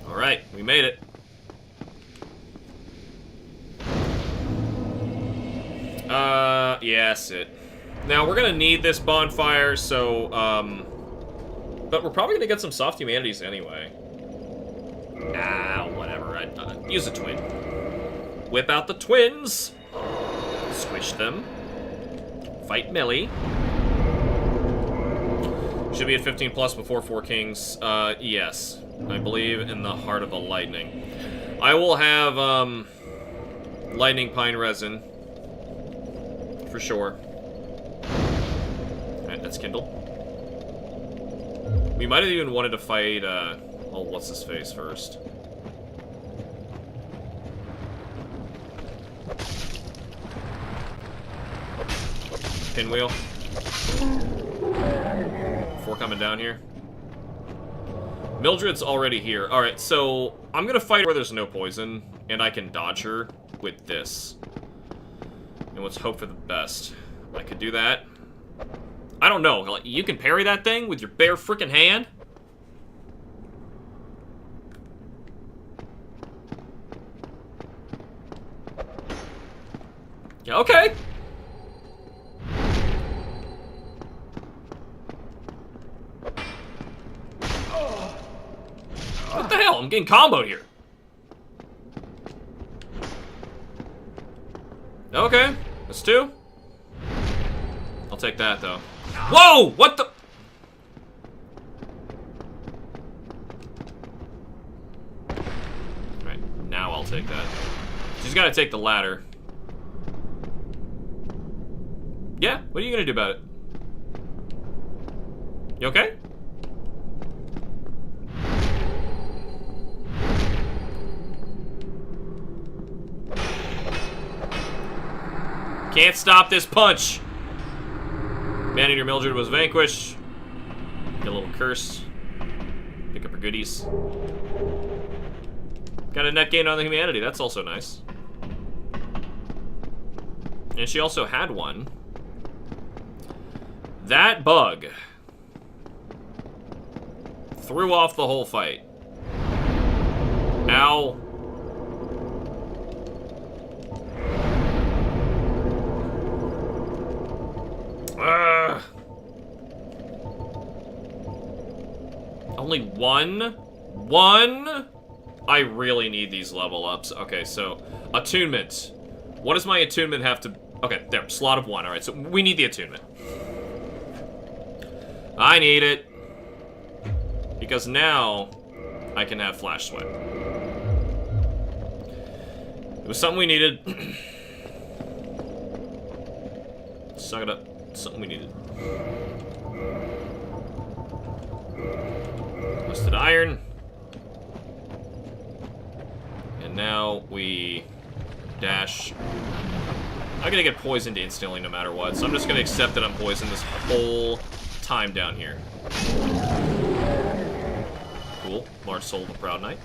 S1: Alright, we made it. Yeah, that's it. Now, we're gonna need this bonfire, so, but we're probably gonna get some soft humanities anyway. Ah, whatever. Use a twin. Whip out the twins! Squish them. Fight Millie. Should be at 15 plus before 4 kings. Yes. I believe in the heart of the lightning. I will have, lightning pine resin. For sure. Alright, that's kindled. We might have even wanted to fight, well, what's his face first? Pinwheel. Before coming down here. Mildred's already here. Alright, so I'm gonna fight where there's no poison, and I can dodge her with this. And let's hope for the best. I could do that. I don't know. Like, you can parry that thing with your bare freaking hand? Yeah, okay. What the hell? I'm getting comboed here. Okay, that's 2. I'll take that, though. Whoa! What the? Alright, now I'll take that. She's gotta take the ladder. Yeah, what are you gonna do about it? You okay? Can't stop this punch! Man-Eater Mildred was vanquished. Get a little curse. Pick up her goodies. Got a net gain on the humanity, that's also nice. And she also had one. That bug threw off the whole fight. Ow. Only one? One? I really need these level ups. Okay, so, attunement. What does my attunement have to... Okay, there, slot of 1. Alright, so we need the attunement. I need it. Because now, I can have Flash Sweat. It was something we needed. Suck it up. Something we needed. Rusted iron. And now we dash. I'm gonna get poisoned instantly no matter what, so I'm just gonna accept that I'm poisoned this whole time down here. Cool. Large soul of a proud knight.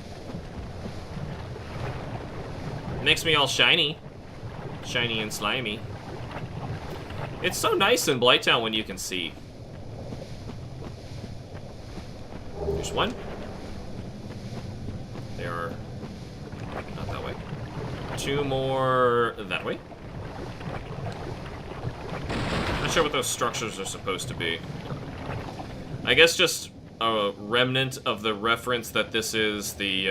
S1: Makes me all shiny. Shiny and slimy. It's so nice in Blighttown when you can see. There's one. There are... not that way. 2 more that way. Not sure what those structures are supposed to be. I guess just a remnant of the reference that this is the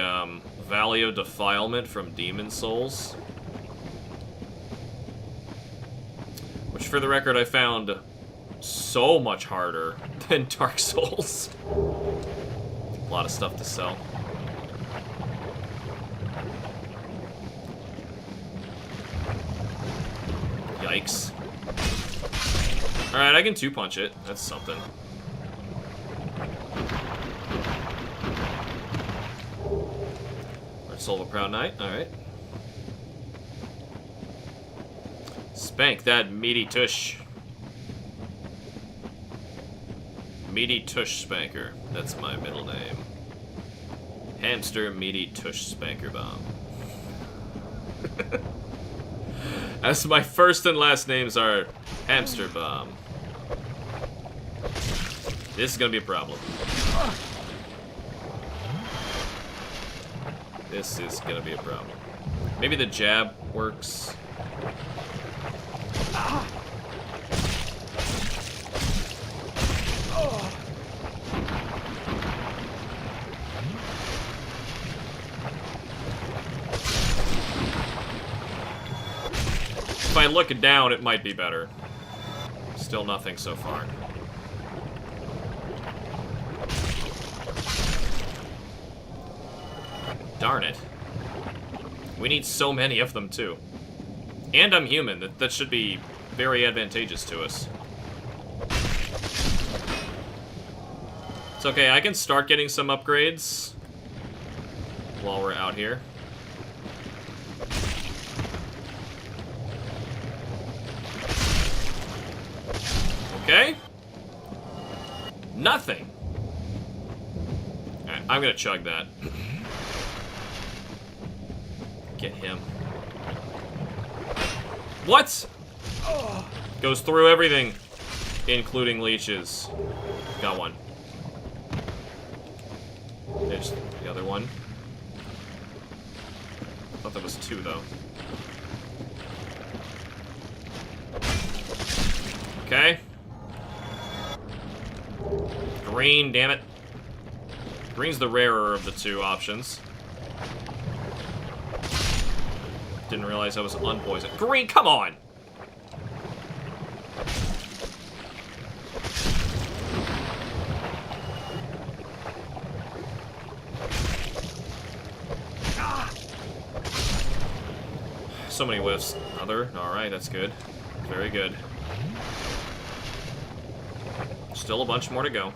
S1: Valley of Defilement from Demon Souls. Which, for the record, I found so much harder than Dark Souls. A lot of stuff to sell. Yikes. Alright, I can 2-punch it. That's something. Soul of a Proud Knight. Alright. Spank that meaty tush. Meaty Tush Spanker. That's my middle name. Hamster Meaty Tush Spanker Bomb. As my first and last names are HamsterBomb. This is gonna be a problem. This is gonna be a problem. Maybe the jab works. If I look down, it might be better. Still nothing so far. Darn it. We need so many of them, too. And I'm human. That should be very advantageous to us. It's okay, I can start getting some upgrades while we're out here. Okay. Nothing. Alright, I'm gonna chug that. Get him. What? Goes through everything, including leeches. Got one. There's the other one. I thought there was two, though. Okay. Green, damn it. Green's the rarer of the two options. Didn't realize I was unpoisoned. Green, come on! So many whiffs. Other. Alright, that's good. Very good. Still a bunch more to go.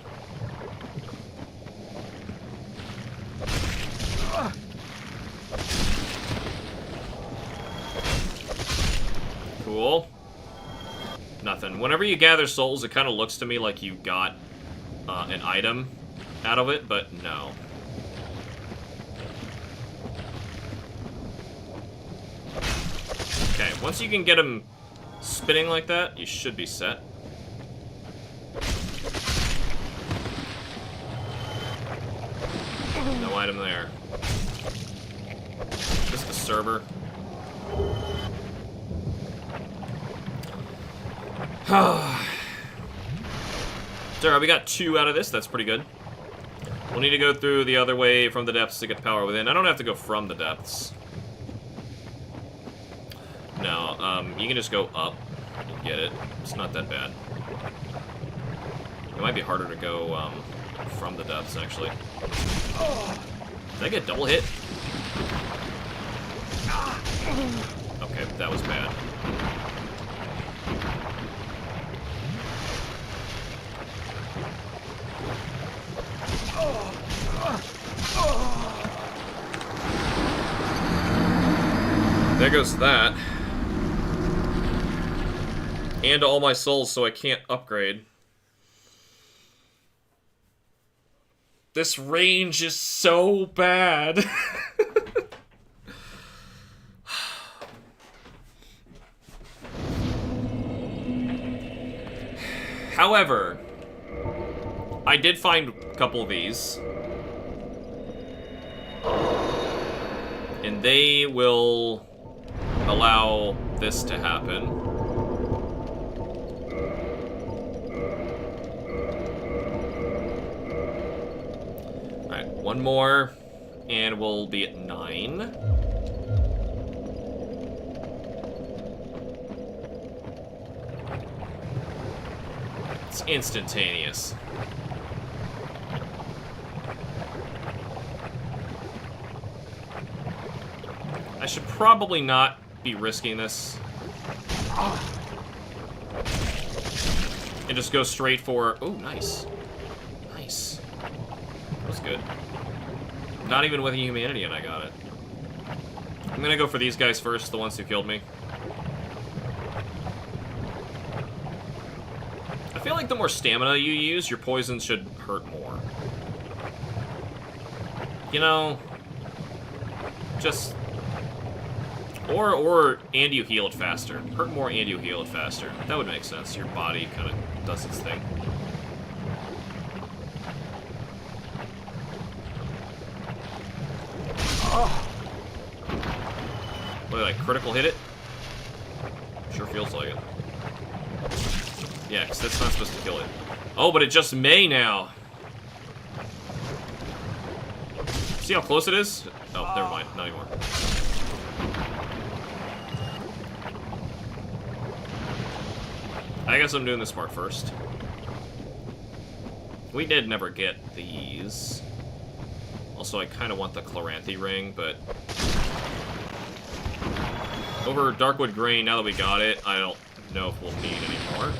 S1: Cool. Nothing. Whenever you gather souls, it kind of looks to me like you got an item out of it, but no. Okay, once you can get them spinning like that, you should be set. No item there. Just the server. Alright, we got 2 out of this. That's pretty good. We'll need to go through the other way from the depths to get power within. I don't have to go from the depths. No, you can just go up and get it. It's not that bad. It might be harder to go from the depths, actually. Did I get double hit? Okay, that was bad. There goes that. And all my souls, so I can't upgrade. This range is so bad. However, I did find a couple of these. And they will allow this to happen. Alright, one more, and we'll be at 9. It's instantaneous. I should probably not be risking this. And just go straight for... Oh, nice. Nice. That was good. Not even with humanity and I got it. I'm gonna go for these guys first, the ones who killed me. I feel like the more stamina you use, your poison should hurt more. You know, just... and you heal it faster. Hurt more and you heal it faster. That would make sense. Your body kind of does its thing. Oh. What, like critical hit it? Sure feels like it. Yeah, because that's not supposed to kill it. Oh, but it just may now. See how close it is? Oh, never mind. Not anymore. I guess I'm doing this part first. We did never get these. Also, I kind of want the Chloranthy ring, but... Over Darkwood Grain, now that we got it, I don't know if we'll need anymore.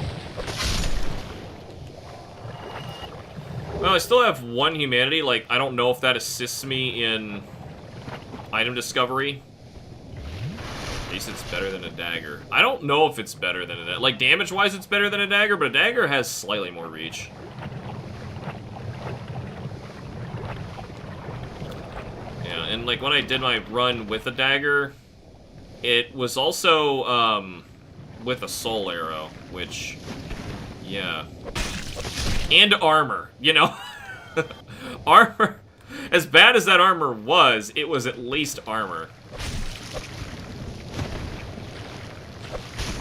S1: Well, I still have 1 humanity. Like, I don't know if that assists me in item discovery. At least it's better than a dagger. I don't know if it's better than a dagger. Like, damage-wise, it's better than a dagger, but a dagger has slightly more reach. Yeah, and, like, when I did my run with a dagger, it was also, with a soul arrow, which, yeah. And armor, you know? Armor. As bad as that armor was, it was at least armor.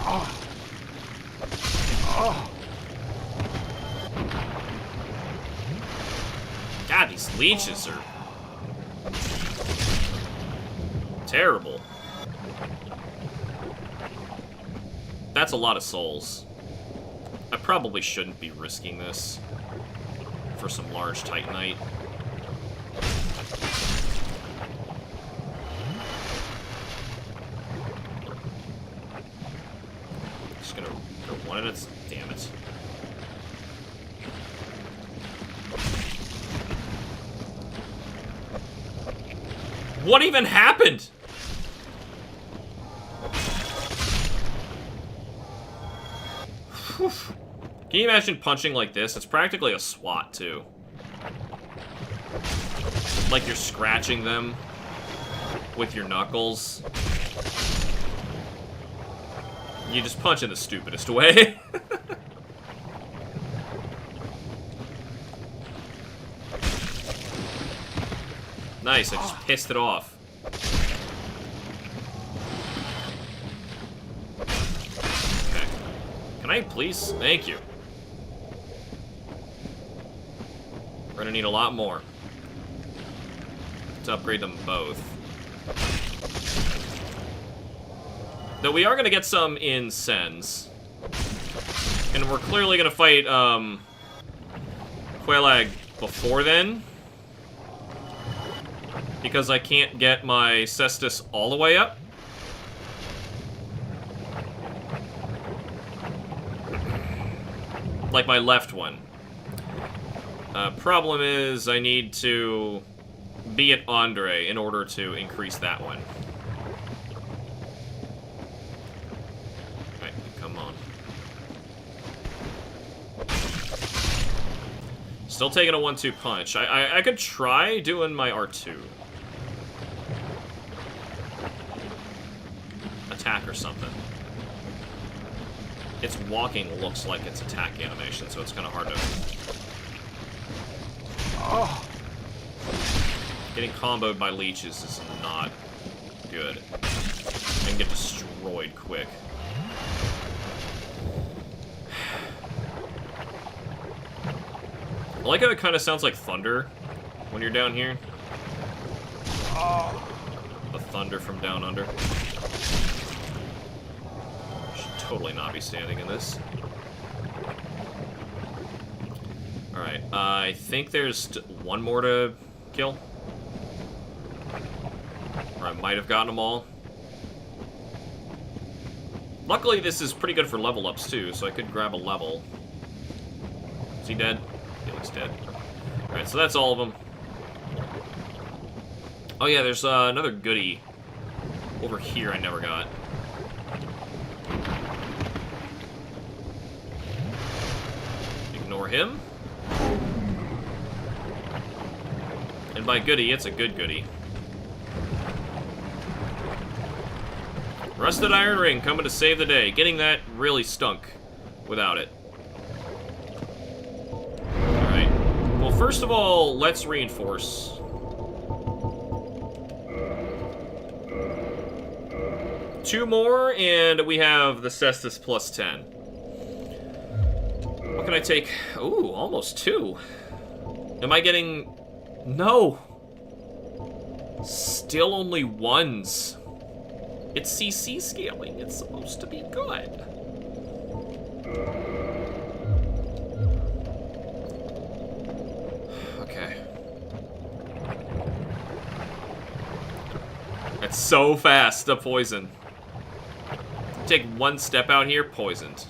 S1: Oh. Oh. God, these leeches are terrible. That's a lot of souls. I probably shouldn't be risking this for some large Titanite. Just gonna go one at a time. Damn it. What even happened? Whew. Can you imagine punching like this? It's practically a swat, too. Like you're scratching them with your knuckles. You just punch in the stupidest way. Nice, I just pissed it off. Okay. Can I please? Thank you. We're gonna need a lot more to upgrade them both. Though we are gonna get some in Sens. And we're clearly gonna fight, Quelaag before then. Because I can't get my Cestus all the way up. Like my left one. Problem is, I need to be at Andre in order to increase that one. Alright, come on. Still taking a 1-2 punch. I could try doing my R2. Attack or something. Its walking looks like its attack animation, so it's kind of hard to... Oh. Getting comboed by leeches is not good. I can get destroyed quick. I like how it kind of sounds like thunder when you're down here. Oh. The thunder from down under. Should totally not be standing in this. Alright, I think there's one more to kill. Or I might have gotten them all. Luckily, this is pretty good for level ups, too, so I could grab a level. Is he dead? He looks dead. Alright, so that's all of them. Oh yeah, there's another goodie over here I never got. Ignore him. And by goodie, it's a good goodie. Rusted Iron Ring coming to save the day. Getting that really stunk without it. Alright. Well, first of all, let's reinforce. Two more, and we have the Cestus plus 10. What can I take? Ooh, almost 2. Am I getting... No! Still only 1s. It's CC scaling. It's supposed to be good. Okay. It's so fast, the poison. Take one step out here, poisoned.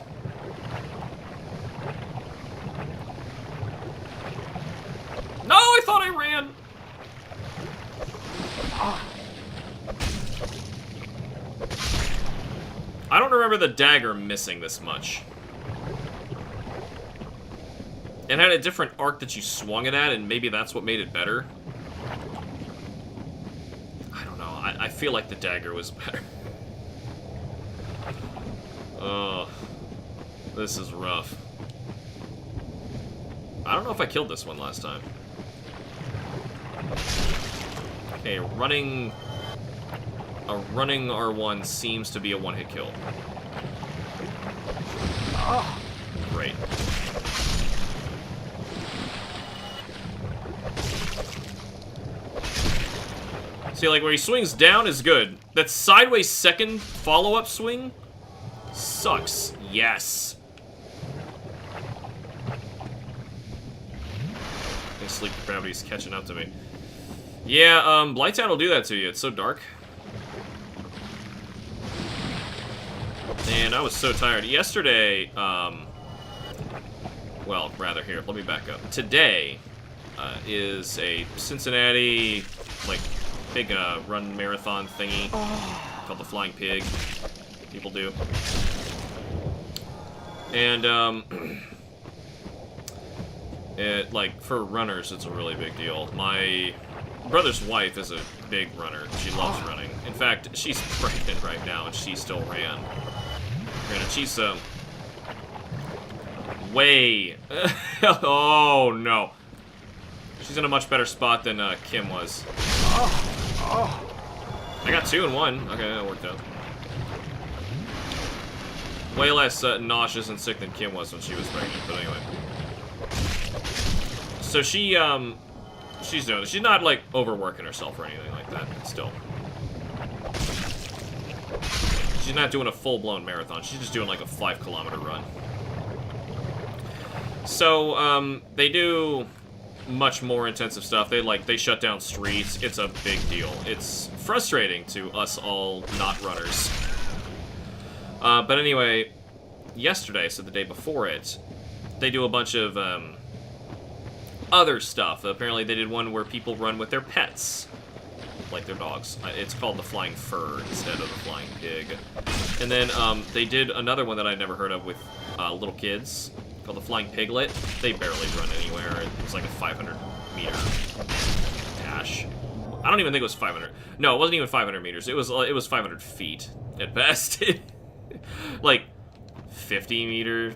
S1: No, I thought I ran. I don't remember the dagger missing this much. It had a different arc that you swung it at, and maybe that's what made it better. I don't know. I feel like the dagger was better. Oh, this is rough. I don't know if I killed this one last time. Okay, a running R1 seems to be a one-hit kill. Oh, great. See, like, where he swings down is good. That sideways second follow-up swing sucks. Yes. I think sleep gravity's catching up to me. Yeah, Blighttown will do that to you. It's so dark. And I was so tired. Yesterday, well, rather, here, let me back up. Today is a Cincinnati, like, big run marathon thingy called the Flying Pig. People do. And, it, like, for runners, it's a really big deal. My brother's wife is a big runner. She loves running. In fact, she's pregnant right now, and she still ran. Granted, she's, way... oh, no. She's in a much better spot than, Kim was. I got 2 in 1. Okay, that worked out. Way less nauseous and sick than Kim was when she was pregnant, but anyway. So she, she's doing it. She's not, like, overworking herself or anything like that, but still. She's not doing a full-blown marathon. She's just doing, like, a 5-kilometer run. So, they do much more intensive stuff. They shut down streets. It's a big deal. It's frustrating to us all not runners. But anyway, yesterday, so the day before it, they do a bunch of other stuff. Apparently they did one where people run with their pets, like their dogs. It's called the Flying Fur instead of the Flying Pig. And then they did another one that I'd never heard of with little kids, called the Flying Piglet. They barely run anywhere. It was like a 500-meter dash. I don't even think it was 500. No, it wasn't even 500 meters. It was 500 feet at best. Like 50 meters,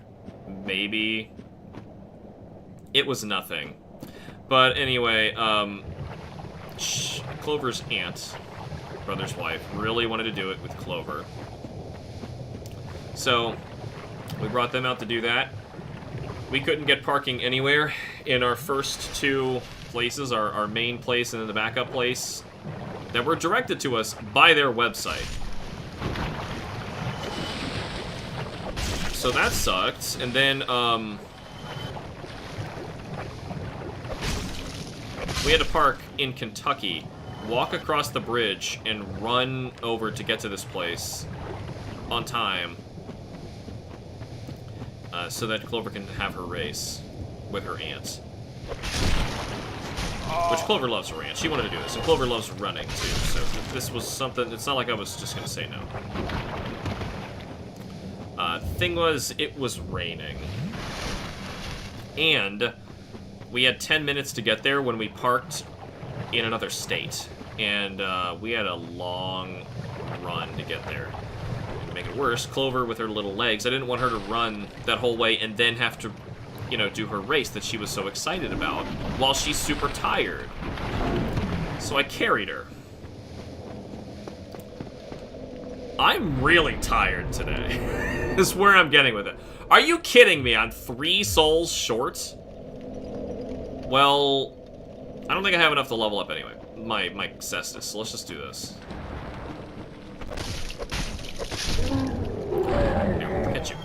S1: maybe. It was nothing. But anyway, Clover's aunt, brother's wife, really wanted to do it with Clover. So we brought them out to do that. We couldn't get parking anywhere in our first 2 places, our main place and then the backup place, that were directed to us by their website. So that sucked, and then, we had to park in Kentucky, walk across the bridge, and run over to get to this place on time, so that Clover can have her race with her aunt. Which Clover loves her aunt. She wanted to do this, and Clover loves running, too, so this was something, it's not like I was just gonna say no. Thing was, it was raining. and we had 10 minutes to get there when we parked in another state. And we had a long run to get there. To make it worse, Clover with her little legs, I didn't want her to run that whole way and then have to, you know, do her race that she was so excited about while she's super tired. So I carried her. I'm really tired today. Is where I'm getting with it. Are you kidding me? I'm 3 souls short? Well, I don't think I have enough to level up anyway. My Cestus. So let's just do this. Here, hit you.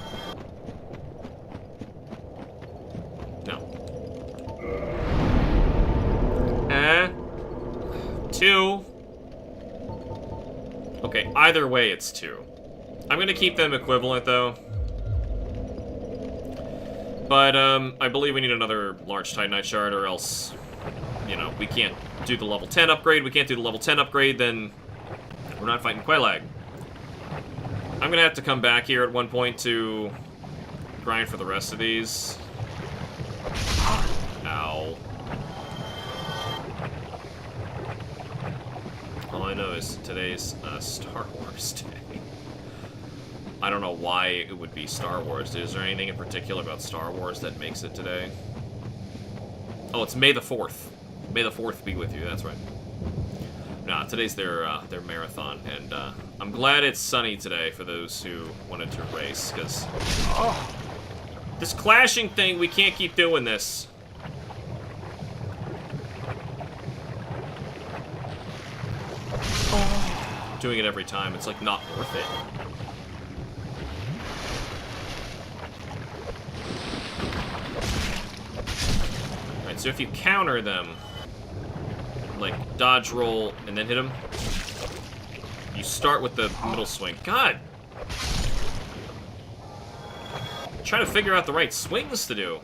S1: No. 2. Okay, either way it's 2. I'm gonna keep them equivalent though. But I believe we need another large Titanite shard, or else, you know, we can't do the level 10 upgrade. We can't do the level 10 upgrade, then we're not fighting Quelaag. I'm gonna have to come back here at one point to grind for the rest of these. Ow. All I know is today's Star Wars Day. I don't know why it would be Star Wars. Is there anything in particular about Star Wars that makes it today? Oh, it's May the 4th. May the 4th be with you, that's right. Nah, today's their marathon, and I'm glad it's sunny today for those who wanted to race, because this clashing thing, we can't keep doing this. Doing it every time, it's like not worth it. Alright, so if you counter them, like dodge roll and then hit them, you start with the middle swing. God! I'm trying to figure out the right swings to do.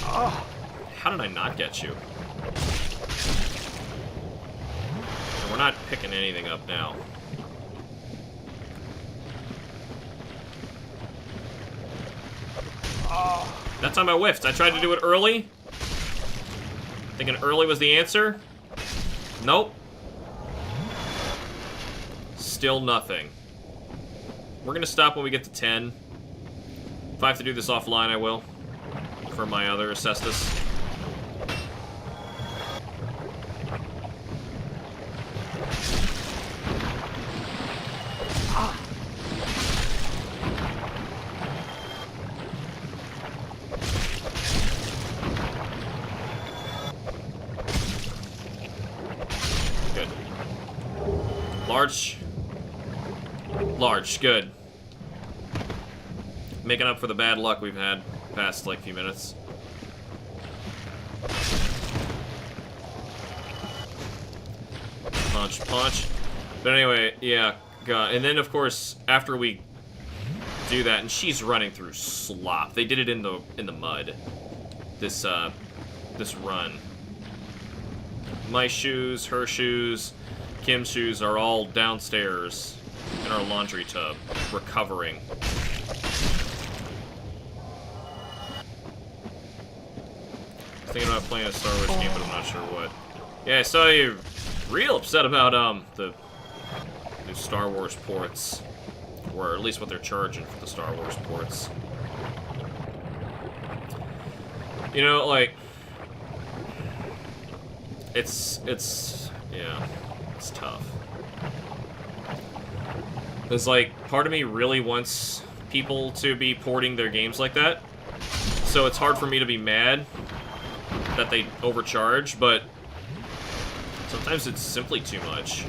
S1: How did I not get you? And we're not picking anything up now. That time I whiffed. I tried to do it early. Thinking early was the answer. Nope. Still nothing. We're gonna stop when we get to 10. If I have to do this offline, I will. For my other Cestus. Good. Large. Large, good. Making up for the bad luck we've had past, like, few minutes. Punch, punch. But anyway, yeah, God. And then, of course, after we do that, and she's running through slop. They did it in the mud. This run. My shoes, her shoes, Kim's shoes are all downstairs in our laundry tub, recovering. Thinking about playing a Star Wars game, but I'm not sure what. Yeah, I saw you real upset about the new Star Wars ports, or at least what they're charging for the Star Wars ports. You know, like, it's yeah, it's tough. It's like, part of me really wants people to be porting their games like that, so it's hard for me to be mad that they overcharge, but sometimes it's simply too much.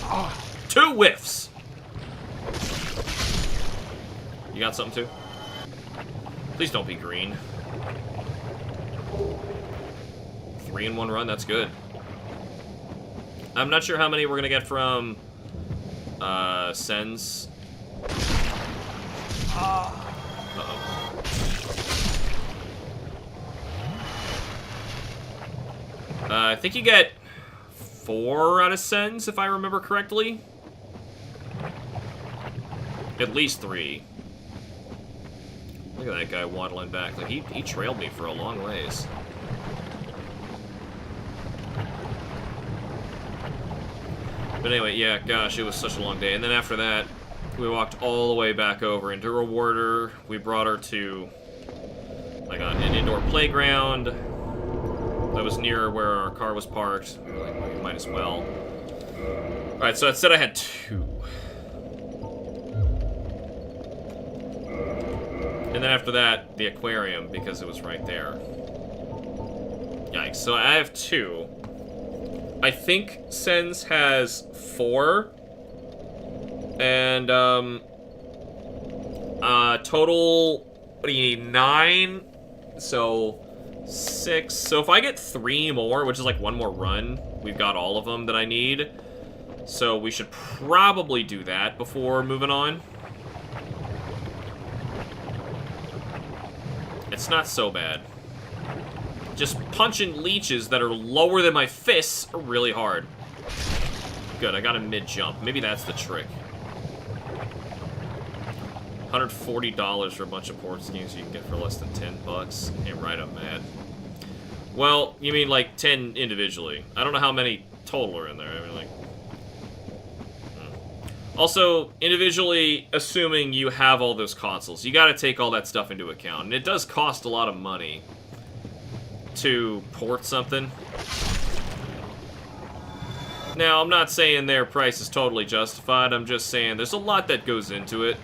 S1: Oh, 2 whiffs! You got something too? Please don't be green. 3 in 1 run, that's good. I'm not sure how many we're gonna get from Sens. Uh-oh. I think you get 4 out of sends, if I remember correctly. At least 3. Look at that guy waddling back. Like, he trailed me for a long ways. But anyway, yeah, gosh, it was such a long day. And then after that, we walked all the way back over and to reward her, we brought her to like an indoor playground that was near where our car was parked. Like, we might as well. Alright, so it said I had 2. And then after that, the aquarium, because it was right there. Yikes, so I have 2. I think Sens has 4. And, total, what do you need, 9? So, 6. So if I get 3 more, which is like 1 more run, we've got all of them that I need. So we should probably do that before moving on. It's not so bad. Just punching leeches that are lower than my fists are really hard. Good, I got a mid-jump. Maybe that's the trick. $140 for a bunch of port schemes you can get for less than $10. Damn right, I'm mad. Well, you mean like 10 individually. I don't know how many total are in there. I mean, like... Also, individually, assuming you have all those consoles, you gotta take all that stuff into account. And it does cost a lot of money to port something. Now, I'm not saying their price is totally justified. I'm just saying there's a lot that goes into it.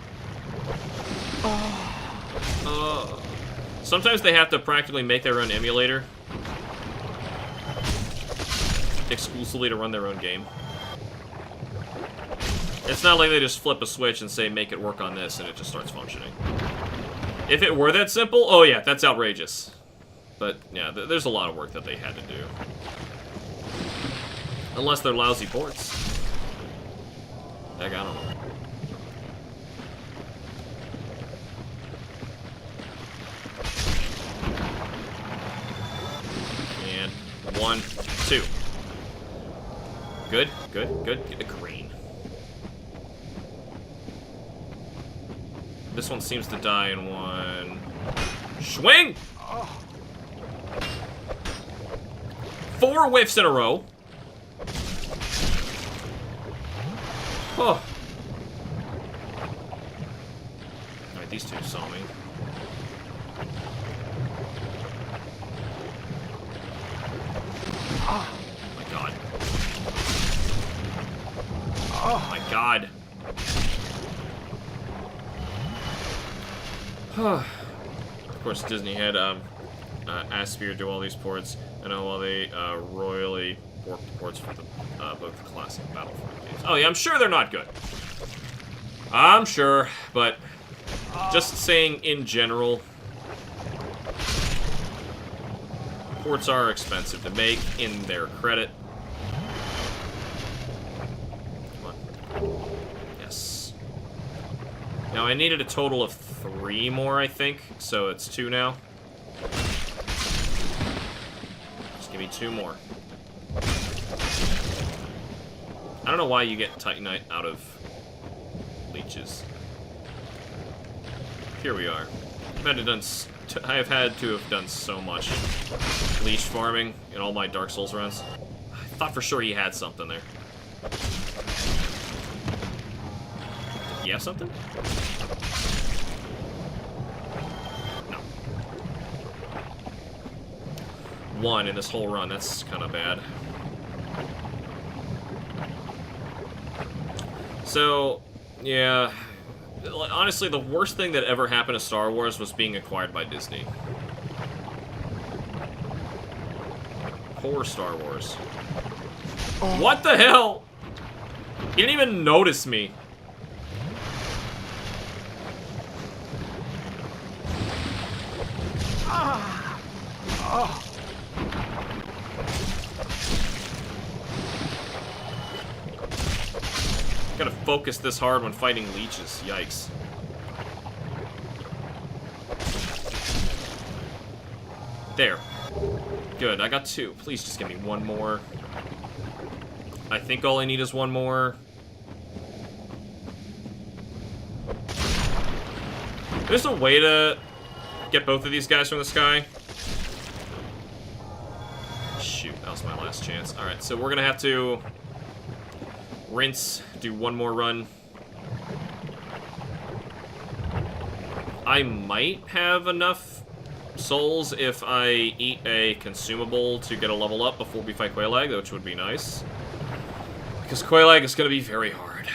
S1: Sometimes they have to practically make their own emulator exclusively to run their own game. It's not like they just flip a switch and say, make it work on this, and it just starts functioning. If it were that simple, oh yeah, that's outrageous. But, yeah, there's a lot of work that they had to do. Unless they're lousy ports. Heck, I don't know. And 1, 2. Good, good, good. Get a green. This one seems to die in one. Swing! 4 whiffs in a row. Oh. Alright, these two saw me. Oh my god. Oh my god. Of course, Disney had Aspyr do all these ports. I know while they royally worked the ports for the, both the classic Battlefront games. Oh yeah, I'm sure they're not good. I'm sure, but just saying in general, ports are expensive to make, in their credit. Come on. Yes. Now I needed a total of 3 more, I think, so it's 2 now. Just give me 2 more. I don't know why you get Titanite out of leeches. Here we are. I have had to have done so much leech farming in all my Dark Souls runs. I thought for sure he had something there. Did he have something? No. 1 in this whole run. That's kind of bad. So, yeah, honestly, the worst thing that ever happened to Star Wars was being acquired by Disney. Poor Star Wars. Oh. What the hell? He didn't even notice me.
S5: Ah. Oh.
S1: Gotta focus this hard when fighting leeches. Yikes. There. good. I got 2. Please just give me 1 more. I think all I need is 1 more. There's a way to get both of these guys from the sky. Shoot, that was my last chance. Alright, so we're gonna have to rinse, do 1 more run. I might have enough souls if I eat a consumable to get a level up before we fight Quelaag, which would be nice. Because Quelaag is going to be very hard.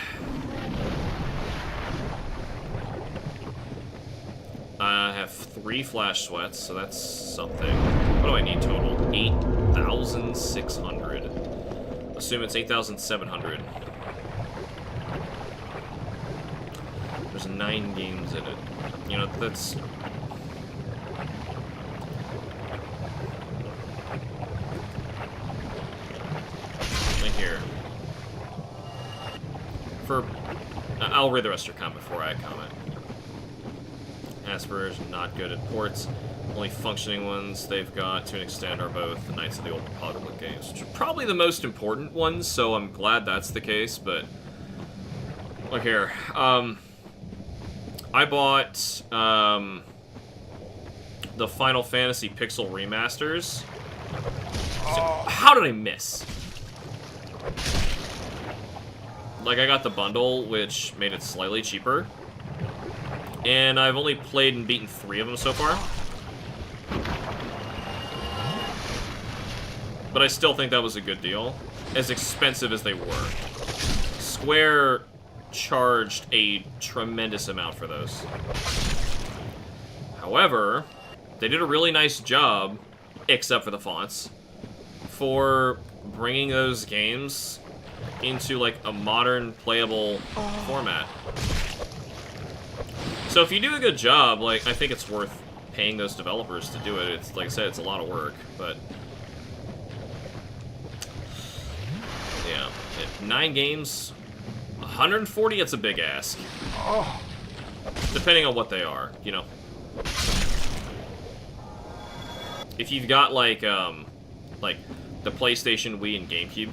S1: I have 3 flash sweats, so that's something. What do I need total? 8,600. Assume it's 8,700. There's 9 games in it. You know, that's... Like here. I'll read the rest of your comment before I comment. Asperger's not good at ports. Only functioning ones they've got, to an extent, are both the Knights of the Old Republic games, which are probably the most important ones, so I'm glad that's the case, but... Look here. I bought the Final Fantasy Pixel Remasters. So, how did I miss? Like, I got the bundle, which made it slightly cheaper. And I've only played and beaten 3 of them so far. But I still think that was a good deal. As expensive as they were. Square charged a tremendous amount for those. However, they did a really nice job, except for the fonts, for bringing those games into like a modern playable format. So if you do a good job, like, I think it's worth paying those developers to do it. It's like I said, it's a lot of work, but yeah, 9 games, 140, it's a big ask. Depending on what they are, you know. If you've got like the PlayStation, Wii, and GameCube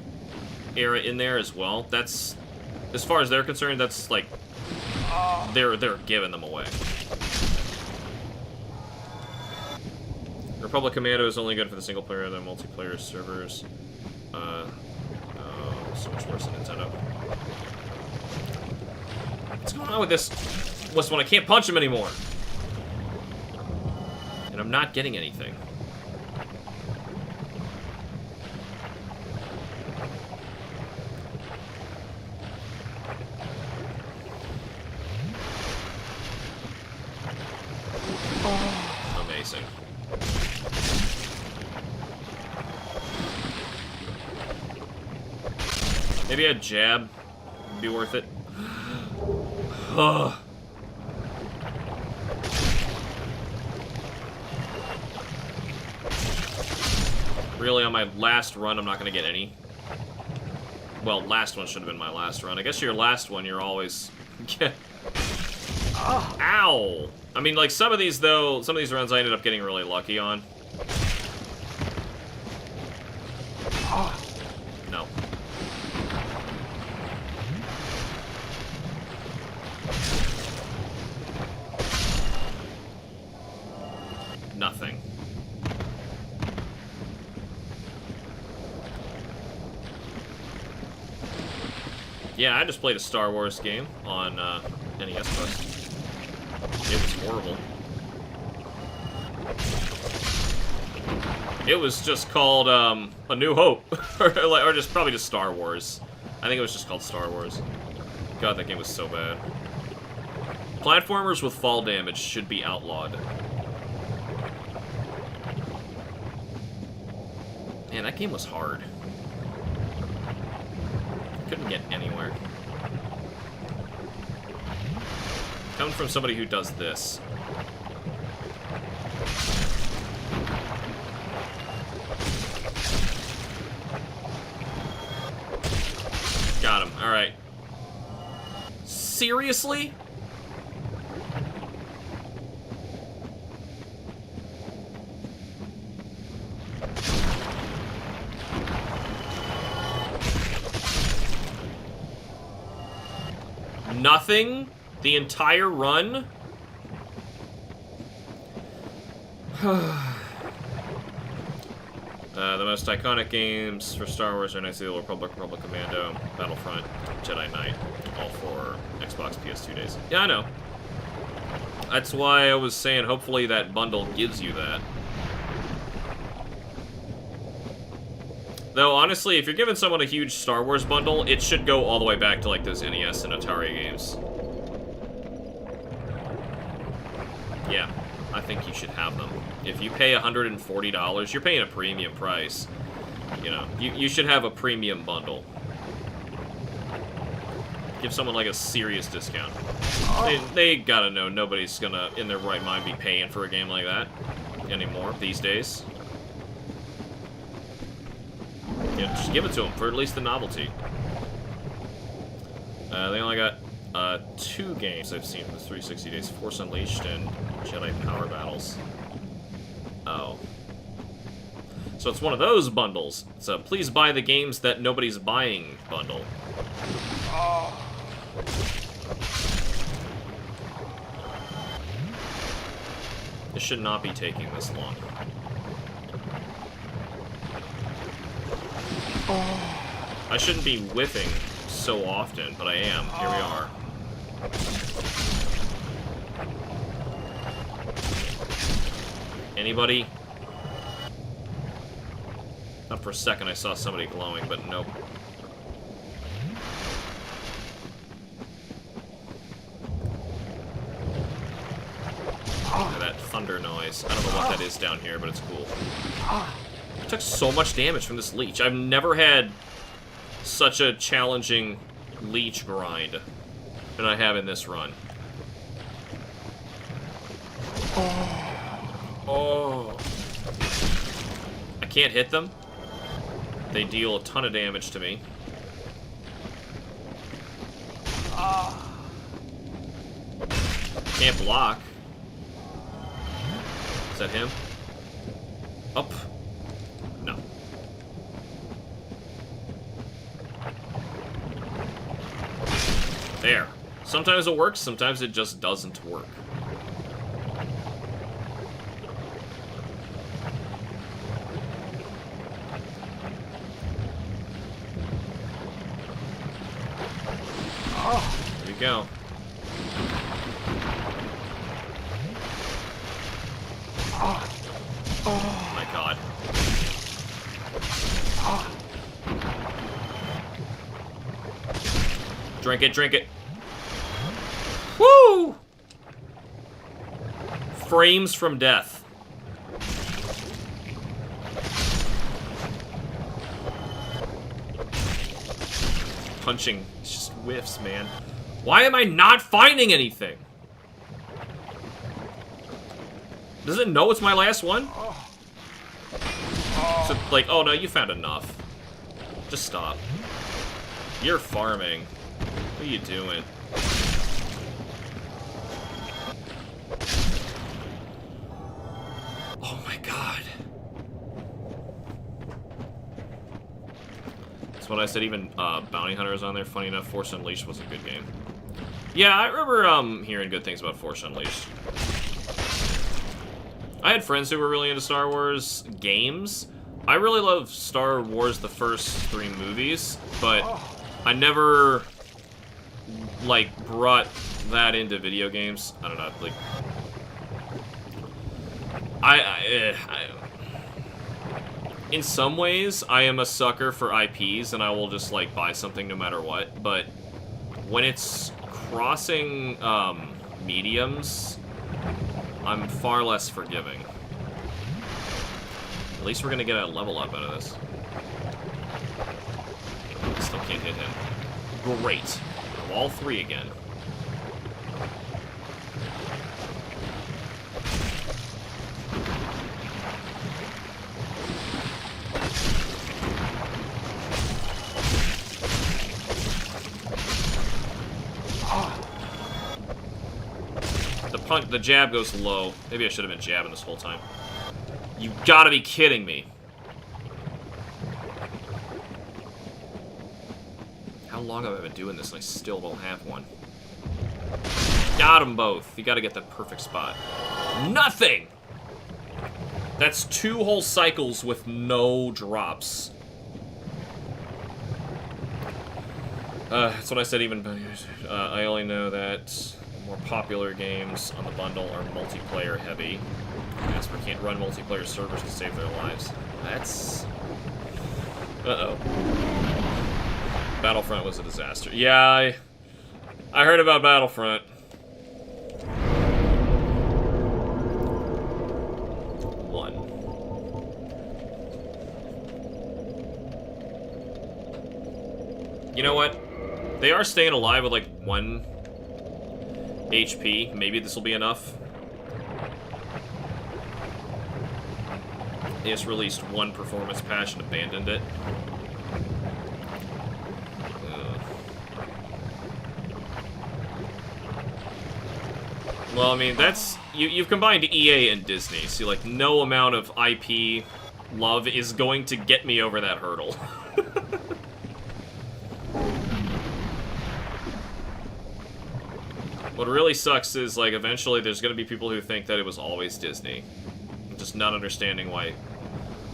S1: era in there as well, that's, as far as they're concerned, that's like they're giving them away. Republic Commando is only good for the single player, the multiplayer servers. Oh, so much worse than Nintendo. What's going on with this one? I can't punch him anymore. And I'm not getting anything. Amazing. Maybe a jab would be worth it. Really, on my last run, I'm not going to get any. Well, last one should have been my last run. I guess your last one, you're always... Ow! I mean, like, some of these, though, some of these runs I ended up getting really lucky on. No. Nothing. Yeah, I just played a Star Wars game on NES Plus. It was horrible. It was just called A New Hope, or just probably just Star Wars. I think it was just called Star Wars. God, that game was so bad. Platformers with fall damage should be outlawed. Man, that game was hard. Couldn't get anywhere. Coming from somebody who does this. Got him. Alright. Seriously? Nothing? The entire run? The most iconic games for Star Wars are Knights of the Old Republic, Republic Commando, Battlefront, Jedi Knight, all for Xbox PS2 days. Yeah, I know. That's why I was saying hopefully that bundle gives you that. Though, honestly, if you're giving someone a huge Star Wars bundle, it should go all the way back to, like, those NES and Atari games. Yeah, I think you should have them. If you pay $140, you're paying a premium price. You know, you should have a premium bundle. Give someone, like, a serious discount. They gotta know nobody's gonna, in their right mind, be paying for a game like that anymore these days. Yeah, just give it to them for at least the novelty. They only got 2 games I've seen for the 360 days: Force Unleashed and Jedi Power Battles. Oh. So it's one of those bundles. It's a please buy the games that nobody's buying bundle. This should not be taking this long. I shouldn't be whiffing so often, but I am. Here we are. Anybody? Not for a second I saw somebody glowing, but nope. Look at that thunder noise. I don't know what that is down here, but it's cool. I took so much damage from this leech. I've never had such a challenging leech grind than I have in this run. Oh. I can't hit them. They deal a ton of damage to me. Can't block. Is that him? Up. No. There. Sometimes it works, sometimes it just doesn't work. There you go. Oh my god. Drink it, drink it. Woo! Frames from death. Punching just whiffs, man. Why am I not finding anything? Does it know it's my last one? So, like, oh no, you found enough. Just stop. You're farming. What are you doing? Oh my god. That's what I said, even Bounty Hunter is on there. Funny enough, Force Unleashed was a good game. Yeah, I remember hearing good things about Force Unleashed. I had friends who were really into Star Wars games. I really love Star Wars, the first 3 movies, but I never, like, brought that into video games. I don't know, like... in some ways, I am a sucker for IPs, and I will just, like, buy something no matter what, but when it's crossing, mediums, I'm far less forgiving. At least we're gonna get a level up out of this. Still can't hit him. Great. All 3 again. The jab goes low. Maybe I should have been jabbing this whole time. You gotta be kidding me. How long have I been doing this and I still don't have one? Got them both. You gotta get the perfect spot. Nothing! That's 2 whole cycles with no drops. That's what I said even. I only know that more popular games on the bundle are multiplayer heavy. Asper can't run multiplayer servers to save their lives. That's... Uh-oh. Battlefront was a disaster. Yeah, I heard about Battlefront. You know what? They are staying alive with, like, 1 HP. Maybe this will be enough. They just released 1 performance patch and abandoned it. Well, I mean, that's... You've combined EA and Disney, so, like, no amount of IP love is going to get me over that hurdle. What really sucks is, like, eventually there's gonna be people who think that it was always Disney. Just not understanding why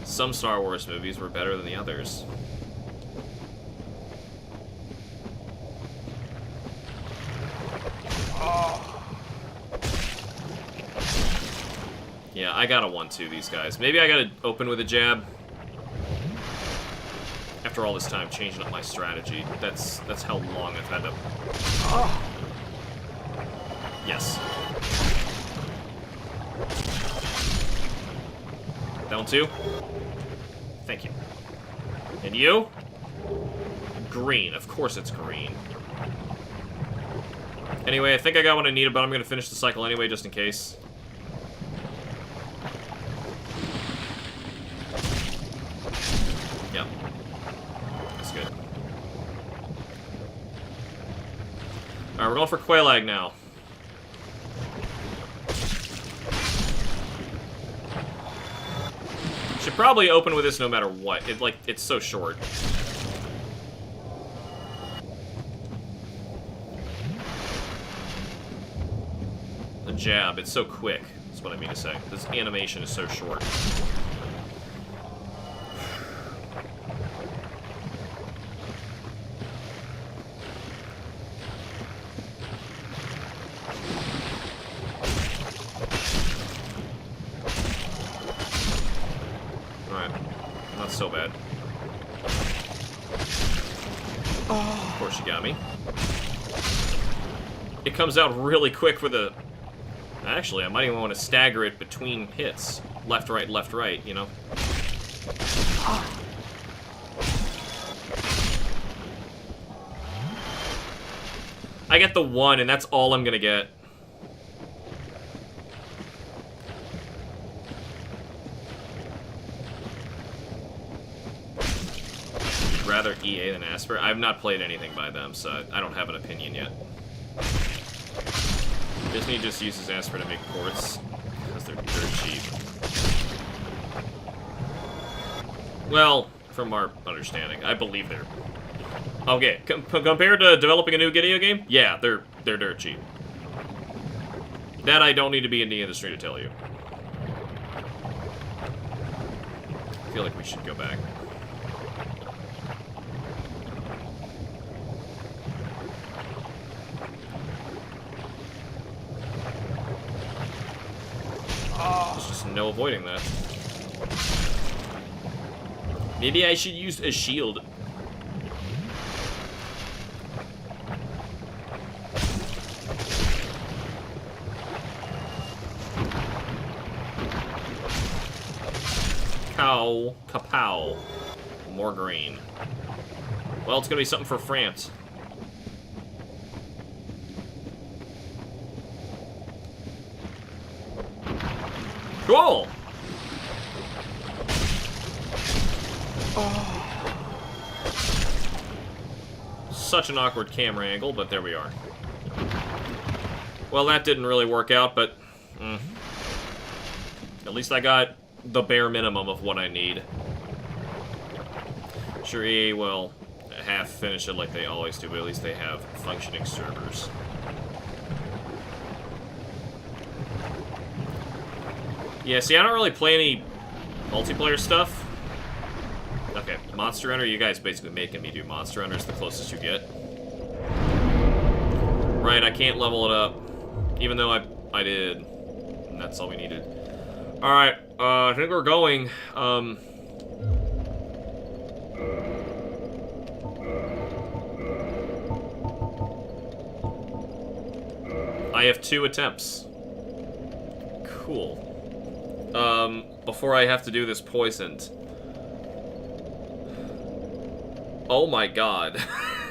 S1: some Star Wars movies were better than the others. Yeah, I gotta 1-2 these guys. Maybe I gotta open with a jab. After all this time changing up my strategy, that's how long I've had to... Yes. Down 2. Thank you. And you? Green. Of course it's green. Anyway, I think I got what I needed, but I'm going to finish the cycle anyway, just in case. Yep. That's good. Alright, we're going for Quelaag now. Should probably open with this no matter what. It's so short. The jab, it's so quick. That's what I mean to say. This animation is so short. So bad. Oh. Of course you got me. It comes out really quick with a... Actually, I might even want to stagger it between hits. Left, right, you know? I get the 1, and that's all I'm gonna get. Rather EA than Asper. I've not played anything by them, so I don't have an opinion yet. Disney just uses Asper to make ports because they're cheap. Well, from our understanding, I believe they're... Okay, compared to developing a new video game, yeah, they're dirt cheap. That I don't need to be in the industry to tell you. I feel like we should go back. There's just no avoiding that. Maybe I should use a shield. Cow. Kapow. More green. Well, it's gonna be something for France. Cool! Oh. Such an awkward camera angle, but there we are. Well, that didn't really work out, but... At least I got the bare minimum of what I need. Sure, EA will half finish it like they always do, but at least they have functioning servers. Yeah, see, I don't really play any multiplayer stuff. Okay, Monster Hunter, you guys basically making me do Monster Hunter is the closest you get. Right, I can't level it up. Even though I did. And that's all we needed. Alright, I think we're going. I have 2 attempts. Cool. Before I have to do this poisoned. Oh my god.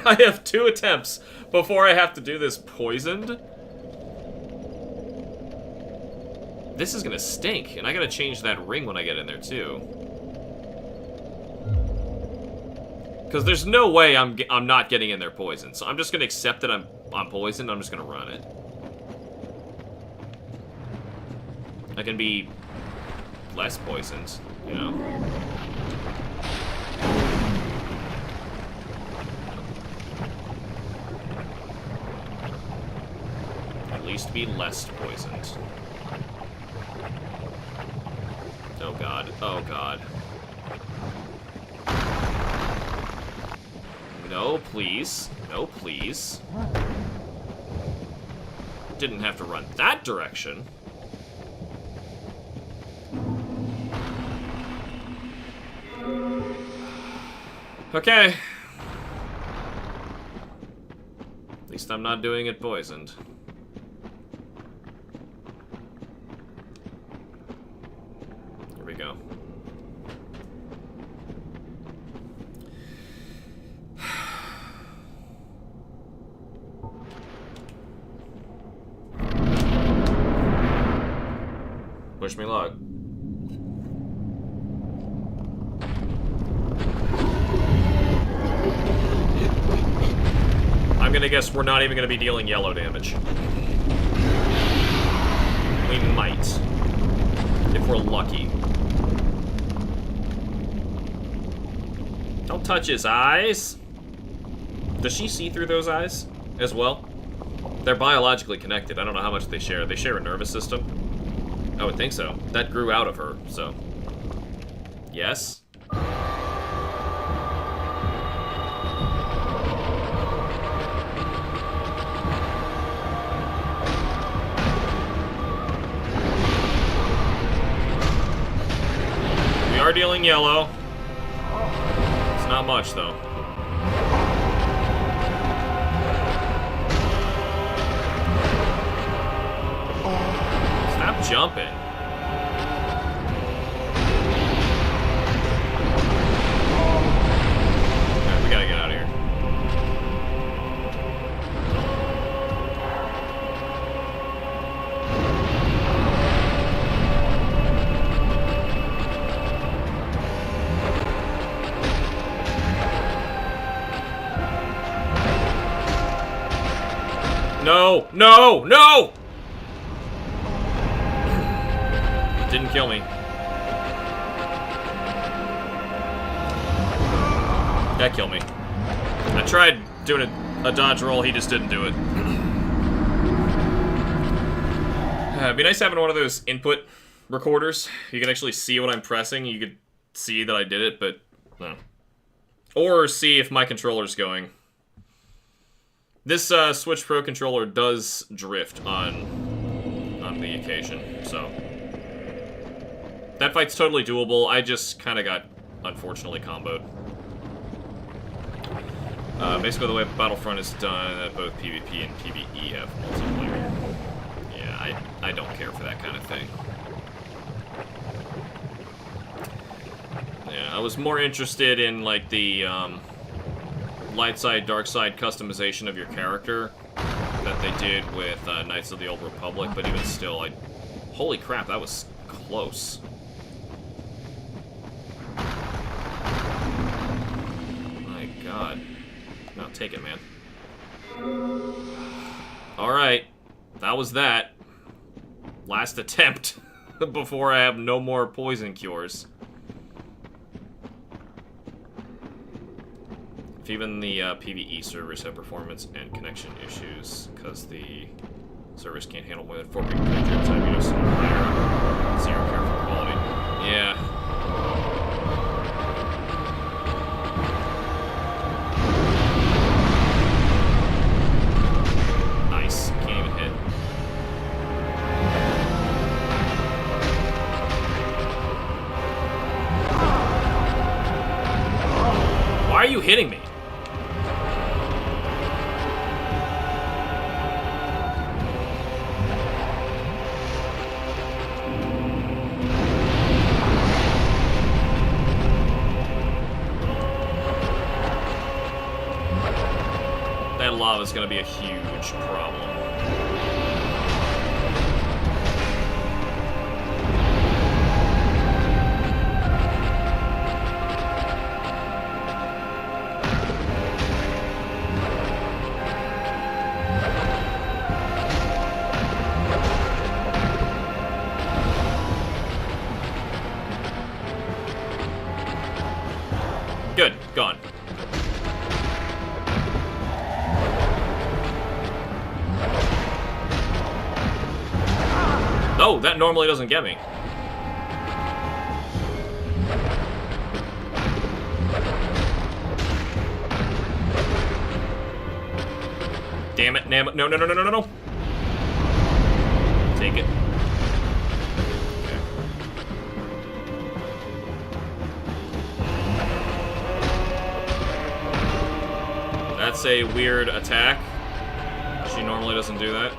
S1: I have 2 attempts before I have to do this poisoned? This is gonna stink, and I gotta change that ring when I get in there, too. Because there's no way I'm not getting in there poisoned, so I'm just gonna accept that I'm poisoned, I'm just gonna run it. I can be less poisoned, you know? At least be less poisoned. Oh god, oh god. No, please. No, please. Didn't have to run that direction. Okay. At least I'm not doing it poisoned. Here we go. Push me luck. I'm gonna guess we're not even gonna be dealing yellow damage. We might. If we're lucky. Don't touch his eyes. Does she see through those eyes as well? They're biologically connected. I don't know how much they share. They share a nervous system? I would think so. That grew out of her, so. Yes? We are dealing yellow. It's not much, though. Stop jumping. Alright, we gotta get out of here. No! No! No! Didn't kill me. That killed me. I tried doing a dodge roll, he just didn't do it. It'd be nice having one of those input recorders. You can actually see what I'm pressing. You could see that I did it, but no. Or see if my controller's going. This Switch Pro controller does drift on the occasion, so. That fight's totally doable. I just kind of got, unfortunately, comboed. Basically, the way Battlefront is done, both PvP and PvE have multiplayer. Yeah, I don't care for that kind of thing. Yeah, I was more interested in, like, the, light side, dark side customization of your character that they did with Knights of the Old Republic, but even still, holy crap, that was close. My god. No, take it, man. Alright. That was that. Last attempt before I have no more poison cures. If even the PvE servers have performance and connection issues, because the Service can't handle more than 4 people per trip time. You know, so higher. Zero care for quality. Yeah. Nice. Can't even hit. Why are you hitting me? That lava is going to be a huge problem. Good, gone. Oh, that normally doesn't get me. Damn it, damn it. No, no, no, no, no, no. Take it. Okay. That's a weird attack. She normally doesn't do that.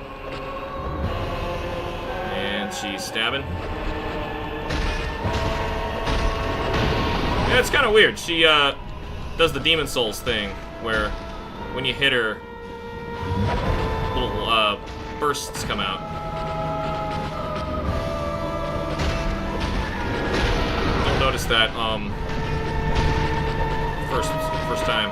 S1: And she's stabbing. Yeah, it's kind of weird. She does the Demon Souls thing, where when you hit her, little bursts come out. You'll notice that first time.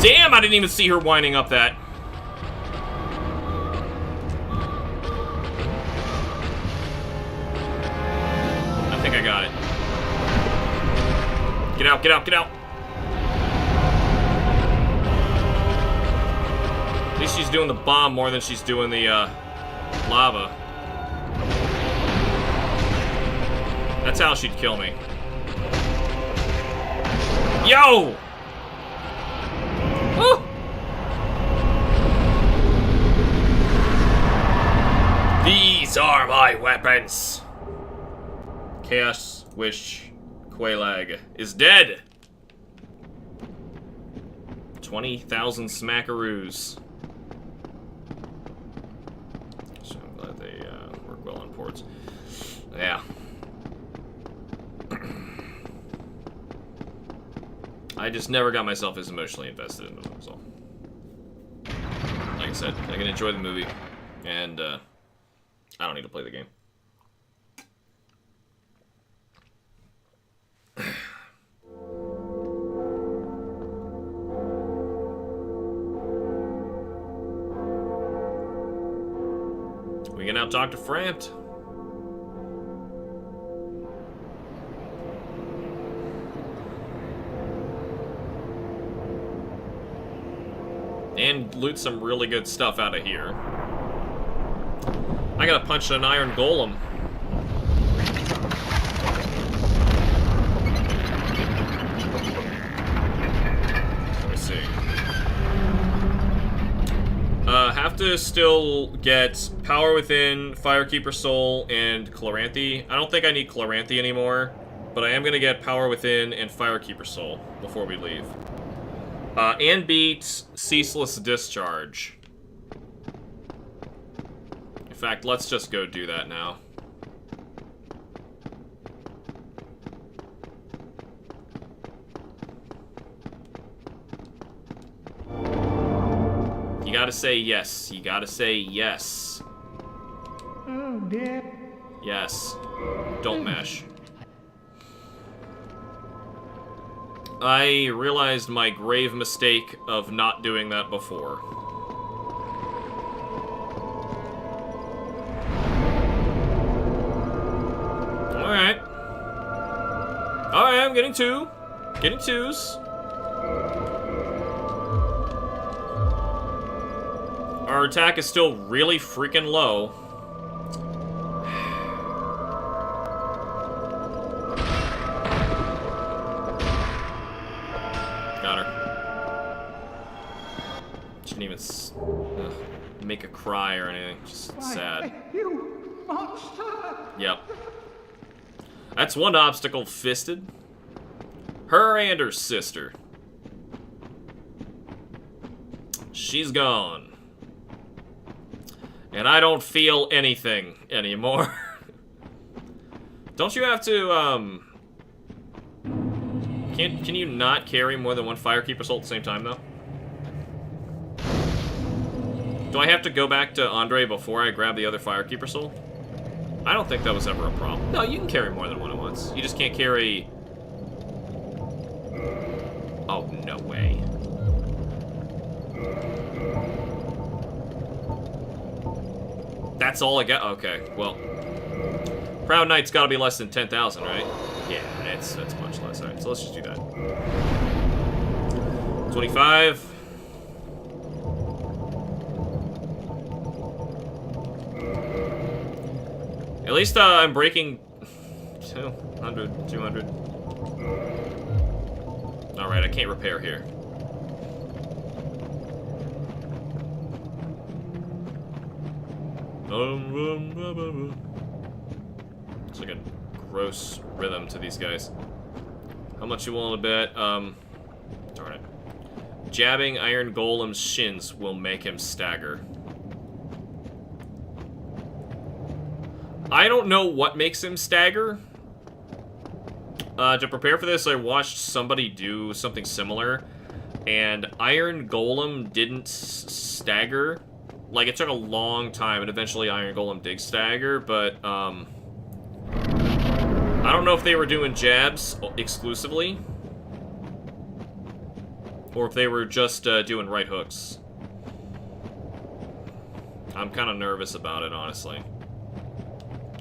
S1: Damn, I didn't even see her winding up that. I think I got it. Get out, get out, get out. At least she's doing the bomb more than she's doing the lava. That's how she'd kill me. Yo! Woo! These are my weapons. Chaos Wish Quelaag is dead. 20,000 smackaroos. So I'm glad they work well on ports. Yeah. I just never got myself as emotionally invested in them, so. Like I said, I can enjoy the movie, and I don't need to play the game. We can now talk to Frant. And loot some really good stuff out of here. I gotta punch an iron golem. Let me see. Have to still get Power Within, Firekeeper Soul, and Chloranthy. I don't think I need Chloranthy anymore, but I am gonna get Power Within and Firekeeper Soul before we leave. And beat Ceaseless Discharge. In fact, let's just go do that now. You gotta say yes. You gotta say yes.
S5: Oh, dear.
S1: Yes. Don't mash. I realized my grave mistake of not doing that before. Alright. Alright, I'm getting two. Getting twos. Our attack is still really freaking low. Got her. Shouldn't even make a cry or anything. Just sad.
S5: You monster!
S1: Yep. That's one obstacle fisted. Her and her sister. She's gone. And I don't feel anything anymore. Don't you have to, Can you not carry more than one Firekeeper Soul at the same time, though? Do I have to go back to Andre before I grab the other Firekeeper Soul? I don't think that was ever a problem. No, you can carry more than one at once. You just can't carry... Oh, no way. That's all I got? Okay, well. Proud Knight's gotta be less than 10,000, right? Yeah, it's much less. Alright, so let's just do that. 25. At least I'm breaking 200, 200. Alright, I can't repair here. It's like a gross rhythm to these guys. How much you willing to bet? Darn it. Jabbing Iron Golem's shins will make him stagger. I don't know what makes him stagger. To prepare for this, I watched somebody do something similar, and Iron Golem didn't stagger. Like, it took a long time, and eventually Iron Golem did stagger, but, I don't know if they were doing jabs exclusively, or if they were just doing right hooks. I'm kind of nervous about it, honestly.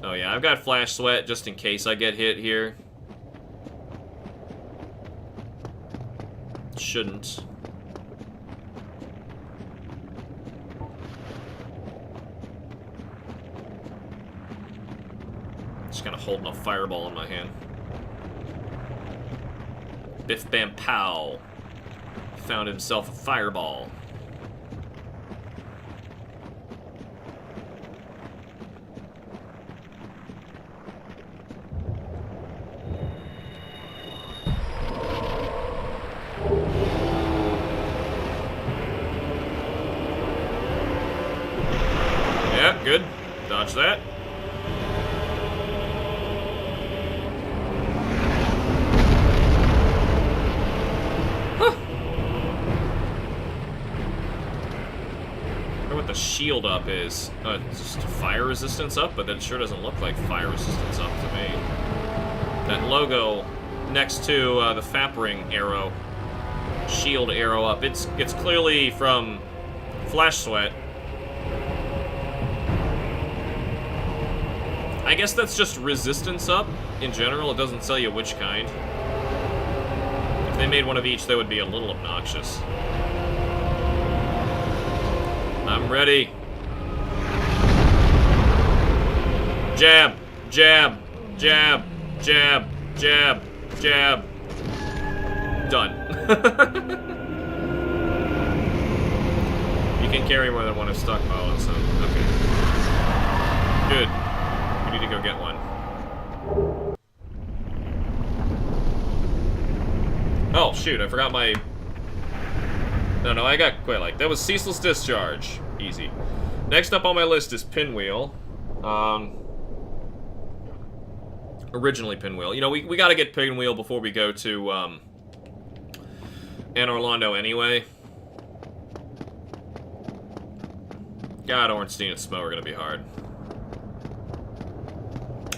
S1: Oh yeah, I've got Flash Sweat just in case I get hit here. Shouldn't. Just kind of holding a fireball in my hand. Biff Bam Pow found himself a fireball. Yeah, good. Dodge that. What the shield up is. It's just fire resistance up, but that sure doesn't look like fire resistance up to me. That logo next to the Fap Ring arrow, shield arrow up, it's clearly from Flash Sweat. I guess that's just resistance up in general. It doesn't tell you which kind. If they made one of each, that would be a little obnoxious. I'm ready. Jab, jab, jab, jab, jab, jab. Done. You can carry more than one of stockpile, so okay. Good. We need to go get one. Oh shoot, I forgot my... No, I got quite like that was Ceaseless Discharge. Easy. Next up on my list is Pinwheel. Originally Pinwheel. You know, we gotta get Pinwheel before we go to Anne Orlando anyway. God, Ornstein and Smo are gonna be hard.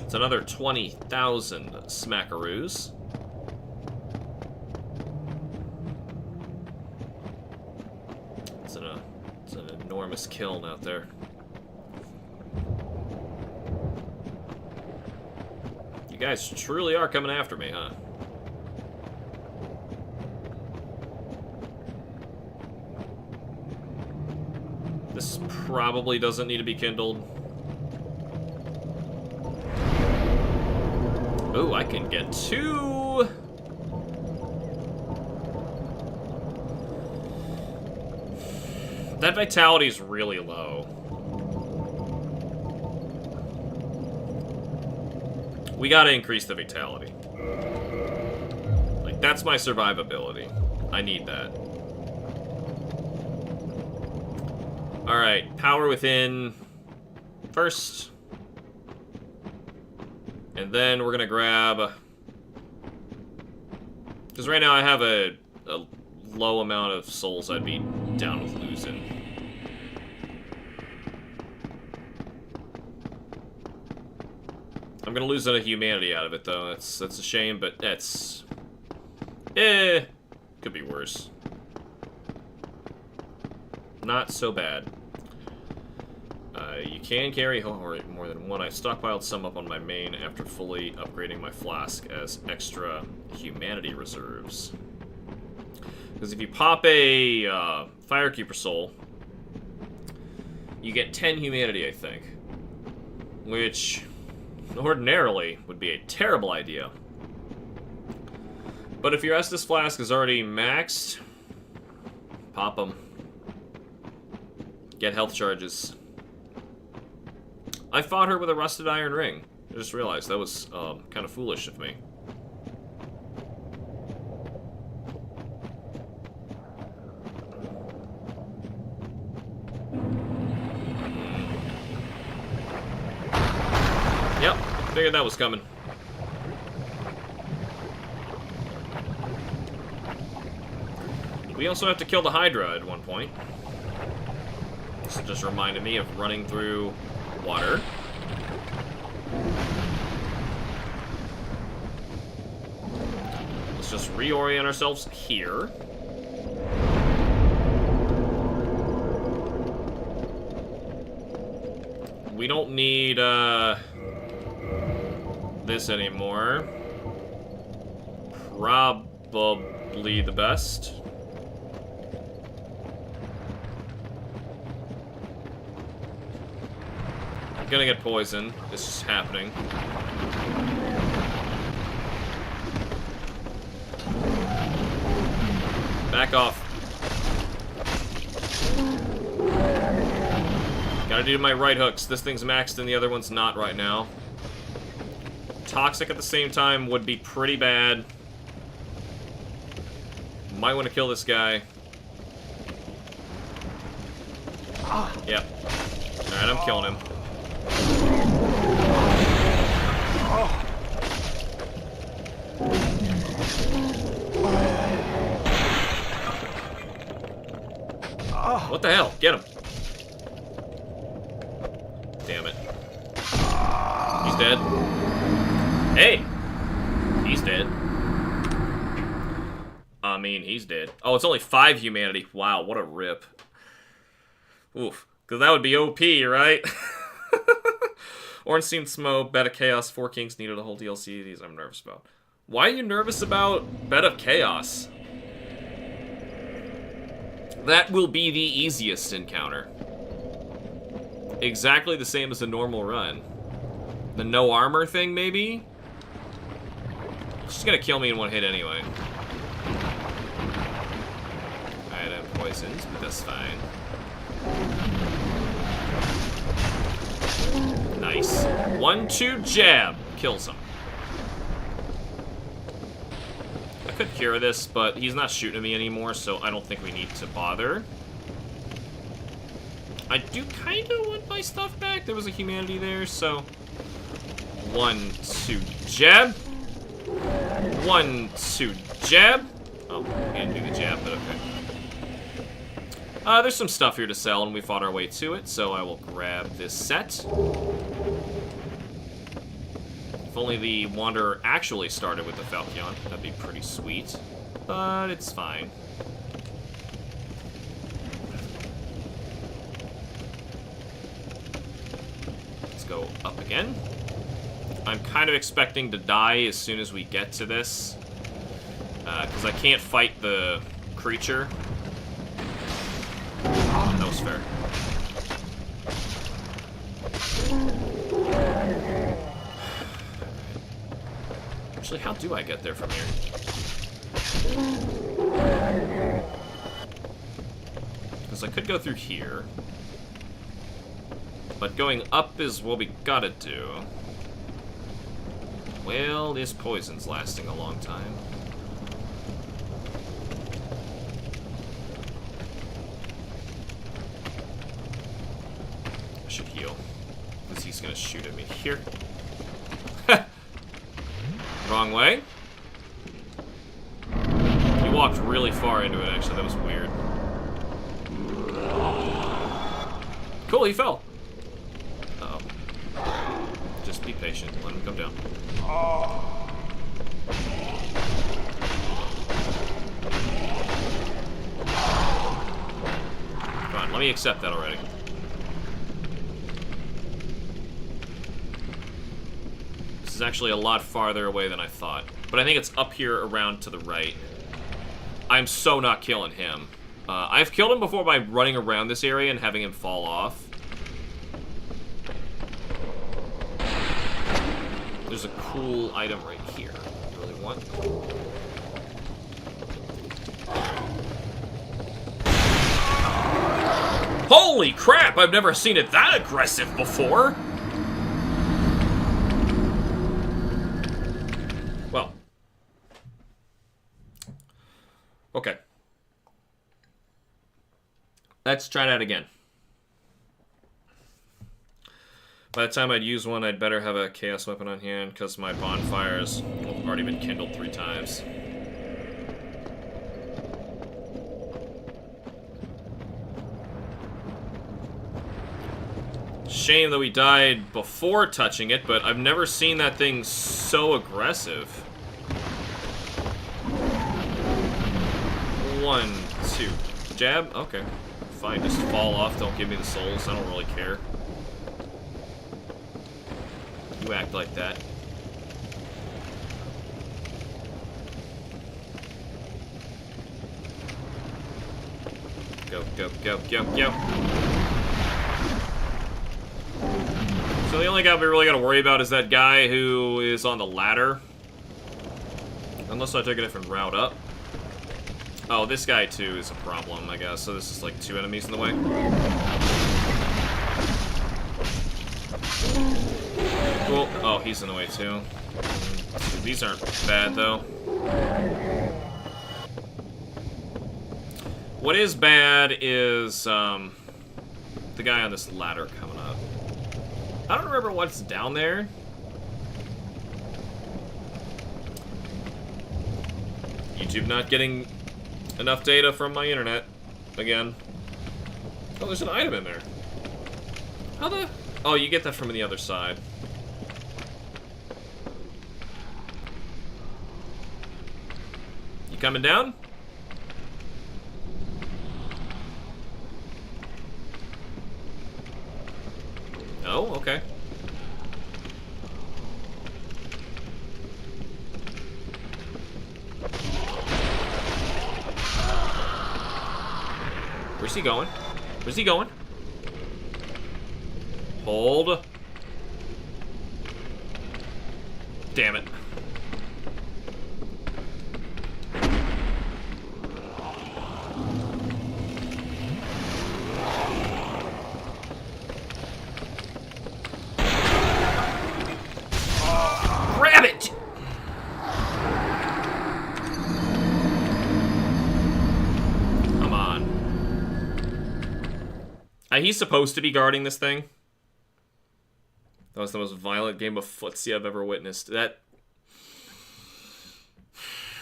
S1: It's another 20,000 smackaroos. It's an enormous kiln out there. You guys truly are coming after me, huh? probably doesn't need to be kindled. Oh, I can get 2. That vitality is really low. We gotta increase the vitality. Like, that's my survivability. I need that. Alright, power within first. And then we're gonna grab... Because right now I have a low amount of souls I'd be down with losing. I'm gonna lose a humanity out of it, though. That's a shame, but that's... could be worse. Not so bad. You can carry more than one. I stockpiled some up on my main after fully upgrading my flask as extra humanity reserves. Because if you pop a Firekeeper soul, you get 10 humanity, I think. Which, ordinarily, would be a terrible idea. But if your Estus flask is already maxed, pop them. Get health charges. I fought her with a rusted iron ring. I just realized that was kind of foolish of me. Yep, figured that was coming. We also have to kill the Hydra at one point. This just reminded me of running through water. Let's just reorient ourselves here. We don't need this anymore. Probably the best. I'm gonna get poisoned. This is happening. Back off. Gotta do my right hooks. This thing's maxed and the other one's not right now. Toxic at the same time would be pretty bad. Might want to kill this guy. Yep. Alright, I'm killing him. What the hell? Get him. Damn it. He's dead. Hey! He's dead. I mean, he's dead. Oh, it's only 5 humanity. Wow, what a rip. Oof. Because that would be OP, right? Ornstein, Smo, Bed of Chaos, 4 Kings needed a whole DLC. These I'm nervous about. Why are you nervous about Bed of Chaos? That will be the easiest encounter. Exactly the same as a normal run. The no armor thing, maybe? It's just gonna kill me in one hit anyway. Alright, I'm poisoned, but that's fine. Nice. 1-2 jab. Kills him. I could cure this, but he's not shooting at me anymore, so I don't think we need to bother. I do kind of want my stuff back. There was a humanity there, so... 1-2 jab. 1-2 jab. Oh, I didn't do the jab, but okay. There's some stuff here to sell, and we fought our way to it, so I will grab this set. If only the Wanderer actually started with the Falchion, that'd be pretty sweet. But it's fine. Let's go up again. I'm kind of expecting to die as soon as we get to this. Because I can't fight the creature. That was fair. Actually, how do I get there from here? Because I could go through here. But going up is what we gotta do. Well, this poison's lasting a long time. I should heal. Because he's gonna shoot at me here. Wrong way. He walked really far into it, actually. That was weird. Cool, he fell. Uh-oh. Just be patient. Let him come down. Come on, let me accept that already. This is actually a lot farther away than I thought. But I think it's up here around to the right. I'm so not killing him. I've killed him before by running around this area and having him fall off. There's a cool item right here. You really want? Holy crap! I've never seen it that aggressive before! Well. Okay. Let's try that again. By the time I'd use one, I'd better have a chaos weapon on hand, because my bonfires have already been kindled 3 times. Shame that we died before touching it, but I've never seen that thing so aggressive. 1, 2. Jab? Okay. Fine, just fall off, don't give me the souls, I don't really care. You act like that. Go, go, go, go, go. So the only guy we really gotta worry about is that guy who is on the ladder. Unless I took a different route up. Oh, this guy too is a problem, I guess. So this is like 2 enemies in the way. Cool. Oh, he's in the way too. These aren't bad though. What is bad is the guy on this ladder coming up. I don't remember what's down there. YouTube not getting enough data from my internet again. Oh, there's an item in there. How the... Oh, you get that from the other side. You coming down? Oh, okay. Where's he going? Where's he going? Hold. Damn it. Grab it! Come on. He's supposed to be guarding this thing. That was the most violent game of footsie I've ever witnessed. That...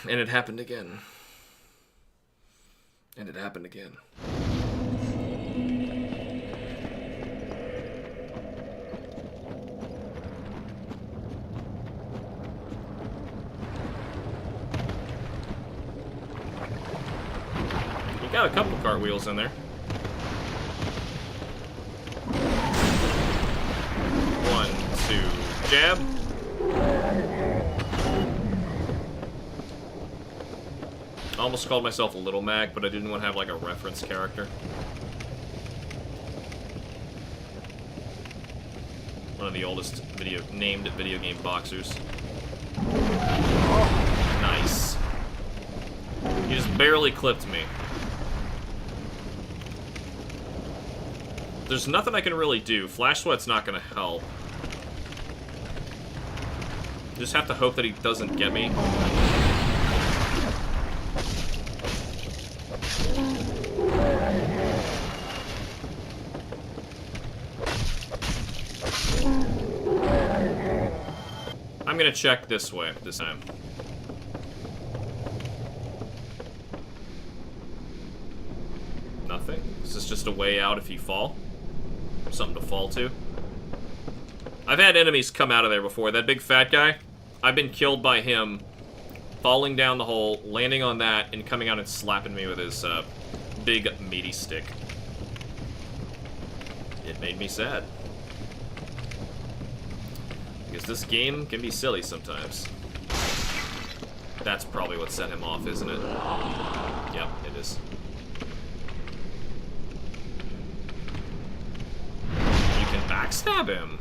S1: And it happened again. And it happened again. You got a couple cartwheels in there. Jab. I almost called myself a Little Mac, but I didn't want to have like a reference character. of the oldest named video game boxers. Nice. He just barely clipped me. There's nothing I can really do. Flash Sweat's not gonna help. Just have to hope that he doesn't get me. I'm gonna check this way this time. Nothing. Is this just a way out if you fall? Something to fall to? I've had enemies come out of there before. That big fat guy, I've been killed by him falling down the hole, landing on that, and coming out and slapping me with his big meaty stick. It made me sad. Because this game can be silly sometimes. That's probably what set him off, isn't it? Yep, it is. You can backstab him.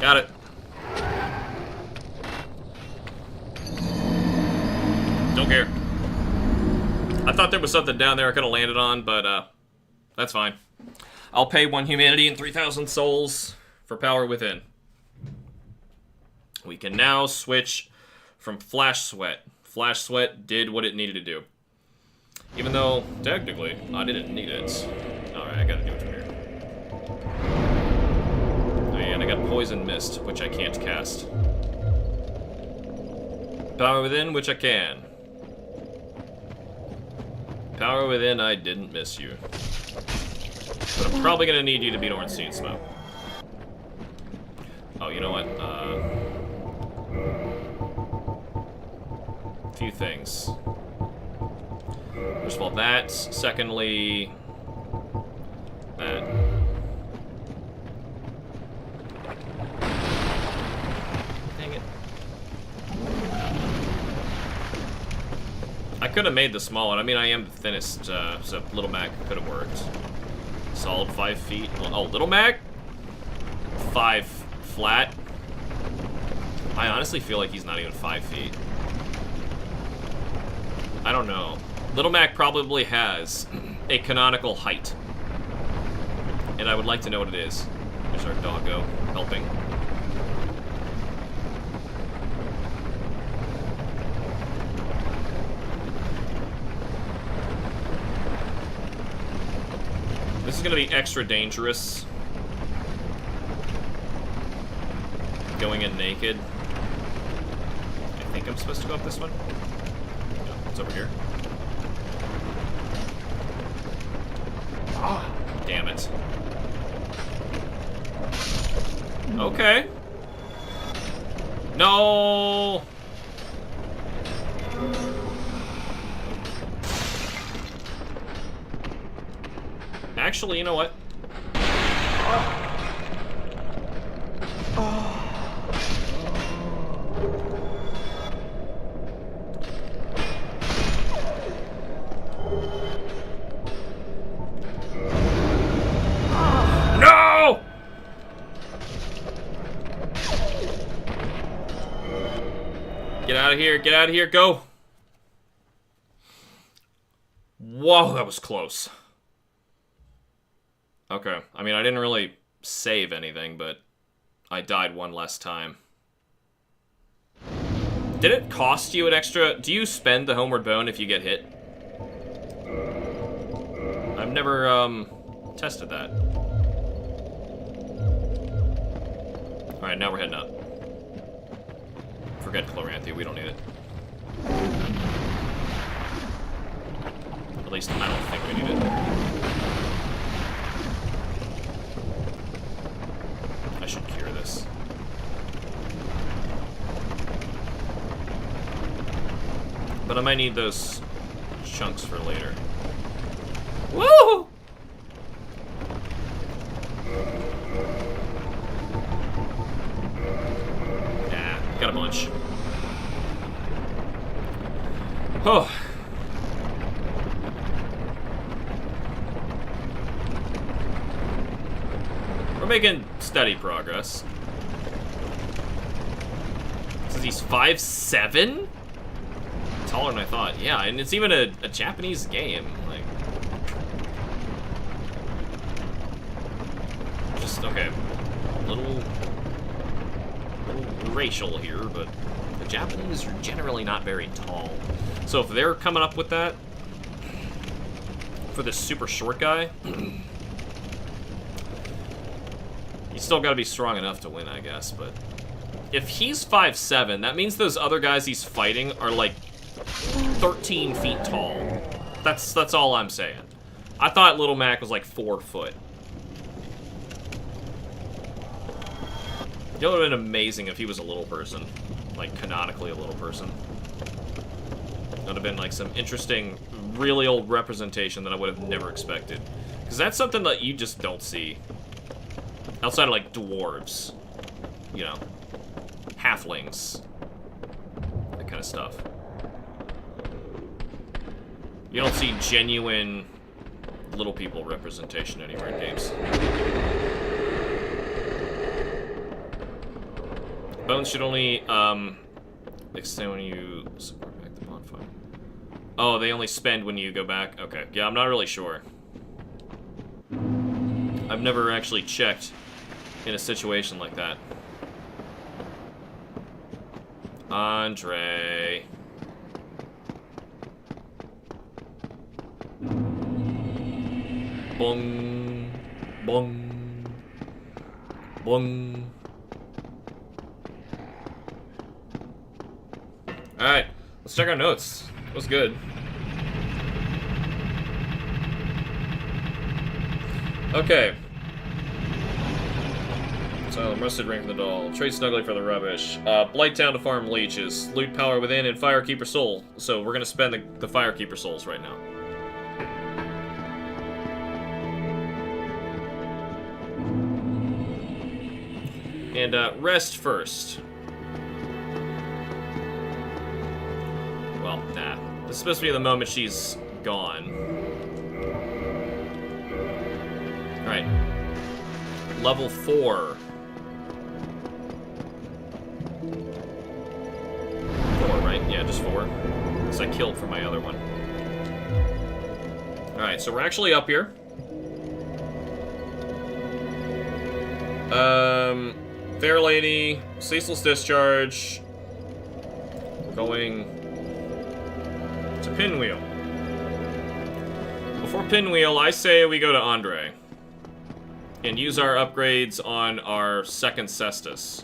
S1: Got it. Don't care. I thought there was something down there I could have landed on, but that's fine. I'll pay 1 humanity and 3,000 souls for Power Within. We can now switch from Flash Sweat. Flash Sweat did what it needed to do. Even though, technically, I didn't need it. Alright, I gotta do it from here. And I got Poison Mist, which I can't cast. Power Within, which I can. Power Within, I didn't miss you. But I'm probably gonna need you to beat Ornstein Smoke. Oh, you know what? A few things. First of all, that. Secondly, that. Dang it. I could have made the small one. I mean, I am the thinnest, so Little Mac could have worked. Solid 5 feet. Oh, Little Mac? 5 flat. I honestly feel like he's not even 5 feet. I don't know. Little Mac probably has a canonical height. And I would like to know what it is. There's our doggo helping. This is gonna be extra dangerous. Going in naked. I think I'm supposed to go up this one. No, it's over here. Ah, damn it. Okay. No. Actually, you know what? No! Get out of here, get out of here, go! Whoa, that was close. Okay, I mean, I didn't really save anything, but I died one less time. Did it cost you an extra... Do you spend the Homeward Bone if you get hit? I've never, tested that. Alright, now we're heading up. Forget Chloranthy, we don't need it. At least, I don't think we need it. I should cure this. But I might need those chunks for later. Woo! Nah, got a bunch. Oh. We're making steady progress. Says he's 5'7"? Taller than I thought. Yeah, and it's even a Japanese game. Like, just okay. A little racial here, but the Japanese are generally not very tall. So if they're coming up with that for this super short guy, you still got to be strong enough to win, I guess. But if he's 5'7", that means those other guys he's fighting are like 13 feet tall. That's all I'm saying. I thought Little Mac was like 4 foot. It would have been amazing if he was a little person. Like, canonically a little person. That would have been like some interesting, really old representation that I would have never expected. Because that's something that you just don't see. Outside of like dwarves. You know. Halflings. That kind of stuff. You don't see genuine little people representation anywhere in games. Bones should only extend when you support back the bonfire. Oh, they only spend when you go back? Okay. Yeah, I'm not really sure. I've never actually checked in a situation like that. Andre. Bong. Bong. Bong. Alright, let's check our notes. That was good. Okay. So, rusted ring from the doll. Trade snugly for the rubbish. Blight town to farm leeches. Loot power within and Firekeeper soul. So, we're gonna spend the Firekeeper souls right now. And, rest first. Well, nah. This is supposed to be the moment she's gone. Alright. Level 4. 4, right? Yeah, just 4. Because I killed for my other one. Alright, so we're actually up here. Fair Lady, Ceaseless Discharge. We're going to Pinwheel. Before Pinwheel, I say we go to Andre. And use our upgrades on our second Cestus.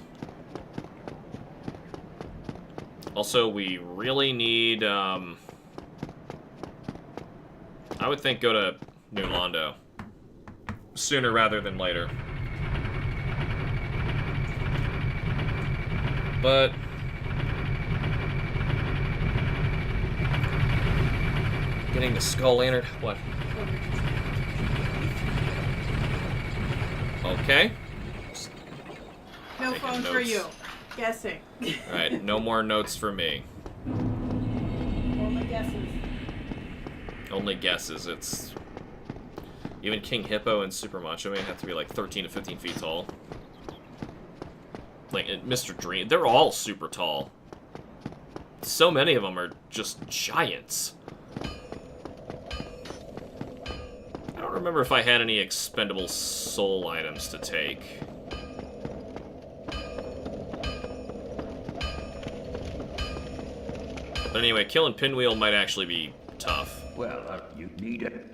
S1: Also, we really need, I would think go to New Londo. Sooner rather than later. But getting the Skull Lantern. What? Okay.
S9: No
S1: Taking
S9: phone for
S1: notes.
S9: you. Guessing.
S1: Alright, no more notes for me.
S9: Only guesses.
S1: Only guesses. It's even King Hippo and Super Macho Man have to be like 13 to 15 feet tall. Like Mr. Dream, they're all super tall. So many of them are just giants. I don't remember if I had any expendable soul items to take. But anyway, killing Pinwheel might actually be tough.
S4: Well, you need it.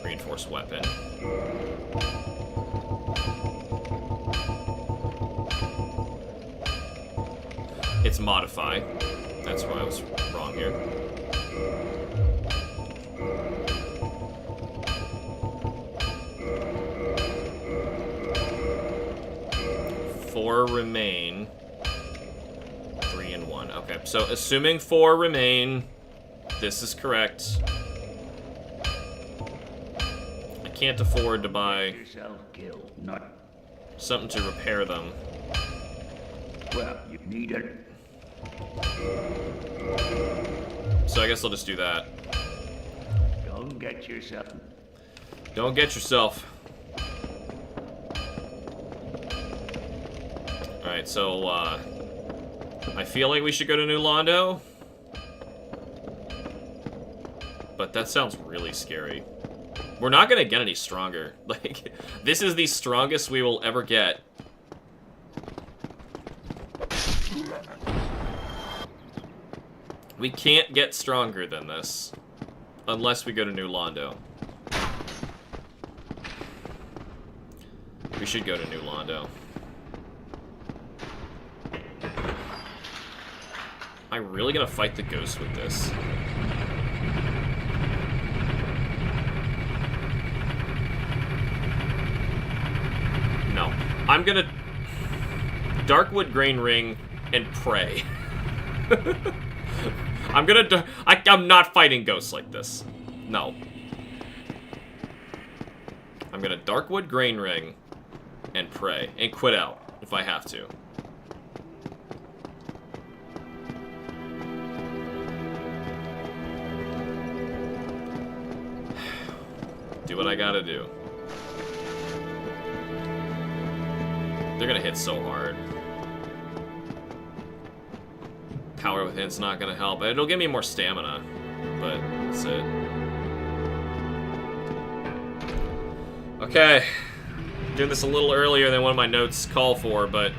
S1: Reinforced weapon. It's modify. That's why I was wrong here. Four remain. 3 and 1. Okay, so assuming 4 remain, This is correct. I can't afford to buy
S4: Yourself killed, not.
S1: something to repair them.
S4: Well, you need it.
S1: So I guess I'll just do that.
S4: Don't get yourself.
S1: Don't get yourself. Alright, so, I feel like we should go to New Londo. But that sounds really scary. We're not gonna get any stronger. Like, this is the strongest we will ever get. We can't get stronger than this. Unless we go to New Londo. We should go to New Londo. Am I really gonna fight the ghost with this? No. I'm gonna Darkwood Grain Ring and pray. I'm not fighting ghosts like this. No. I'm gonna Darkwood Grain Ring and pray and quit out if I have to. Do what I gotta do. They're gonna hit so hard. Power Within's not gonna help. It'll give me more stamina, but that's it. Okay. Doing this a little earlier than one of my notes call for, but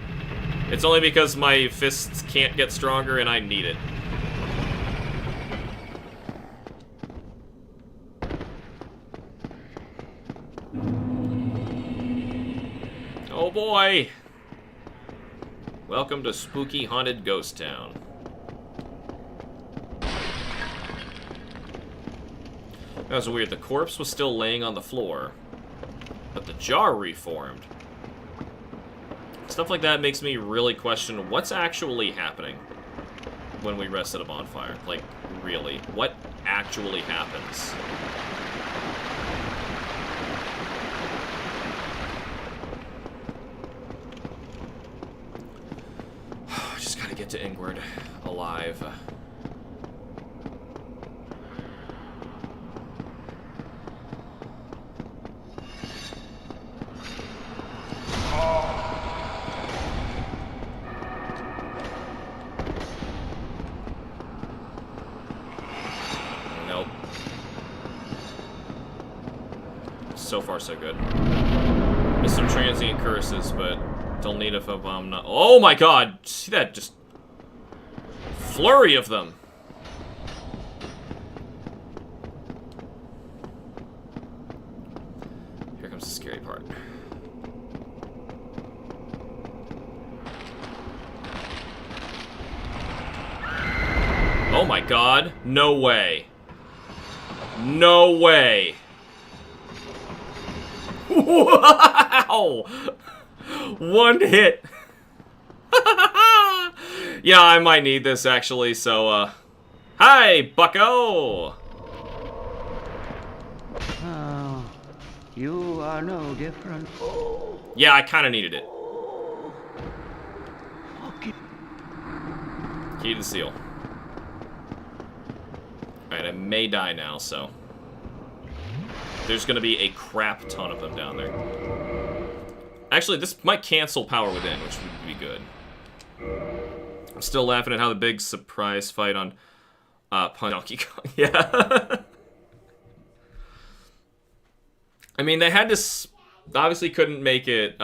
S1: it's only because my fists can't get stronger and I need it. Oh boy! Welcome to spooky haunted ghost town. That was weird. The corpse was still laying on the floor, but the jar reformed. Stuff like that makes me really question what's actually happening when we rest at a bonfire. Like, really, what actually happens? Just gotta get to Ingward alive. Nope. So far, so good. Missed some transient curses, but don't need if I'm not. Oh my god! See that? Just flurry of them. Here comes the scary part. Oh my god. No way. No way. Wow! One hit. Yeah, I might need this actually, so, hi, bucko!
S4: Oh, you are no different.
S1: Yeah, I kinda needed it. Key to the seal. Alright, I may die now, so. There's gonna be a crap ton of them down there. Actually, this might cancel Power Within, which would be good. I'm still laughing at how the big surprise fight on Donkey Kong. Yeah. I mean, they had to obviously couldn't make it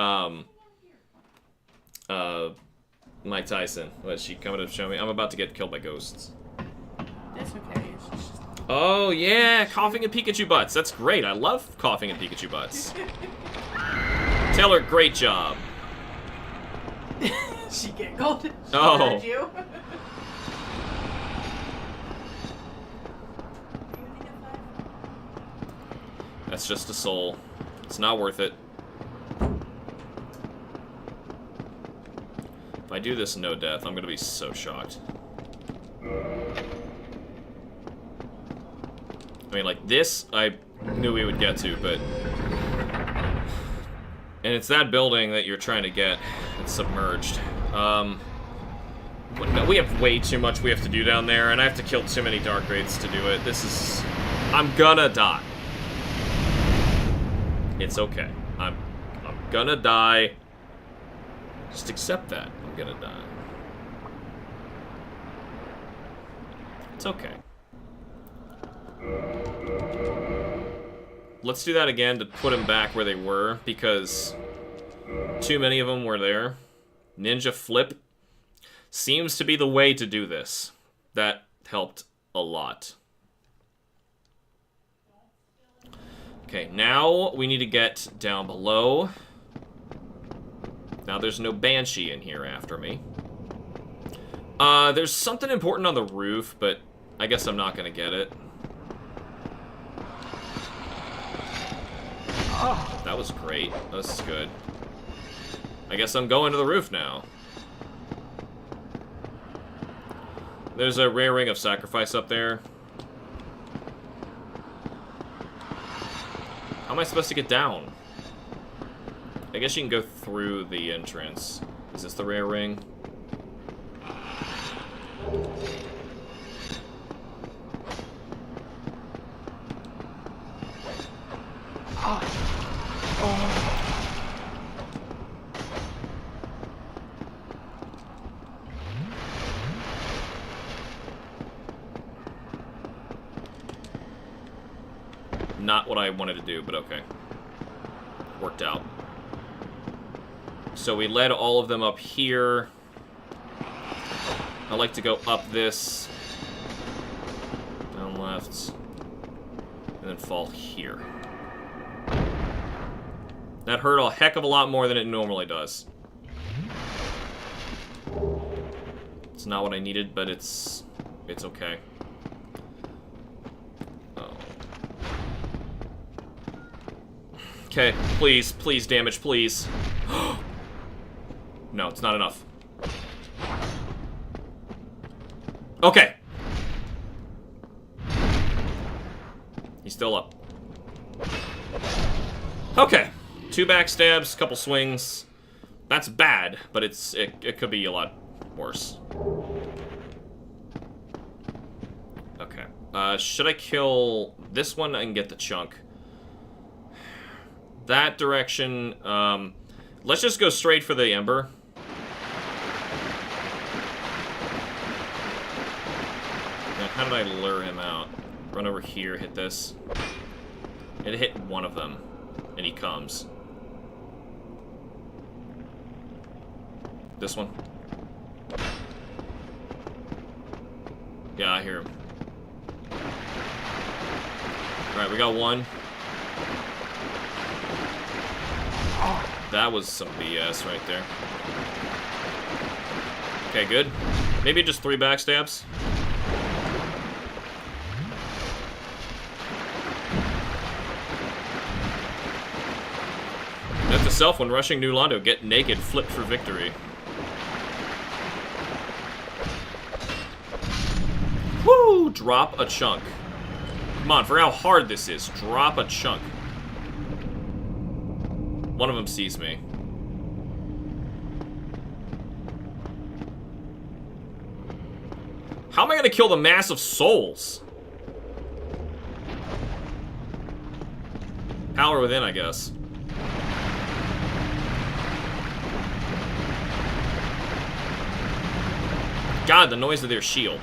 S1: Mike Tyson. Was she coming to show me? I'm about to get killed by ghosts.
S9: That's okay. It's just...
S1: Oh yeah, coughing and Pikachu butts. That's great. I love coughing and Pikachu butts. Taylor, great job.
S9: She giggled. She
S1: Oh.
S9: heard you.
S1: That's just a soul. It's not worth it. If I do this no death, I'm gonna be so shocked. I mean, like, this, I knew we would get to, but... And it's that building that you're trying to get. It's submerged. No, we have way too much we have to do down there, and I have to kill too many Dark Wraiths to do it. This is... I'm gonna die. It's okay. I'm gonna die. Just accept that. I'm gonna die. It's okay. Let's do that again to put them back where they were, because too many of them were there. Ninja flip seems to be the way to do this. That helped a lot. Okay, now we need to get down below. Now there's no Banshee in here after me. There's something important on the roof, but I guess I'm not gonna get it. That was great. This is good. I guess I'm going to the roof now. There's a rare ring of sacrifice up there. How am I supposed to get down? I guess you can go through the entrance. Is this the rare ring? Not what I wanted to do, but okay. Worked out. So we led all of them up here. I like to go up this. Down left. And then fall here. That hurt a heck of a lot more than it normally does. It's not what I needed, but it's okay. Okay, please, please, damage, please. No, it's not enough. Okay. He's still up. Okay. 2 backstabs, couple swings. That's bad, but it could be a lot worse. Okay. Should I kill this one and get the chunk? That direction, let's just go straight for the Ember. Now, how did I lure him out? Run over here, hit this. It hit one of them, and he comes. This one. Yeah, I hear him. Alright, we got one. That was some BS right there. Okay, good. Maybe just 3 backstabs. Note to self, when rushing New Londo, get naked, flip for victory. Woo! Drop a chunk. Come on, for how hard this is, drop a chunk. One of them sees me. How am I gonna kill the mass of souls? Power within, I guess. God, the noise of their shield.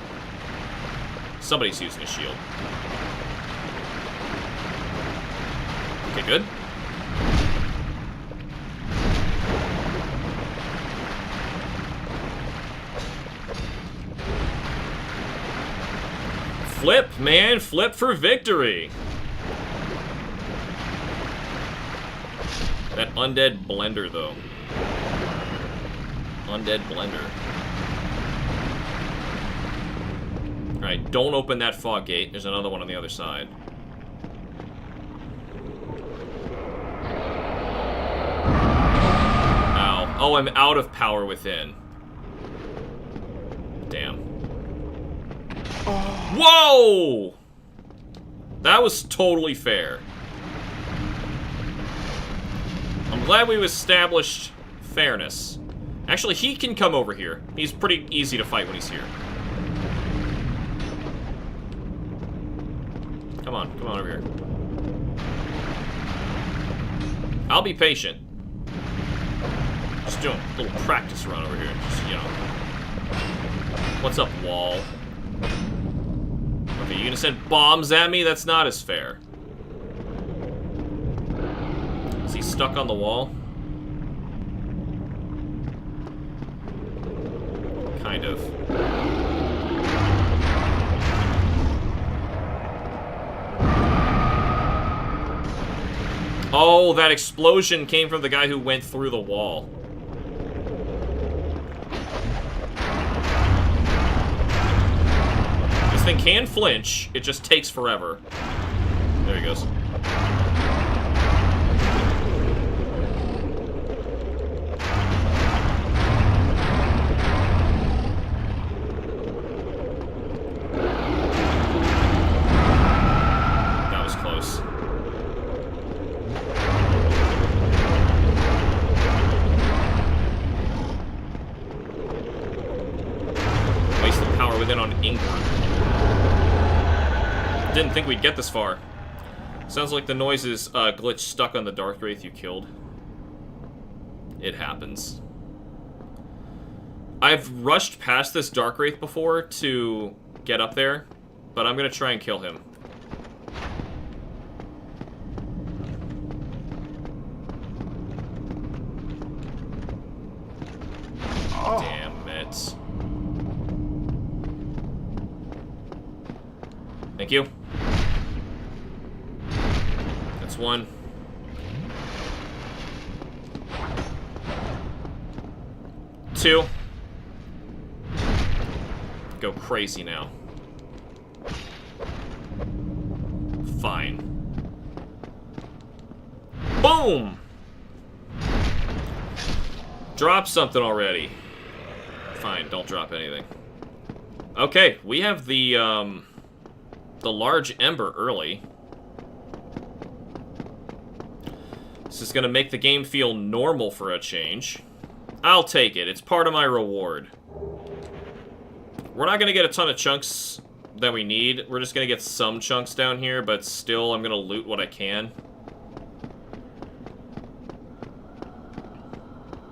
S1: Somebody's using a shield. Okay, good. Flip, man. Flip for victory. That undead blender, though. Undead blender. Alright, don't open that fog gate. There's another one on the other side. Ow. Oh, I'm out of power within. Damn. Whoa! That was totally fair. I'm glad we've established fairness. Actually, he can come over here. He's pretty easy to fight when he's here. Come on over here. I'll be patient. Just doing a little practice run over here. Just, you know. What's up, wall? Okay, you gonna send bombs at me? That's not as fair. Is he stuck on the wall? Kind of. Oh, that explosion came from the guy who went through the wall. This thing can flinch, it just takes forever. There he goes. That was close. Waste the power within on Inker. Didn't think we'd get this far. Sounds like the noise is glitch stuck on the Dark Wraith you killed. It happens. I've rushed past this Dark Wraith before to get up there, but I'm gonna try and kill him. Oh. Damn it. Thank you. That's one. Two. Go crazy now. Fine. Boom! Drop something already. Fine, don't drop anything. Okay, we have the large ember early. This is gonna make the game feel normal for a change. I'll take it. It's part of my reward. We're not gonna get a ton of chunks that we need. We're just gonna get some chunks down here, but still, I'm gonna loot what I can.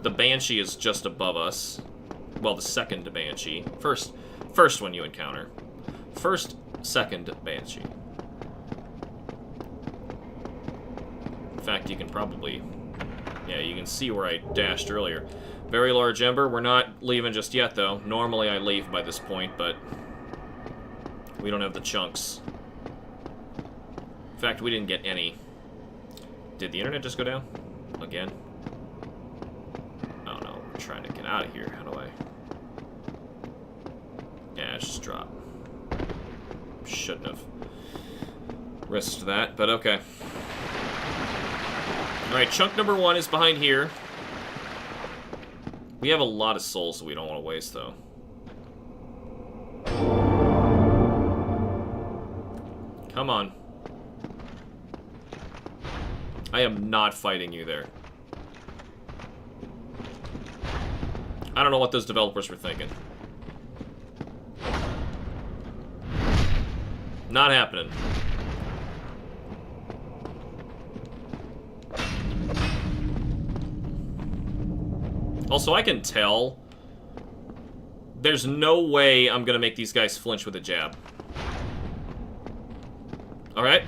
S1: The Banshee is just above us. Well, the second Banshee. First one you encounter. Second Banshee. In fact, you can probably... Yeah, you can see where I dashed earlier. Very large ember. We're not leaving just yet, though. Normally I leave by this point, but... we don't have the chunks. In fact, we didn't get any. Did the internet just go down? Again? Oh no, we're trying to get out of here. How do I... Yeah, it's just drop. Shouldn't have risked that, but okay. Alright, chunk number one is behind here. We have a lot of souls that we don't want to waste, though. Come on. I am not fighting you there. I don't know what those developers were thinking. Not happening. Also, I can tell there's no way I'm gonna make these guys flinch with a jab. Alright.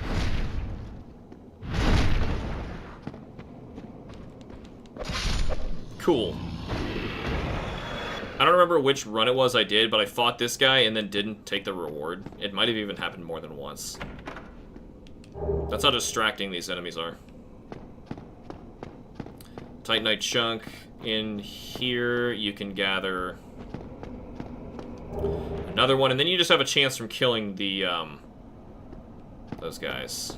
S1: Cool. I don't remember which run it was I did, but I fought this guy and then didn't take the reward. It might have even happened more than once. That's how distracting these enemies are. Titanite chunk. In here, you can gather another one, and then you just have a chance from killing the, those guys.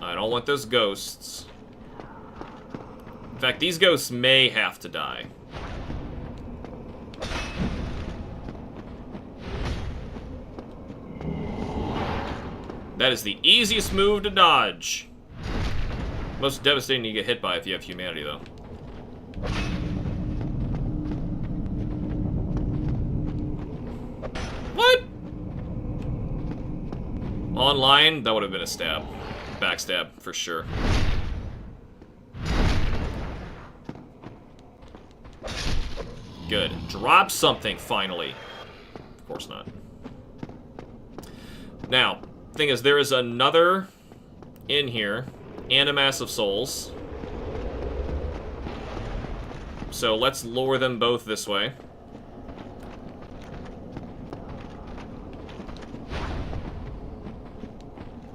S1: I don't want those ghosts. In fact, these ghosts may have to die. That is the easiest move to dodge. Most devastating you get hit by if you have humanity, though. What? Online, that would have been a stab. Backstab, for sure. Good. Drop something, finally. Of course not. Now, thing is, there is another in here, and a mass of souls. So let's lure them both this way.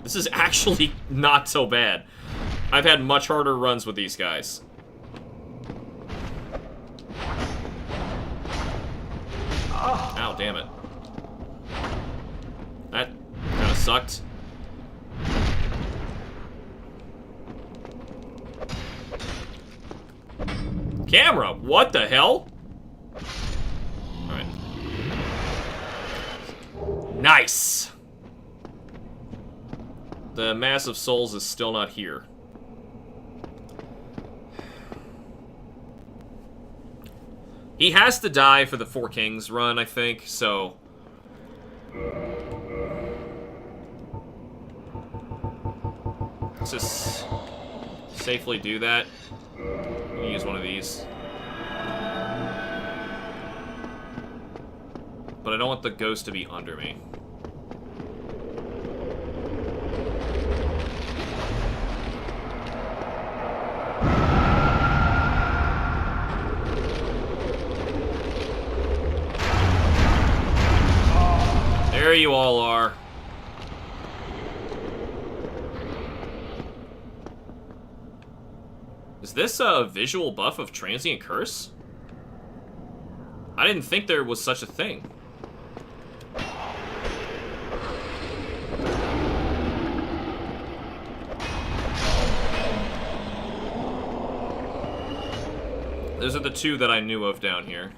S1: This is actually not so bad. I've had much harder runs with these guys. Ow, damn it. That kind of sucked. Camera, what the hell? Alright. Nice! The mass of souls is still not here. He has to die for the Four Kings run, I think, so... Let's just safely do that. Use one of these. But I don't want the ghost to be under me. There you all are. Is this a visual buff of Transient Curse? I didn't think there was such a thing. Those are the two that I knew of down here.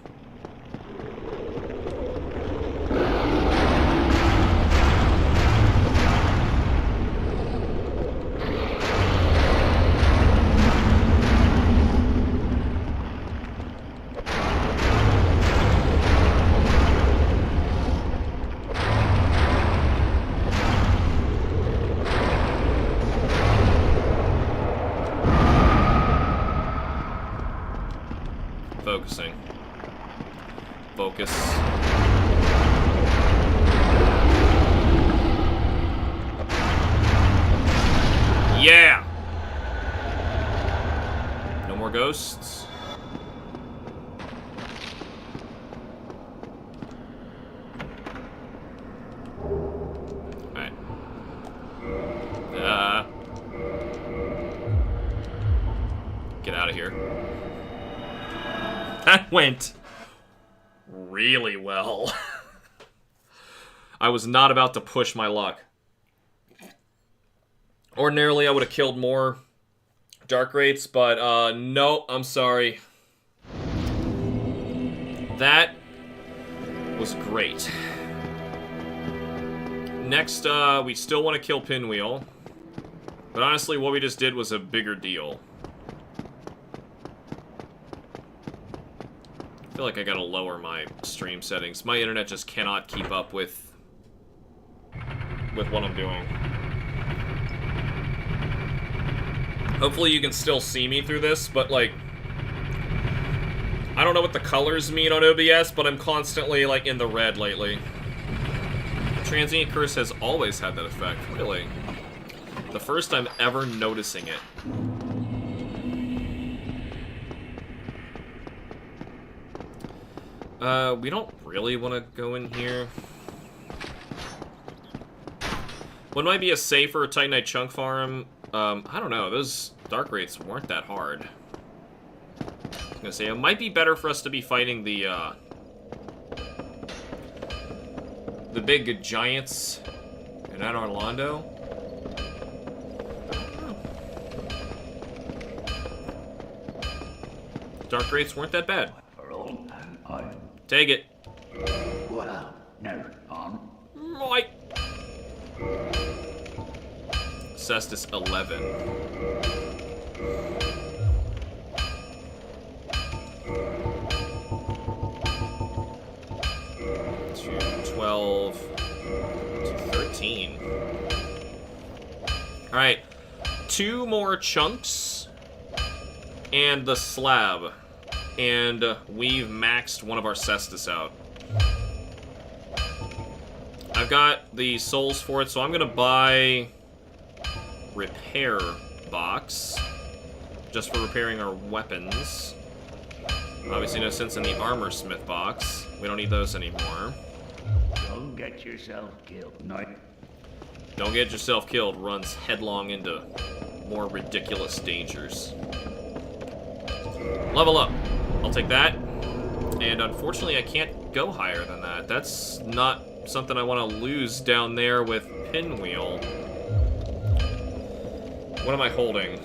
S1: Focusing. Focus. Yeah! No more ghosts. Alright. Get out of here. That went really well. I was not about to push my luck. Ordinarily, I would have killed more Dark Wraiths, but no, I'm sorry. That was great. Next, we still want to kill Pinwheel. But honestly, what we just did was a bigger deal. I feel like I gotta lower my stream settings. My internet just cannot keep up with what I'm doing. Hopefully you can still see me through this, but like, I don't know what the colors mean on OBS, but I'm constantly like in the red lately. Transient Curse has always had that effect, really. The first time ever noticing it. We don't really want to go in here. What might be a safer Titanite chunk farm? I don't know. Those Dark Wraiths weren't that hard. I was gonna say, it might be better for us to be fighting the big giants in Anor Londo. Dark Wraiths weren't that bad. Take it.
S4: Well, no, on.
S1: Right. Cestus 11. 12 to 13. Alright. 2 more chunks and the slab. And we've maxed one of our Cestus out. I've got the souls for it, so I'm gonna buy repair box just for repairing our weapons. Obviously no sense in the armor smith box. We don't need those anymore.
S4: Don't get yourself killed. No.
S1: Don't get yourself killed runs headlong into more ridiculous dangers. Level up. I'll take that. And unfortunately I can't go higher than that. That's not something I want to lose down there with Pinwheel. What am I holding?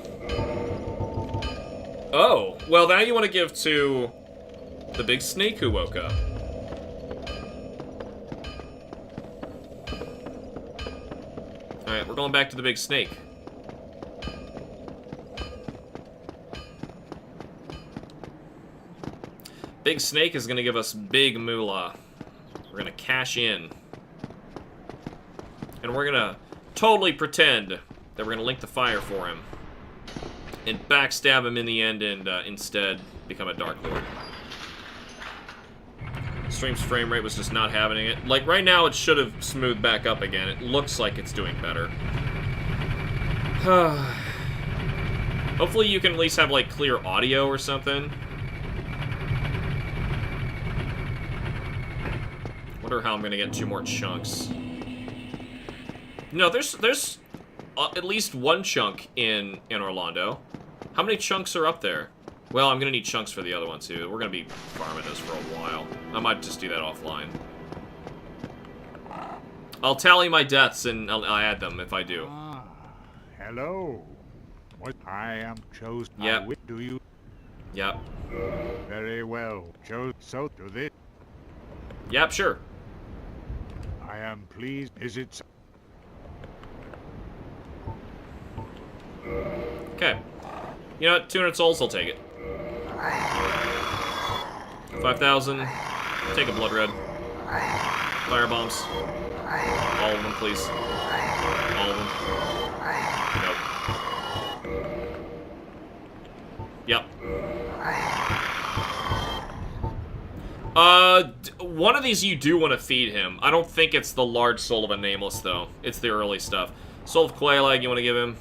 S1: Oh, well now you want to give to the big snake who woke up. Alright, we're going back to the big snake. Big snake is going to give us big moolah. We're going to cash in. And we're going to totally pretend that we're going to link the fire for him. And backstab him in the end and instead become a Dark Lord. Stream's frame rate was just not having it. Like, right now it should have smoothed back up again. It looks like it's doing better. Hopefully you can at least have, like, clear audio or something. Wonder how I'm gonna get 2 more chunks. No, there's at least 1 chunk in Orlando. How many chunks are up there? Well, I'm gonna need chunks for the other one too. We're gonna be farming this for a while. I might just do that offline. I'll tally my deaths and I'll add them if I do.
S7: Hello. What I am chosen.
S1: Yep.
S7: Do you?
S1: Yep.
S7: Very well. Chose so do this.
S1: Yep, sure.
S7: I am pleased. Is it?
S1: Okay. You know what? 200 souls, I'll take it. 5,000. Take a blood red. Fire bombs. All of them, please. All of them. Nope. Yep. One of these you do want to feed him. I don't think it's the large soul of a nameless, though. It's the early stuff. Soul of Quail Egg you want to give him.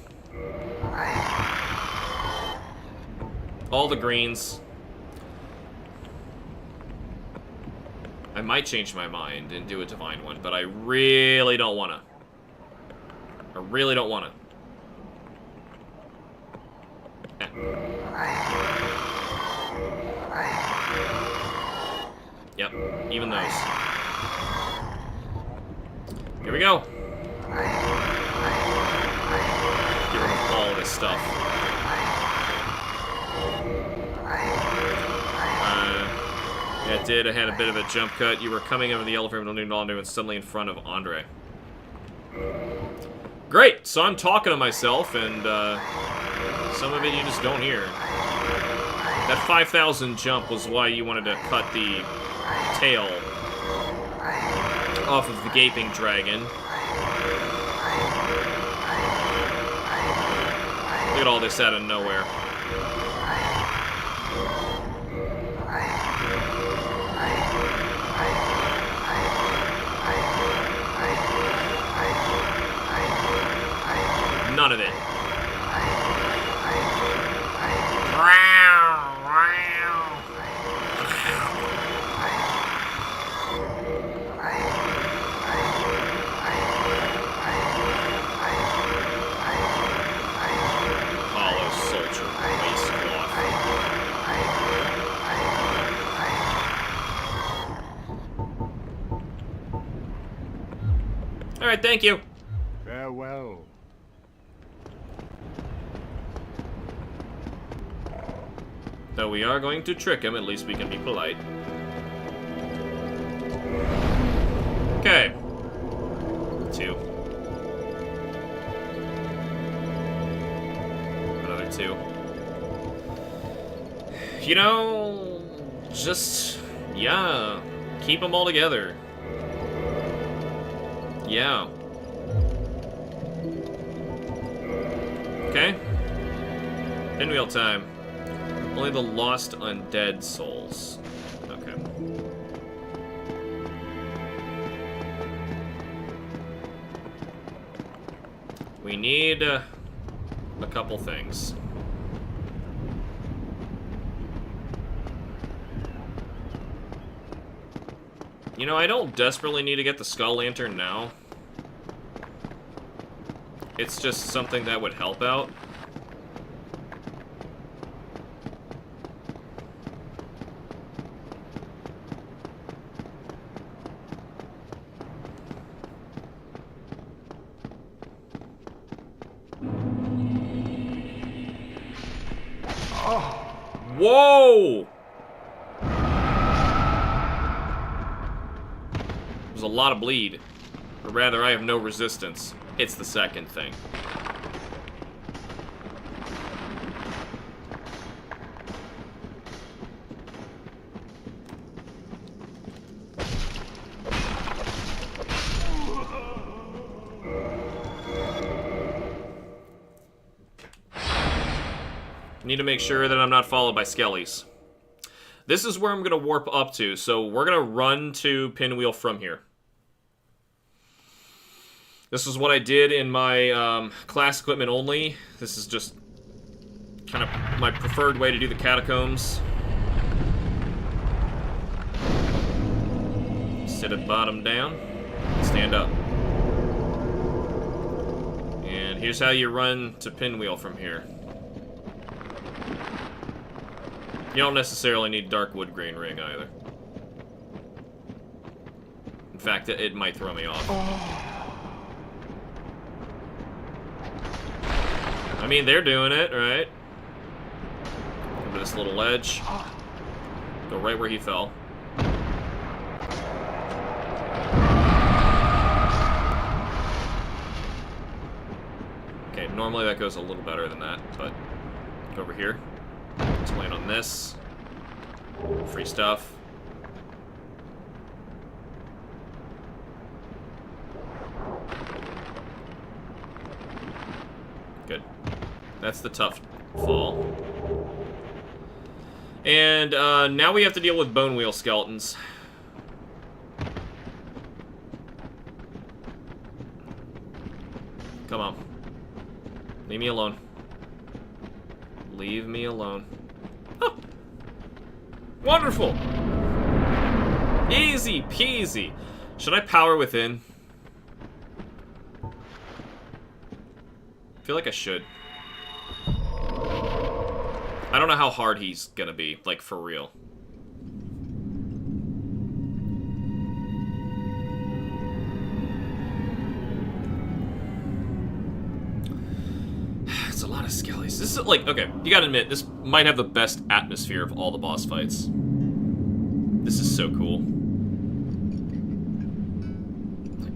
S1: All the greens. I might change my mind and do a divine one, but I really don't want to. I really don't want to. Yep, even those. Here we go. Get rid of all this stuff. Yeah, it did. I had a bit of a jump cut. You were coming over the elevator with Orlando and suddenly in front of Andre. Great! So I'm talking to myself, and some of it you just don't hear. That 5,000 jump was why you wanted to cut the tail off of the gaping dragon. Look at all this out of nowhere. None of it. Hollow soldier waistcloth. All right, thank you.
S7: Farewell.
S1: Though we are going to trick him, at least we can be polite. Okay. 2. to. You know, just, yeah, keep them all together. Yeah. Okay. Pinwheel time. Only the lost undead souls. Okay. We need a couple things. You know, I don't desperately need to get the Skull Lantern now. It's just something that would help out. Whoa! There's a lot of bleed. Or rather, I have no resistance. It's the second thing. Need to make sure that I'm not followed by skellies. This is where I'm going to warp up to, so we're going to run to Pinwheel from here. This is what I did in my class equipment only. This is just kind of my preferred way to do the catacombs. Sit at bottom down, stand up. And here's how you run to Pinwheel from here. You don't necessarily need dark wood grain ring either. In fact, it might throw me off. I mean, they're doing it, right? Over this little ledge. Go right where he fell. Okay, normally that goes a little better than that, but go over here. Let's land on this. Free stuff. Good. That's the tough fall. And now we have to deal with bone wheel skeletons. Come on. Leave me alone. Leave me alone. Huh. Wonderful! Easy peasy. Should I power within? I feel like I should. I don't know how hard he's gonna be, like, for real. It's a lot of skellies. This is, like, okay, you gotta admit, this might have the best atmosphere of all the boss fights. This is so cool.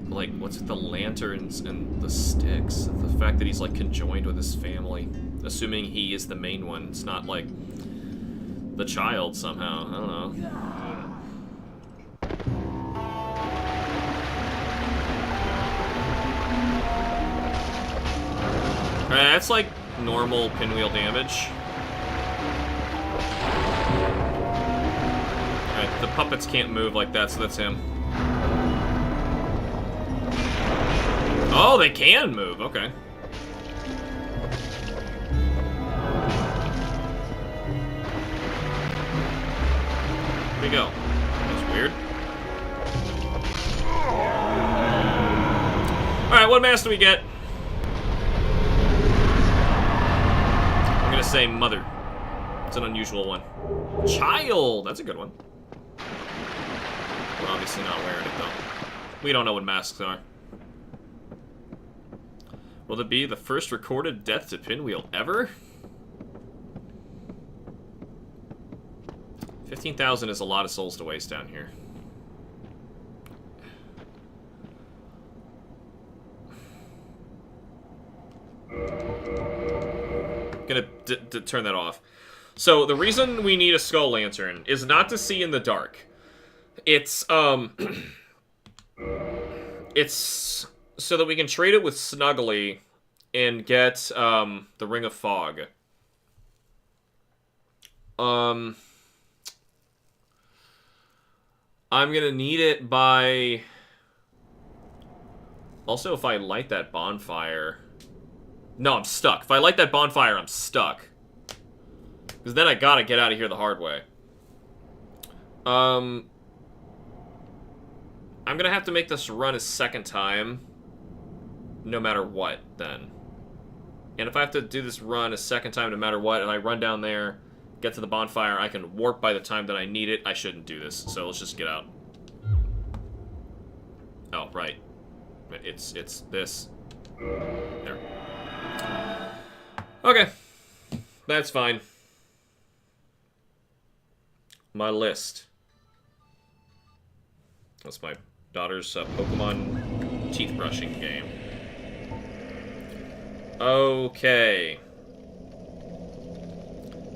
S1: Like, what's with the lanterns and the sticks? The fact that he's, like, conjoined with his family. Assuming he is the main one. It's not, like, the child somehow. I don't know. Alright, that's, like, normal pinwheel damage. Alright, the puppets can't move like that, so that's him. Oh, they can move. Okay. Here we go. That's weird. Alright, what mask do we get? I'm gonna say mother. It's an unusual one. Child! That's a good one. We're obviously not wearing it, though. We don't know what masks are. Will it be the first recorded death to Pinwheel ever? 15,000 is a lot of souls to waste down here. turn that off. So, the reason we need a skull lantern is not to see in the dark. It's, it's so that we can trade it with Snuggly and get, the Ring of Fog. I'm gonna need it by... Also, if I light that bonfire... No, I'm stuck. If I light that bonfire, I'm stuck. Because then I gotta get out of here the hard way. I'm gonna have to make this run a second time. No matter what, then. And if I have to do this run a second time no matter what, and I run down there, get to the bonfire, I can warp by the time that I need it, I shouldn't do this. So let's just get out. Oh, right. It's this. There. Okay. That's fine. My list. That's my daughter's Pokemon teeth brushing game. Okay.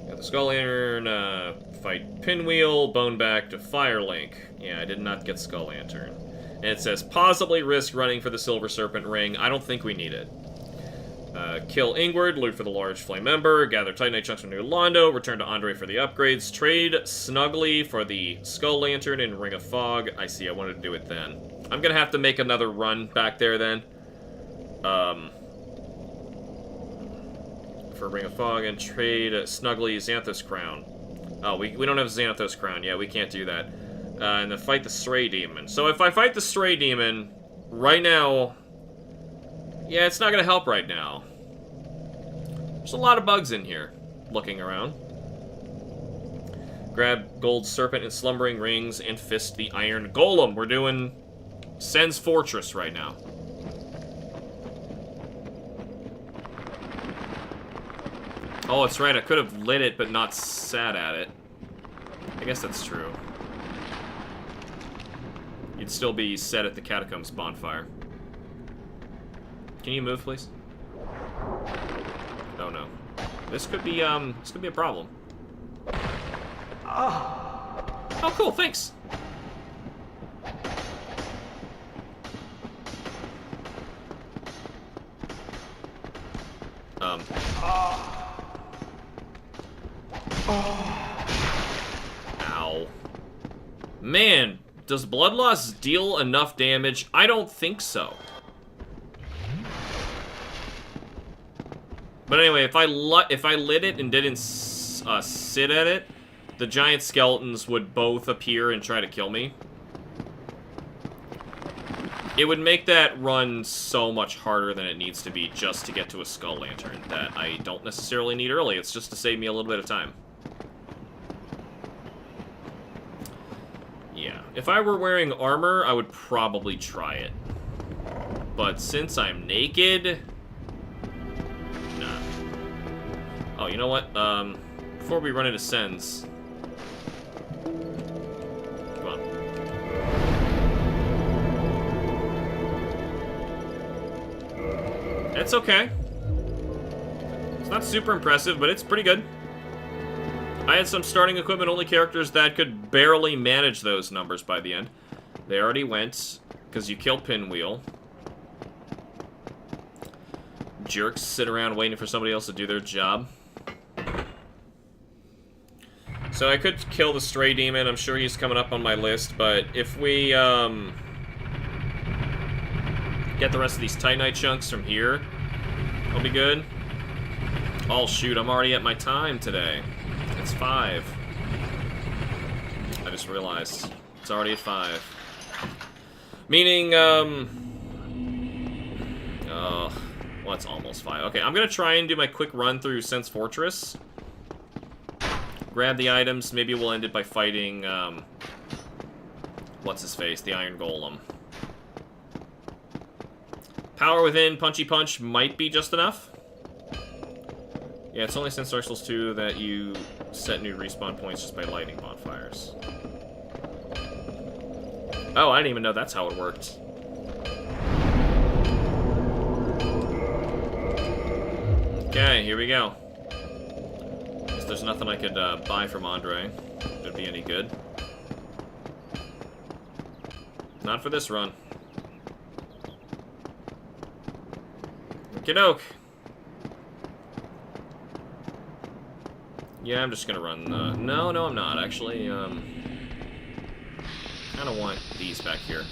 S1: Got the Skull Lantern, fight Pinwheel, Boneback to Firelink. Yeah, I did not get Skull Lantern. And it says, possibly risk running for the Silver Serpent Ring. I don't think we need it. Kill Ingward, loot for the large flame ember, gather Titanite chunks from New Londo, return to Andre for the upgrades, trade Snuggly for the Skull Lantern and Ring of Fog. I see, I wanted to do it then. I'm gonna have to make another run back there then. For Ring of Fog and trade Snuggly Xanthos Crown. Oh, we don't have Xanthos Crown. Yeah, we can't do that. And then fight the Stray Demon. So if I fight the Stray Demon, right now... Yeah, it's not gonna help right now. There's a lot of bugs in here, looking around. Grab Gold Serpent and Slumbering Rings and fist the Iron Golem. We're doing Sen's Fortress right now. Oh, that's right, I could have lit it but not sat at it. I guess that's true. You'd still be set at the Catacombs bonfire. Can you move, please? Oh no. This could be a problem. Oh, cool, thanks. Ow. Man, does Blood Loss deal enough damage? I don't think so. But anyway, if I lit it and didn't sit at it, the giant skeletons would both appear and try to kill me. It would make that run so much harder than it needs to be just to get to a Skull Lantern that I don't necessarily need early. It's just to save me a little bit of time. Yeah, if I were wearing armor, I would probably try it. But since I'm naked... Nah. Oh, you know what? Before we run into Sens... Come on. It's okay. It's not super impressive, but it's pretty good. I had some starting equipment only characters that could barely manage those numbers by the end. They already went, because you killed Pinwheel. Jerks sit around waiting for somebody else to do their job. So I could kill the Stray Demon. I'm sure he's coming up on my list, but if we get the rest of these Titanite chunks from here, it'll be good. Oh shoot, I'm already at my time today. It's 5. I just realized. It's already at 5. Meaning, well, it's almost 5. Okay, I'm gonna try and do my quick run through Sen's Fortress. Grab the items. Maybe we'll end it by fighting, what's-his-face? The Iron Golem. Power Within, Punchy Punch might be just enough. Yeah, it's only since Dark Souls 2 that you set new respawn points just by lighting bonfires. Oh, I didn't even know that's how it worked. Okay, here we go. there's nothing I could buy from Andre, it'd be any good. Not for this run. Okey-doke. Yeah, I'm just gonna run the... No, I'm not, actually. Kinda want these back here.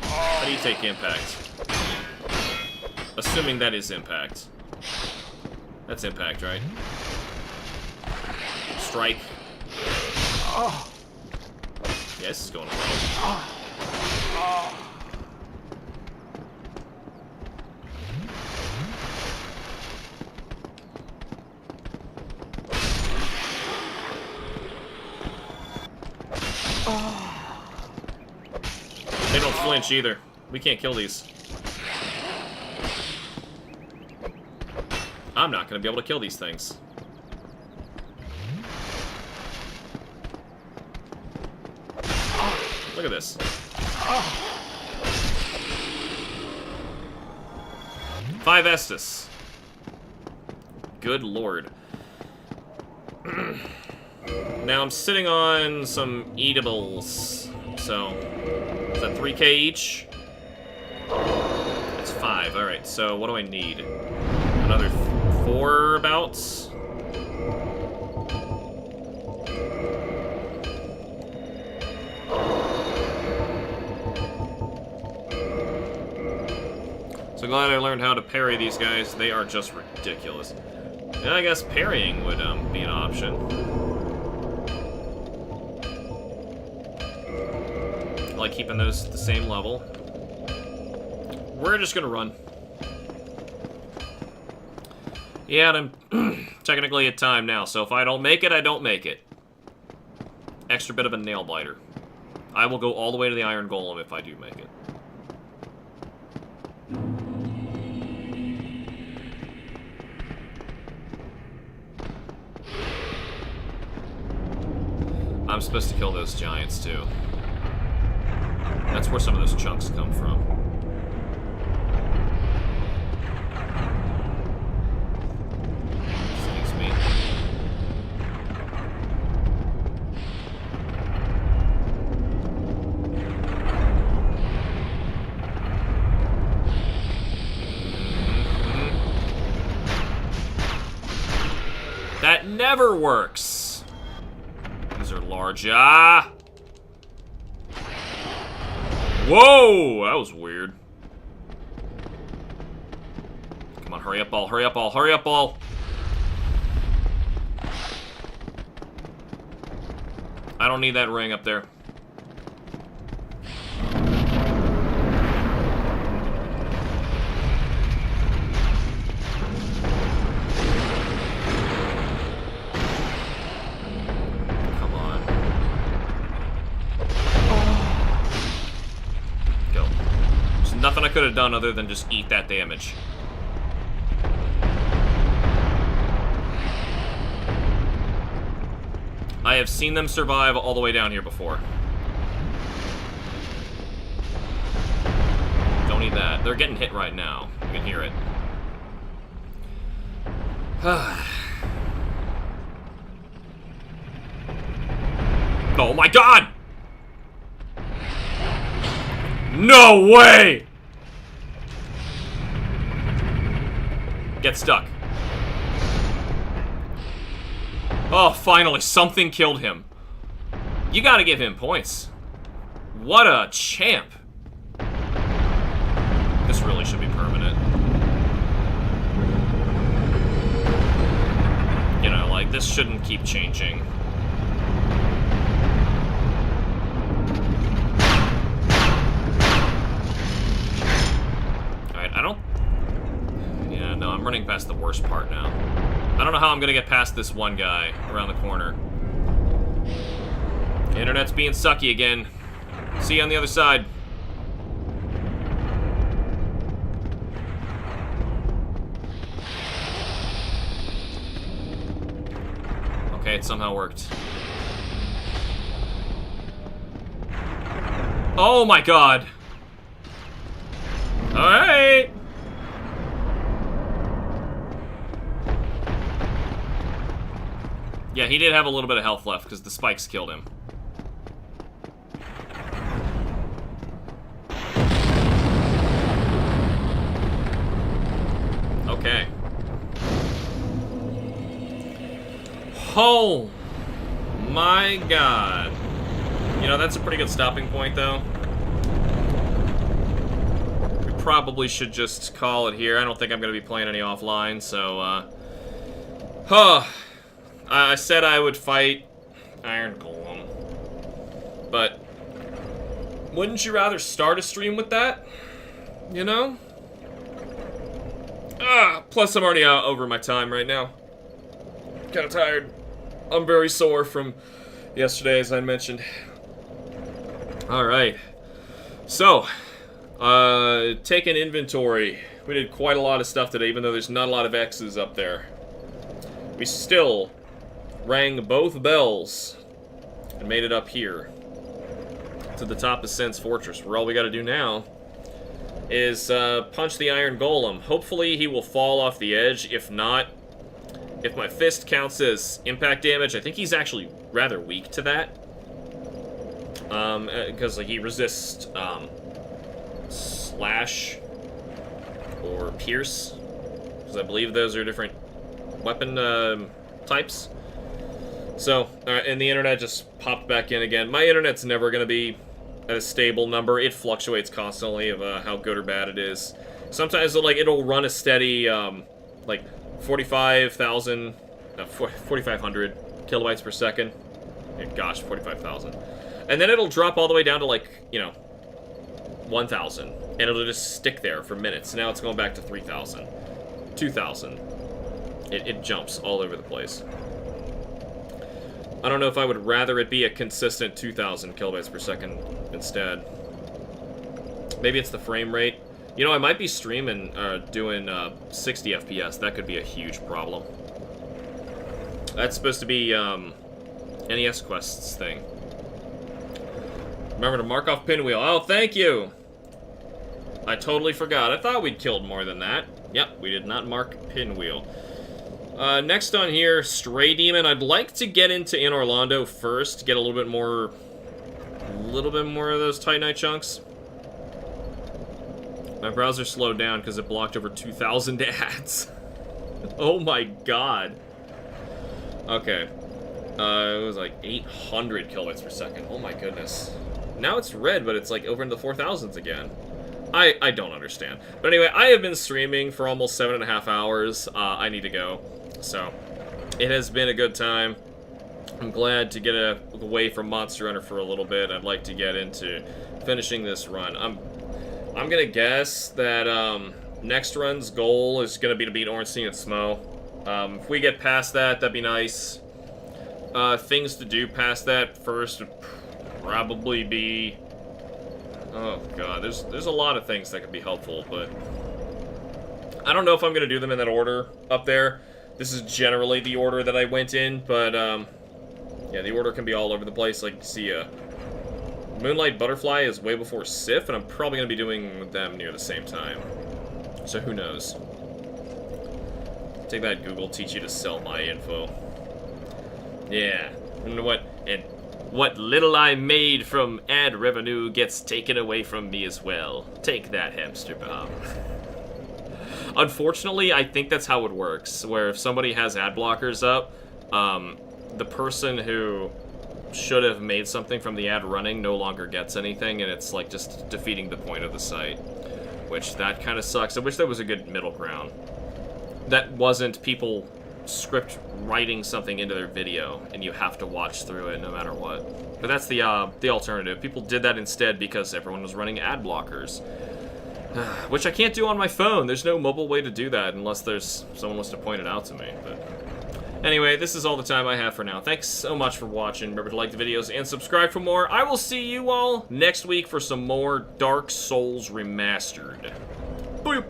S1: How do you take impact? Assuming that is impact. That's impact, right? Strike. Yeah, this is going well. They don't flinch either. We can't kill these. I'm not going to be able to kill these things. Look at this. 5 Estus. Good lord. Now I'm sitting on some eatables. So, is that 3k each? It's 5. Alright, so what do I need? Another 4 bouts? So glad I learned how to parry these guys. They are just ridiculous. And I guess parrying would be an option. I like keeping those at the same level. We're just gonna run. Yeah, and I'm technically at time now, so if I don't make it, I don't make it. Extra bit of a nail biter. I will go all the way to the Iron Golem if I do make it. I'm supposed to kill those giants, too. That's where some of those chunks come from. Excuse me. That never works! These are large. Ah! Whoa! That was weird. Come on, hurry up, ball. Hurry up, ball. Hurry up, ball. I don't need that ring up there. Nothing I could have done other than just eat that damage. I have seen them survive all the way down here before. Don't need that. They're getting hit right now. You can hear it. Oh my god! No way! Get stuck. Oh, finally, something killed him. You gotta give him points. What a champ. This really should be permanent. You know, like, this shouldn't keep changing. Alright, I don't... Yeah, no, I'm running past the worst part now. I don't know how I'm gonna get past this one guy around the corner. Internet's being sucky again. See you on the other side. Okay, it somehow worked. Oh my god. Alright. Yeah, he did have a little bit of health left because the spikes killed him. Okay. Oh my god. You know, that's a pretty good stopping point, though. We probably should just call it here. I don't think I'm going to be playing any offline, so, I said I would fight Iron Golem. But wouldn't you rather start a stream with that? You know? Plus I'm already over my time right now. Kind of tired. I'm very sore from yesterday, as I mentioned. Alright. So, take an inventory. We did quite a lot of stuff today, even though there's not a lot of X's up there. We still rang both bells and made it up here to the top of Sen's Fortress, where all we gotta do now is punch the Iron Golem. Hopefully he will fall off the edge. If not, if my fist counts as impact damage, I think he's actually rather weak to that. Because like, he resists slash or pierce, because I believe those are different weapon types. So, and the internet just popped back in again. My internet's never going to be at a stable number. It fluctuates constantly of how good or bad it is. Sometimes like it'll run a steady like 4,500 kilobytes per second. Gosh, 45,000. And then it'll drop all the way down to like, you know, 1,000. And it'll just stick there for minutes. Now it's going back to 3,000. 2,000. It jumps all over the place. I don't know if I would rather it be a consistent 2,000 kilobytes per second instead. Maybe it's the frame rate. You know, I might be streaming, doing 60 FPS. That could be a huge problem. That's supposed to be NES Quest's thing. Remember to mark off Pinwheel. Oh, thank you! I totally forgot. I thought we'd killed more than that. Yep, we did not mark Pinwheel. Next on here, Stray Demon. I'd like to get into In Orlando first, get a little bit more of those Titanite chunks. My browser slowed down because it blocked over 2,000 ads. Oh my god. Okay. It was like 800 kilobytes per second. Oh my goodness. Now it's red, but it's like over in the 4,000s again. I don't understand. But anyway, I have been streaming for almost 7.5 hours. I need to go. So, it has been a good time. I'm glad to get away from Monster Hunter for a little bit. I'd like to get into finishing this run. I'm gonna guess that next run's goal is gonna be to beat Ornstein and Smo. If we get past that, that'd be nice. Things to do past that first would probably be... Oh god, there's a lot of things that could be helpful, but I don't know if I'm gonna do them in that order up there. This is generally the order that I went in, but yeah, the order can be all over the place. Like, see, Moonlight Butterfly is way before Sif, and I'm probably gonna be doing them near the same time. So who knows? Take that, Google. Teach you to sell my info. Yeah, and what little I made from ad revenue gets taken away from me as well. Take that, HamsterBomb. Unfortunately, I think that's how it works, where if somebody has ad blockers up, the person who should have made something from the ad running no longer gets anything, and it's like just defeating the point of the site. Which, that kind of sucks. I wish there was a good middle ground. That wasn't people script writing something into their video, and you have to watch through it no matter what. But that's the alternative. People did that instead because everyone was running ad blockers. Which I can't do on my phone. There's no mobile way to do that unless someone wants to point it out to me. But anyway, this is all the time I have for now. Thanks so much for watching. Remember to like the videos and subscribe for more. I will see you all next week for some more Dark Souls Remastered. Boop!